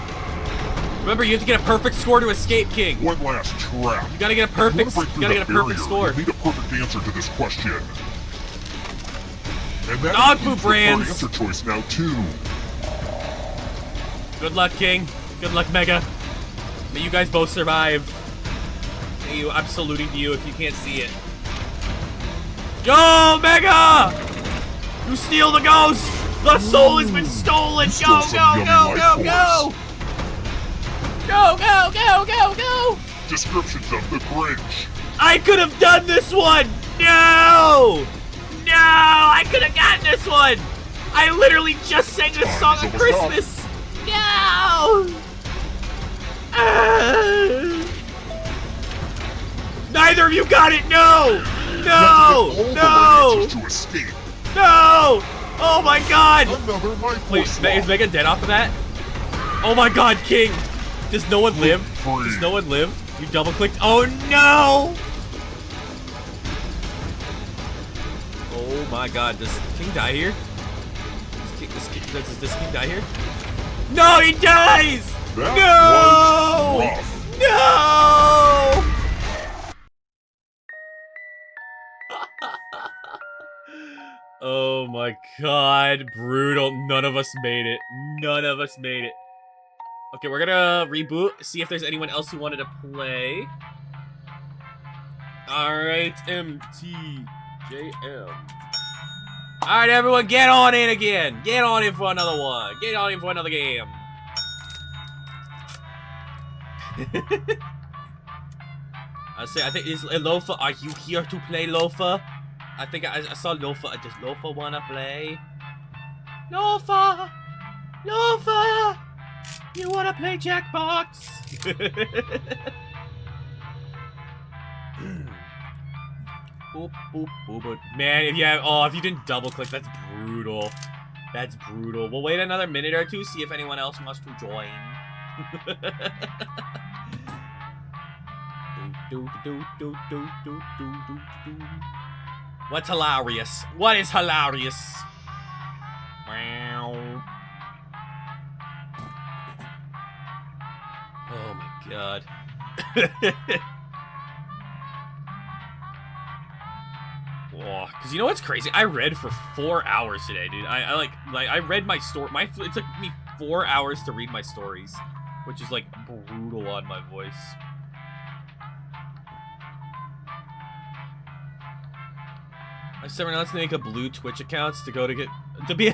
Remember, you have to get a perfect score to escape, King. One last trap. You gotta get a perfect. You gotta get a perfect score. You need a perfect answer to this question. And that Dog includes food brands. the third answer choice now too. Good luck, King. Good luck, Mega. May you guys both survive. Hey, I'm saluting to you if you can't see it. Go, Mega! You steal the ghost! The soul has been stolen! You Go, stole some go, yummy go, life go, force. go! Go, go, go, go, go! Descriptions of the Grinch. I could have done this one! No! No! I could have gotten this one! I literally just sang this Time song is on almost up. Christmas! No! Neither of you got it! No! No! You have to get all the right No! answers to escape. No! Oh my god! Another life Wait, force is swap. Mega dead off of that? Oh my god, King! Does no one live? Free. Does no one live? You double clicked. Oh no! Oh my god, does King die here? Does this King die here? No, he dies! That No! was rough. No! Oh my god, brutal. None of us made it. None of us made it. Okay, we're gonna reboot, see if there's anyone else who wanted to play. Alright, MTJM. Alright, everyone, get on in again. Get on in for another one. Get on in for another game. I think is Lofa. Are you here to play Lofa? I think I saw Lofa. Does Lofa wanna play? Lofa, Lofa, you wanna play Jackbox? Boop, boop, boop, boop. Man, if you didn't double click, that's brutal. That's brutal. We'll wait another minute or two, see if anyone else wants to join. What's hilarious? What is hilarious? Meow. Oh my god. Cause you know what's crazy? I read for 4 hours today, dude. I read my story. It took me 4 hours to read my stories, which is like brutal on my voice. I said we're not to make a blue Twitch accounts to be.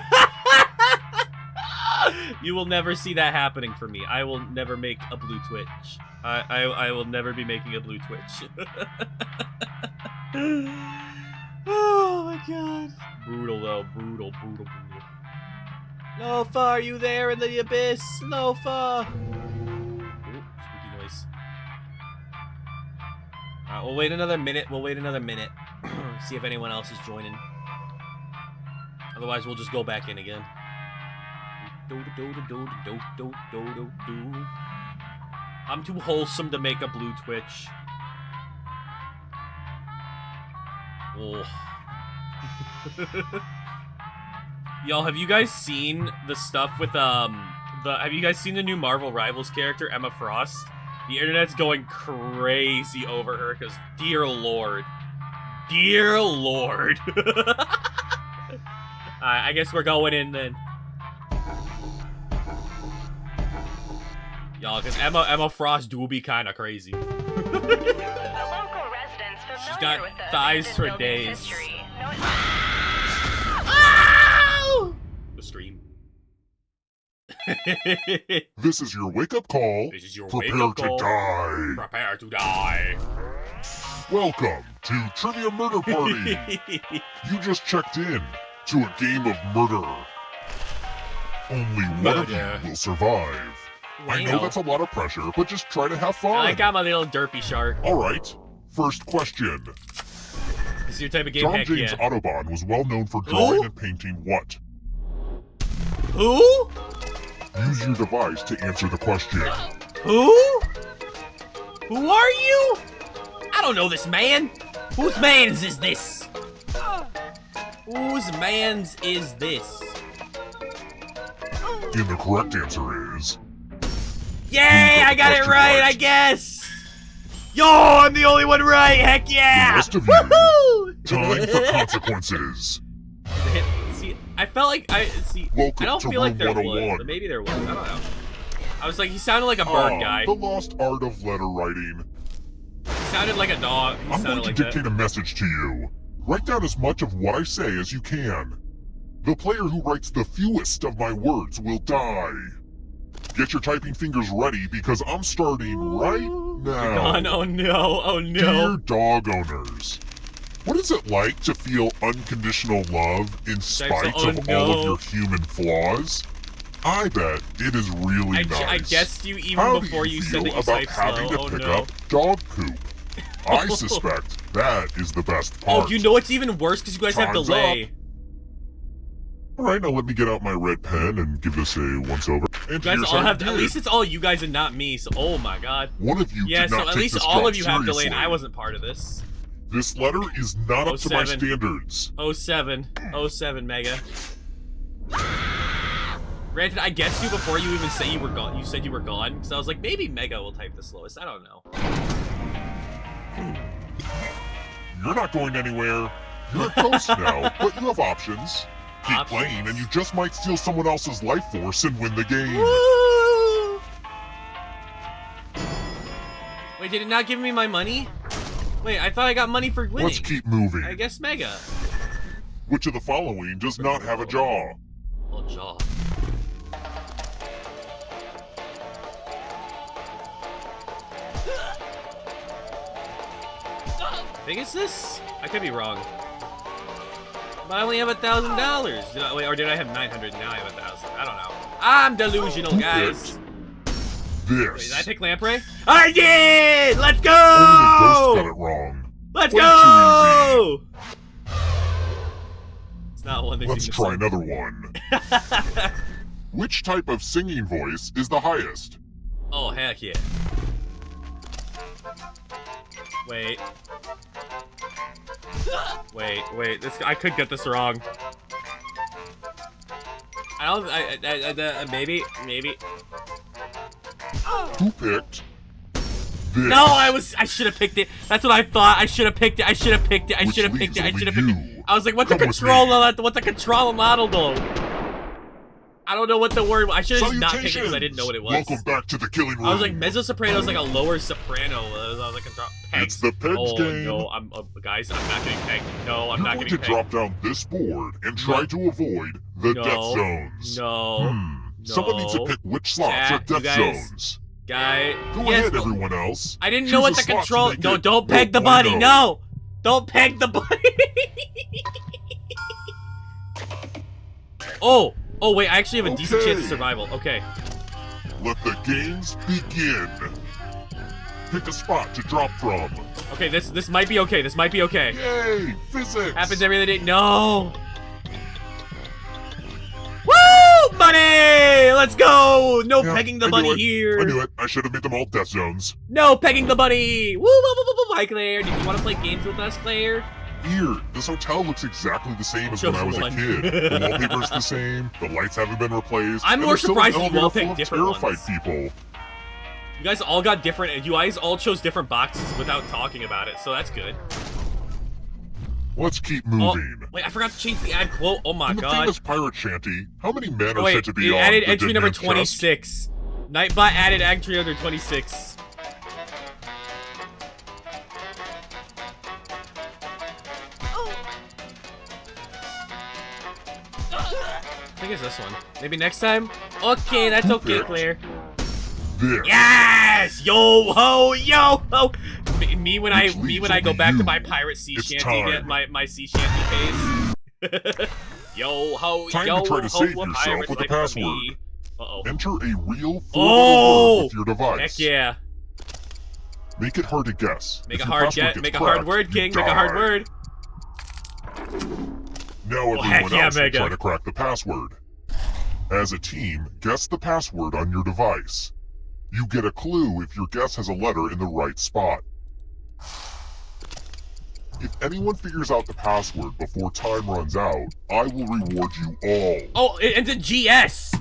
You will never see that happening for me. I will never make a blue Twitch. I will never be making a blue Twitch. Oh my god. Brutal though. Brutal. Lofa, are you there in the abyss? Lofa! Ooh, spooky noise. Alright, we'll wait another minute. See if anyone else is joining. Otherwise, we'll just go back in again. I'm too wholesome to make a blue Twitch. Oh. Y'all, have you guys seen the stuff with have you guys seen the new Marvel Rivals character, Emma Frost? The internet's going crazy over her because dear lord. Dear lord. I guess we're going in then. Y'all, because Emma Frost do be kind of crazy. The local Familiar got with the thighs abandoned for building's days. history, know it Ow! The stream. This is your wake-up call. This is your Prepare wake-up to call. die. Prepare to die. Welcome to Trivia Murder Party. You just checked in to a game of murder. Only one of Murder. you will survive. I know that's a lot of pressure, but just try to have fun. I got my little derpy shark. All right. First question. This is your type of game, John heck James yeah. Audubon was well known for drawing and painting what? Who? Use your device to answer the question. Who? Who are you? I don't know this man. Whose man's is this? Whose man's is this? And the correct answer is... Yay! I got it right, I guess! Yo, I'm the only one right! Heck yeah! The rest of you. Woohoo! Time for consequences. See, I felt like I Welcome don't to feel like room there 101. was, but maybe there was. I don't know. I was like, he sounded like a bird guy. The lost art of letter writing. He sounded like a dog. He I'm going sounded to like dictate that. a message to you. Write down as much of what I say as you can. The player who writes the fewest of my words will die. Get your typing fingers ready because I'm starting right now. God, oh no, oh no. Dear dog owners, what is it like to feel unconditional love in spite oh of no. all of your human flaws? I bet it is really nice. I guessed you even How before do you you said feel that you about typed having slow. to Oh pick no. up dog poop? I suspect that is the best part. Oh, you know what's even worse? Because you guys have Time's delay. up. Alright, now let me get out my red pen and give this a once-over. You guys all have. At least it's all you guys and not me. So, oh my god. One of you Yeah, did so not at take least this all job of you have delay, and I seriously. wasn't part of this. This letter is not up to my 07. standards. 07. 07, Mega. Granted, I guessed you before you even say you were gone. You said you were gone, because I was like, maybe Mega will type the slowest. I don't know. You're not going anywhere. You're a ghost now, but you have options. Keep Options? playing and you just might steal someone else's life force and win the game. Woo! Wait, did it not give me my money? Wait, I thought I got money for winning. Let's keep moving. I guess Mega. Which of the following does not have a jaw? Oh, jaw. I think it's this? I could be wrong. But I only have $1,000. Wait, or did I have 900? Now I have 1,000. I don't know. I'm delusional, Who guys. picked this? Wait, did I pick Lamprey? I did! Let's Only the ghost got go! it wrong. Let's Way go! It's not one that Let's you try another one. Which type of singing voice is the highest? Oh, heck yeah. Wait. Wait, this I could get this wrong. Maybe. Who picked this? No, I should have picked it. That's what I thought. I should have picked it. I should have picked it. I Which should have picked leaves it. I should have only picked it. you. I was like, what's the Come with control me. of that? What's the control model though? I don't know what the word. I should have just not picked it because I didn't know what it was. Welcome back to the killing room. I was like, mezzo soprano is like a lower soprano. I was like, It's the pegs oh game. no, guys, I'm not getting pegged. No, I'm You're not going getting to pegged. drop down this board and try No. to avoid the No. death zones. No. Someone needs to No. pick which slots Chat, are you death guys- zones. Guy. Go yes, ahead, but everyone else. I didn't Choose know what a the slot to control. make No, it don't peg the bueno. buddy. No, don't peg the buddy. Oh, wait, I actually have a decent chance of Okay. survival. Okay. Let the games begin. Pick a spot to drop from. Okay, this might be okay. This might be okay. Yay! Physics! Happens every other day. No. Woo! Money! Let's go! No Yeah, pegging the I knew bunny it. here. I knew it. I should have made them all death zones. No pegging the bunny! Woo! Woo! Woo! Woo! Woo! Hi, Claire. Did you want to play games with us, Claire? Here, this hotel looks exactly the same as when Chose I was one. a kid. The wallpaper's the same, the lights haven't been replaced. I'm and more there's still surprised an that you all elevator full picked of different terrified ones. people. You guys all got different. You guys all chose different boxes without talking about it, so that's good. Let's keep Oh, moving. wait, I forgot to change the ad quote. Oh my In the god. famous pirate shanty, how many men Oh, are wait, said to be it on added the entry dead number man's chest? 26. Nightbot added entry number 26. I think it's this one. Maybe next time? Okay, that's okay, Claire. This. Yes! Yo ho, yo ho! Me when I go back to my pirate sea shanty again, my sea shanty phase. Yo ho, Time yo to try to ho, save a yourself pirate's with a life for password. me. Uh-oh. Enter a real four-letter Oh! word with your device. Heck yeah. Make it hard to guess. Make If a your hard password get, gets make a hard cracked, word, you King. Make a hard die. word. Now heck everyone yeah, else will Mega. try to crack the password. As a team, guess the password on your device. You get a clue if your guess has a letter in the right spot. If anyone figures out the password before time runs out, I will reward you all. Oh, it's a GS.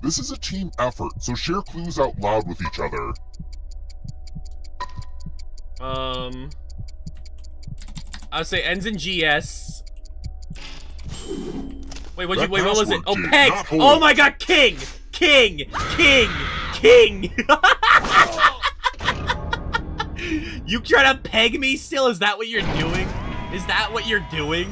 This is a team effort, so share clues out loud with each other. I would say ends in GS. Wait, what That was it? password Oh, did Peg! not hold. Oh my god, King! King! King! King! You trying to peg me still? Is that what you're doing? Is that what you're doing?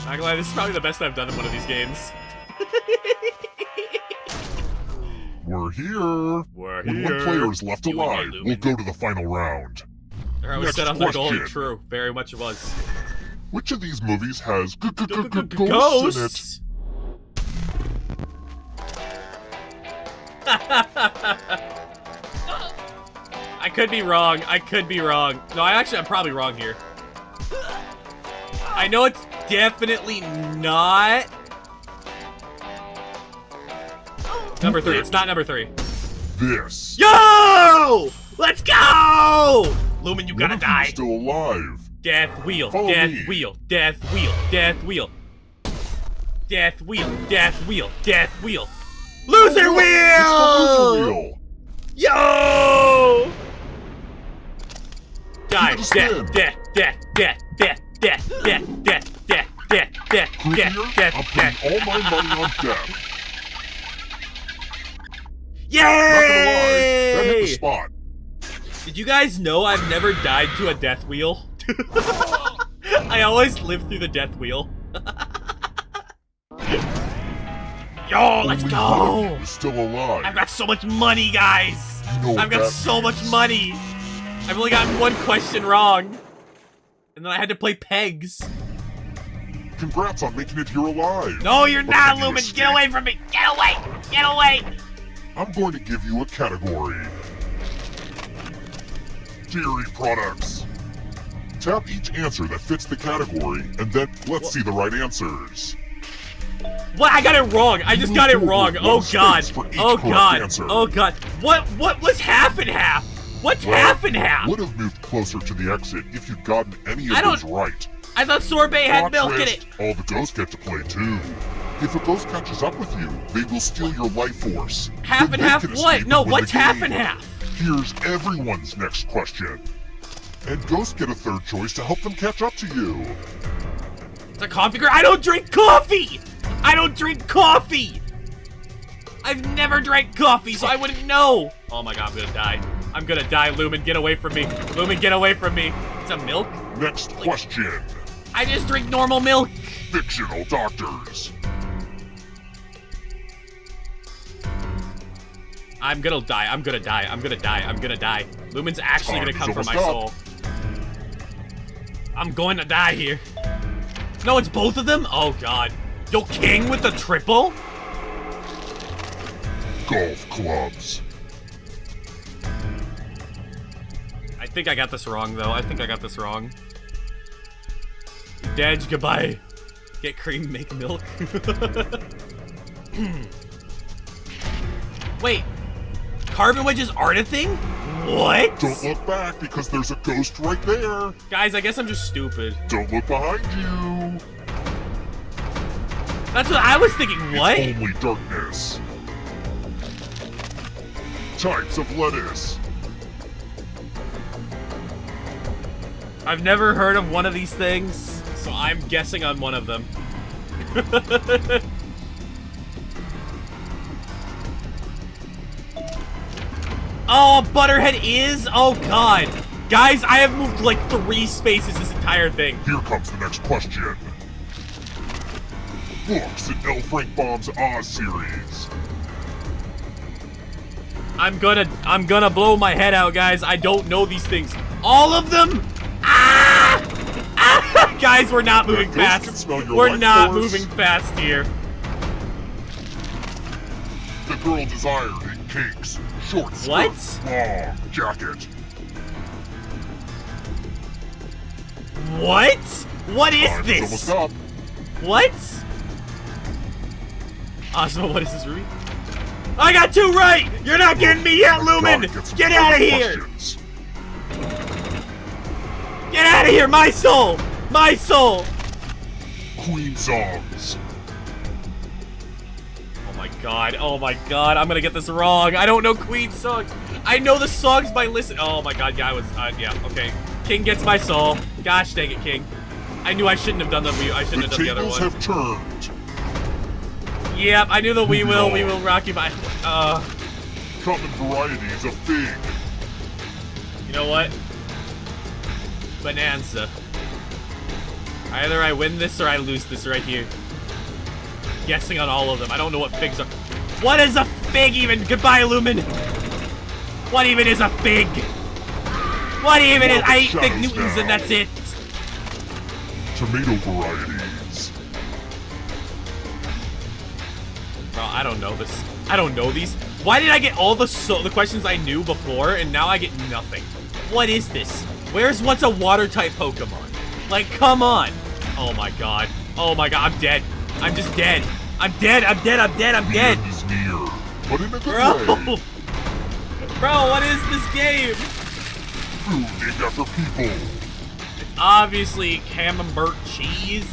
Not gonna lie, this is probably the best I've done in one of these games. We're here. We're When here. one player is left You and me, alive, Lumen. we'll go to the final round. Or I was Next set on the goal. question. True, very much was. Which of these movies has ghosts in it? Ghosts. I could be wrong. I could be wrong. No, I'm probably wrong here. I know it's definitely not number 3. It's not number 3. This. Yo! Let's go! Lumen, you gotta One of die. you's still alive. Death wheel, Follow death me. wheel, death wheel, death wheel. Death wheel, death wheel, death wheel. Loser Oh, wheel! it's the loser wheel. Yo! Die, Give it a death, spin. death, death, death, death, death, death, death, death, death, death, Croupier, death, I'm death, putting death. all my money on death. Yay! Not gonna lie, that hit the spot. Did you guys know I've never died to a death wheel? I always live through the death wheel. Yo, let's Only one of go! you is still alive. I've got so much money, guys! You know what I've got that so much means. money! I've only gotten one question wrong. And then I had to play pegs. Congrats on making it here alive. No, you're But not, can you Lumen! escape? Get away from me! Get away! Get away! I'm going to give you a category. Dairy products. Tap each answer that fits the category, and then let's see the right answers. What? I got it wrong! I just got it wrong! Oh god! For each Oh correct god! answer. Oh god! What was half and half? What's half and half? Would have moved closer to the exit if you'd gotten any of I don't- those right. I thought sorbet had Plot milk in twist, it! all the ghosts get to play too. If a ghost catches up with you, they will steal your life force. Half Then and they half can what? escape No, and win what's the half game. and half? Here's everyone's next question. And ghosts get a third choice to help them catch up to you. It's a coffee girl. I don't drink coffee! I don't drink coffee! I've never drank coffee, so I wouldn't know! Oh my god, I'm gonna die. I'm gonna die, Lumen, get away from me. Lumen, get away from me. It's a milk? Next question. I just drink normal milk. Fictional doctors. I'm gonna die, I'm gonna die, I'm gonna die, I'm gonna die. Lumen's actually Time gonna is come for my almost soul. I'm going to die here. No, it's both of them? Oh god. Yo, King with the triple? Golf clubs. I think I got this wrong, though. I think I got this wrong. Dad, goodbye. Get cream, make milk. Wait. Carbon wedges aren't a thing? What? Don't look back because there's a ghost right there. Guys, I guess I'm just stupid. Don't look behind you. That's what I was thinking. What? It's only darkness. Types of lettuce. I've never heard of one of these things, so I'm guessing on one of them. Oh, Butterhead is? Oh, God. Guys, I have moved like 3 spaces this entire thing. Here comes the next question. Books in L. Frank Baum's Oz series. I'm gonna blow my head out, guys. I don't know these things. All of them? Ah! Ah! Guys, we're not moving fast. We're not moving fast here. The girl desired in Cakes. Short skirt, What? long jacket. What? What is Time's this? almost up. What? Ozma, what is this, Ruby? I got 2 right! You're not getting me yet, Lumen! Get out of here! Questions. Get out of here, my soul! My soul! Queen songs. Oh my god, I'm gonna get this wrong. I don't know Queen songs. I know the songs by listen. Oh my god, yeah, yeah, okay. King gets my soul. Gosh dang it, King. I knew I shouldn't have done I shouldn't have done the other one. The tables have turned. Yep, I knew the we will rock you by. Common varieties of fig. You know what? Bonanza. Either I win this or I lose this right here. Guessing on all of them. I don't know what figs are. What is a fig even? Goodbye, Lumen. What even is a fig? What even is? I eat fig Newtons and that's it. Tomato varieties. Bro, I don't know this. I don't know these. Why did I get all the questions I knew before and now I get nothing? What is this? Where's what's a water type Pokemon? Like, come on. Oh my god. Oh my god, I'm dead. I'm just dead. I'm dead. I'm dead. I'm dead. I'm dead. The end is near, but in a good Bro. way. Bro, what is this game? Food named after people. It's obviously camembert cheese.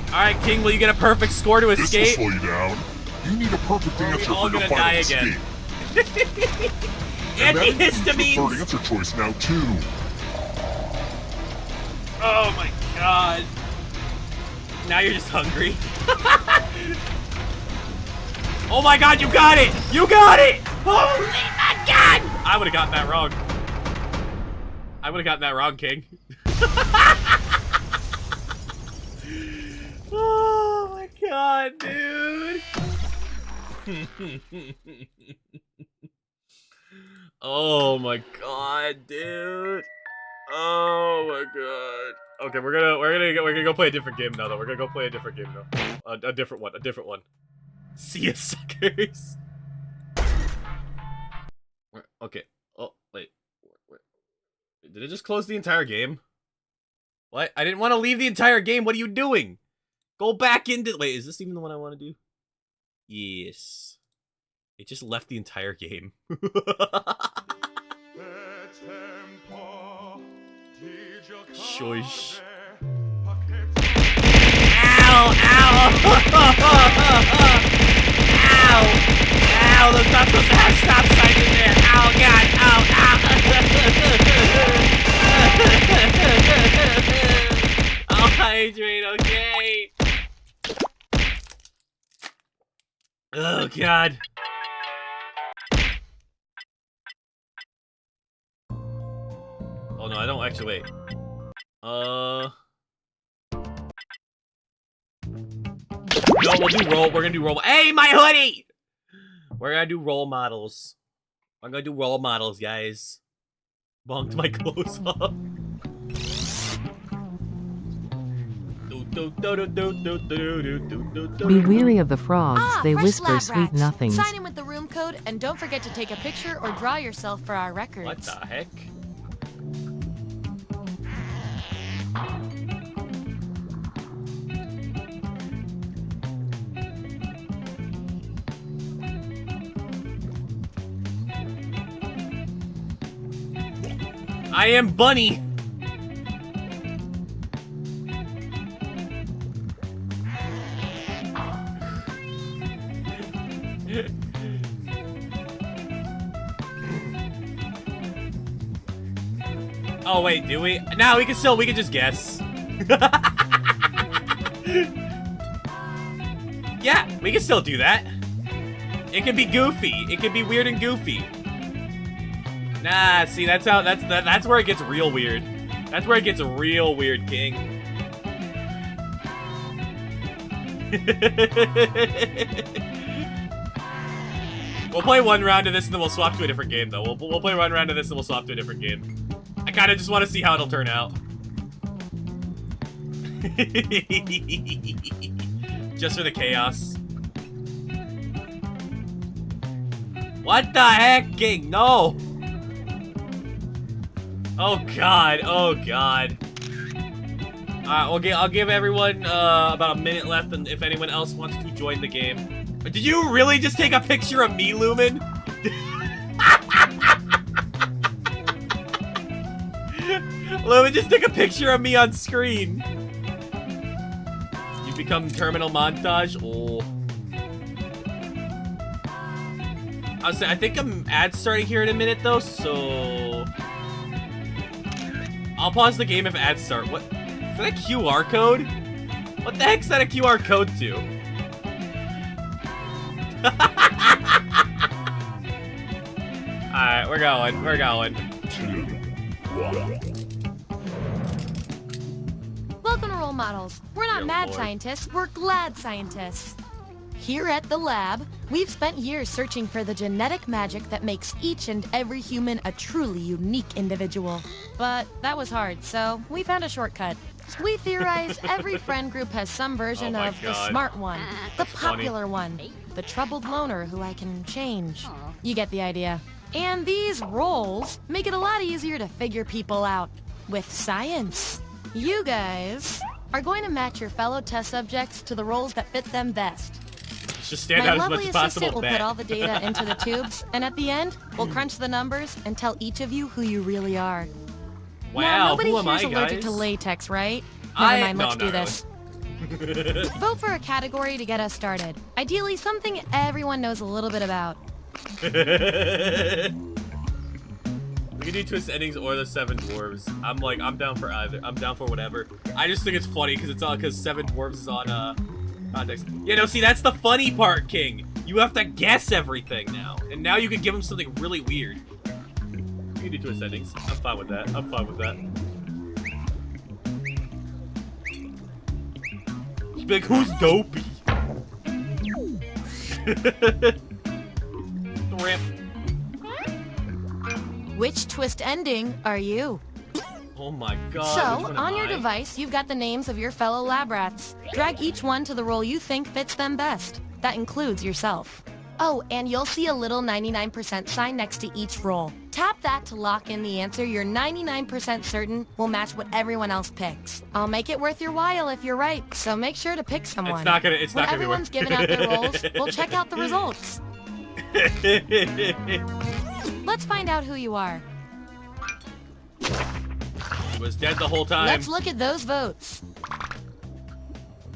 Alright, King, will you get a perfect score to escape? This will slow you down. You need a perfect answer all for your gonna die final again. escape. And that includes the Antihistamines! third answer choice now, too. Oh my god. Now you're just hungry. Oh my god, you got it! You got it! Holy my god! I would've gotten that wrong. I would've gotten that wrong, King. Oh my god, dude. Oh my god, dude. Oh my god. Okay, we're gonna go play a different game now though. We're gonna go play a different game now. A different one. See ya, suckers. Okay. Oh, wait. Did it just close the entire game? What? I didn't want to leave the entire game. What are you doing? Go back into... Wait, is this even the one I want to do? Yes. It just left the entire game. Shush. Ow! Ow! Ow! Ow! There's not supposed to have stop signs in there. Ow, God! Ow! Ow! I'll hydrate, okay? Oh, God. Oh, no, I don't actually wait. No, we'll do roll. We're gonna do roll. Hey, my hoodie! We're gonna do role models. I'm gonna do role models, guys. Bonked my clothes off. Be weary of the frogs, they fresh whisper lab sweet rats. nothings. Sign in with the room code and don't forget to take a picture or draw yourself for our records. What the heck? I am Bunny. Oh wait, do we? No, we can just guess. Yeah, we can still do that. It could be goofy. It could be weird and goofy. Nah, see, that's where it gets real weird. That's where it gets real weird, King. We'll play one round of this and then we'll swap to a different game, though. We'll play one round of this and we'll swap to a different game. I kind of just want to see how it'll turn out. Just for the chaos. What the heck, King? No! Oh god, oh god. Alright, I'll give everyone about a minute left, and if anyone else wants to join the game. Did you really just take a picture of me, Lumen? Lumen just took a picture of me on screen. You become terminal montage. Oh. I think I'm ad starting here in a minute though, so I'll pause the game if ads start. What? Is that a QR code? What the heck's that a QR code to? Alright, we're going. Welcome to Role Models. We're not Dear mad Lord. scientists, we're glad scientists. Here at the lab, we've spent years searching for the genetic magic that makes each and every human a truly unique individual. But that was hard, so we found a shortcut. We theorize every friend group has some version Oh my of the God. smart one, the That's funny. popular one, the troubled loner who I can change. You get the idea. And these roles make it a lot easier to figure people out with science. You guys are going to match your fellow test subjects to the roles that fit them best. Just stand My out as lovely much as assistant possible. will Bet. put all the data into the tubes, and at the end, we'll crunch the numbers and tell each of you who you really are. Now, Wow, nobody who am I, here's allergic guys? to latex, right? Never mind, No, let's not do this. Vote for a category to get us started. Ideally, something everyone knows a little bit about. We can do twist endings or the Seven Dwarves. I'm down for either. I'm down for whatever. I just think it's funny because it's all because Seven Dwarves is on context. Yeah, no, see, that's the funny part, King. You have to guess everything now, and now you can give them something really weird. You can do twist endings. I'm fine with that. You'd be like, who's Dopey? Rip. Which twist ending are you? Oh my god. So, which one on am your I? device, you've got the names of your fellow lab rats. Drag each one to the role you think fits them best. That includes yourself. Oh, and you'll see a little 99% sign next to each role. Tap that to lock in the answer you're 99% certain will match what everyone else picks. I'll make it worth your while if you're right, so make sure to pick someone. It's not gonna be When everyone's worth. given out their roles, we'll check out the results. Let's find out who you are. He was dead the whole time. Let's look at those votes.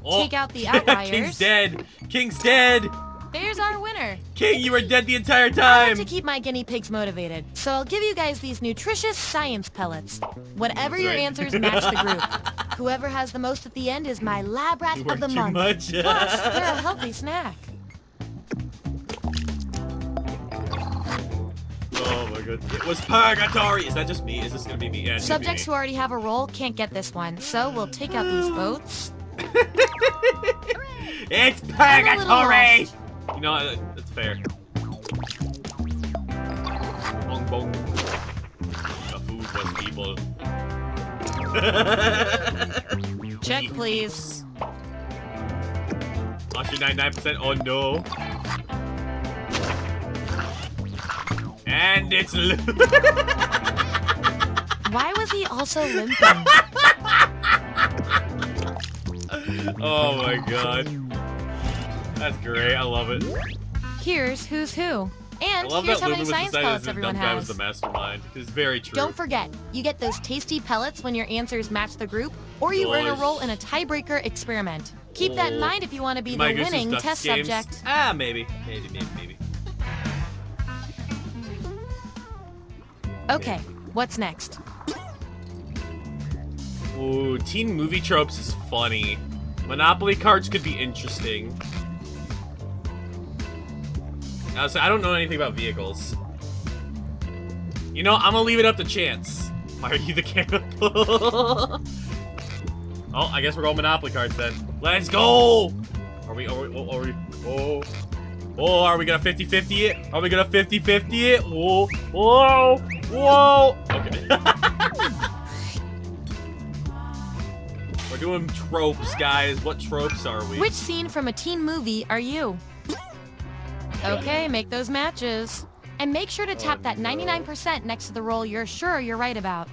Oh. Take out the outliers. King's dead. King's dead. There's our winner. King, you were dead the entire I like time. to keep my guinea pigs motivated, so I'll give you guys these nutritious science pellets. Whatever your Right. answers match the group. Whoever has the most at the end is my lab rat You of work the too month. much. Plus, they're a healthy snack. Oh my god. It was purgatory. Is that just me? Is this gonna be me? Yeah, it's gonna be Subjects who me. already have a role can't get this one, so we'll take out these votes. It's I'm a little purgatory. lost. You know, that's fair. Bong bong. The food was people. Check, please. Lost your 99%. Oh no. And it's Why was he also limping? oh my god. That's great. I love it. Here's who's who. I And love here's that how Lulu many was science decided pellets as the everyone dumb guy was has. the mastermind. It's very true. Don't forget, you get those tasty pellets when your answers match the group, or you earn a Nice. role in a tiebreaker experiment. Keep that in Oh. mind if you want to be the Might go some winning Ducks test games. subject. Ah, maybe. Okay, what's next? Ooh, teen movie tropes is funny. Monopoly cards could be interesting. I don't know anything about vehicles. You know, I'm gonna leave it up to chance. Why are you the cannibal? Oh, I guess we're going Monopoly cards then. Let's go! Are we gonna 50-50 it? Are we gonna 50-50 it? Whoa, whoa, whoa! Okay. We're doing tropes, guys. What tropes are we? Which scene from a teen movie are you? Okay, make those matches. And make sure to tap that 99% next to the roll you're sure you're right about.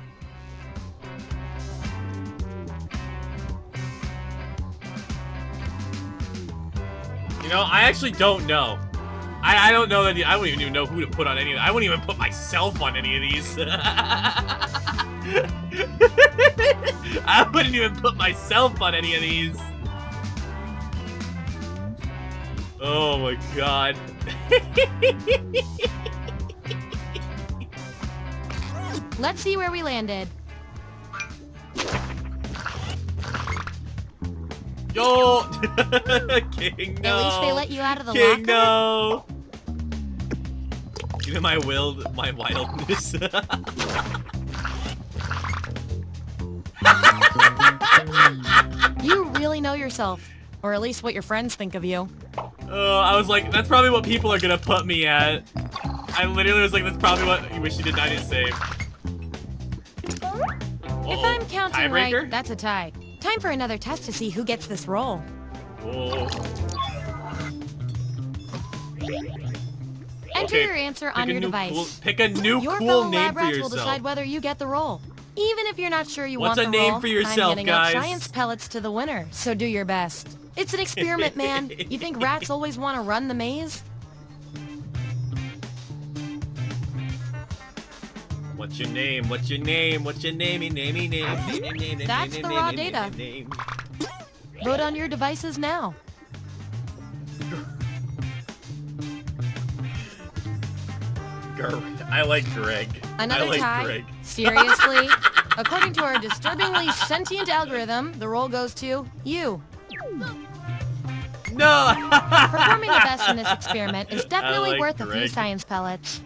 You know, I actually don't know. I don't know that. I wouldn't even know who to put on any of them. I wouldn't even put myself on any of these. I wouldn't even put myself on any of these. Oh my god. Let's see where we landed. Yo! King, no! At least they let you out of the King, locker? no! You know my wildness. You really know yourself. Or at least what your friends think of you. I was like, that's probably what people are gonna put me at. I literally was like, that's probably what you wish you did not hit save. If I'm counting tiebreaker? right, that's a tie. Time for another test to see who gets this roll. Whoa. Enter your answer on your device. Pick a new Your cool fellow name lab for rats will yourself. decide whether you get the roll. Even if you're not sure you What's want a the name roll, for yourself, I'm getting guys? out science pellets to the winner, so do your best. It's an experiment, man. You think rats always want to run the maze? What's your name? What's your name? What's your name? Name. That's the raw data. Vote on your devices now. I like Greg. Another I like tie? Greg. Seriously? According to our disturbingly sentient algorithm, the roll goes to you. No! Performing the best in this experiment is definitely like worth a few Greg. science pellets.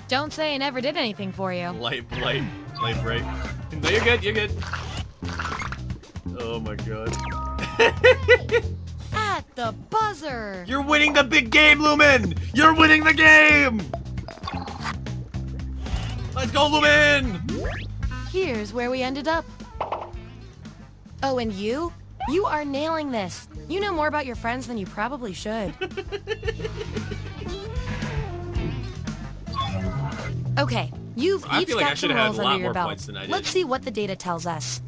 Don't say I never did anything for you. Light break. No, you're good, you're good. Oh my god. At the buzzer! You're winning the big game, Lumen! You're winning the game! Let's go, Lumen! Here's where we ended up. Oh, and you? You are nailing this. You know more about your friends than you probably should. Okay, you've I each feel like I got should some have had rolls a under lot your more belt. points than I did. Let's see what the data tells us.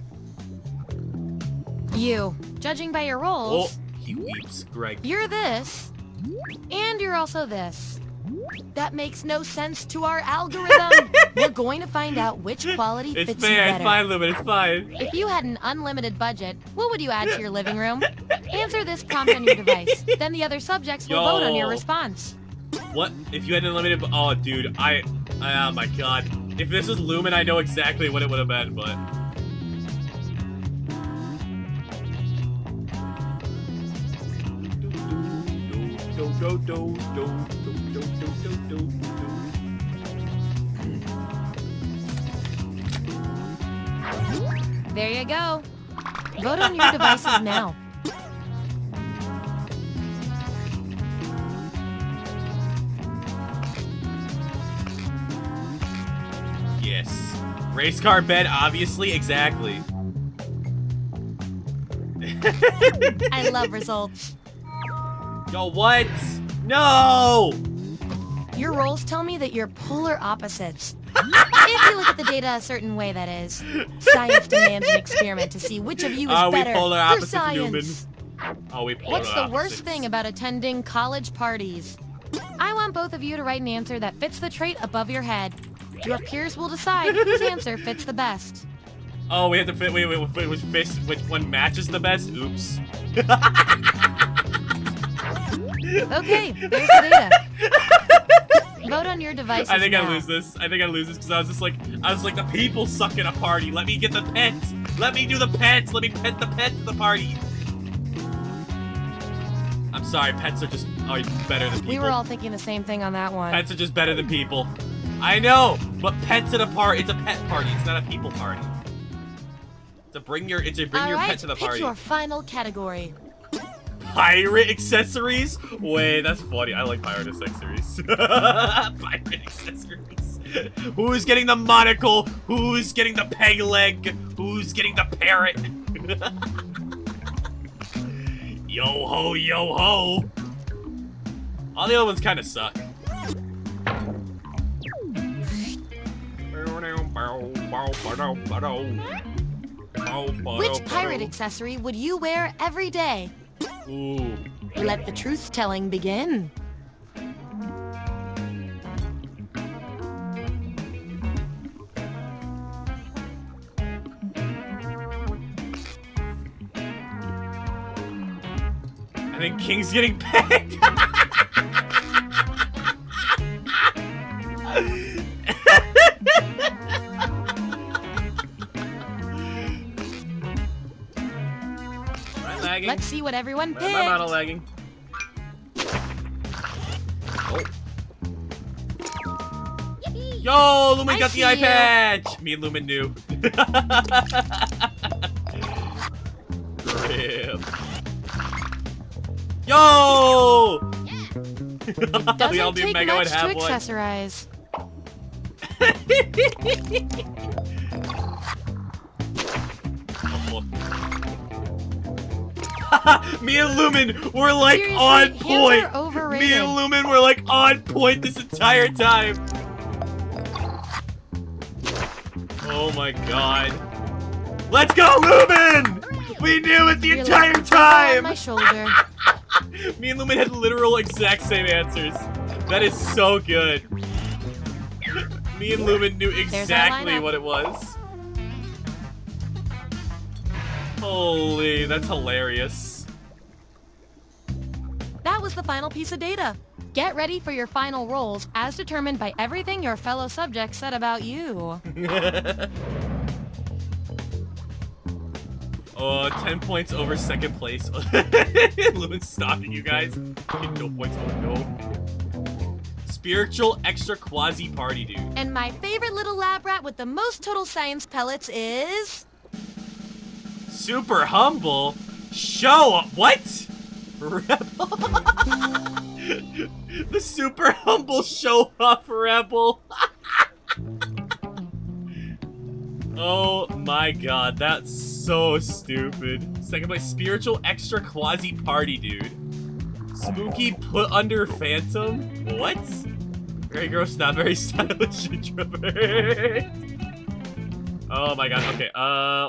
You, judging by your Oh, rolls, he weeps, Greg. you're this, and you're also this. That makes no sense to our algorithm. We're going to find out which quality It's fits you fair, better. it's fine, Lumen, it's fine. If you had an unlimited budget, what would you add to your living room? Answer this prompt on your device. Then the other subjects will vote on your Yo. response. What? If you had an unlimited... Oh, dude, oh my god. If this was Lumen, I know exactly what it would have been, but... There you go. Vote on your devices now. Yes. Race car bed, obviously, exactly. I love results. Yo, what? No! Your rolls tell me that you're polar opposites. If you look at the data a certain way, that is. Science demands an experiment to see which of you is Are we better polar for opposites, science. Oh, we polar What's the worst opposites. thing about attending college parties? I want both of you to write an answer that fits the trait above your head. Your peers will decide whose answer fits the best. Oh, we have to fit. Wait, which one matches the best? Oops. Okay, there's the data. Vote on your devices I think now. I lose this. I think I lose this because I was like, the people suck at a party. Let me get the pets. Let me do the pets. Let me pet the pets at the party. I'm sorry, pets are better than people. We were all thinking the same thing on that one. Pets are just better than people. I know, but pets at a party, it's a pet party, it's not a people party. It's a bring your pet to the party. Pick your final category. Pirate accessories? Wait, that's funny. I like pirate accessories. Pirate accessories. Who's getting the monocle? Who's getting the peg leg? Who's getting the parrot? Yo ho, yo ho. All the other ones kind of suck. Which pirate accessory would you wear every day? Ooh. Let the truth-telling begin. I think King's getting pegged. Let's see what everyone picked. I'm auto lagging. Oh. Yo, Lumen got the eye patch. Me and Lumen knew. Rip. Yo! Doesn't we all do take Mega much and have to one. accessorize. Me and Lumen were like Seriously, on hands point. are overrated. Me and Lumen were like on point this entire time. Oh my god. Let's go, Lumen! We knew it the Your entire left elbow on my time! shoulder. Me and Lumen had literal exact same answers. That is so good. Me and Lumen knew exactly lineup. what it was. Holy, that's hilarious. That was the final piece of data. Get ready for your final rolls as determined by everything your fellow subjects said about you. Oh, 10 points over second place. Lumen's stopping you guys. Okay, no points. Oh no. Spiritual extra quasi party dude. And my favorite little lab rat with the most total science pellets is... Super humble? Show up. What? Rebel? The super humble show off rebel. Oh my god, that's so stupid. Second place, spiritual extra quasi party dude. Spooky put under phantom? What? Very gross, not very stylish introvert. Oh my god, okay,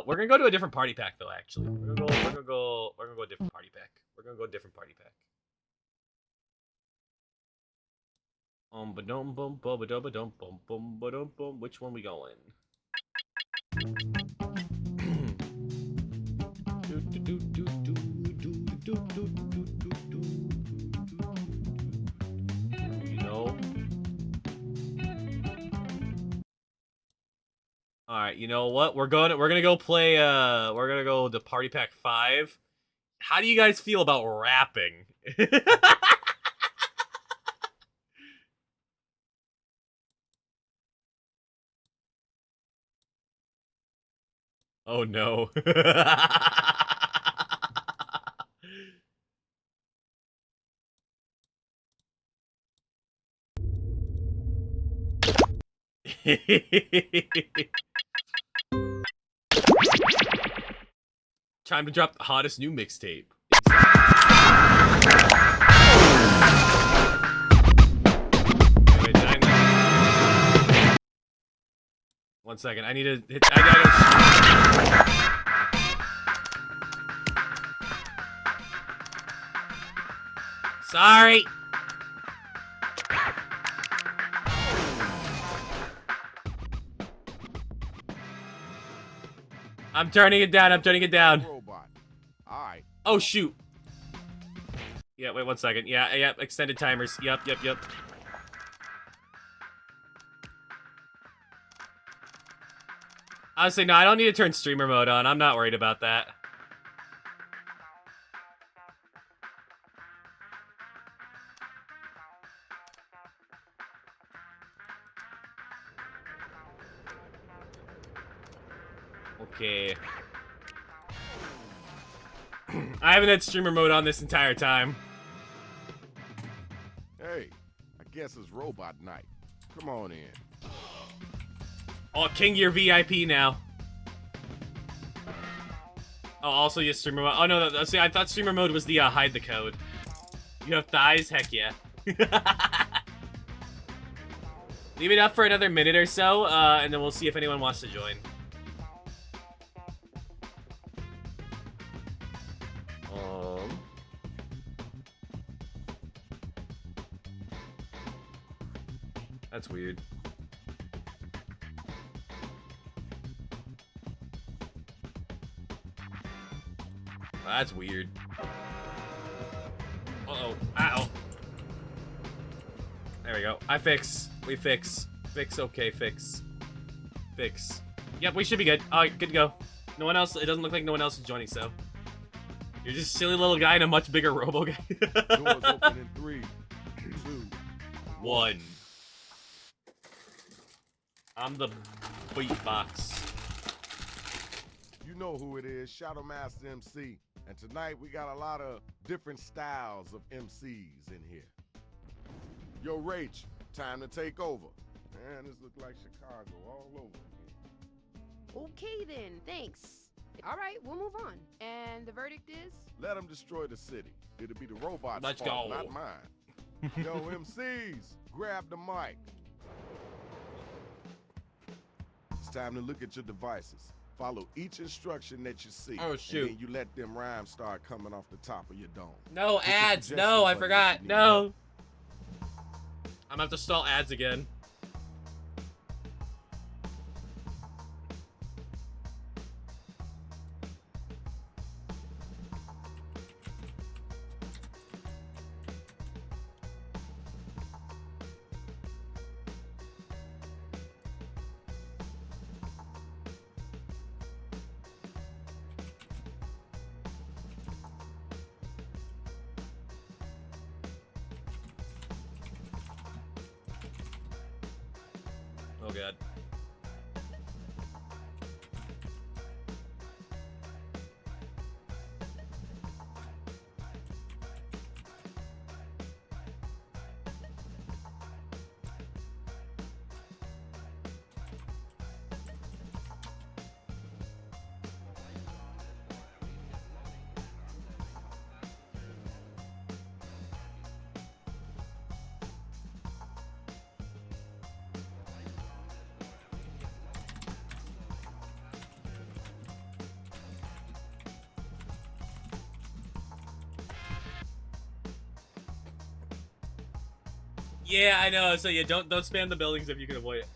we're gonna go to a different party pack though, actually. We're gonna go a different party pack. We're gonna go a different party pack. Ba-dum bum ba ba dum bum bum ba dum bum. Which one we going? You know. All right, you know what? We're gonna go play. We're gonna go to Party Pack 5. How do you guys feel about rapping? Oh no. Time to drop the hottest new mixtape. Wait, did I... 1 second, I need to hit... Sorry! I'm turning it down, I'm turning it down. Robot. All right. Oh, shoot. Yeah, wait 1 second. Yeah, extended timers. Yep. Honestly, no, I don't need to turn streamer mode on. I'm not worried about that. Okay. I haven't had streamer mode on this entire time. Hey, I guess it's robot night. Come on in. Oh, King, you're VIP now. Oh, also you streamer mode. Oh no, see, I thought streamer mode was the hide the code. You have thighs? Heck yeah. Leave it up for another minute or so, and then we'll see if anyone wants to join. That's weird. That's weird. Uh-oh. Ow. There we go. I fix. We fix. Fix, okay, fix. Fix. Yep, we should be good. Alright, good to go. No one else, it doesn't look like no one else is joining, so. You're just a silly little guy in a much bigger robo guy. Doors open in 3, 2, 1. I'm the beatbox. You know who it is, Shadow Master MC. And tonight we got a lot of different styles of MCs in here. Yo, Rach, time to take over. Man, this look like Chicago all over again. Okay then, thanks. All right, we'll move on. And the verdict is? Let them destroy the city. It'll be the robot's Let's fault, go. not mine. Yo, MCs, grab the mic. It's time to look at your devices. Follow each instruction that you see. Oh, shoot. And then you let them rhymes start coming off the top of your dome. No Hit the ads. suggestion No, I button forgot. if you need No. help. I'm gonna have to stall ads again. Oh god. Yeah, I know. So yeah, don't spam the buildings if you can avoid it.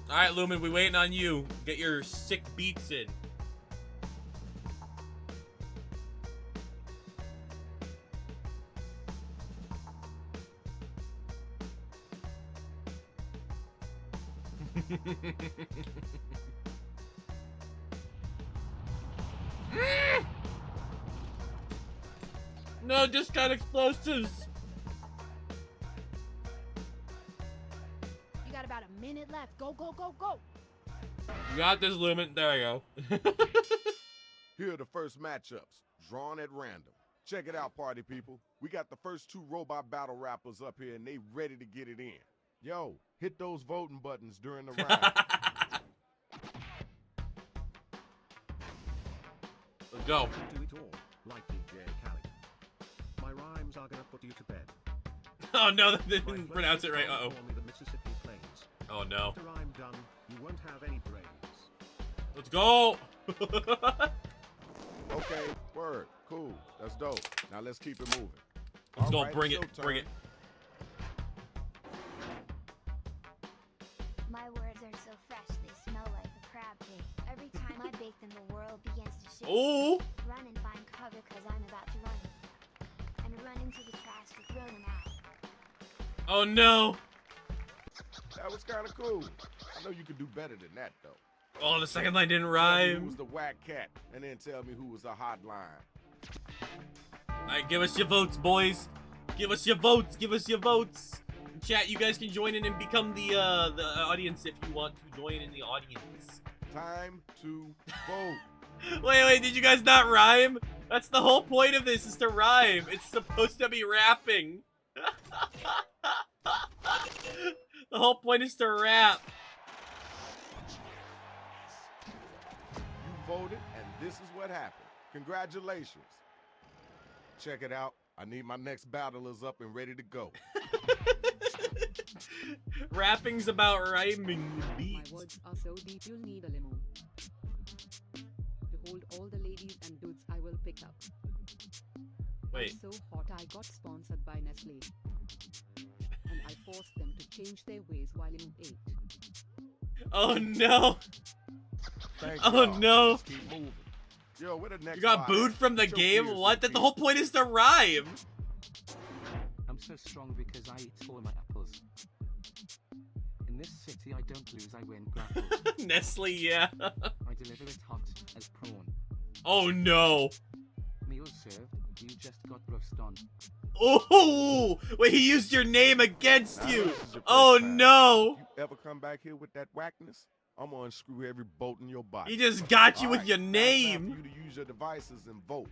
All right, Lumen, we waiting on you. Get your sick beats in. No, discount explosives. You got about a minute left. Go, go, go, go. You got this, Lumen. There we go. Here are the first matchups, drawn at random. Check it out, party people. We got the first 2 robot battle rappers up here, and they ready to get it in. Yo, hit those voting buttons during the round. Let's go. Do it all, like DJ Khaled. My rhymes are gonna put you to bed. Oh no, that didn't pronounce it right. Uh-oh. Call me the Mississippi Plains. Oh no. After I'm done, you won't have any brains. Let's go. Okay, word, cool, that's dope. Now let's keep it moving. Let's go. All right, Bring it's it. your Bring it. turn. My words are so fresh, they smell like a crab cake. Every time I bake them, the world begins to shake. Oh. Run and find cover, cause I'm about to run. And run into the trash to throw them out. Oh no. That was kind of cool. I know you could do better than that, though. Oh, the second line didn't Tell me rhyme. who was the whack cat, and then tell me who was the hot line. Alright, give us your votes, boys. Give us your votes. Give us your votes. Chat, you guys can join in and become the audience if you want to join in the audience. Time to vote. Wait, did you guys not rhyme? That's the whole point of this, is to rhyme. It's supposed to be rapping. The whole point is to rap. You voted, and this is what happened. Congratulations. Check it out. I need my next battlers up and ready to go. Rapping's about rhyming beats. My words are so deep you'll need a limo. To hold all the ladies and dudes I will pick up. Wait. I'm so hot I got sponsored by Nestle. And I forced them to change their ways while in 8. Oh no. Thank Oh God. no. Let's keep moving. Yo, where the next You got fight booed at? from the Get your game? peers What? in That the here. whole point is to rhyme. I'm so strong because I eat all my apples. In this city I don't lose, I win grapples. Nestle, yeah. I deliver it hot as prawn. Oh no. Meal served, you just got roast on. Oh, wait, he used your name against Now, you. this is your Oh first time. no. You ever come back here with that whackness? I'm gonna unscrew every bolt in your body. He just got you All with right, your now it's time name. for you to use your devices and vote.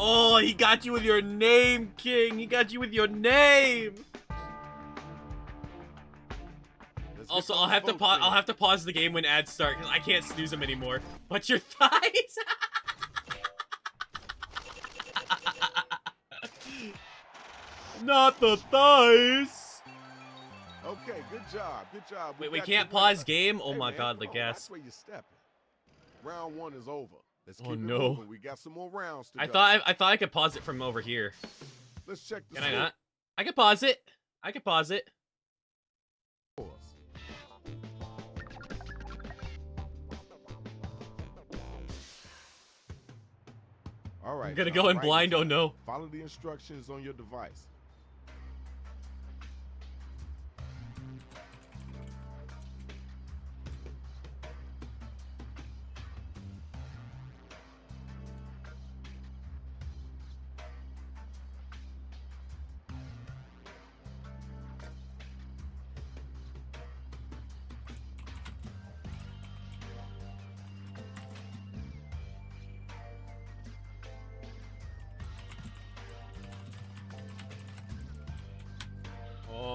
Oh, he got you with your name, King. He got you with your name. Let's get Also, those I'll have to votes in. I'll have to pause the game when ads start because I can't snooze them anymore. But your thighs. Not the thighs. Okay, good job, good job. Wait, we got can't your winner. pause game? Oh Hey, my man, god, the come on, watch gas. where you stepping. Round 1 is over. Let's Oh, keep it no. moving. We got some more rounds to I go. thought I could pause it from over here. Let's check the Can I score. not? I can pause it. I can pause it. All right. I'm gonna y'all, go in right blind. now. Oh no. Follow the instructions on your device.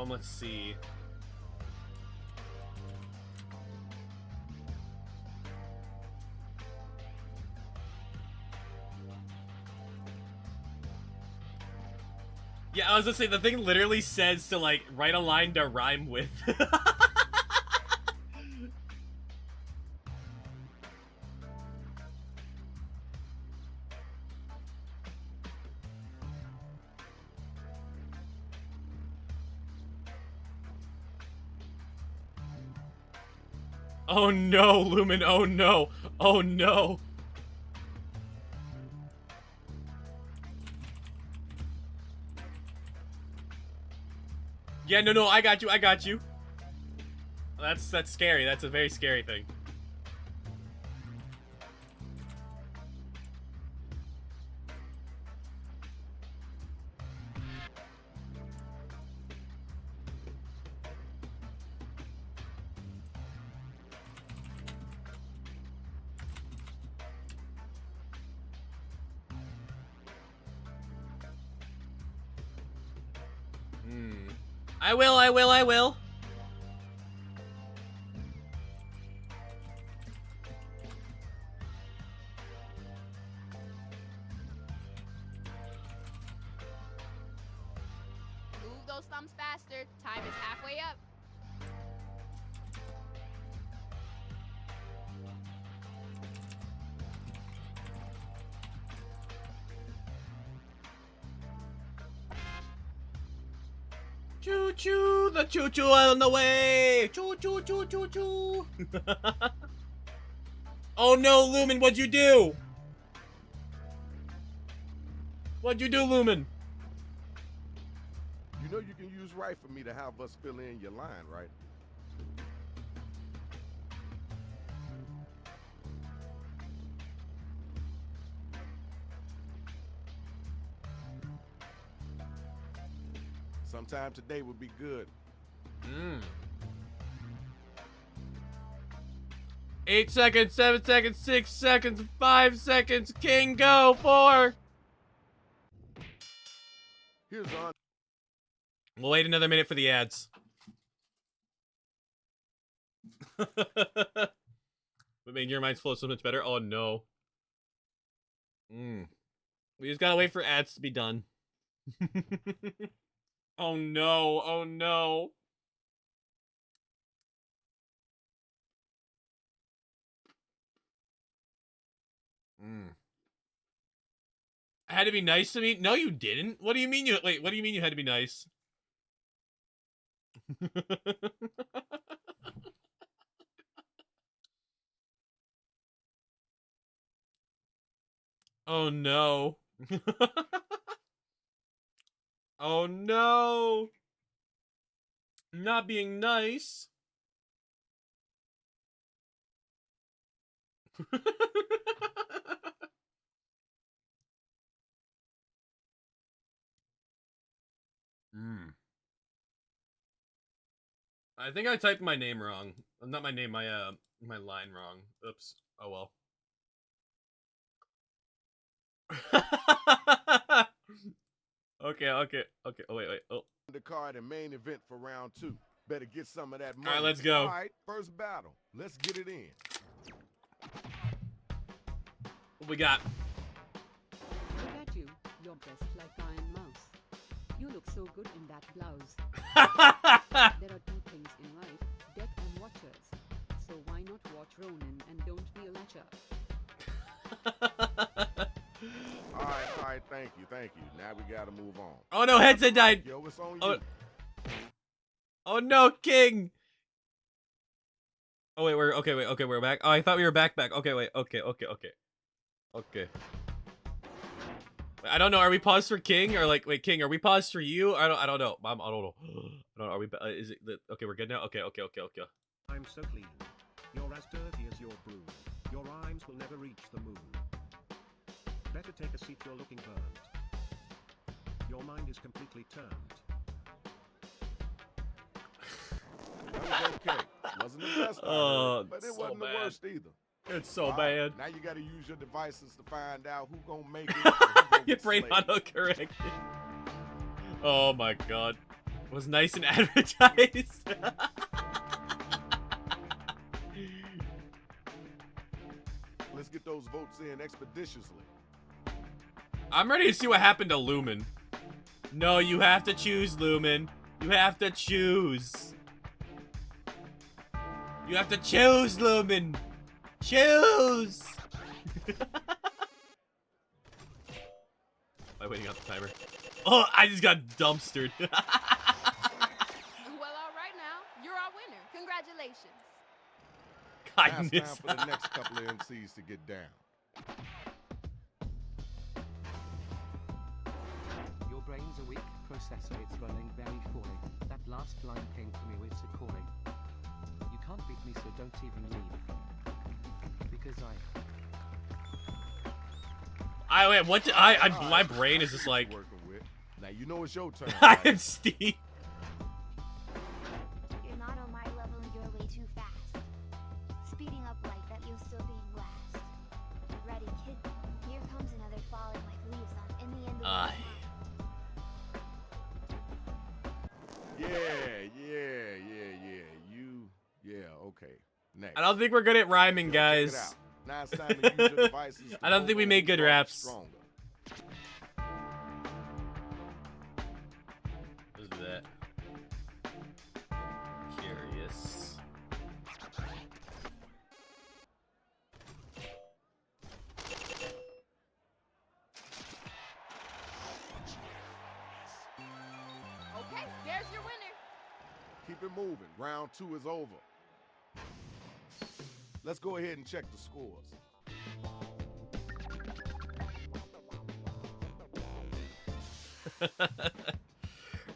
Let's see. Yeah, I was gonna say, the thing literally says to, like, write a line to rhyme with. Oh no, Lumen, oh no, oh no. Yeah, no, I got you. That's scary, that's a very scary thing. I will. Move those thumbs faster. Time is halfway up. Choo choo, the choo choo on the way. Choo choo choo choo choo. Oh no, Lumen, what'd you do? What'd you do, Lumen? You know you can use right for me to have us fill in your line, right? Sometime today would be good. 8 seconds, 7 seconds, 6 seconds, 5 seconds. King, go. 4. Here's on. We'll wait another minute for the ads. What made your minds flow so much better? Oh no. We just gotta wait for ads to be done. Oh no, oh no. I had to be nice to me? No, you didn't. What do you mean wait, what do you mean you had to be nice? Oh no. Oh no. Not being nice. I think I typed my name wrong. Not my name, my line wrong. Oops. Oh well. Okay. Oh wait. Oh. The card and main event for round 2. Better get some of that money. All right, let's go. All right, first battle. Let's get it in. What we got? Look at you. You're dressed like Iron Mouse. You look so good in that blouse. There are 2 things in life, death and watchers. So why not watch Ronin and don't be a watcher? All right, thank you. Now we gotta move on. Oh no, headset died. Yo, it's on you. Oh no, King. Oh wait, we're back. Oh, I thought we were back. Okay, wait, okay. Wait, I don't know. Are we paused for King or like, wait, King? Are we paused for you? I don't know. I don't know. I don't know. Are we? Is it? Okay, we're good now. Okay. I'm so clean. You're as dirty as your broom. Your rhymes will never reach the moon. Better take a seat. You're looking burned. Your mind is completely turned. That was okay. Wasn't the best, but it wasn't the worst either. It's so bad. Now you gotta use your devices to find out who gonna make it. And who gonna Your get brain slayed. autocorrected. Oh my god. It was nice and advertised. Let's get those votes in expeditiously. I'm ready to see what happened to Lumen. No, you have to choose, Lumen. You have to choose. You have to choose, Lumen. Choose. Am I waiting out the timer? Oh, I just got dumpstered. Well, all right now. You're our winner. Congratulations. Now it's time for the next couple of MCs to get down. Your brain's a weak processor, it's running very fully. That last line came to me with a calling. You can't beat me, so don't even leave. Because wait, what? My brain is just like. Working with. Now you know it's your turn. I am Steve. You're not on my level and you're way too fast. Speeding up like that, you'll still be last. Ready, kid? Here comes another falling like leaves on in the end of the Okay. Next. I don't think we're good at rhyming, guys. Check it out. Now it's time to use your devices to I don't think we make good raps. stronger. Let's do that. Curious. Okay, there's your winner. Keep it moving. Round 2 is over. Let's go ahead and check the scores.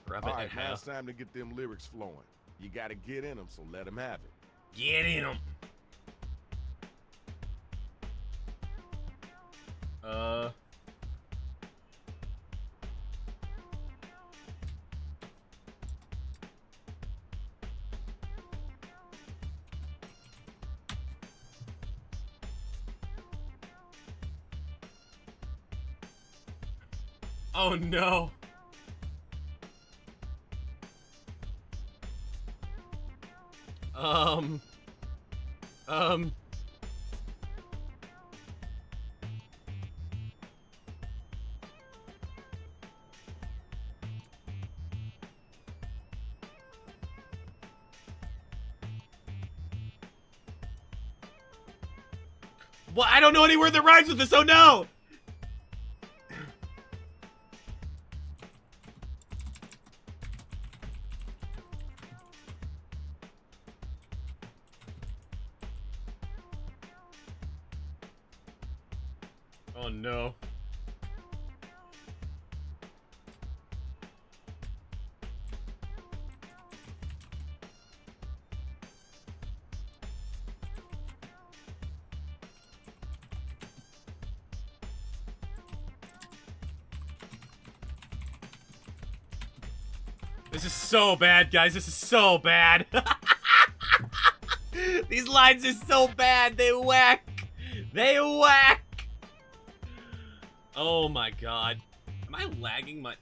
Rub All it right, in now half. it's time to get them lyrics flowing. You gotta get in them, so let them have it. Get in them. Oh no. Um. Well, I don't know any word that rhymes with this. Oh no. Oh no. This is so bad, guys. This is so bad. These lines are so bad. They whack. They whack. Oh my god. Am I lagging my...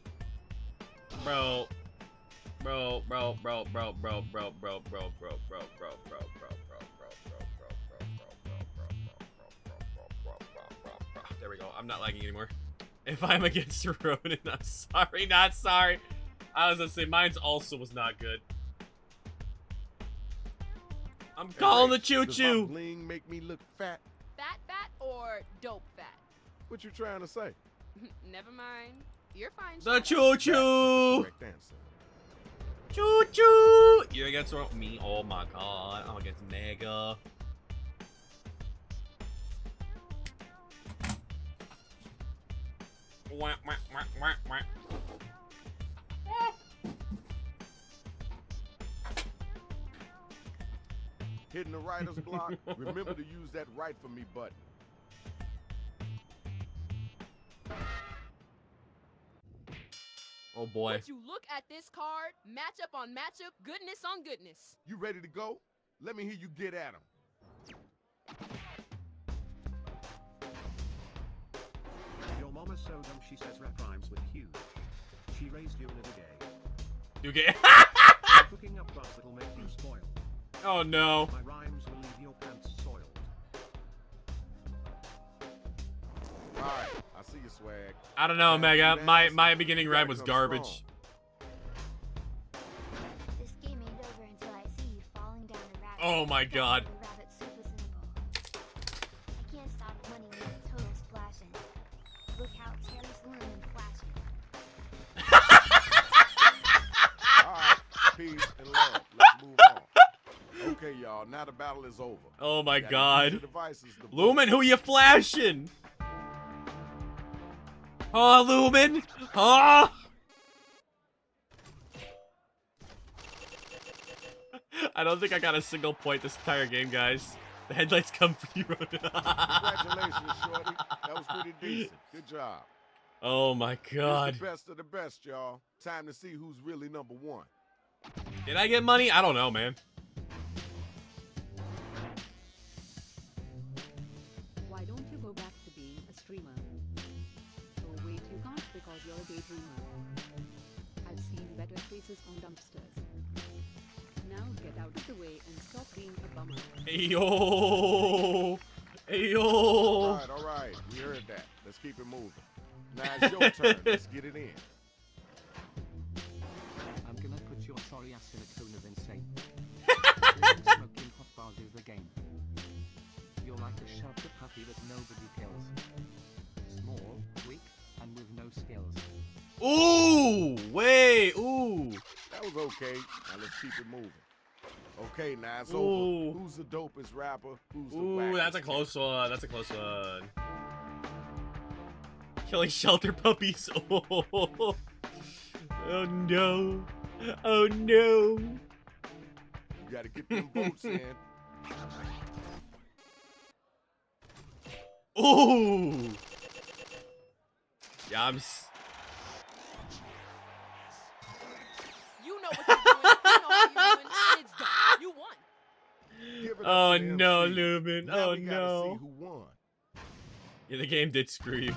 Bro. Bro. There we go. I'm not lagging anymore. If I'm against Ronan, I'm sorry, not sorry. I was gonna say, mine's also was not good. I'm calling the choo-choo. Does my bling make me look fat? Fat or dope fat? What you trying to say? Never mind. You're fine. The shut up. choo-choo. Correct answer. Choo-choo. You're against me? Oh my god. I'm against Mega. Wah, wah, wah, wah, wah. Hitting the writer's block. Remember to use that write for me button. Oh boy. Would you look at this card? Matchup on matchup, goodness on goodness. You ready to go? Let me hear you get at him. Your mama's so dumb she says rap rhymes with huge. She raised you in a gay. You gay? Cooking up fast that'll make you spoil. Oh no. My rhymes will leave your pants soiled. Alright, I see you, swag. I don't know, Mega. My beginning You rhyme gotta was come garbage. strong. This game ain't over until I see you falling down a rabbit. Oh my god. The rabbit's super simple. I can't stop winning with total splashing. Look how Terry's learning flashing. Alright, peace and love. Let's move on. Okay, y'all. Now the battle is over. Oh my Gotta use god. your devices to vote. Lumen, who you flashing? Oh, Lumen. Oh. I don't think I got a single point this entire game, guys. The headlights come for you, Ronan. Congratulations, shorty. That was pretty decent. Good job. Oh my god. Here's the best of the best, y'all. Time to see who's really number one. Did I get money? I don't know, man. Why don't you go back to being a streamer? Oh wait, you can't because you're a daydreamer. I've seen better faces on dumpsters. Now get out of the way and stop being a bummer. Ayo. Ayo. All right. We heard that. Let's keep it moving. Now it's your turn. Let's get it in. I'm gonna put your sorry ass in a cone of insane. Smoking hot bars is the game. You're like a shelter puppy that nobody kills. Small, weak, and with no skills. Ooh. Wait. Ooh. That was okay. Now let's keep it moving. Okay, now it's Ooh. over. Who's the dopest rapper? Who's the Ooh, that's a wackest close one. That's a close one. Killing shelter puppies. Oh, oh no. Oh no. You gotta get them votes in. Ooh. Yeah, You know what you're doing. You know how you're doing. And it's done. You won. Give it up Oh to the no, MC. Lumen. Now Oh we gotta no. see who won. Yeah, the game did screw you.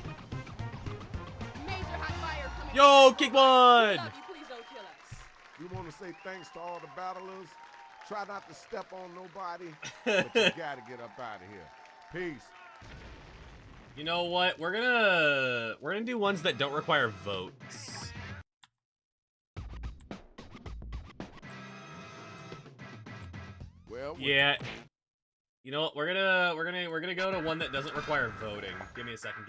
Major hot fire Yo, kick one! Please don't kill us. We want to say thanks to all the battlers. Try not to step on nobody, but you gotta get up out of here. Peace. You know what? We're gonna do ones that don't require votes. Well, yeah. You know what? We're gonna go to one that doesn't require voting. Give me a second.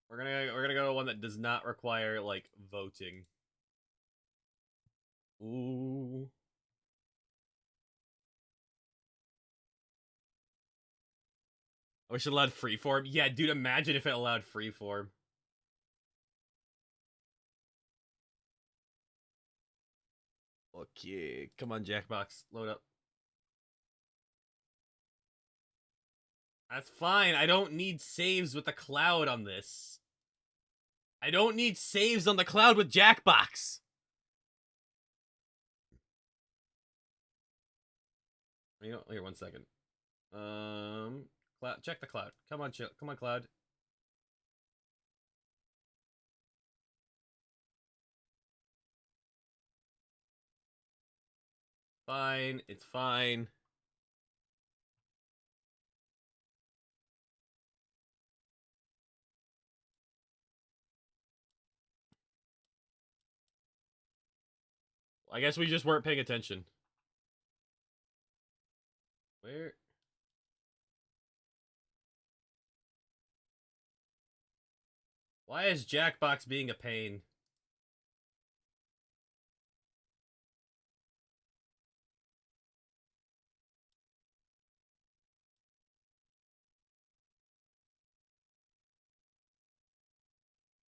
We're gonna go to one that does not require like voting. Ooh. I wish it allowed freeform. Yeah, dude, imagine if it allowed freeform. Okay, come on, Jackbox, load up. That's fine. I don't need saves with the cloud on this. I don't need saves on the cloud with Jackbox. You know, here, 1 second. Cloud, check the cloud. Come on, come on, cloud. Fine, it's fine. I guess we just weren't paying attention. Where? Why is Jackbox being a pain?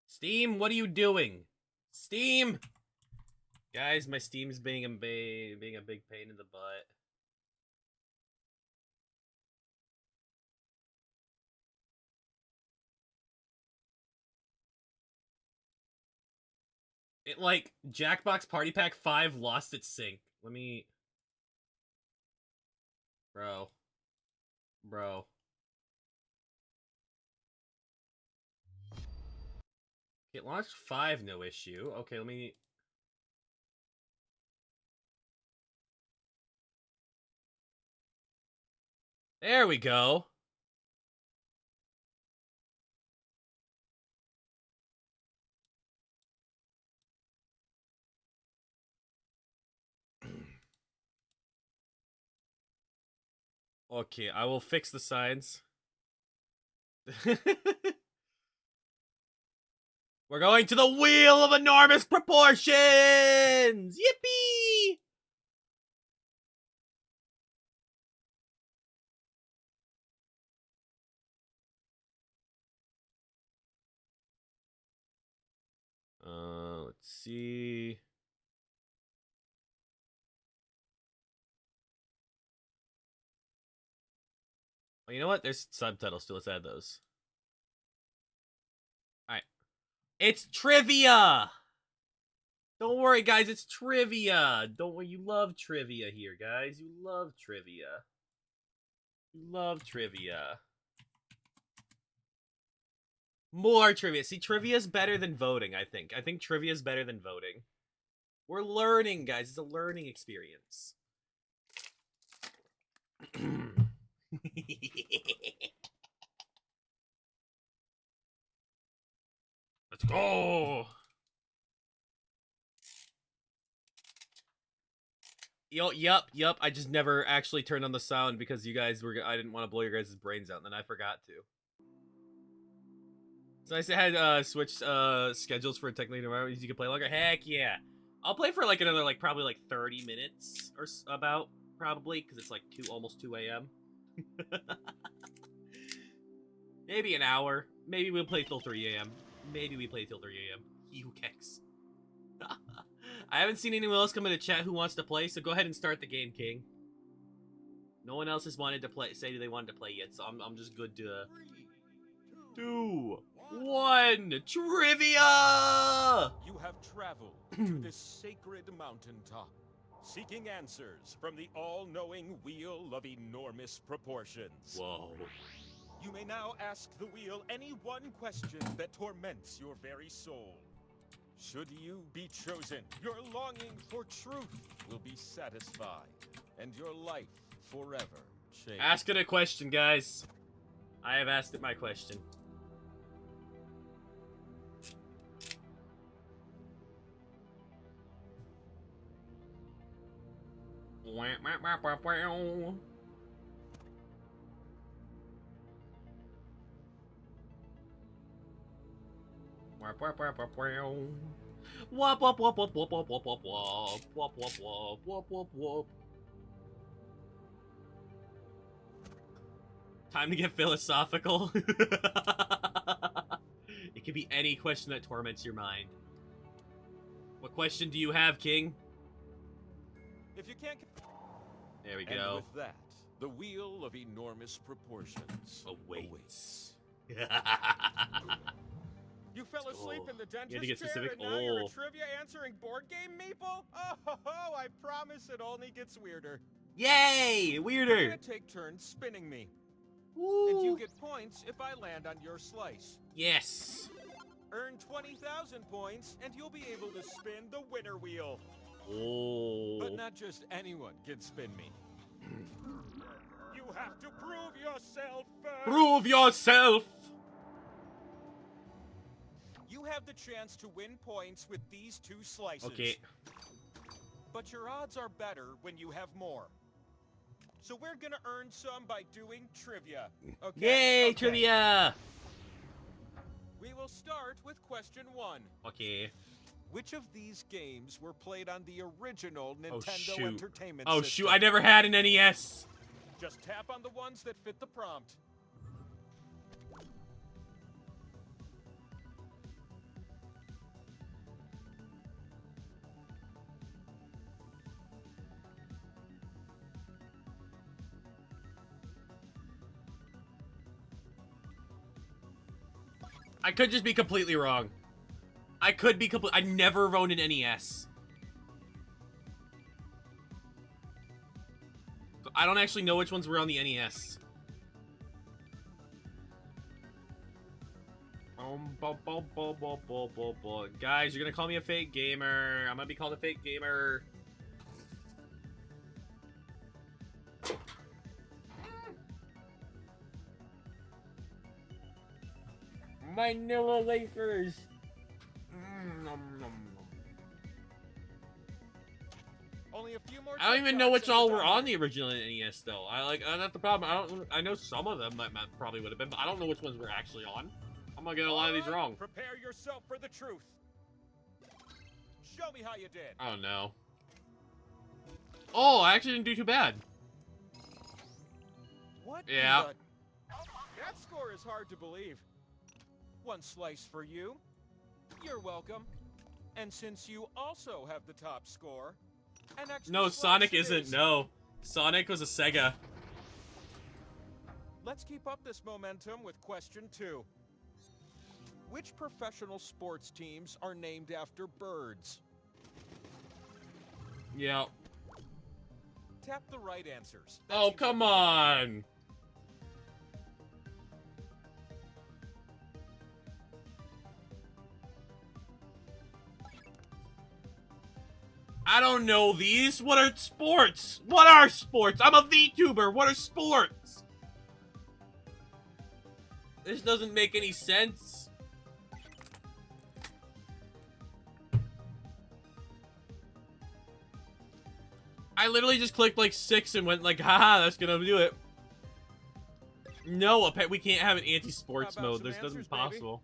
Steam, what are you doing? Steam! Guys, my Steam's being a big pain in the butt. It, like, Jackbox Party Pack 5 lost its sync. Let me... Bro. It launched 5, no issue. Okay, let me... There we go. Okay, I will fix the signs. We're going to the wheel of enormous proportions! Yippee! Let's see. Oh, you know what? There's subtitles too. Let's add those. Alright. It's trivia! Don't worry, guys. It's trivia. Don't worry. You love trivia here, guys. You love trivia. You love trivia. More trivia. See, trivia is better than voting, I think. I think trivia is better than voting. We're learning, guys. It's a learning experience. Let's go! Yup. I just never actually turned on the sound because you guys were... I didn't want to blow your guys' brains out, and then I forgot to. It's nice to have switched schedules for technically environments you can play longer. Heck yeah. I'll play for like another like probably like 30 minutes or about probably because it's like almost 2 a.m. Maybe an hour. Maybe we'll play till 3 a.m. Maybe we play till 3 a.m. You keks. I haven't seen anyone else come into chat who wants to play, so go ahead and start the game, King. No one else has wanted to play. Say they wanted to play yet, so I'm just good to. 3, 2, 1, trivia! You have traveled to this sacred mountaintop, seeking answers from the all-knowing wheel of enormous proportions. Whoa. You may now ask the wheel any one question that torments your very soul. Should you be chosen, your longing for truth will be satisfied, and your life forever changed. Ask it a question, guys. I have asked it my question. Wop wop wop wop wop wop wop wop wop wop wop wop wop wop. Time to get philosophical. It could be any question that torments your mind. What question do you have, King? If you can't... There we And go. with that, the wheel of enormous proportions awaits. You fell asleep in the You had to dentist get chair, specific. and now you're a Oh. trivia answering board game meeple? Oh, I promise it only gets weirder. Yay! You're Weirder. gonna take turns spinning me. Woo. And you get points if I land on your slice. Yes. Earn 20,000 points, and you'll be able to spin the winner wheel. Oh. But not just anyone can spin me. You have to prove yourself first. Prove yourself. You have the chance to win points with these two slices. Okay. But your odds are better when you have more. So we're gonna earn some by doing trivia. Okay? Yay, Okay. trivia. We will start with question 1. Okay. Which of these games were played on the original Oh Nintendo shoot. Entertainment Oh System? shoot, I never had an NES. Just tap on the ones that fit the prompt. I could just be completely wrong. I could be I never owned an NES. So I don't actually know which ones were on the NES. Guys, you're gonna call me a fake gamer. I'm gonna be called a fake gamer. Vanilla Lakers. Only a few more. I don't even check know which shots and all we're were done. on the original NES though. That's the problem. I know some of them probably would have been, but I don't know which ones were actually on. I'm gonna get a lot of these All right, wrong. Prepare yourself for the truth. Show me how you did. Oh no. Oh, I actually didn't do too bad. What? Yeah. That score is hard to believe. One slice for you. You're welcome. And since you also have the top score, an extra No, slice Sonic it isn't. is. No. Sonic was a Sega. Let's keep up this momentum with question 2. Which professional sports teams are named after birds? Yeah. Tap the right answers. Oh, come on. I don't know these. What are sports? What are sports? I'm a VTuber. What are sports? This doesn't make any sense. I literally just clicked like 6 and went like, haha, that's gonna do it. No, we can't have an anti-sports How about mode. some This answers, isn't baby? possible.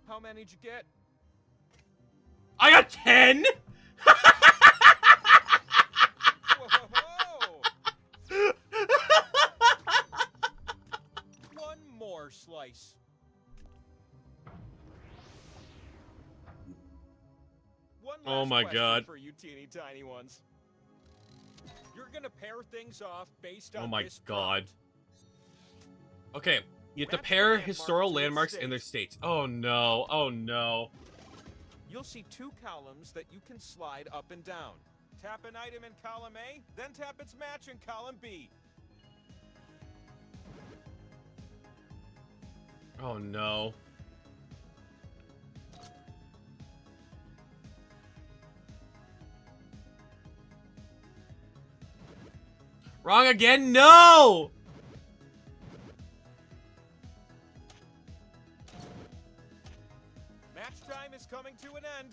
How many did you get? I got 10? Whoa! One more slice. One Oh last my question God. for you teeny tiny ones. You're gonna pair things off based on Oh my this God. prompt. Okay, you have to Match the pair landmark historical to its landmarks in their states. states. Oh no, oh no. You'll see 2 columns that you can slide up and down. Tap an item in column A, then tap its match in column B. Oh no. Wrong again? No! Match time is coming to an end.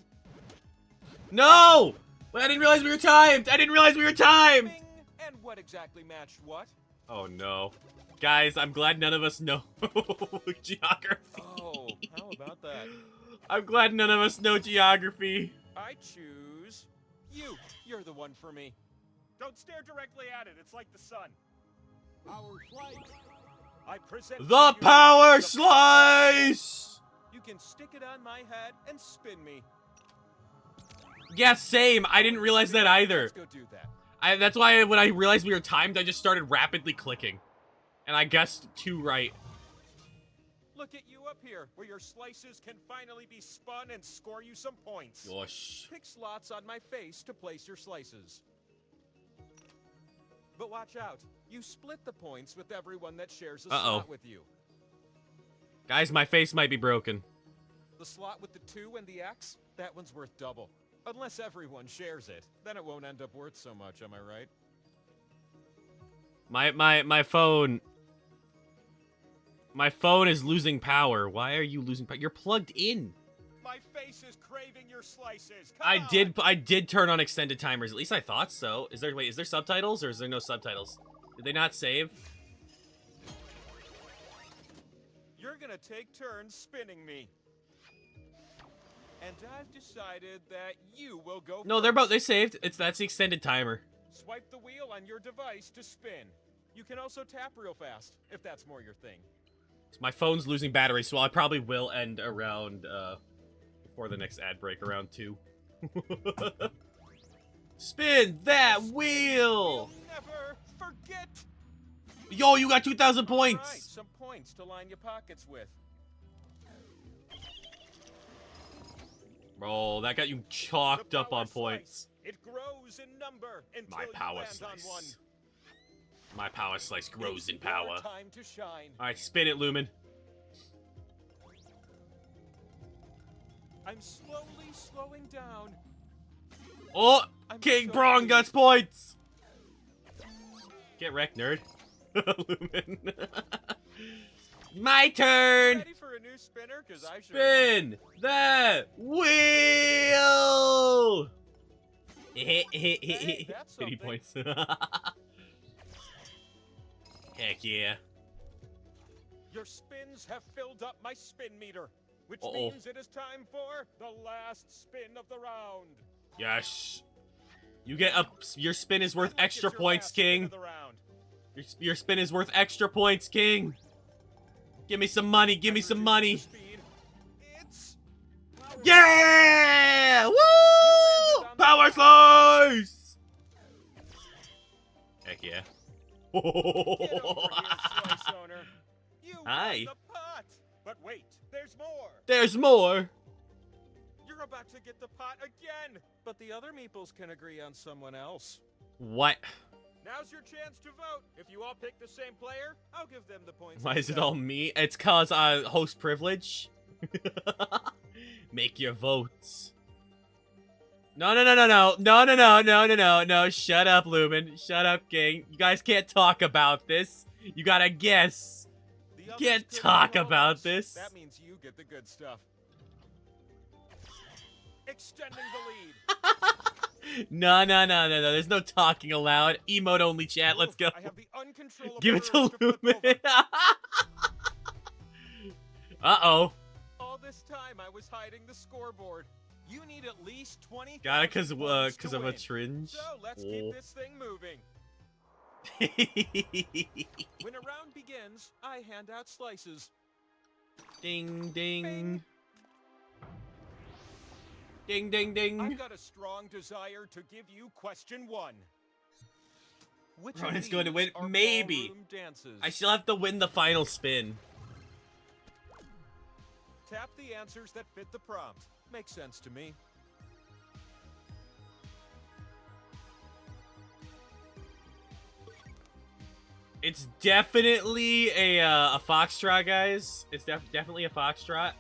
No! Wait, I didn't realize we were timed! I didn't realize we were timed! Bing. And what exactly matched what? Oh no. Guys, I'm glad none of us know geography. Oh, how about that? I'm glad none of us know geography. I choose you. You're the one for me. Don't stare directly at it. It's like the sun. Our flight. I present to The you power the slice! You can stick it on my head and spin me. Yeah, same. I didn't realize that either. Let's go do that. That's why when I realized we were timed, I just started rapidly clicking. And I guessed 2 right. Look at you up here, where your slices can finally be spun and score you some points. Gosh. Pick slots on my face to place your slices. But watch out. You split the points with everyone that shares a slot with you. Guys, my face might be broken. The slot with the 2 and the X, that one's worth double. Unless everyone shares it. Then it won't end up worth so much, am I right? My phone. My phone is losing power. Why are you losing power? You're plugged in. My face is craving your slices. Come I on. did turn on extended timers. At least I thought so. Is there subtitles or is there no subtitles? Did they not save? You're gonna take turns spinning me. And I've decided that you will go No, they saved. That's the extended timer. Swipe the wheel on your device to spin. You can also tap real fast, if that's more your thing. My phone's losing battery, so I probably will end around before the next ad break, around 2. Spin that wheel! You'll never forget. Yo, you got 2,000 points! All right, some points to line your pockets with. Bro, that got you chalked up on points. It grows in number until My power you land slice. on one. My power slice grows in power. Your time to shine. Alright, spin it, Lumen. I'm slowly slowing down. Oh! I'm King so Braun pleased. got points! Get wrecked, nerd. Lumen. My turn! Ready for a new spinner? 'Cause I sure Spin that wheel! Hey, that's 80 something. points. Heck yeah. Your spins have filled up my spin meter, which Uh-oh. means it is time for the last spin of the round. Yes. You get up. Your spin is worth Good luck, extra it's your points, last spin King. of the round. Your spin is worth extra points, King. Give me some money. Give me some money. Speed. It's Yeah! Woo! landed on the Power ground. slice! Heck yeah. Get over here, slice owner. You Hi. won the pot. But wait, there's more. There's more. You're about to get the pot again. But the other meeples can agree on someone else. What? Now's your chance to vote. If you all pick the same player, I'll give them the points. Why is it instead. all me? It's cause host privilege. Make your votes. No. Shut up, Lumen. Shut up, King. You guys can't talk about this. You gotta guess. The others Can't couldn't talk vote. about this. That means you get the good stuff. Extending the lead. No. There's no talking allowed. Emote only chat. Let's go. I have the uncontrollable Give it to urge flip Lumen. over. Uh-oh. All this time I was hiding the scoreboard. You need at least 20. Got it cause to of a win. tringe. So let's Oh. keep this thing moving. When a round begins, I hand out slices. Ding ding. Bing. Ding ding ding. I've got a strong desire to give you question 1. Which Ronan's of going to these win. are Maybe. ballroom dances? I still have to win the final spin. Tap the answers that fit the prompt. Makes sense to me. It's definitely a foxtrot, guys. It's definitely a foxtrot.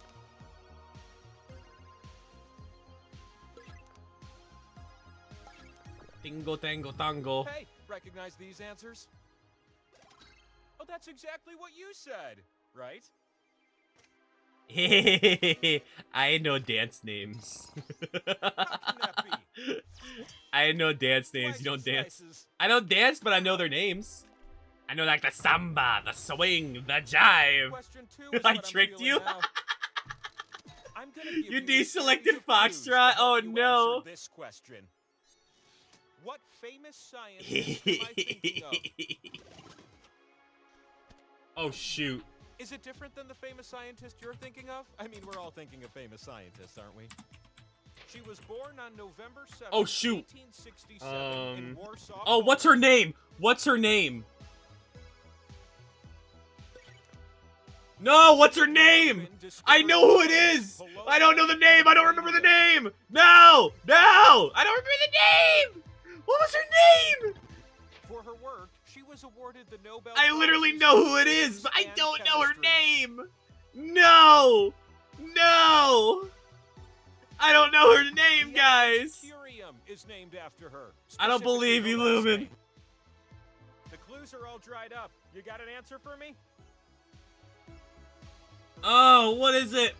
Tingo tango tango. Hey, recognize these answers? Oh, that's exactly what you said, right? I know dance names. How can that be? I know dance names. You don't dance. I don't dance, but I know their names. I know like the samba, the swing, the jive. Question 2 is I what I'm tricked feeling you. now. I'm gonna give You a deselected series of clues to Foxtrot. help Oh you no. answer this question. What famous scientist am I thinking of? Oh shoot. Is it different than the famous scientist you're thinking of? I mean, we're all thinking of famous scientists, aren't we? She was born on November 7th, Oh shoot. 1867 in Warsaw. Oh, what's her name? What's her name? No, what's her name? I know who it is. I don't know the name. I don't remember the name. No, no, I don't remember the name. What was her name? For her work, she was awarded the Nobel I literally Prizes know in who it is, physics but I and don't know her chemistry. name. No, no, I don't know her name, The guys. Curium is named after her. I don't Specifically believe her you, last Lumen. name. The clues are all dried up. You got an answer for me? Oh, what is it?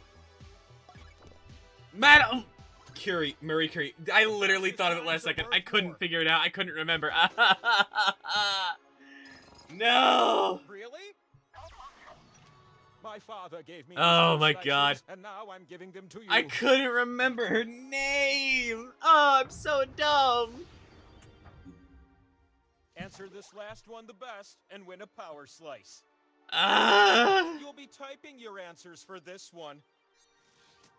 Madam Curie, Marie Curie. I literally thought of it last second. I couldn't figure it out. I couldn't remember. No. Really? My father gave me Oh these my slices, God. and now I'm giving them to you. I couldn't remember her name. Oh, I'm so dumb. Answer this last one the best and win a power slice. You'll be typing your answers for this one.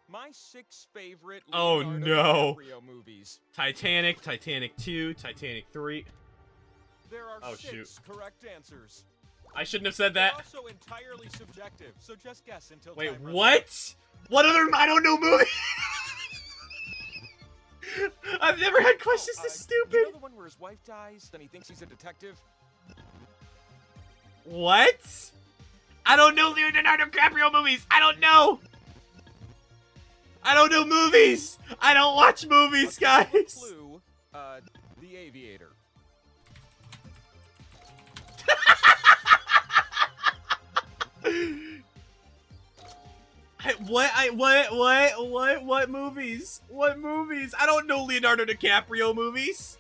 My 6 favorite Oh Leonardo no. DiCaprio movies. Titanic, Titanic 2, Titanic 3. There are Oh, 6 shoot. correct answers. I shouldn't have said They're that. also entirely subjective, so just guess until Wait, time runs out. what? What other I don't know movie? I've never had questions this stupid. You know the one where his wife dies, then he thinks he's a detective? What? I don't know Leonardo DiCaprio movies. I don't know. I don't know movies. I don't watch movies, guys. Clue, The Aviator. What movies? What movies? I don't know Leonardo DiCaprio movies.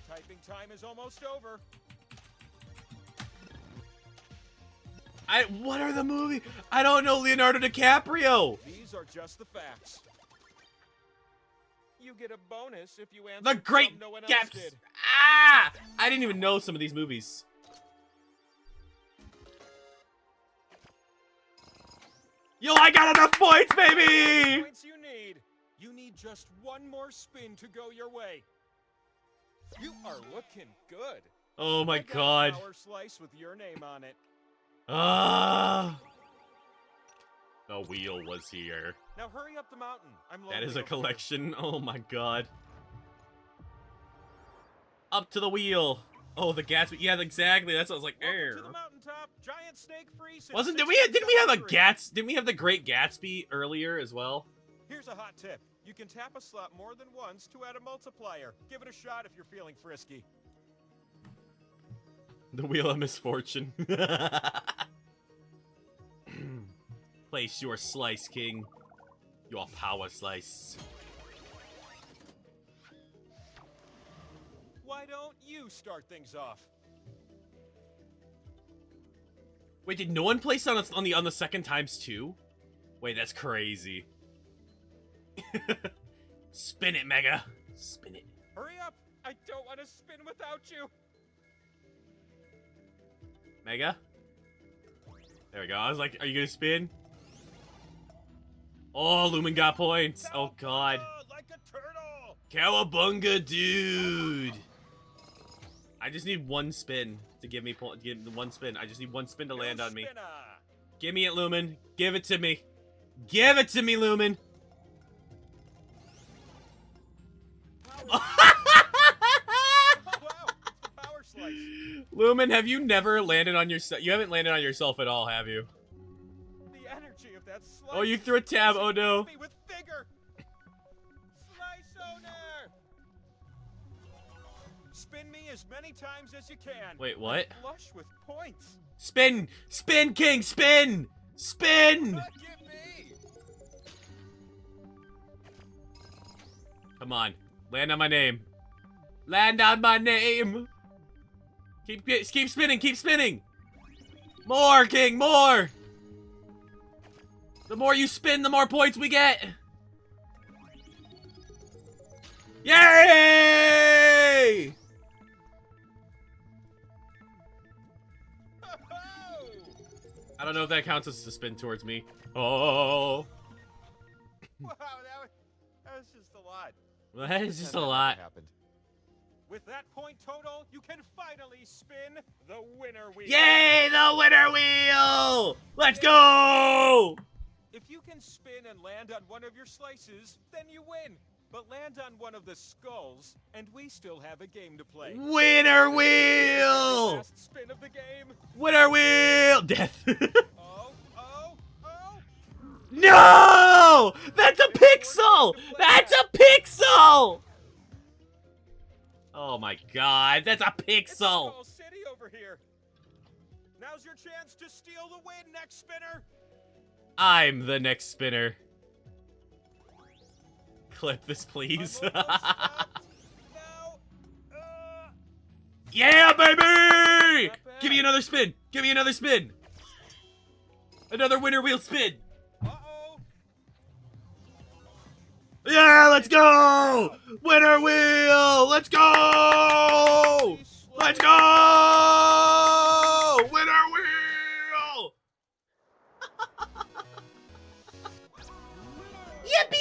Typing time is almost over. What are the movies? I don't know Leonardo DiCaprio. These are just the facts. You get a bonus if you answer The Great no one else Gaps. did. Ah! I didn't even know some of these movies. Yo, I got enough points, baby! Points you need. You need just one more spin to go your way. You are looking good. Oh my I got a God. power slice with your name on it. Ah! The wheel was here. Now hurry up the mountain. I'm That is lonely a over collection. Oh my God. Up to the wheel. Oh, the Gatsby. Yeah, exactly. That's what I was like. here. Welcome to the mountaintop. Giant snake free since Wasn't didn't we have the Great Gatsby earlier as well? Here's a hot tip. You can tap a slot more than once to add a multiplier. Give it a shot if you're feeling frisky. The Wheel of Misfortune. Place your slice, King. Your power slice. Why don't you start things off? Wait, did no one place on the second times too? Wait, that's crazy. Spin it, Mega. Spin it. Hurry up! I don't want to spin without you. Mega? There we go. I was like, are you gonna spin? Oh, Lumen got points. Oh God. Like a turtle. Cowabunga, dude. I just need one spin to give me one spin. I just need one spin to land on me. Give me it, Lumen. Give it to me. Give it to me, Lumen. Power slice. Lumen, have you never landed on yourself? You haven't landed on yourself at all, have you? The energy of that slice. Oh, you threw a tab. Oh no. Me with vigor. Slice owner. Spin me as many times as you can. Wait, what? I'm flush with points. Spin! Spin, King! Spin! Spin! Look at me. Come on. Land on my name. Land on my name! Keep spinning, keep spinning! More, King, more! The more you spin, the more points we get! Yay! I don't know if that counts as a spin towards me. Oh. Wow, that was just a lot. That is just a lot. Happened. With that point total, you can finally spin the winner wheel. Yay, the winner wheel! Let's go! If you can spin and land on one of your slices, then you win. But land on one of the skulls, and we still have a game to play. Winner wheel! Last spin of the game. Winner wheel! Death. Oh, oh, oh! No! That's a pixel! That's a pixel! Oh my god, that's a It's pixel! Skull City over here. Now's your chance to steal the win, next spinner. I'm the next spinner. Clip this, please. Yeah, baby! Give me another spin! Give me another spin! Another winner wheel spin! Yeah, let's go! Winner wheel! Let's go! Let's go! Winner wheel! Yippee!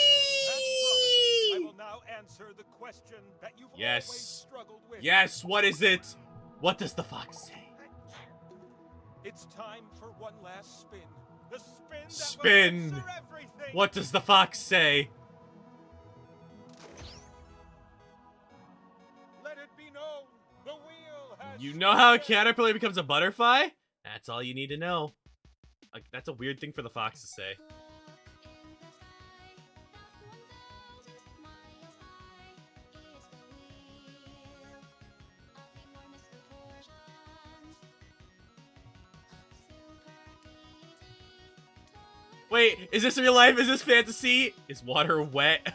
I will now answer the question that you've always Yes. struggled with. Yes, what is it? What does the fox say? It's time for one last spin. The spin that Spin! will answer everything. What does the fox say? Let it be known, the wheel has You know how a caterpillar becomes a butterfly? That's all you need to know. Like, that's a weird thing for the fox to say. Wait, is this real life? Is this fantasy? Is water wet?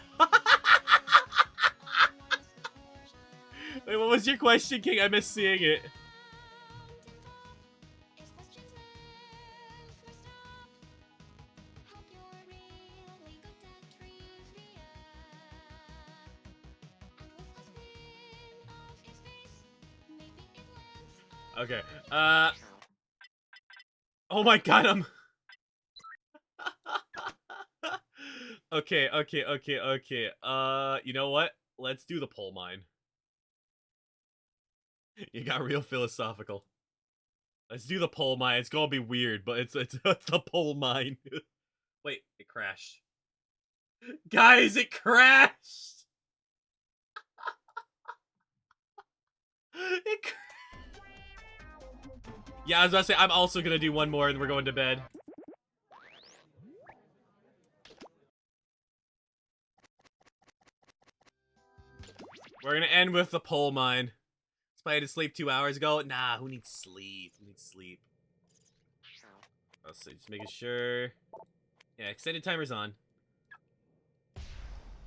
Wait, what was your question, King? I missed seeing it. Okay, oh my god, I'm... Okay. You know what? Let's do the pole mine. You got real philosophical. Let's do the pole mine. It's gonna be weird, but it's the pole mine. Wait, it crashed. Guys, it crashed! Yeah, I was about to say, I'm also gonna do one more and we're going to bed. We're gonna end with the pole mine. Somebody had to sleep 2 hours ago. Nah, who needs sleep? Who needs sleep? Let's see, just making sure. Yeah, extended timer's on.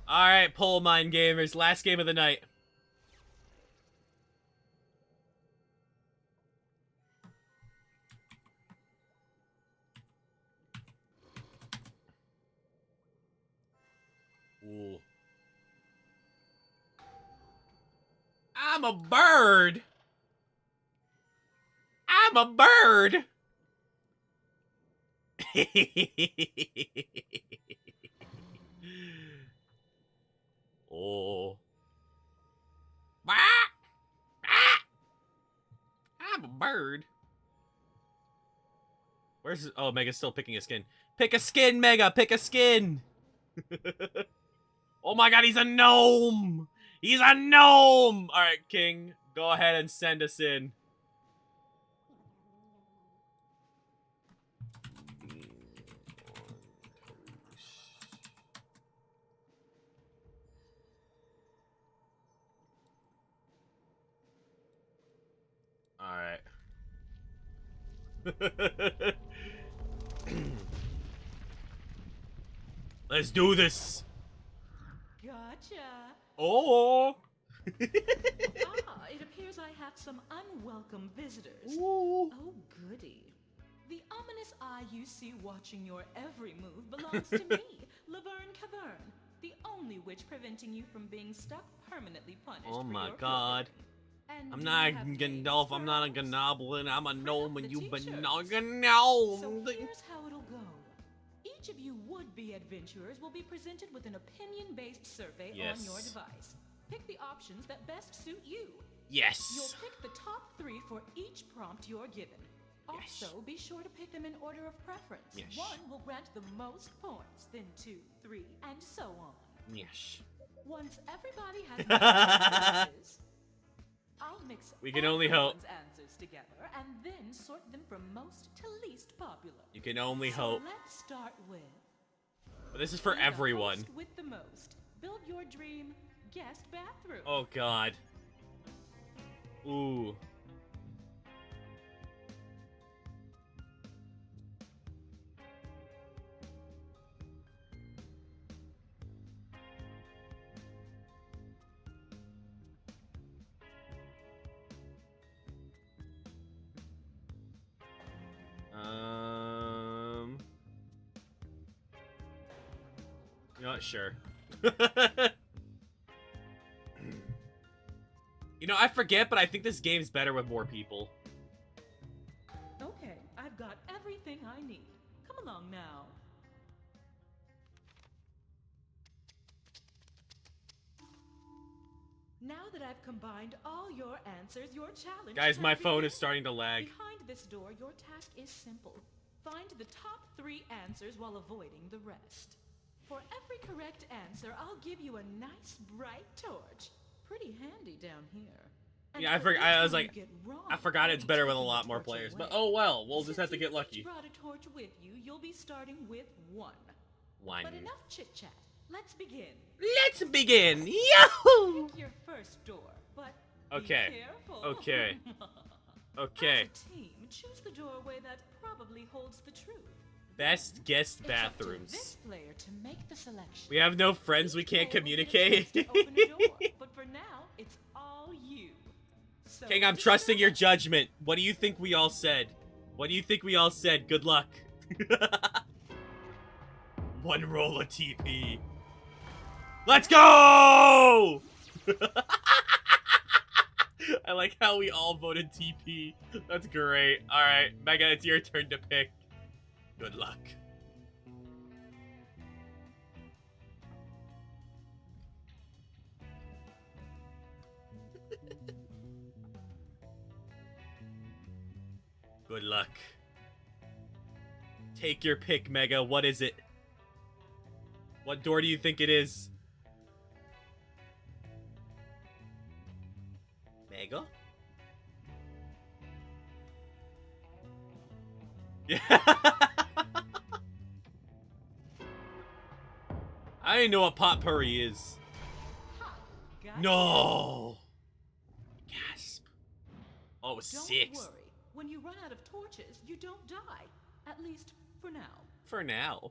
Alright, pole mine gamers. Last game of the night. Ooh. I'm a bird. I'm a bird. Oh. Bah! Ah! I'm a bird. Where's... Oh, Mega's still picking a skin. Pick a skin, Mega! Pick a skin! Oh my god, he's a gnome! He's a gnome! Alright, King, go ahead and send us in. Alright. Let's do this! Gotcha. Oh! It appears I have some unwelcome visitors. Ooh. Oh, goody. The ominous eye you see watching your every move belongs to me, Laverne Cavern, the only witch preventing you from being stuck permanently punished. Oh for my your god. And I'm do not you have Gandalf, I'm not a names, Gnoblin, I'm a gnome and the you teachers? a gnome. So here's how it'll go. Each of you would-be adventurers will be presented with an opinion-based survey on your device. Pick the options that best suit you. Yes. You'll pick the top 3 for each prompt you're given. Also, be sure to pick them in order of preference. Yes. 1 will grant the most points, then 2, 3, and so on. Yes. Once everybody has made their choices, I'll mix We can only hope. everyone's answers together and then sort them from most to least popular. You can only So hope. let's start with But this is for the everyone. host with the most. Build your dream guest bathroom. Oh god. Ooh. You know what? Sure. You know, I forget, but I think this game's better with more people. Okay, I've got everything I need. Come along now. Now that I've combined all your answers, your challenge Guys, can my phone begin. is starting to lag. Behind this door, your task is simple. Find the top 3 answers while avoiding the rest. For every correct answer, I'll give you a nice bright torch. Pretty handy down here. And Yeah, I for forgot. each I was one like, you get wrong, I forgot I'll it's be better with a taking the lot more torch players. But away. oh well, we'll just have Since to get you lucky. each brought a torch with you, you'll be starting with 1. One. But enough chit chat. Let's begin. Let's begin. Yahoo! Pick your first door, but Okay. be careful. Okay. Okay. As a team, choose the doorway that probably holds the truth. Best guest It's up to bathrooms. this player to make the selection. We have no friends. We can't communicate. Open a door, but for now, it's all you. So King, I'm trusting your judgment. What do you think we all said? What do you think we all said? Good luck. One roll of TP. Let's go! I like how we all voted TP. That's great. Alright, Mega, it's your turn to pick. Good luck. Good luck. Take your pick, Mega. What is it? What door do you think it is? Mega? Yeah. I didn't know what potpourri is. No. Gasp. Oh, it was Don't 6. worry. When you run out of torches, you don't die. At least for now. For now.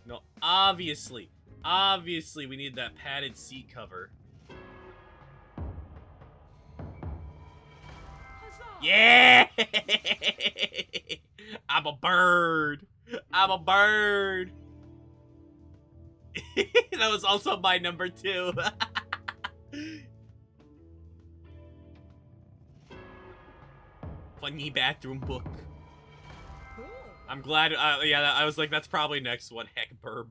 No, obviously. Obviously, we need that padded seat cover. Yeah! I'm a bird. I'm a bird. That was also my number 2. Funny bathroom book. I'm glad. Yeah, I was like, that's probably next one. Heck, burb.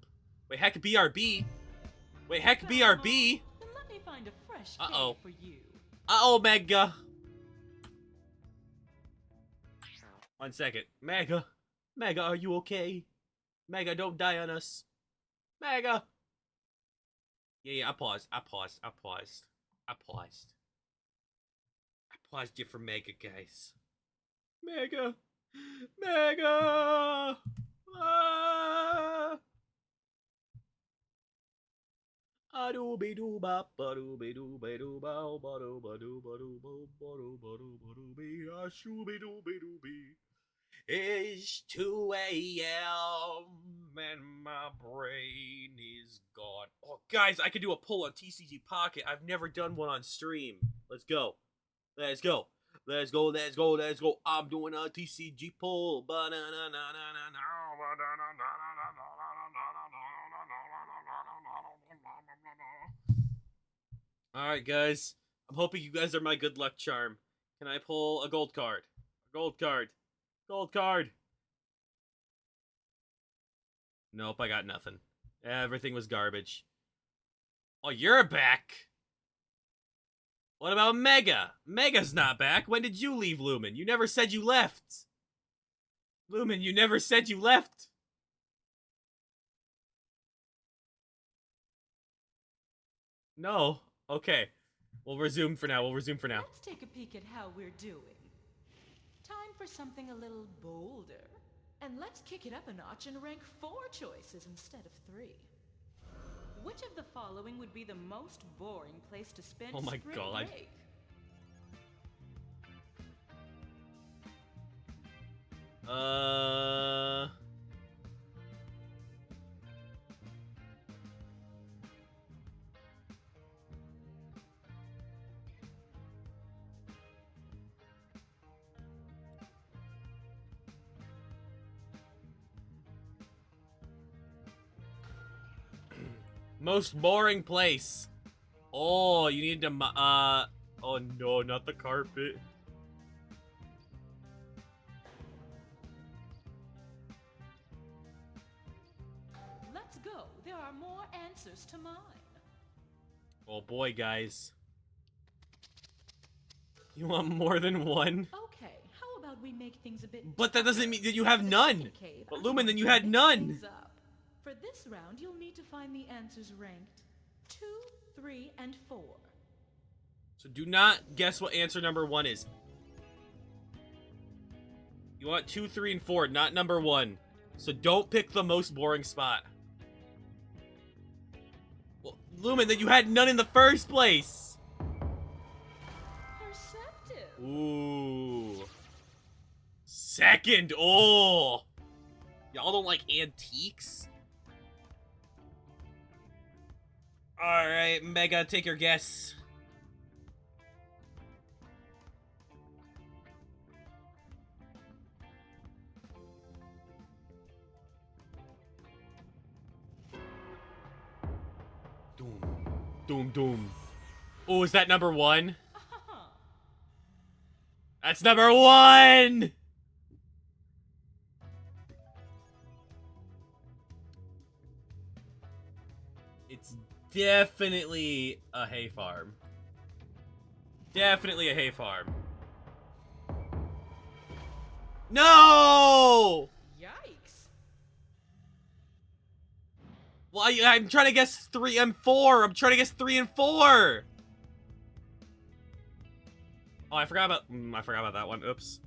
Wait, heck, BRB. Wait, heck, BRB. Then let me find a fresh Uh-oh. cave for you. Uh-oh, Mega. 1 second. Mega. Mega, are you okay? Mega, don't die on us. Mega. Yeah, I paused. I paused you for Mega, guys. Mega! Mega! Ah! A-dooby-doo-bop, ba-dooby-doo-ba-doo-bow, ba-doo-ba-doo-ba-doo-ba-doo-ba-doo-ba-doo-bee, a-shooby-dooby-dooby. It's 2 a.m. and my brain is gone. Oh, guys, I could do a pull on TCG Pocket. I've never done one on stream. Let's go. Let's go. Let's go. Let's go. Let's go. I'm doing a TCG pull. Alright, guys. I'm hoping you guys are my good luck charm. Can I pull a gold card? A gold card. Gold card. Nope, I got nothing. Everything was garbage. Oh, you're back. What about Mega? Mega's not back. When did you leave, Lumen? You never said you left. Lumen, you never said you left. No. Okay. We'll resume for now. Let's take a peek at how we're doing. Time for something a little bolder. And let's kick it up a notch and rank 4 choices instead of 3. Which of the following would be the most boring place to spend Oh my spring God. break? Most boring place. Oh, you need to, oh no, not the carpet. Let's go. There are more answers to mine. Oh boy, guys. You want more than one? Okay, how about we make things a bit But that doesn't mean that you have For the none. second cave, But I'm Lumen, going then you to had mix none. things up. For this round, you'll need to find the answers ranked 2, 3, and 4. So do not guess what answer number 1 is. You want 2, 3, and 4, not number 1. So don't pick the most boring spot. Well, Lumen, then you had none in the first place. Perceptive. Ooh. Second. Oh. Y'all don't like antiques? Alright, Mega, take your guess. Doom. Doom, doom. Oh, is that number 1? That's number 1! It's definitely a hay farm. Definitely a hay farm. No! Yikes. Well, I'm trying to guess 3 and 4. I'm trying to guess 3 and 4. Oh, I forgot about that one. Oops.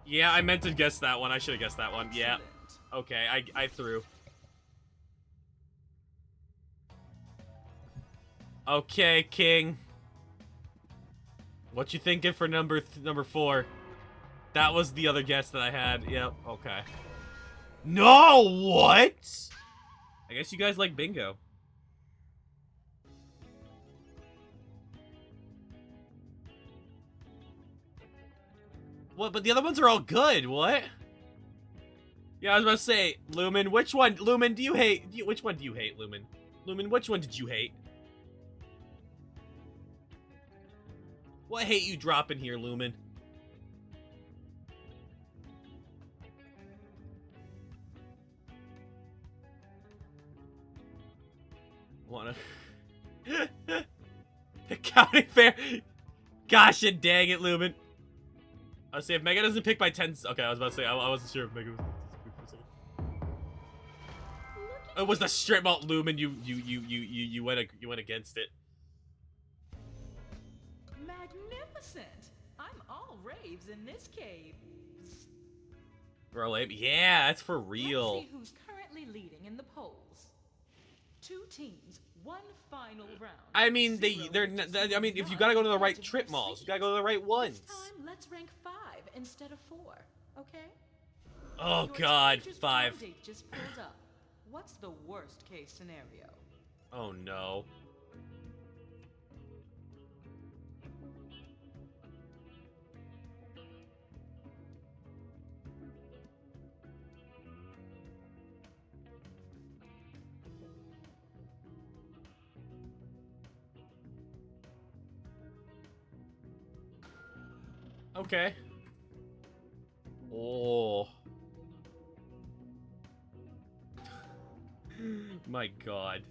Yeah, I meant to guess that one. I should have guessed that one. Yeah. Okay, I threw. Okay, King. What you thinking for number 4? That was the other guess that I had. Yep. Okay. No, what? I guess you guys like bingo. What? But the other ones are all good. What? Yeah, I was about to say, Lumen. Which one? Lumen, do you hate? Which one do you hate, Lumen? Lumen, which one did you hate? What hate you dropping here, Lumen? Wanna... Accounting fair. Gosh and dang it, Lumen. I was saying, if Mega doesn't pick by 10... Okay, I was about to say, I wasn't sure if Mega was... Looky It was the strip malt lumen. You went against it. Magnificent! I'm all raves in this cave. Bro, yeah, that's for Let's real. see who's currently leading in the polls. 2 teams, 1 final round. I mean, I mean, if you gotta go to the right trip malls, you gotta go to the right ones. This time, let's rank 5 instead of 4, okay? Oh Your God, teenager's 5. prom date just pulled up. What's the worst case scenario? Oh no. Okay. Oh. My God.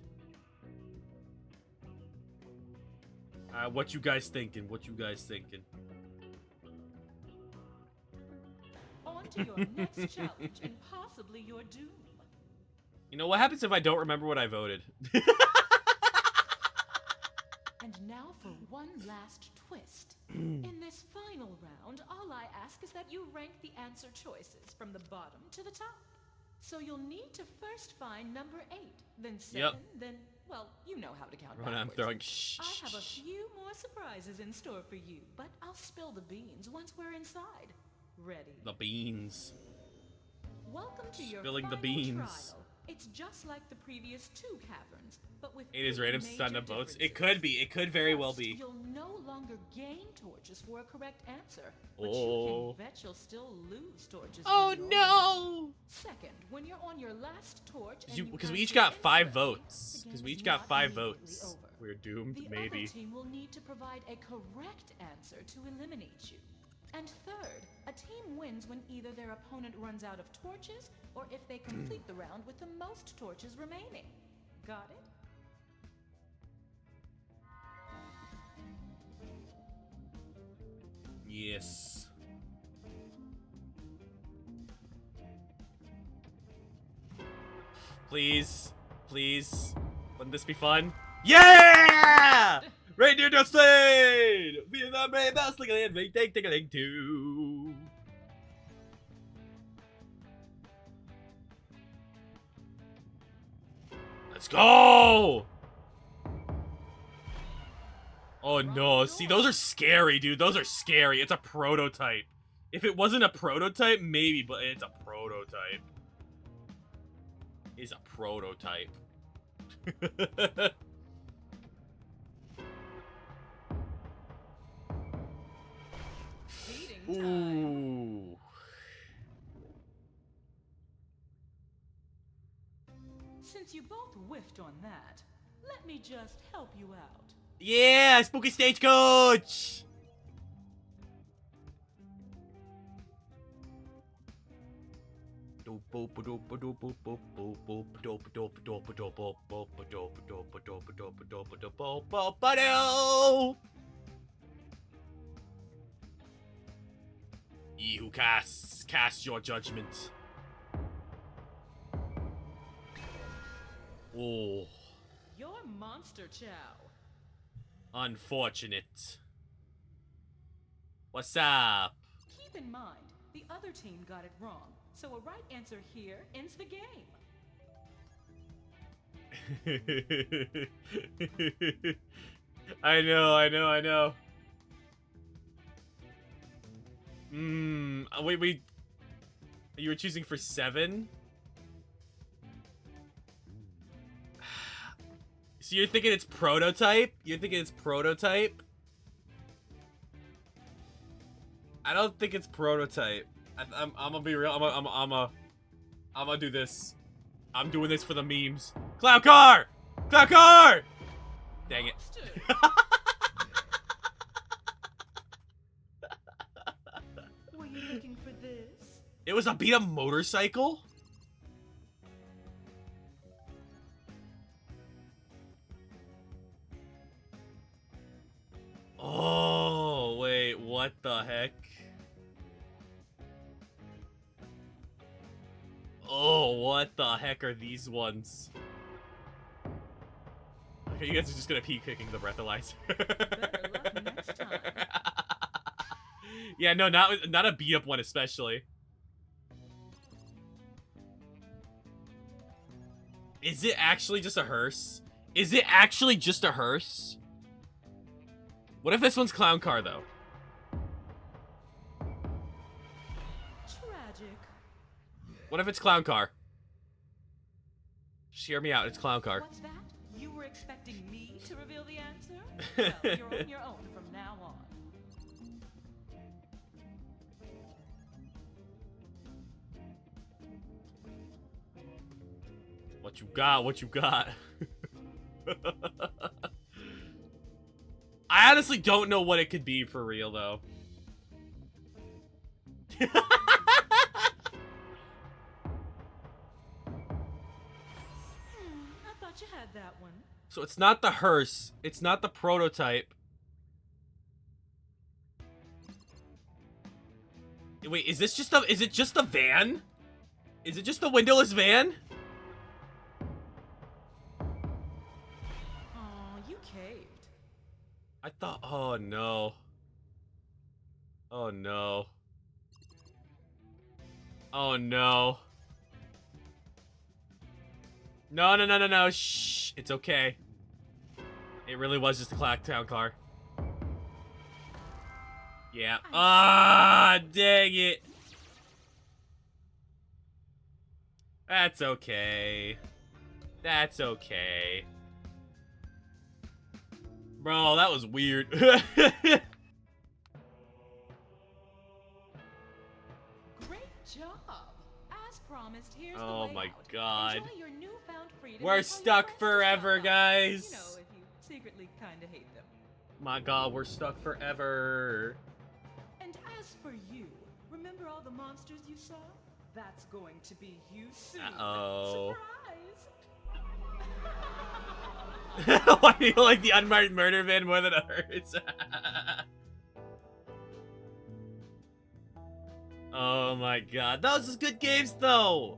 What you guys thinking? What you guys thinking? On to your next challenge and possibly your doom. You know, what happens if I don't remember what I voted? And now for one last twist. In this final round, all I ask is that you rank the answer choices from the bottom to the top. So you'll need to first find number 8, then 7, then, well, you know how to count Rona, I'm backwards. throwing I have a few more surprises in store for you, but I'll spill the beans once we're inside. Ready? The beans. Welcome to your Spilling the final beans. trial. It's just like the previous 2 caverns, but with It is 3 random major stun of votes. It differences. could be. It could very well be. You'll no longer gain torches for a correct answer, but Oh. you can bet you'll still lose torches. Oh when you're no! wrong. Second, when you're on your last torch, Because we each got 5 votes. Because we each got 5 votes. We're doomed, the maybe. other team will need to provide a correct answer to eliminate you. And third, a team wins when either their opponent runs out of torches, or if they complete the round with the most torches remaining. Got it? Yes. Please. Please. Wouldn't this be fun? Yeah! Reindeer Dustin! Vietnam Rain Mouse Ling Ling Ding Ding Ding 2. Let's go! Oh no, see, those are scary, dude. Those are scary. It's a prototype. If it wasn't a prototype, maybe, but it's a prototype. It's a prototype. Ooh. Since you both whiffed on that, let me just help you out. Yeah, spooky stagecoach. Ye who cast your judgment. Oh. Your monster chow. Unfortunate. What's up? Keep in mind, the other team got it wrong, so a right answer here ends the game. I know. Wait. You were choosing for 7? So you're thinking it's prototype? You're thinking it's prototype? I don't think it's prototype. I'm gonna be real. I'm gonna do this. I'm doing this for the memes. Cloud car! Cloud car! Dang it. Were you looking for this? It was a beat up motorcycle? Oh, wait, what the heck? Oh, what the heck are these ones? Okay, you guys are just gonna keep picking the breathalyzer. Better luck next time. Yeah, no, not a beat up one especially. Is it actually just a hearse? Is it actually just a hearse? What if this one's clown car though? Tragic. What if it's clown car? Just hear me out, it's clown car. What's that? You were expecting me to reveal the answer? Well, you're on your own from now on. What you got? What you got? I honestly don't know what it could be for real, though. I thought you had that one. So it's not the hearse. It's not the prototype. Wait, is this just is it just the van? Is it just the windowless van? Oh, you caved. I thought, oh no. Oh no. Oh no. No, no, no, no, no. Shh. It's okay. It really was just a Clacktown car. Yeah. Ah, dang it. That's okay. That's okay. Bro, that was weird. Great job. As promised, here's the Oh way my out. god. Enjoy your newfound freedom We're until your stuck friends forever, stop. guys. You know, if you secretly kind of hate them. My god, we're stuck forever. And as for you, remember all the monsters you saw? That's going to be you soon. Uh-oh. Surprise! Why do you like the unmarked murder van more than a hearse? Oh my god. Those are good games though.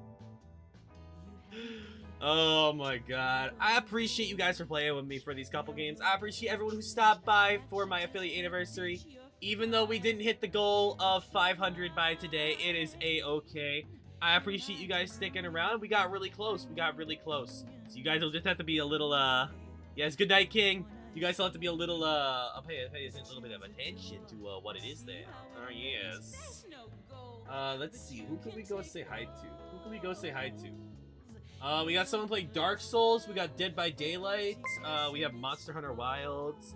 Oh my god. I appreciate you guys for playing with me for these couple games. I appreciate everyone who stopped by for my affiliate anniversary. Even though we didn't hit the goal of 500 by today, it is a-okay. I appreciate you guys sticking around. We got really close. We got really close. So you guys will just have to be a little, yes, good night, King. You guys will have to be a little, pay a little bit of attention to, what it is there. Oh, yes. Let's see. Who can we go say hi to? Who can we go say hi to? We got someone playing Dark Souls. We got Dead by Daylight. We have Monster Hunter Wilds.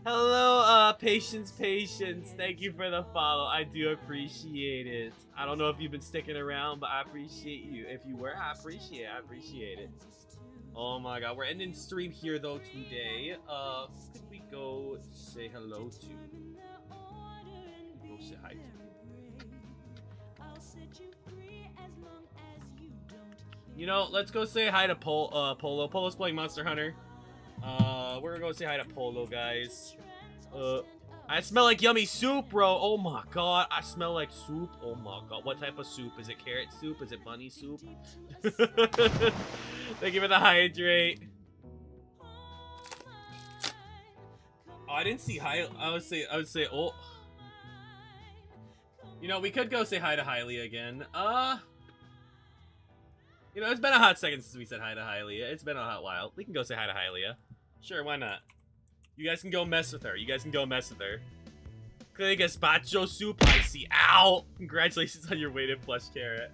Hello, Patience. Thank you for the follow. I do appreciate it. I don't know if you've been sticking around, but I appreciate you. If you were, I appreciate it. Oh my god, we're ending stream here though today. Who could we go say hello to? Go say hi to. You know, let's go say hi to Polo. Polo's playing Monster Hunter. We're gonna go say hi to Polo, guys. I smell like yummy soup, bro. Oh my god, I smell like soup. Oh my god, what type of soup? Is it carrot soup? Is it bunny soup? Thank you for the hydrate. Oh, I didn't see hi. I would say, oh. You know, we could go say hi to Hylia again. You know, it's been a hot second since we said hi to Hylia. It's been a hot while. We can go say hi to Hylia. Sure, why not? You guys can go mess with her. Clearly gazpacho soup, I see. Ow! Congratulations on your weighted plush carrot.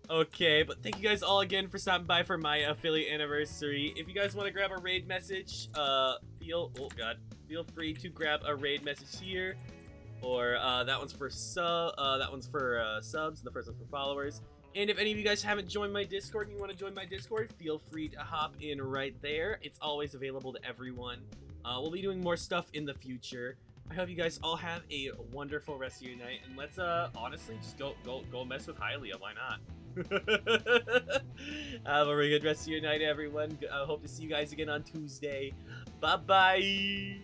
Okay, but thank you guys all again for stopping by for my affiliate anniversary. If you guys want to grab a raid message, feel free to grab a raid message here. Or that one's for subs, and the first one's for followers. And if any of you guys haven't joined my Discord and you want to join my Discord, feel free to hop in right there. It's always available to everyone. We'll be doing more stuff in the future. I hope you guys all have a wonderful rest of your night, and let's honestly just go mess with Hylia. Why not? Have a very good rest of your night, everyone. I hope to see you guys again on Tuesday. Bye bye.